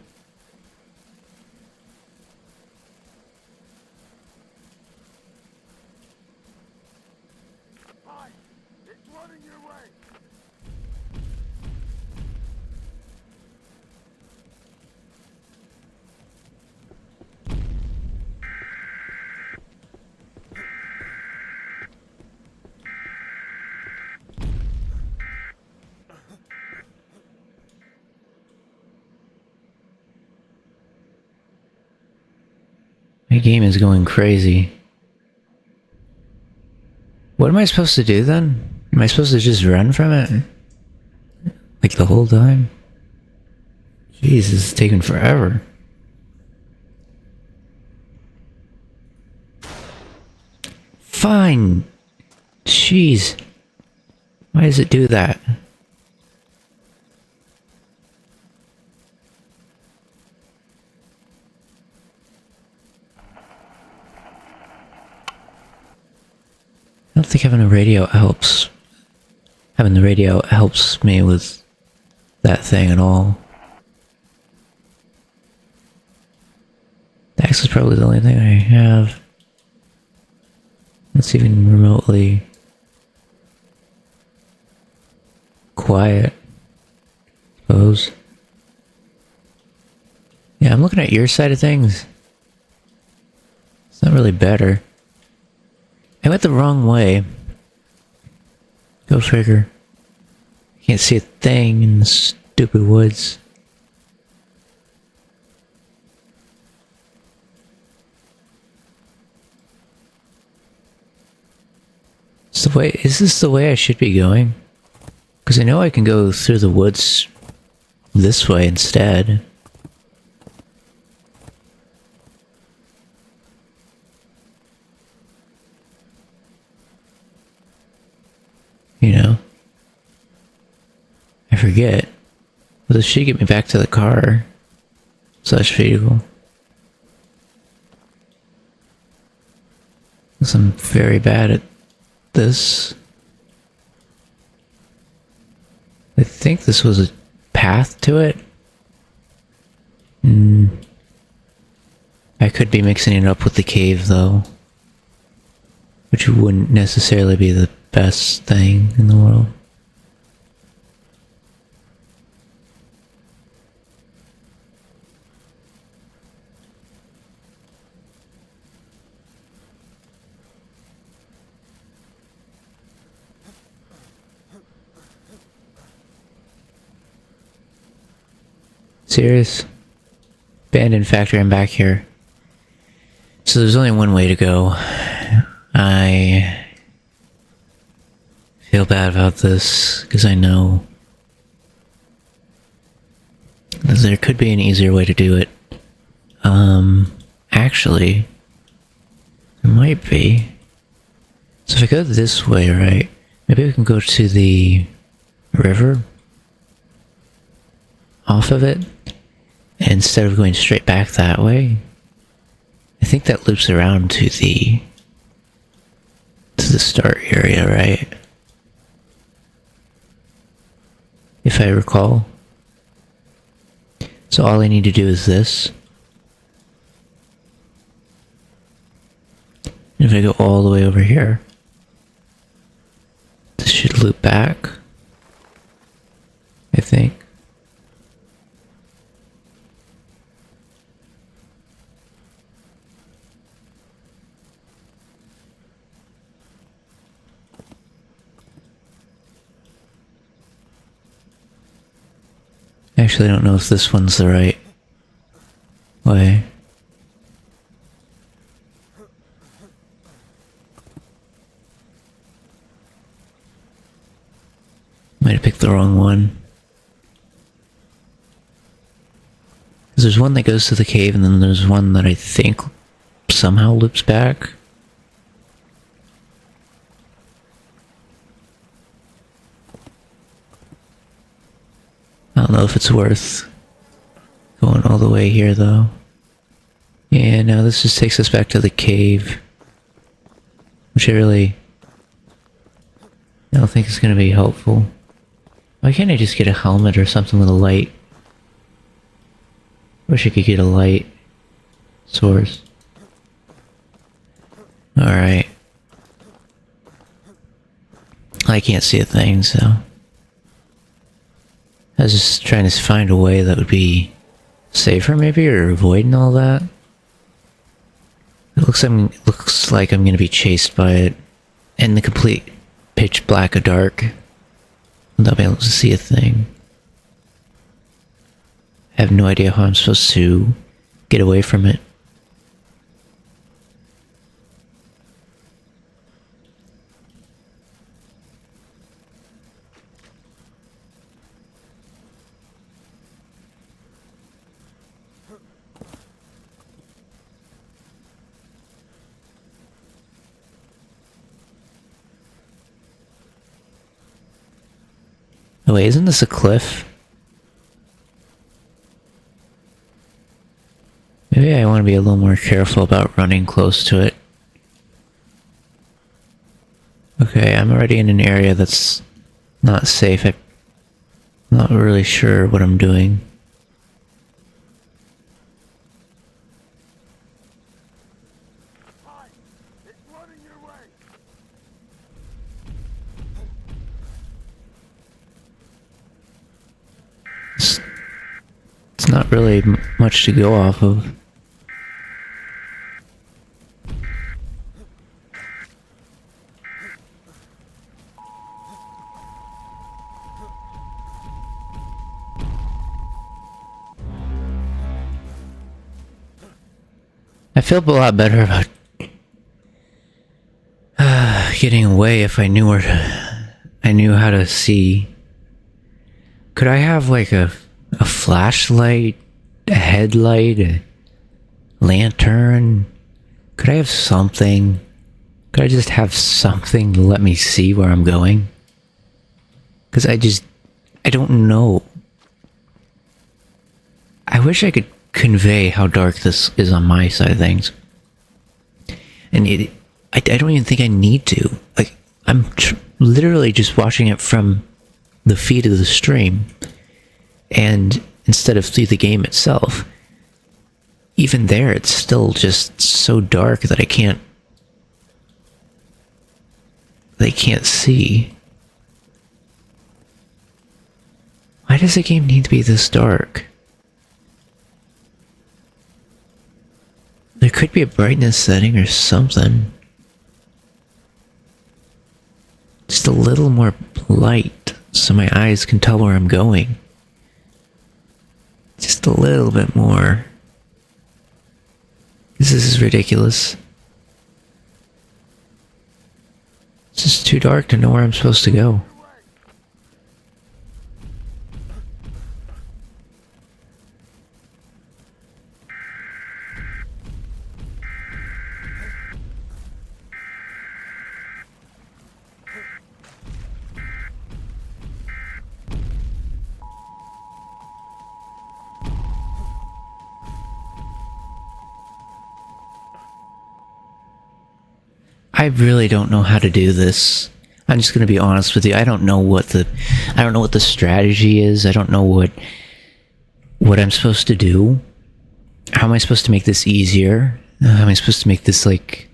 My game is going crazy. What am I supposed to do then? Am I supposed to just run from it? Like the whole time? Jeez, this is taking forever. fine. Jeez. Why does it do that? I don't think having a radio helps. Having the radio helps me with that thing at all. Dax is probably the only thing I have that's even remotely quiet, I suppose. Yeah, I'm looking at your side of things. It's not really better. I went the wrong way. Go figure. Can't see a thing in the stupid woods. Is this the way I should be going? Because I know I can go through the woods this way instead. You know? I forget. But this should get me back to the car. Slash vehicle. Because I'm very bad at this. I think this was a path to it. I could be mixing it up with the cave though, which wouldn't necessarily be the best thing in the world. Serious? Abandoned factory, I'm back here. So there's only one way to go. I feel bad about this, because I know there could be an easier way to do it. Actually, there might be. So if I go this way, right, maybe we can go to the river off of it, instead of going straight back that way. I think that loops around to the start area, right? If I recall. So all I need to do is this. And if I go all the way over here, this should loop back, I think. Actually, I don't know if this one's the right way. Might have picked the wrong one. Because there's one that goes to the cave, and then there's one that I think somehow loops back. I don't know if it's worth going all the way here, though. Yeah, no, this just takes us back to the cave. Which I don't think is going to be helpful. Why can't I just get a helmet or something with a light? Wish I could get a light source. Alright. I can't see a thing, so... I was just trying to find a way that would be safer, maybe, or avoiding all that. It looks like I'm gonna be chased by it in the complete pitch black of dark without being able to see a thing. I have no idea how I'm supposed to get away from it. Oh wait, isn't this a cliff? Maybe I want to be a little more careful about running close to it. Okay, I'm already in an area that's not safe. I'm not really sure what I'm doing. It's running your way. It's not really much to go off of. I feel a lot better about getting away if I knew I knew how to see. Could I have like a flashlight, a headlight, a lantern? Could I have something? Could I just have something to let me see where I'm going? Because I don't know. I wish I could convey how dark this is on my side of things. And I don't even think I need to. Like, I'm literally just watching it from the feed of the stream, and instead of through the game itself. Even there, it's still just so dark that I can't see. Why does the game need to be this dark? There could be a brightness setting or something. Just a little more light so my eyes can tell where I'm going. Just a little bit more. This is ridiculous. It's just too dark to know where I'm supposed to go. I really don't know how to do this. I'm just going to be honest with you. I don't know what the strategy is. I don't know what I'm supposed to do. How am I supposed to make this easier? How am I supposed to make this like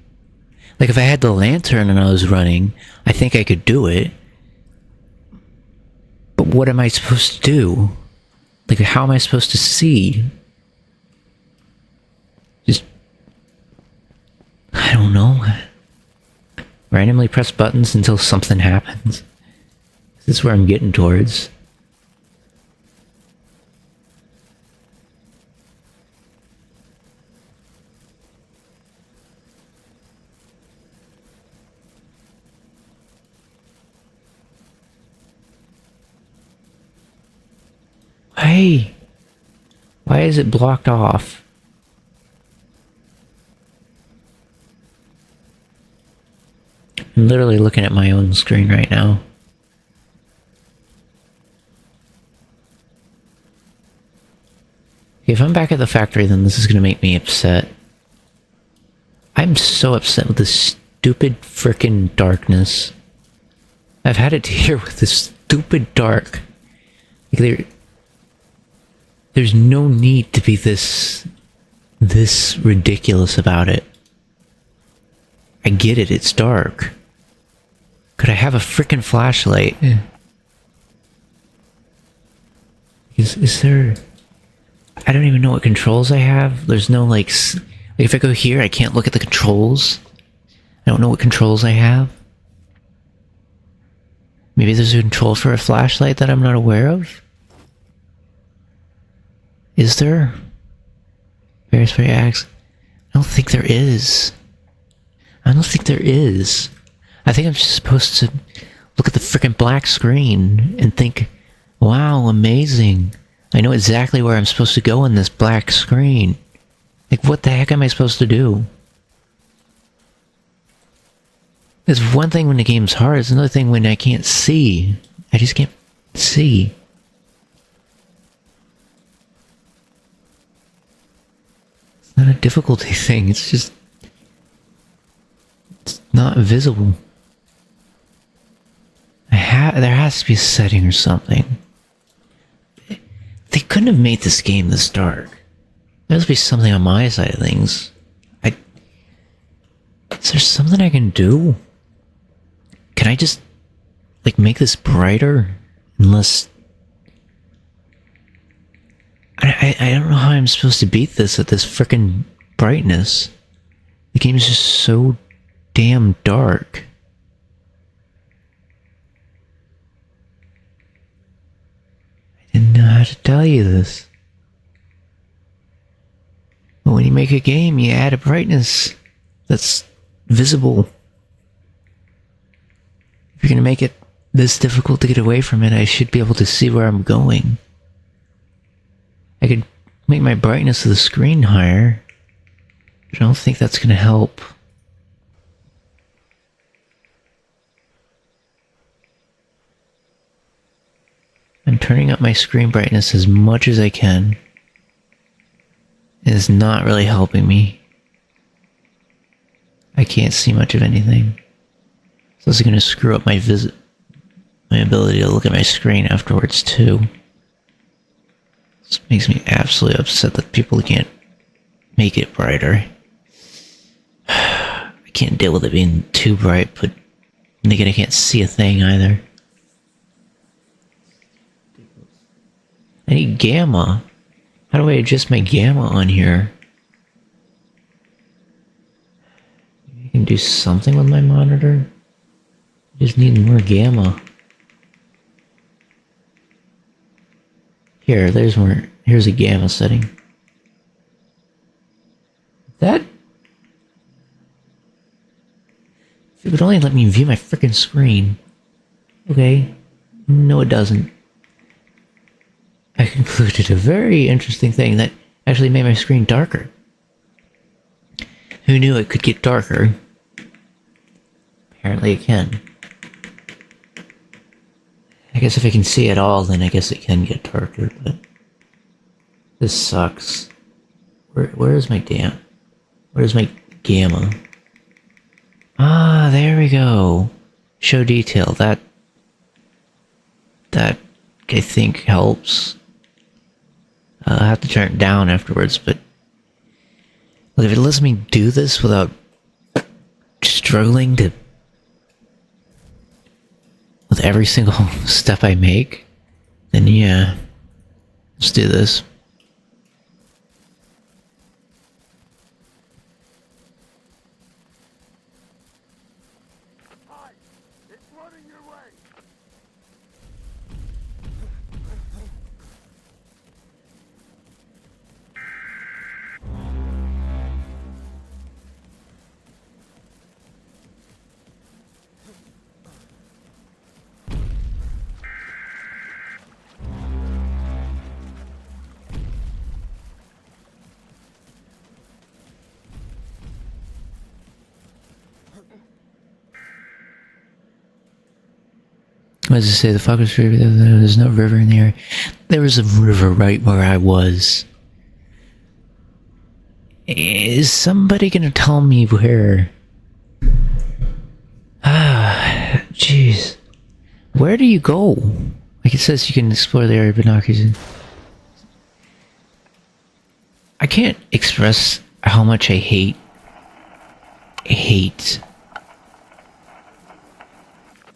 if I had the lantern and I was running, I think I could do it. But what am I supposed to do? Like, how am I supposed to see? Just, I don't know. Randomly press buttons until something happens. This is where I'm getting towards. Hey! Why is it blocked off? I'm literally looking at my own screen right now. If I'm back at the factory, then this is going to make me upset. I'm so upset with this stupid frickin' darkness. I've had it to here with this stupid dark. Like there's no need to be this ridiculous about it. I get it, it's dark. Could I have a frickin' flashlight? Is there... I don't even know what controls I have. There's no like if I go here, I can't look at the controls. I don't know what controls I have. Maybe there's a control for a flashlight that I'm not aware of? Is there? Various acts. I don't think there is. I don't think there is. I think I'm just supposed to look at the frickin' black screen and think, wow, amazing. I know exactly where I'm supposed to go in this black screen. Like, what the heck am I supposed to do? It's one thing when the game's hard, it's another thing when I can't see. I just can't see. It's not a difficulty thing, it's just... It's not visible. There has to be a setting or something. They couldn't have made this game this dark. There must be something on my side of things. Is there something I can do? Can I just, like, make this brighter? Unless... I don't know how I'm supposed to beat this at this frickin' brightness. The game is just so damn dark. I didn't know how to tell you this. But when you make a game, you add a brightness that's visible. If you're gonna make it this difficult to get away from it, I should be able to see where I'm going. I could make my brightness of the screen higher, but I don't think that's gonna help. I'm turning up my screen brightness as much as I can. It is not really helping me. I can't see much of anything. So this is going to screw up my ability to look at my screen afterwards too. This makes me absolutely upset that people can't make it brighter. I can't deal with it being too bright, but then again I can't see a thing either. I need gamma. How do I adjust my gamma on here? I can do something with my monitor. I just need more gamma. Here, there's more. Here's a gamma setting. That... If it would only let me view my frickin' screen. Okay. No, it doesn't. I concluded a very interesting thing that actually made my screen darker. Who knew it could get darker? Apparently it can. I guess if I can see it all, then I guess it can get darker, but... This sucks. Where's my Where's my gamma? Ah, there we go. Show detail. That I think helps. I'll have to turn it down afterwards, but... Look, if it lets me do this without struggling to... with every single step I make, then yeah. Let's do this. Hi! It's running your way! What does it say? The Fox River, there's no river in the area. There was a river right where I was. Is somebody gonna tell me where? Ah, jeez. Where do you go? Like it says you can explore the area with binoculars. I can't express how much I hate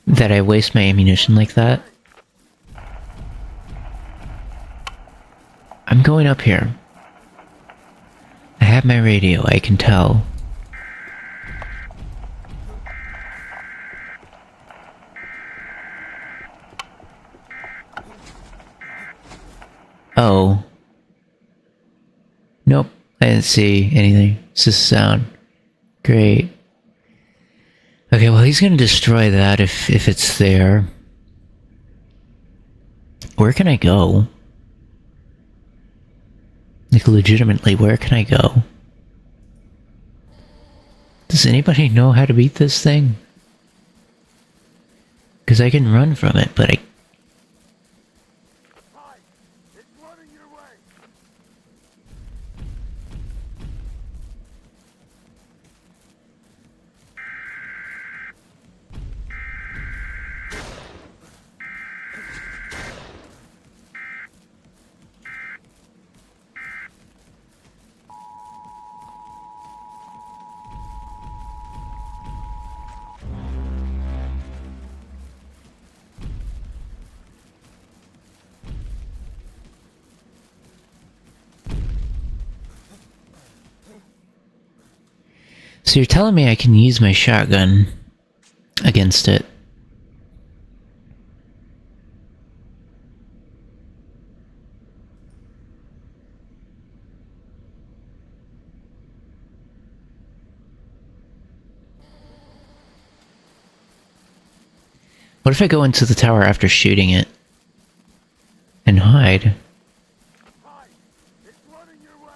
that I waste my ammunition like that. I'm going up here. I have my radio, I can tell. Oh. Nope, I didn't see anything. It's just sound. Great. Okay, well he's gonna destroy that if it's there. Where can I go? Like legitimately, where can I go? Does anybody know how to beat this thing? Because I can run from it, but So you're telling me I can use my shotgun against it? What if I go into the tower after shooting it? And hide? Hi! It's running your way!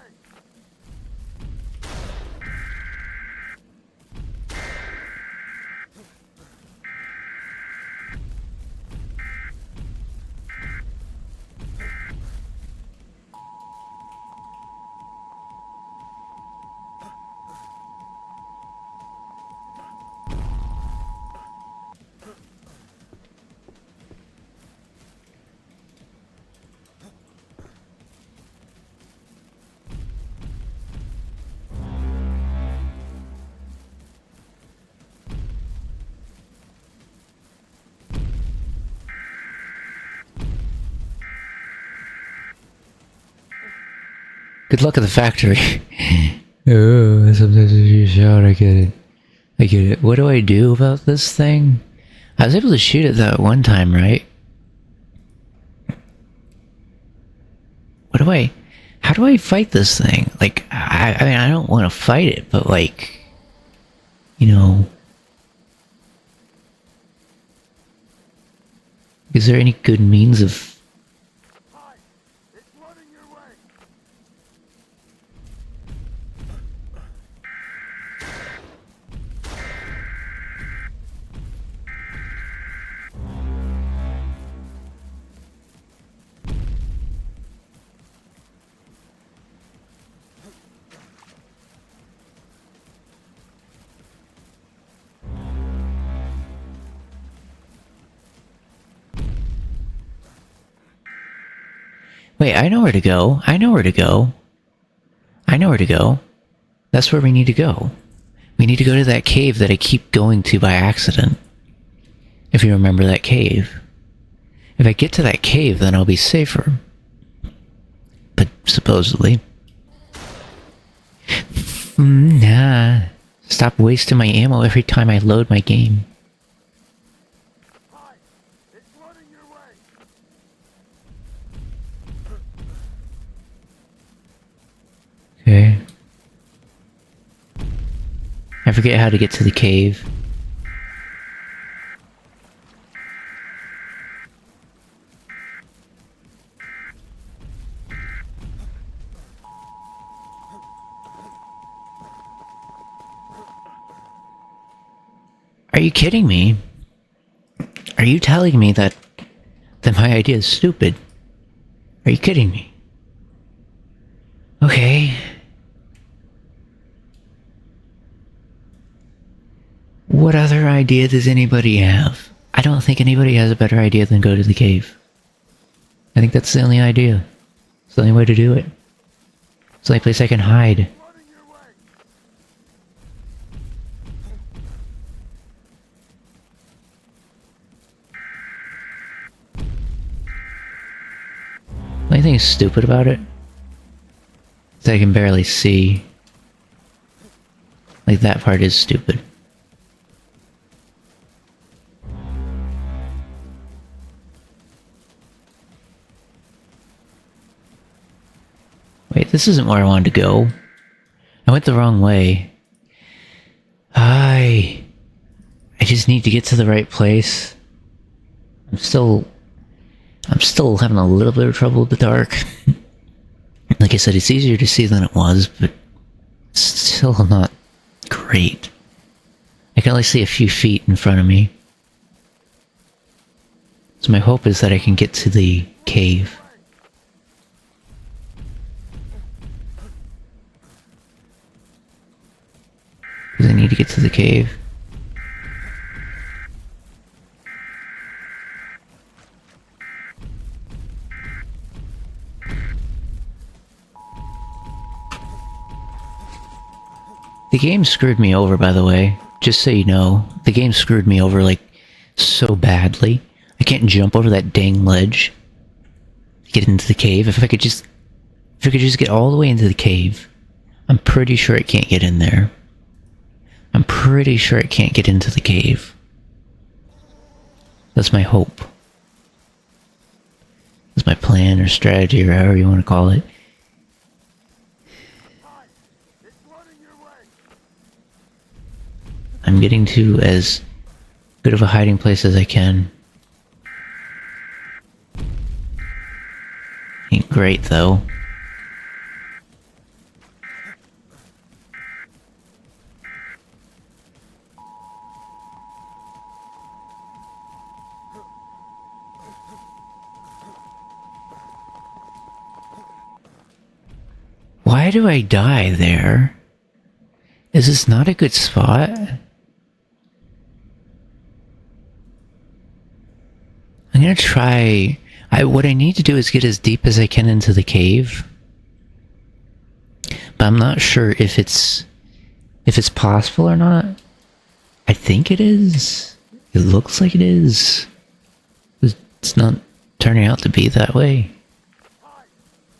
Good luck at the factory. Oh, sometimes if you shout, I get it. I get it. What do I do about this thing? I was able to shoot it that one time, right? How do I fight this thing? Like, I mean, I don't want to fight it, but like, you know, is there any good means of... Hi! It's running your way! Wait, I know where to go. I know where to go. I know where to go. That's where we need to go. We need to go to that cave that I keep going to by accident. If you remember that cave. If I get to that cave, then I'll be safer. But supposedly. Nah. Stop wasting my ammo every time I load my game. Hi! It's running your way! Okay. I forget how to get to the cave. Are you kidding me? Are you telling me that my idea is stupid? Are you kidding me? Okay. What other idea does anybody have? I don't think anybody has a better idea than go to the cave. I think that's the only idea. It's the only way to do it. It's the only place I can hide. Running your way! The only thing stupid about it is that I can barely see. Like, that part is stupid. Wait, this isn't where I wanted to go. I went the wrong way. I just need to get to the right place. I'm still having a little bit of trouble with the dark. Like I said, it's easier to see than it was, but still not great. I can only see a few feet in front of me. So my hope is that I can get to the cave. Because I need to get to the cave. The game screwed me over, by the way. Just so you know, the game screwed me over, like, so badly. I can't jump over that dang ledge to get into the cave. If I could just get all the way into the cave, I'm pretty sure I can't get in there. I'm pretty sure it can't get into the cave. That's my hope. That's my plan or strategy or however you want to call it. Hi! It's flooding your way! I'm getting to as good of a hiding place as I can. Ain't great though. Why do I die there? Is this not a good spot? I'm gonna try... what I need to do is get as deep as I can into the cave. But I'm not sure if it's possible or not. I think it is. It looks like it is. It's not turning out to be that way. Hi!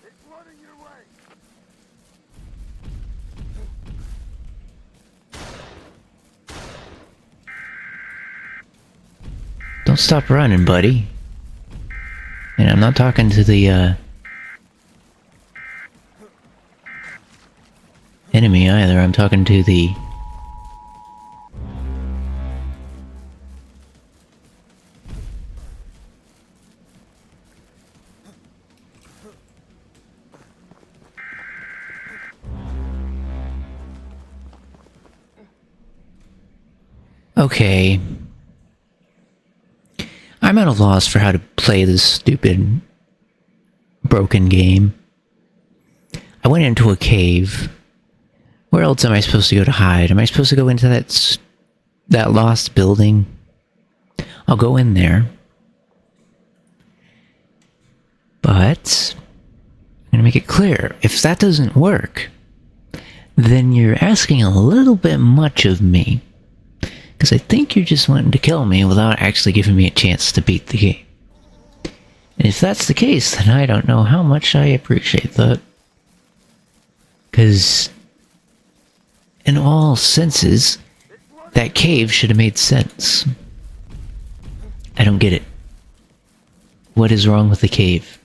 It's flooding your way! Don't stop running, buddy. And I'm not talking to the, enemy either. I'm talking to the... Okay. I'm at a loss for how to play this stupid broken game. I went into a cave. Where else am I supposed to go to hide? Am I supposed to go into that lost building? I'll go in there. But I'm gonna make it clear, if that doesn't work, then you're asking a little bit much of me. Because I think you're just wanting to kill me without actually giving me a chance to beat the game. And if that's the case, then I don't know how much I appreciate that. Because, in all senses, that cave should have made sense. I don't get it. What is wrong with the cave?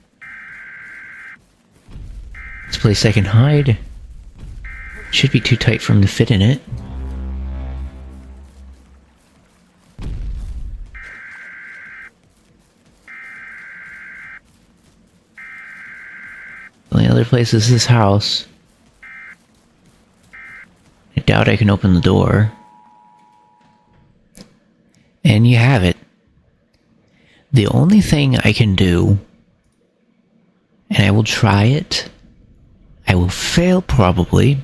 This place I can hide. Should be too tight for him to fit in it. The only other place is this house. I doubt I can open the door. And you have it. The only thing I can do, and I will try it, I will fail probably,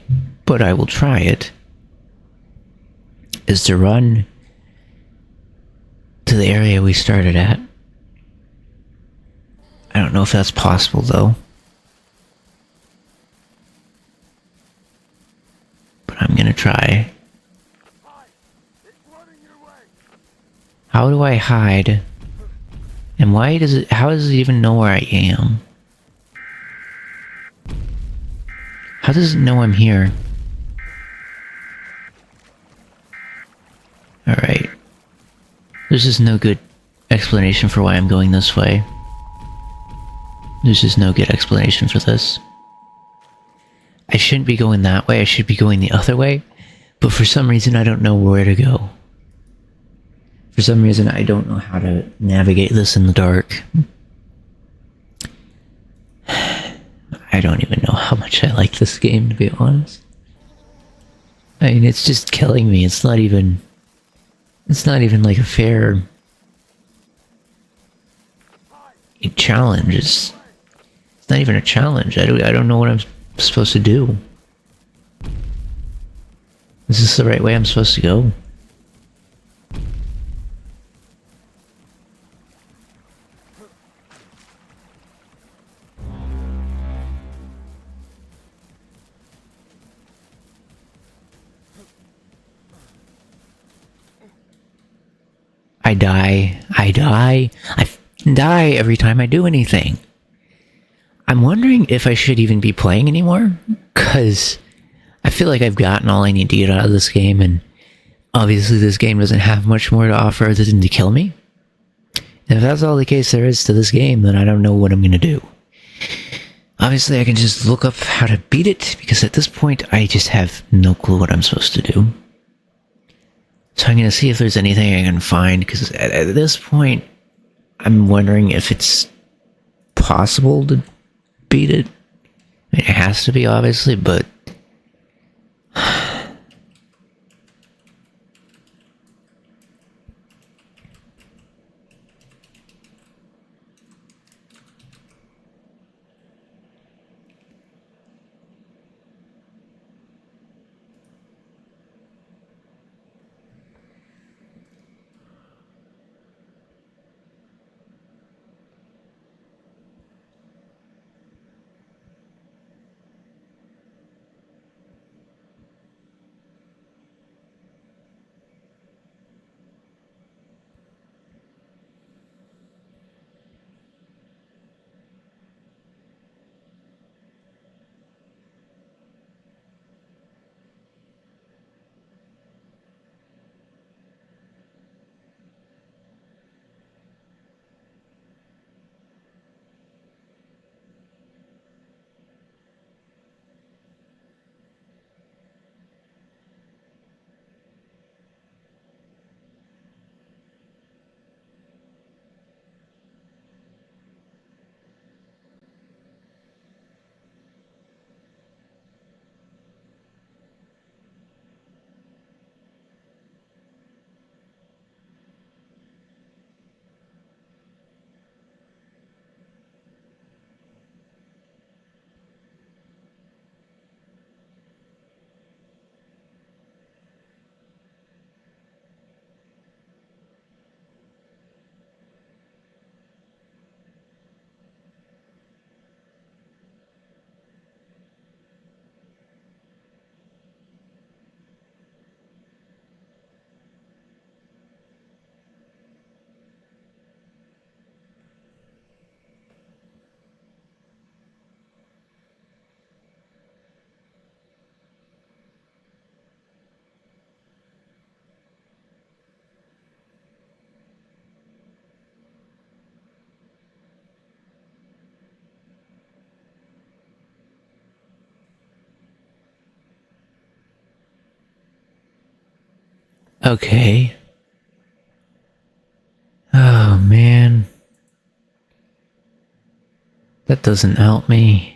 but I will try it, is to run to the area we started at. I don't know if that's possible though. But I'm gonna try. Hi! It's flooding your way! How do I hide? And why does it, how does it even know where I am? How does it know I'm here? Alright. There's just no good explanation for why I'm going this way. There's just no good explanation for this. I shouldn't be going that way, I should be going the other way, but for some reason I don't know where to go. For some reason I don't know how to navigate this in the dark. I don't even know how much I like this game, to be honest. I mean, it's just killing me. It's not even like a fair challenge. It's not even a challenge. I don't know what I'm supposed to do. Is this the right way I'm supposed to go? I die every time I do anything. I'm wondering if I should even be playing anymore, because I feel like I've gotten all I need to get out of this game, and obviously this game doesn't have much more to offer other than to kill me. And if that's all the case there is to this game, then I don't know what I'm gonna do. Obviously, I can just look up how to beat it, because at this point, I just have no clue what I'm supposed to do. So I'm gonna see if there's anything I can find, because at this point, I'm wondering if it's possible to beat it. I mean, it has to be, obviously, but... Okay. Oh, man. That doesn't help me.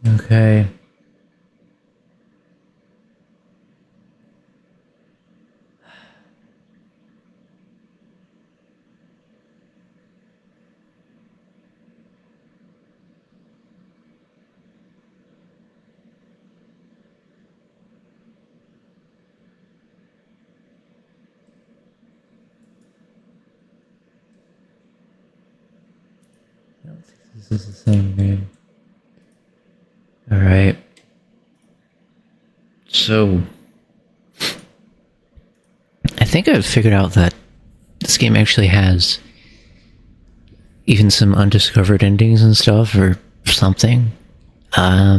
Okay. I don't think this is the same game. Alright. So, I think I've figured out that this game actually has even some undiscovered endings and stuff, or something. I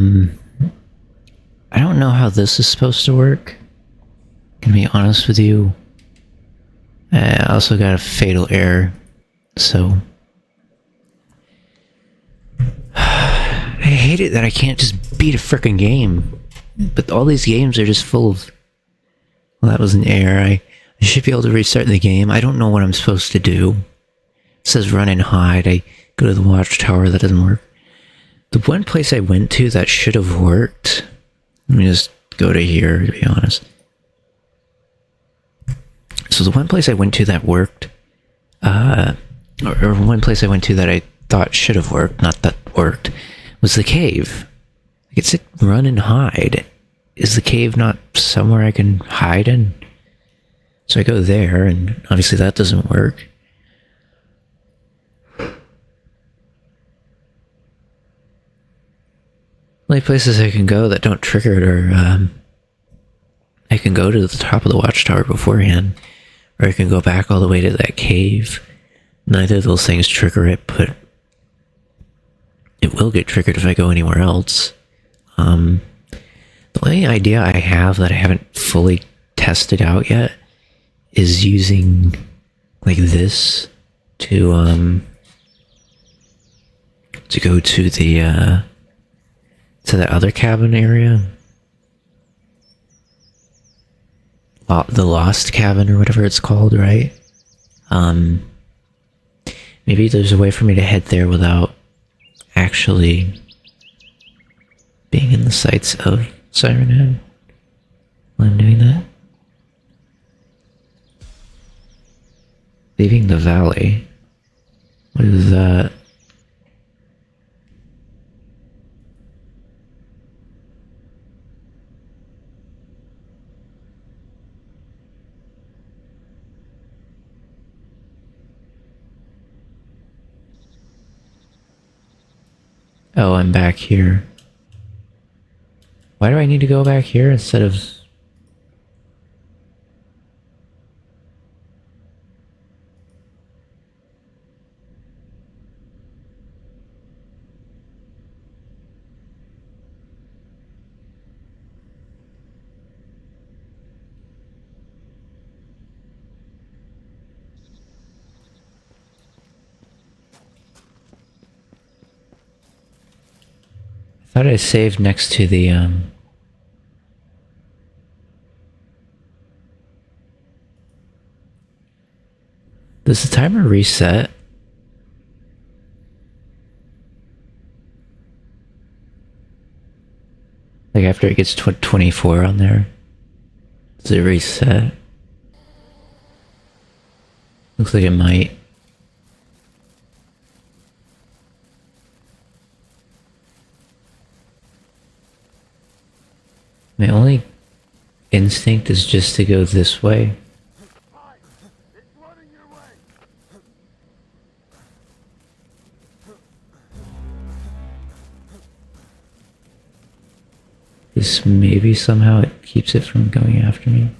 don't know how this is supposed to work. To be honest with you, I also got a fatal error, so I hate it that I can't just beat a frickin' game. But all these games are just full of, well, that was an error. I should be able to restart the game. I don't know what I'm supposed to do. It says run and hide. I go to the watchtower, that doesn't work. The one place I went to that should have worked, let me just go to here, to be honest. So the one place I went to that worked, or one place I went to that I thought should have worked, not that worked, was the cave. It said run and hide. Is the cave not somewhere I can hide in? So I go there, and obviously that doesn't work. Only places I can go that don't trigger it are, I can go to the top of the watchtower beforehand, or I can go back all the way to that cave. Neither of those things trigger it, but it will get triggered if I go anywhere else. The only idea I have that I haven't fully tested out yet is using like this to go to the other cabin area. The Lost Cabin or whatever it's called, right? Maybe there's a way for me to head there without actually being in the sights of Siren Head while I'm doing that. Leaving the valley. What is that? Oh, I'm back here. Why do I need to go back here instead of... I thought I saved next to the, Does the timer reset? Like after it gets 24 on there? Does it reset? Looks like it might. My only instinct is just to go this way. Hide! It's running your way! This maybe somehow it keeps it from going after me.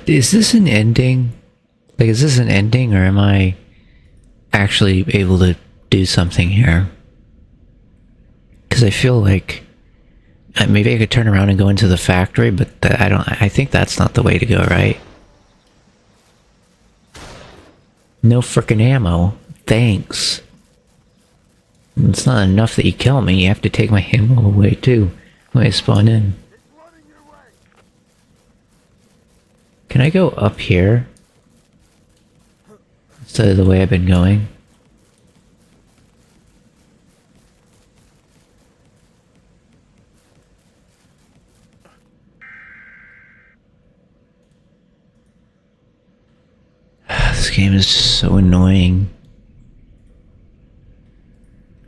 Is this an ending? Like, is this an ending, or am I actually able to do something here? Because I feel like maybe I could turn around and go into the factory, but I think that's not the way to go, right? No frickin' ammo. Thanks. It's not enough that you kill me, you have to take my ammo away too when I spawn in. It's running your way! Can I go up here? Instead of the way I've been going? This game is just so annoying.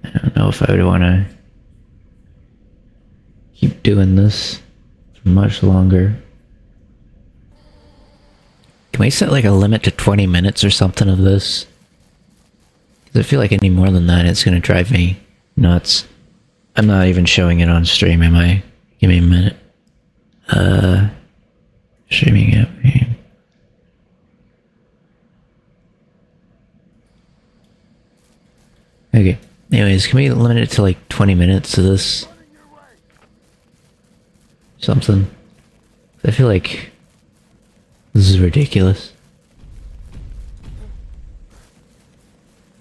I don't know if I would want to keep doing this for much longer. Can we set like a limit to 20 minutes or something of this? 'Cause I feel like any more than that, it's gonna drive me nuts. I'm not even showing it on stream, am I? Give me a minute. Streaming app. Okay. Anyways, can we limit it to like 20 minutes of this? Something. I feel like this is ridiculous.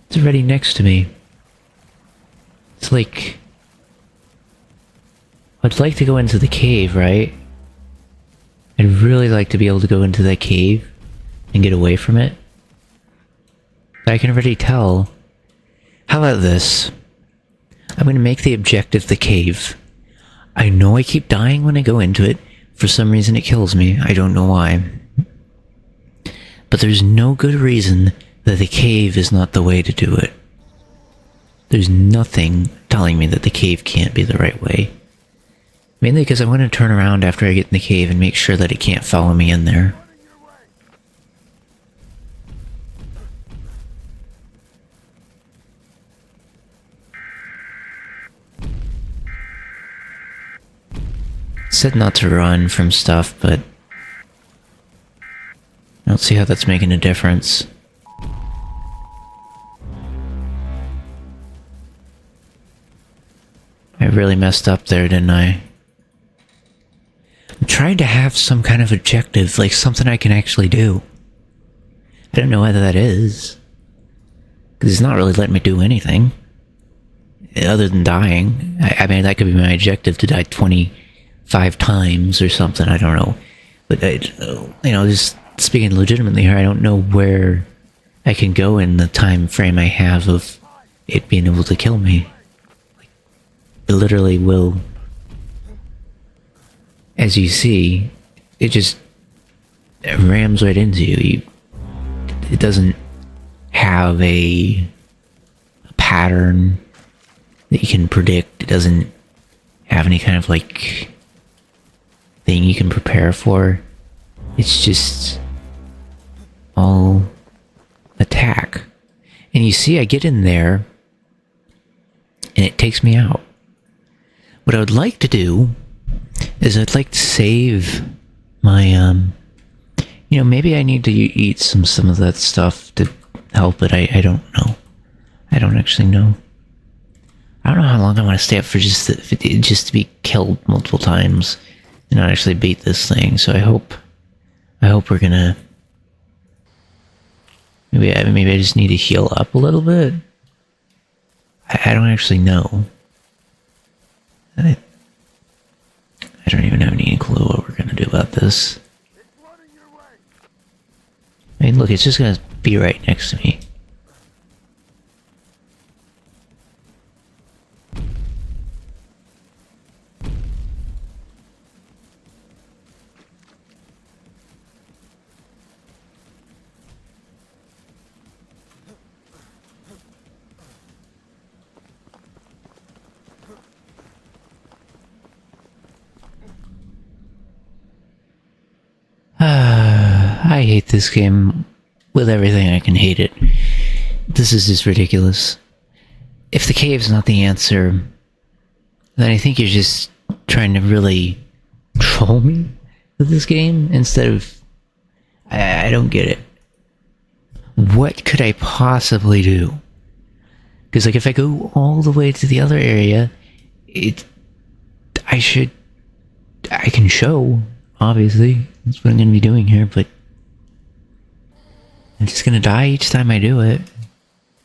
It's already next to me. It's like... I'd like to go into the cave, right? I'd really like to be able to go into that cave and get away from it. But I can already tell. How about this? I'm going to make the objective the cave. I know I keep dying when I go into it. For some reason it kills me. I don't know why. But there's no good reason that the cave is not the way to do it. There's nothing telling me that the cave can't be the right way. Mainly because I'm going to turn around after I get in the cave and make sure that it can't follow me in there. Said not to run from stuff, but I don't see how that's making a difference. I really messed up there, didn't I? I'm trying to have some kind of objective, like something I can actually do. I don't know whether that is. Because it's not really letting me do anything. Other than dying. I mean, that could be my objective, to die 25 times or something, I don't know. But, you know, just speaking legitimately here, I don't know where I can go in the time frame I have of it being able to kill me. It literally will. As you see, it just rams right into you. It doesn't have a pattern that you can predict. It doesn't have any kind of like thing you can prepare for. It's just all attack. And you see, I get in there and it takes me out. What I would like to do is I'd like to save my, you know, maybe I need to eat some of that stuff to help it. I don't know. I don't actually know. I don't know how long I want to stay up for just to be killed multiple times and not actually beat this thing. So I hope we're gonna. Maybe I just need to heal up a little bit. I don't actually know. I don't even have any clue what we're gonna do about this. I mean, look, it's just gonna be right next to me. I hate this game with everything I can hate it. This is just ridiculous. If the cave's not the answer, then I think you're just trying to really troll me with this game instead of... I don't get it. What could I possibly do? Because like if I go all the way to the other area, I can show, obviously. That's what I'm going to be doing here, but I'm just going to die each time I do it.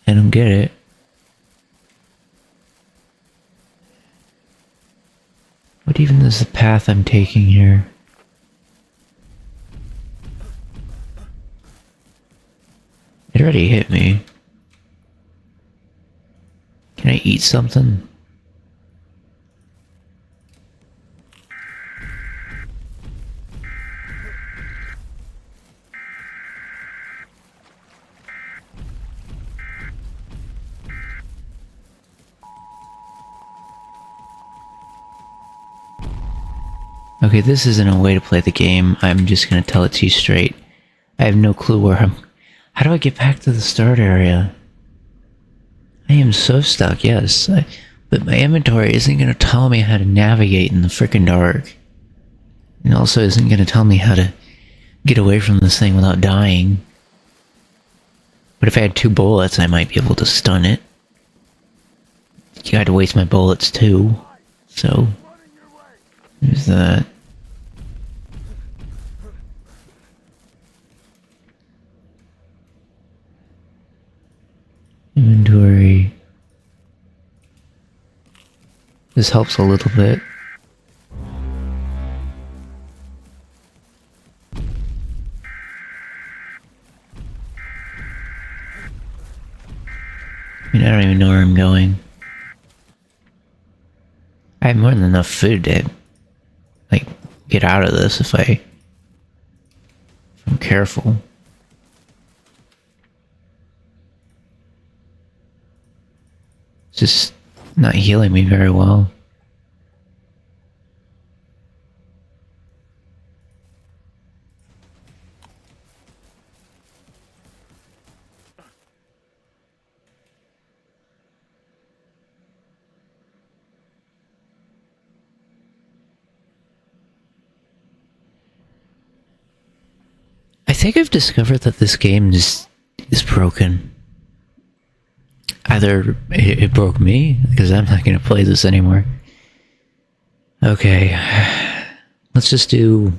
I don't get it. What even is the path I'm taking here? It already hit me. Can I eat something? Okay, this isn't a way to play the game. I'm just gonna tell it to you straight. I have no clue where I'm... How do I get back to the start area? I am so stuck, yes. But my inventory isn't going to tell me how to navigate in the frickin' dark. And also isn't going to tell me how to get away from this thing without dying. But if I had 2 bullets, I might be able to stun it. You had to waste my bullets too. So, there's that. Inventory. This helps a little bit. I mean, I don't even know where I'm going. I have more than enough food to, like, get out of this if I'm careful. It's just not healing me very well. I think I've discovered that this game is broken. Either it broke me, because I'm not going to play this anymore. Okay, let's just do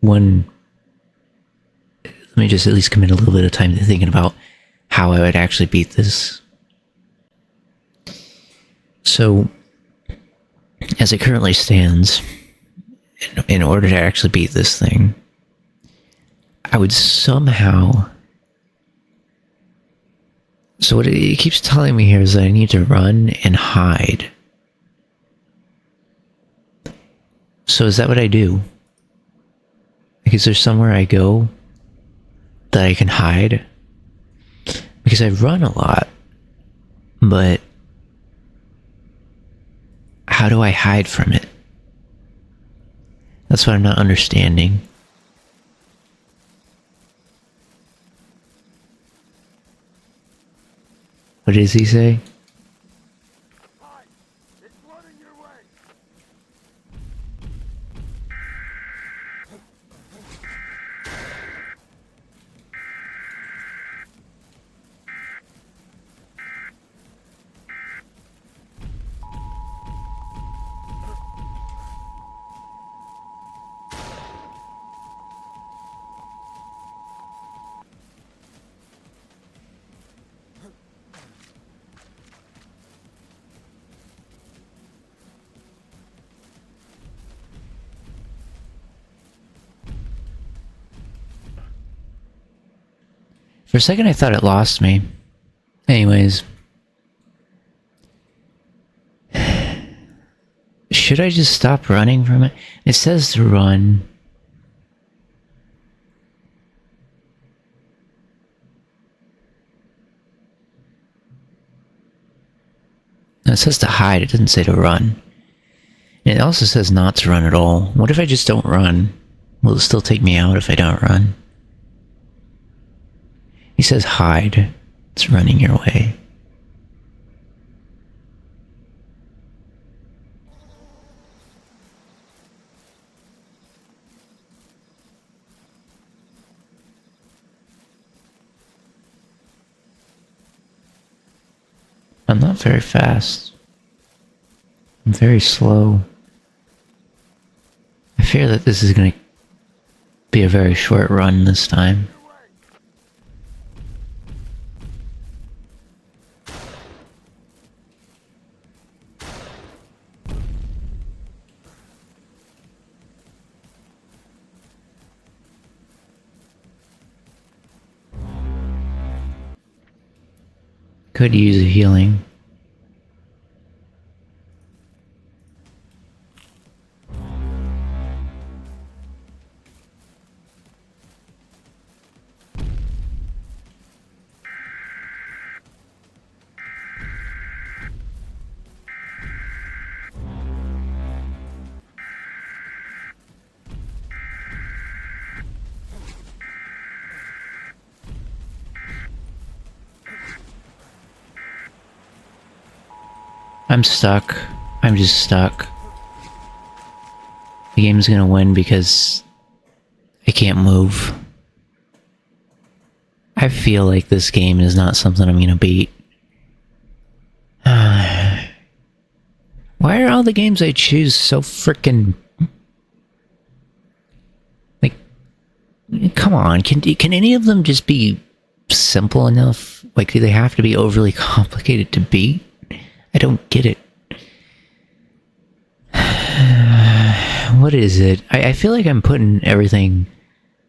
one. Let me just at least commit a little bit of time to thinking about how I would actually beat this. So, as it currently stands, in order to actually beat this thing, I would somehow... So what it keeps telling me here is that I need to run and hide. So is that what I do? Like, is there somewhere I go that I can hide? Because I run a lot, but how do I hide from it? That's what I'm not understanding. What does he say? Hi! It's running your way! For a second I thought it lost me. Anyways. Should I just stop running from it? It says to run. No, it says to hide, it doesn't say to run. And it also says not to run at all. What if I just don't run? Will it still take me out if I don't run? He says hide. It's running your way. I'm not very fast. I'm very slow. I fear that this is going to be a very short run this time. Could use a healing. I'm stuck. I'm just stuck. The game's gonna win because I can't move. I feel like this game is not something I'm gonna beat. Why are all the games I choose so frickin'... Like, come on, can any of them just be simple enough? Like, do they have to be overly complicated to beat? I don't get it. What is it? I feel like I'm putting everything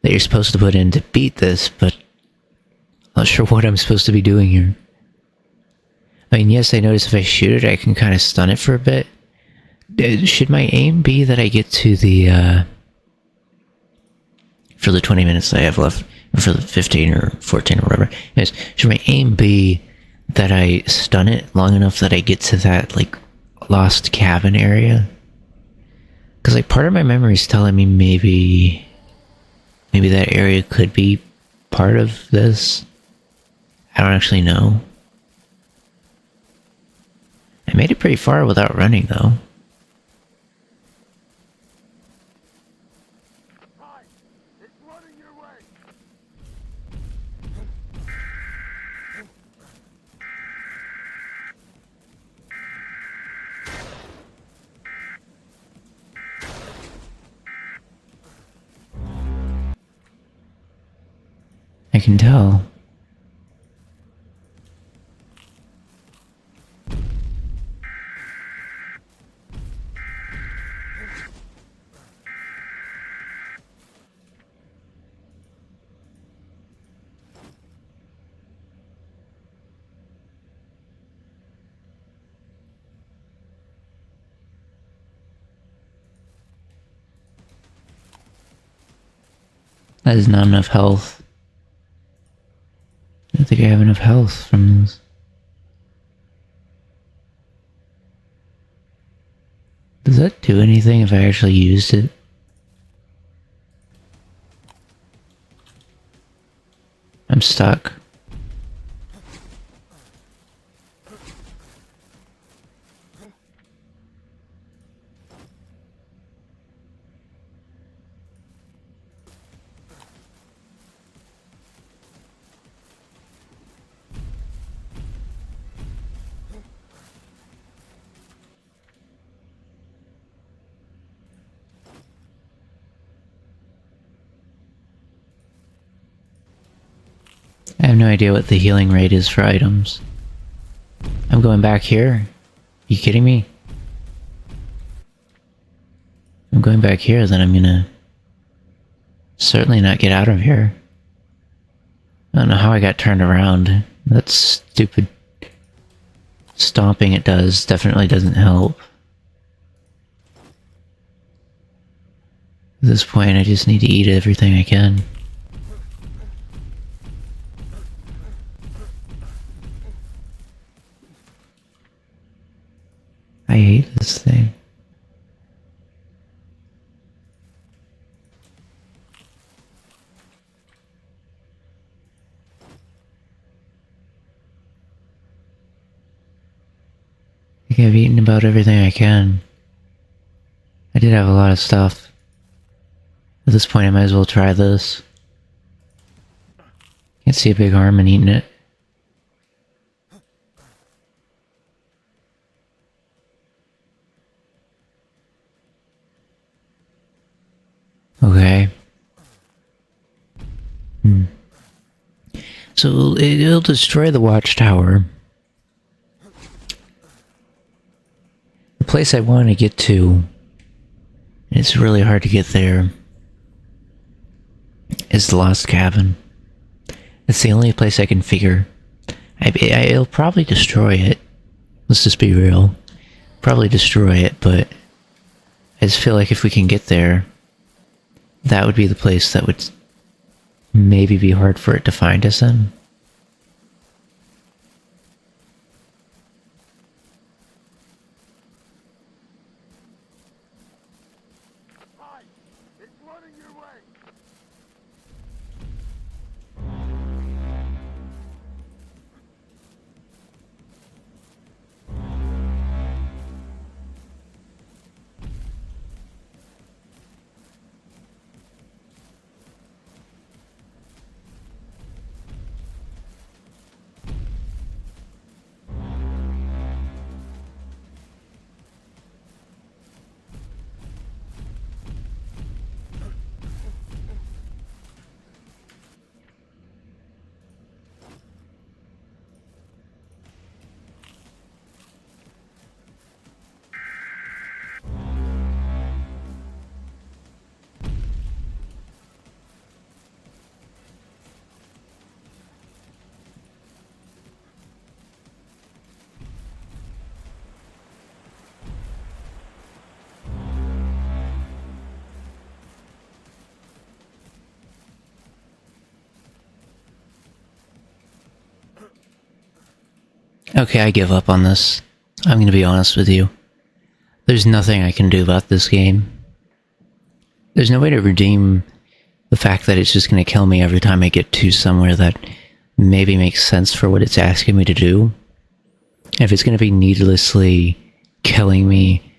that you're supposed to put in to beat this, but I'm not sure what I'm supposed to be doing here. I mean, yes, I notice if I shoot it, I can kind of stun it for a bit. Should my aim be that I get to the, for the 20 minutes that I have left, or for the 15 or 14 or whatever, anyways, should my aim be that I stun it long enough that I get to that, like, lost cabin area? Because, like, part of my memory is telling me maybe that area could be part of this. I don't actually know. I made it pretty far without running, though. Hi! It's running your way! I can tell. That is not enough health. I don't think I have enough health from this. Does that do anything if I actually used it? I'm stuck. I have no idea what the healing rate is for items. I'm going back here. You kidding me? I'm going back here, then I'm gonna certainly not get out of here. I don't know how I got turned around. That stupid stomping it does definitely doesn't help. At this point, I just need to eat everything I can. I hate this thing. I think I've eaten about everything I can. I did have a lot of stuff. At this point, I might as well try this. Can't see a big harm in eating it. Okay. So it'll destroy the watchtower. The place I want to get to, it's really hard to get there, is the Lost Cabin. It's the only place I can figure. It'll probably destroy it. Let's just be real. Probably destroy it, but I just feel like if we can get there, that would be the place that would maybe be hard for it to find us in. Hi! It's running your way! Okay, I give up on this. I'm gonna be honest with you. There's nothing I can do about this game. There's no way to redeem the fact that it's just gonna kill me every time I get to somewhere that maybe makes sense for what it's asking me to do. If it's gonna be needlessly killing me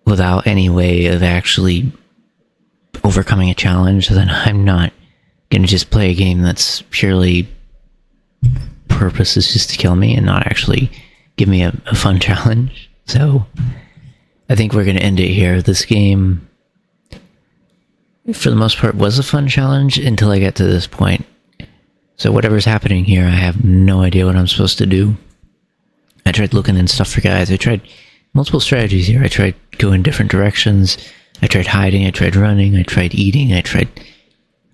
without any way of actually overcoming a challenge, then I'm not gonna just play a game that's purely purpose is just to kill me and not actually give me a fun challenge. So I think we're gonna end it here. This game, for the most part, was a fun challenge until I get to this point. So whatever's happening here, I have no idea what I'm supposed to do. I tried looking in stuff for guides. I tried multiple strategies here. I tried going different directions. I tried hiding. I tried running. I tried eating. I tried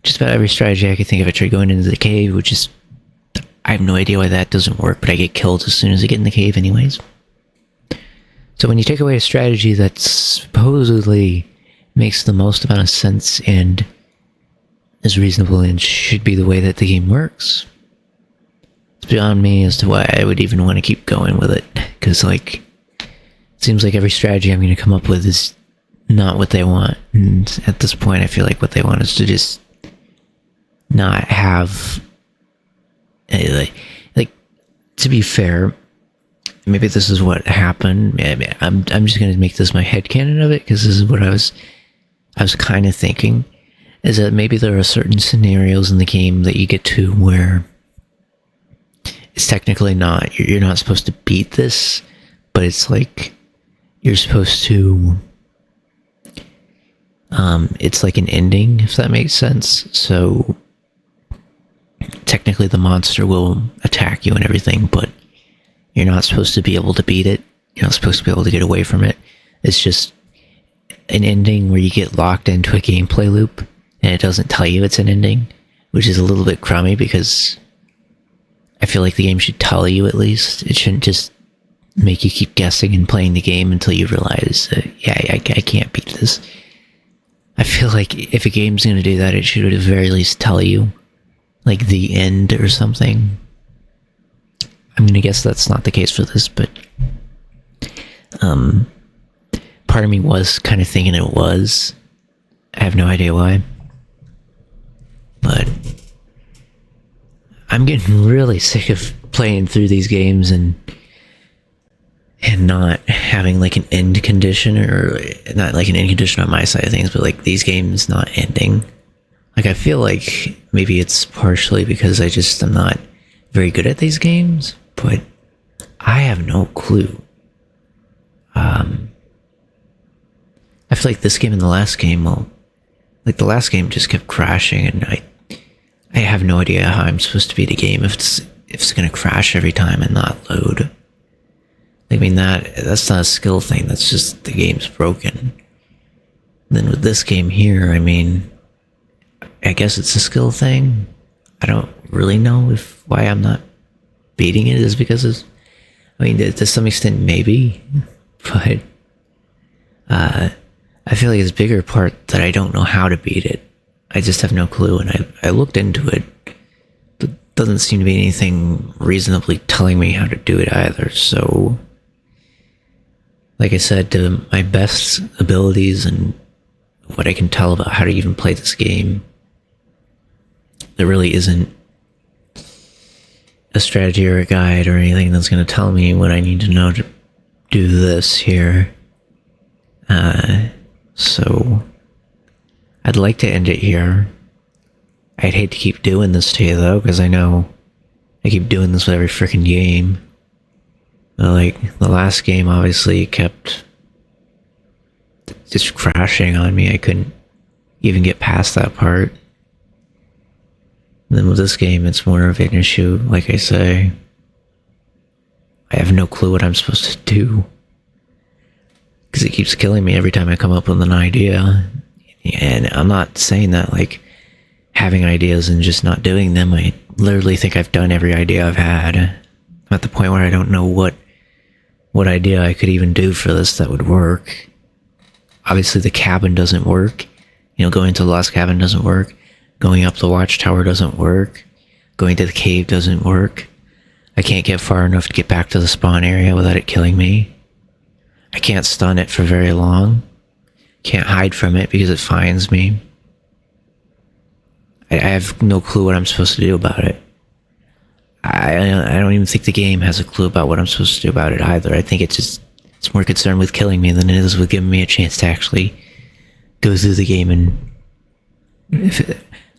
just about every strategy I could think of. I tried going into the cave, which is... I have no idea why that doesn't work, but I get killed as soon as I get in the cave anyways. So when you take away a strategy that supposedly makes the most amount of sense and is reasonable and should be the way that the game works, it's beyond me as to why I would even want to keep going with it. Because, like, it seems like every strategy I'm going to come up with is not what they want. And at this point, I feel like what they want is to just not have... Like, to be fair, maybe this is what happened. I'm just going to make this my headcanon of it, because this is what I was kind of thinking, is that maybe there are certain scenarios in the game that you get to where it's technically not, you're not supposed to beat this, but it's like, you're supposed to, it's like an ending, if that makes sense. So, technically the monster will attack you and everything, but you're not supposed to be able to beat it. You're not supposed to be able to get away from it. It's just an ending where you get locked into a gameplay loop, and it doesn't tell you it's an ending, which is a little bit crummy, because I feel like the game should tell you at least. It shouldn't just make you keep guessing and playing the game until you realize that, yeah, I can't beat this. I feel like if a game's going to do that, it should at the very least tell you, like, the end or something. I'm going to guess that's not the case for this, but part of me was kind of thinking it was. I have no idea why. But I'm getting really sick of playing through these games and not having like an end condition, or not like an end condition on my side of things, but like these games not ending. Like, I feel like maybe it's partially because I just am not very good at these games, but I have no clue. I feel like this game and the last game, well, like the last game just kept crashing, and I have no idea how I'm supposed to beat a game if it's gonna crash every time and not load. I mean, that's not a skill thing, that's just the game's broken. And then with this game here, I mean, I guess it's a skill thing. I don't really know why I'm not beating it is because of, I mean, to some extent maybe, but I feel like it's a bigger part that I don't know how to beat it. I just have no clue, and I looked into it. There doesn't seem to be anything reasonably telling me how to do it either, so like I said, to my best abilities and what I can tell about how to even play this game, there really isn't a strategy or a guide or anything that's going to tell me what I need to know to do this here. So I'd like to end it here. I'd hate to keep doing this to you though, because I know I keep doing this with every freaking game. But like, the last game obviously kept just crashing on me. I couldn't even get past that part. And then with this game, it's more of an issue, like I say. I have no clue what I'm supposed to do, because it keeps killing me every time I come up with an idea. And I'm not saying that like having ideas and just not doing them. I literally think I've done every idea I've had. I'm at the point where I don't know what idea I could even do for this that would work. Obviously the cabin doesn't work. You know, going to the lost cabin doesn't work. Going up the watchtower doesn't work. Going to the cave doesn't work. I can't get far enough to get back to the spawn area without it killing me. I can't stun it for very long. Can't hide from it because it finds me. I have no clue what I'm supposed to do about it. I don't even think the game has a clue about what I'm supposed to do about it either. I think it's more concerned with killing me than it is with giving me a chance to actually go through the game. And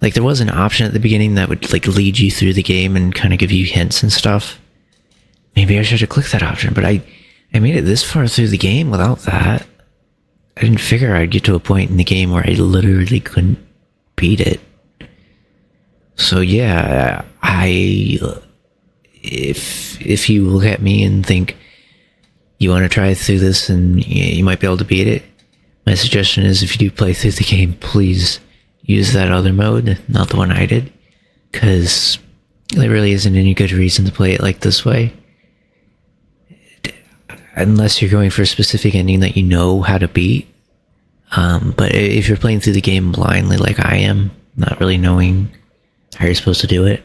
there was an option at the beginning that would like lead you through the game and kind of give you hints and stuff. Maybe I should have clicked that option, but I made it this far through the game without that. I didn't figure I'd get to a point in the game where I literally couldn't beat it. So yeah, if you look at me and think you want to try through this and you might be able to beat it, my suggestion is if you do play through the game, please use that other mode, not the one I did, because there really isn't any good reason to play it like this way. Unless you're going for a specific ending that you know how to beat. But if you're playing through the game blindly like I am, not really knowing how you're supposed to do it,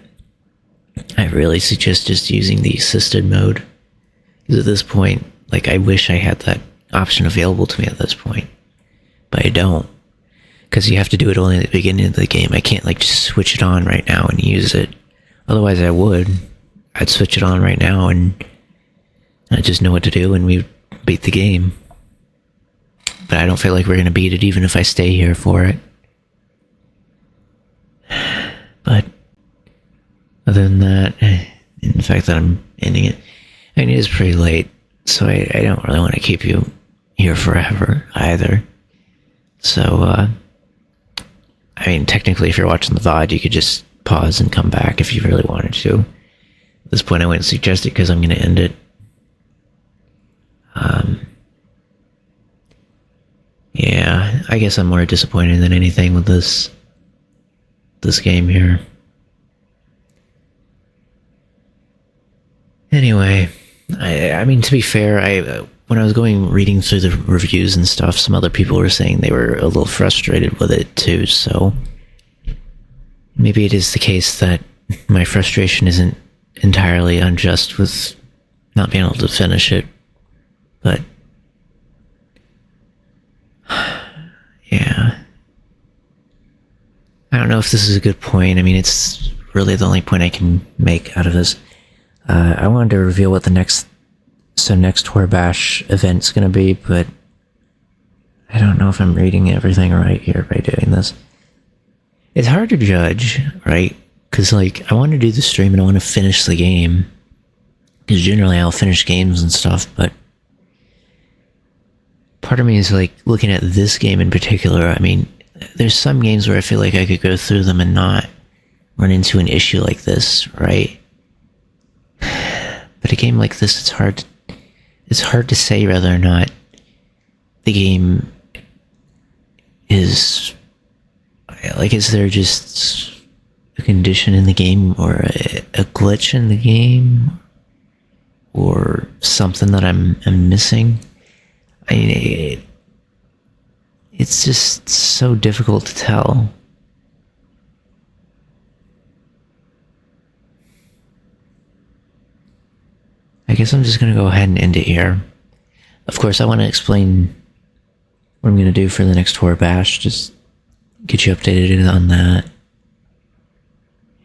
I really suggest just using the assisted mode. Because at this point, like, I wish I had that option available to me at this point. But I don't. Because you have to do it only at the beginning of the game. I can't, like, just switch it on right now and use it. Otherwise I would. I'd switch it on right now and I just know what to do and we beat the game. But I don't feel like we're going to beat it even if I stay here for it. But other than that, and the fact that I'm ending it, I mean, it is pretty late, so I don't really want to keep you here forever either. So, I mean, technically if you're watching the VOD, you could just pause and come back if you really wanted to. At this point I wouldn't suggest it because I'm going to end it. Yeah, I guess I'm more disappointed than anything with this game here. Anyway, I mean, to be fair, when I was reading through the reviews and stuff, some other people were saying they were a little frustrated with it too, so maybe it is the case that my frustration isn't entirely unjust with not being able to finish it, but yeah. I don't know if this is a good point. I mean, it's really the only point I can make out of this. I wanted to reveal what the next Tour Bash event's gonna be, but I don't know if I'm reading everything right here by doing this. It's hard to judge, right? Because, like, I want to do the stream and I want to finish the game. Because generally I'll finish games and stuff, but part of me is, like, looking at this game in particular, I mean, there's some games where I feel like I could go through them and not run into an issue like this, right? But a game like this, it's hard to say whether or not the game is, like, is there just a condition in the game or a glitch in the game or something that I'm missing? I mean, it's just so difficult to tell. I guess I'm just going to go ahead and end it here. Of course, I want to explain what I'm going to do for the next Tour Bash, just get you updated on that.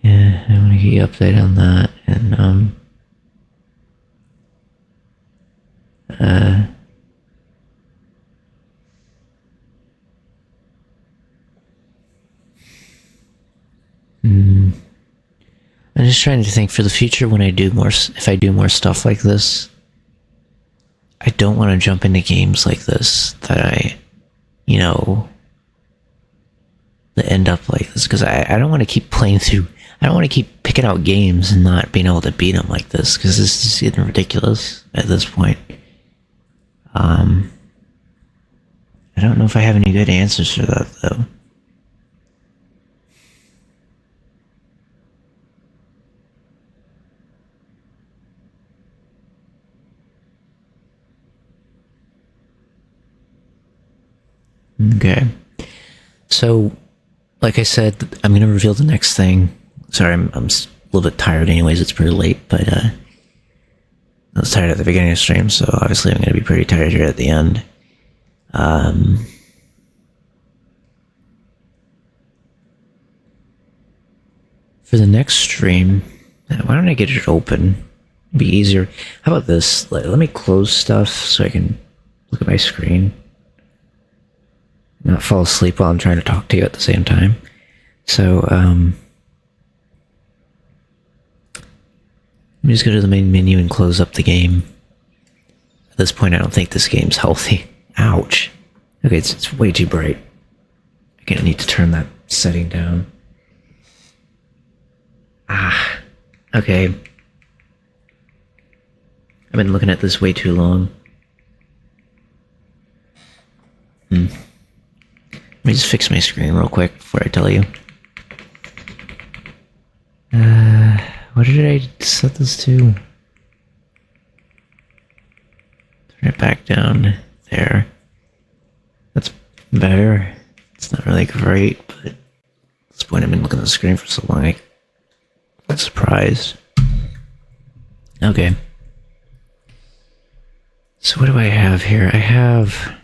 Yeah, I want to get you updated on that, and, I'm just trying to think for the future when if I do more stuff like this, I don't want to jump into games like this that that end up like this, because I don't want to keep playing through, I don't want to keep picking out games and not being able to beat them like this, because this is getting ridiculous at this point. I don't know if I have any good answers for that, though. Okay, so like I said, I'm going to reveal the next thing. Sorry, I'm a little bit tired anyways, it's pretty late, but I was tired at the beginning of the stream, so obviously I'm going to be pretty tired here at the end. For the next stream, why don't I get it open? It'd be easier. How about this? Let me close stuff so I can look at my screen. Not fall asleep while I'm trying to talk to you at the same time. So, let me just go to the main menu and close up the game. At this point, I don't think this game's healthy. Ouch. Okay, it's way too bright. I'm gonna need to turn that setting down. Ah, okay. I've been looking at this way too long. Let me just fix my screen real quick before I tell you. What did I set this to? Turn it back down there. That's better. It's not really great, but at this point I've been looking at the screen for so long, I'm surprised. Okay. So what do I have here? I have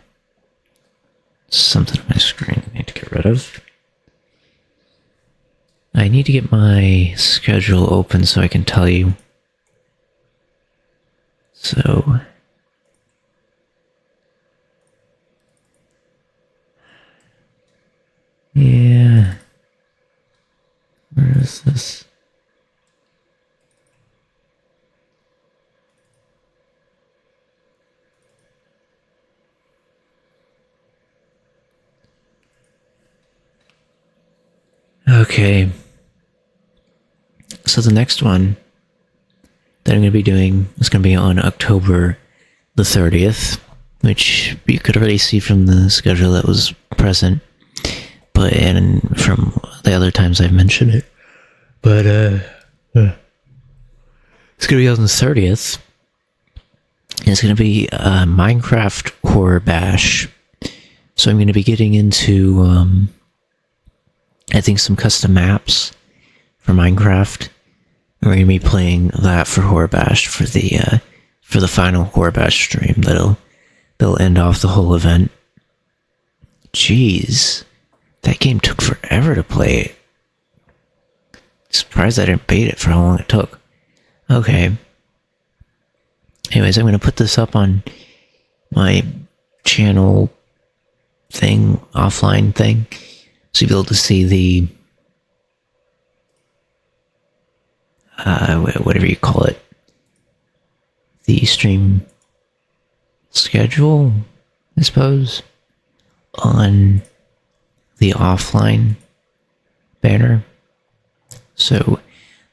something on my screen I need to get rid of. I need to get my schedule open so I can tell you. So, yeah. Where is this? Okay. So the next one that I'm going to be doing is going to be on October the 30th, which you could already see from the schedule that was present, but and from the other times I've mentioned it. But it's going to be on the 30th. It's going to be Minecraft Horror Bash. So I'm going to be getting into I think some custom maps for Minecraft. We're gonna be playing that for Horror Bash for the final Horror Bash stream. They'll end off the whole event. Jeez, that game took forever to play. Surprised I didn't beat it for how long it took. Okay. Anyways, I'm gonna put this up on my channel thing, offline thing. So you'll be able to see the, whatever you call it, the stream schedule, I suppose, on the offline banner. So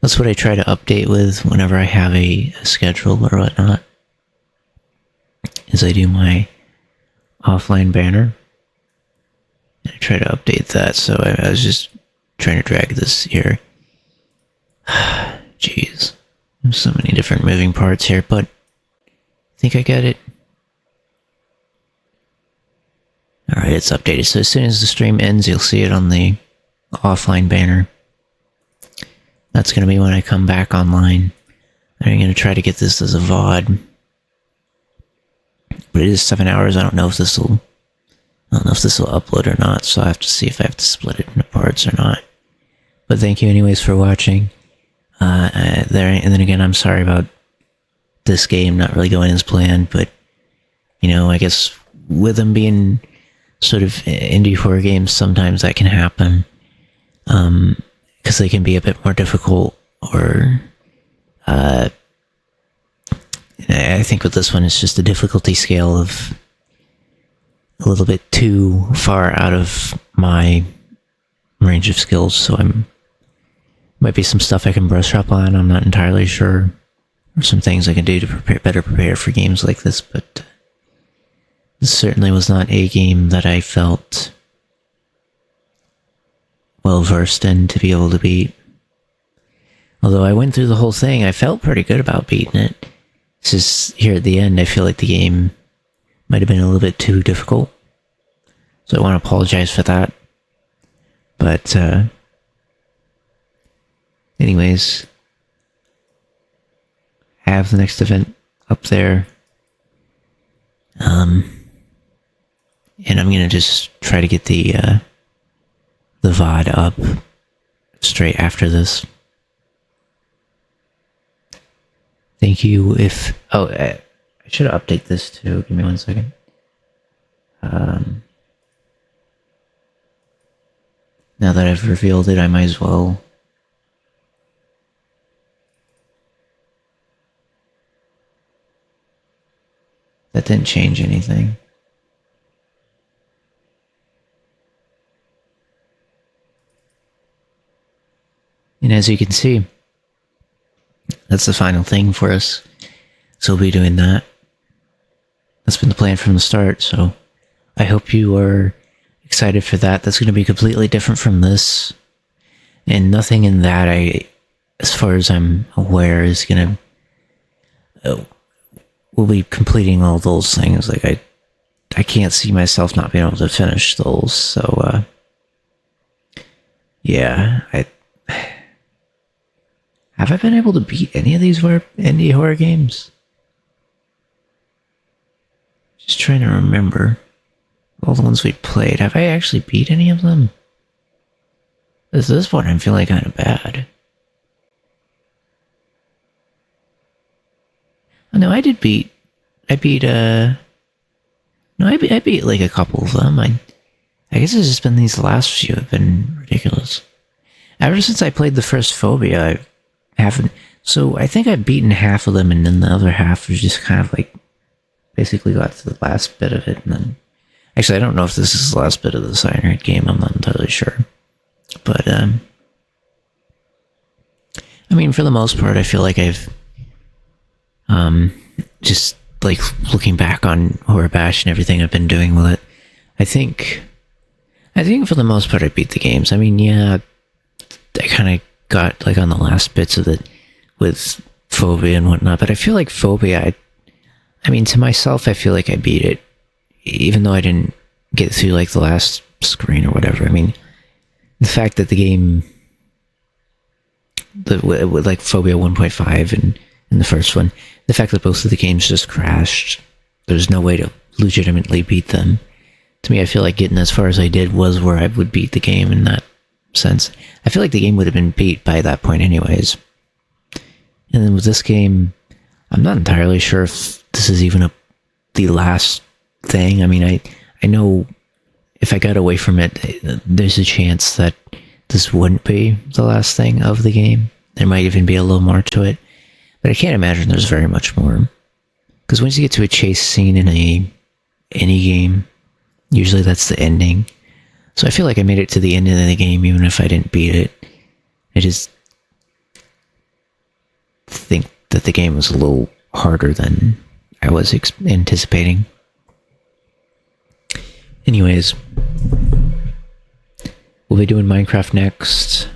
that's what I try to update with whenever I have a schedule or whatnot, is I do my offline banner. I try to update that, so I was just trying to drag this here. Jeez. There's so many different moving parts here, but I think I get it. Alright, it's updated. So as soon as the stream ends, you'll see it on the offline banner. That's going to be when I come back online. I'm going to try to get this as a VOD. But it is 7 hours. I don't know if this will upload or not, so I have to see if I have to split it into parts or not. But thank you anyways for watching. And then again, I'm sorry about this game not really going as planned, but, you know, I guess with them being sort of indie horror games, sometimes that can happen. Because they can be a bit more difficult, or, I think with this one, it's just the difficulty scale of a little bit too far out of my range of skills, so might be some stuff I can brush up on, I'm not entirely sure, or some things I can do to better prepare for games like this, but this certainly was not a game that I felt well versed in to be able to beat. Although I went through the whole thing, I felt pretty good about beating it. It's just here at the end, I feel like the game might have been a little bit too difficult. So I want to apologize for that. But, anyways, I have the next event up there. And I'm gonna just try to get the VOD up straight after this. Thank you. I should update this too. Give me 1 second. Now that I've revealed it, I might as well. That didn't change anything. And as you can see, that's the final thing for us. So we'll be doing that. That's been the plan from the start, so I hope you are excited for that. That's going to be completely different from this. And nothing in that, as far as I'm aware, is going to... we'll be completing all those things. Like, I can't see myself not being able to finish those, so, yeah, have I been able to beat any of these indie horror games? Just trying to remember. All the ones we played. Have I actually beat any of them? This one I'm feeling kind of bad. Oh, no, I beat like a couple of them. I guess it's just been these last few have been ridiculous. Ever since I played the first Phobia, I haven't... So I think I've beaten half of them, and then the other half was just kind of like... Basically got to the last bit of it, and then... Actually, I don't know if this is the last bit of the Cyanide game, I'm not entirely sure. But, I mean, for the most part, I feel like I've... just, like, looking back on Horror Bash and everything I've been doing with it, I think for the most part I beat the games. I mean, yeah, I kind of got, like, on the last bits of it with Phobia and whatnot, but I feel like Phobia, I mean, to myself, I feel like I beat it, even though I didn't get through, like, the last screen or whatever. I mean, the fact that the game, with like, Phobia 1.5 and the first one, the fact that both of the games just crashed, there's no way to legitimately beat them. To me, I feel like getting as far as I did was where I would beat the game in that sense. I feel like the game would have been beat by that point anyways. And then with this game, I'm not entirely sure if this is even the last thing. I mean, I know if I got away from it, there's a chance that this wouldn't be the last thing of the game. There might even be a little more to it. But I can't imagine there's very much more. Because once you get to a chase scene in any game, usually that's the ending. So I feel like I made it to the end of the game even if I didn't beat it. I just think that the game was a little harder than I was anticipating. Anyways, we'll be doing Minecraft next.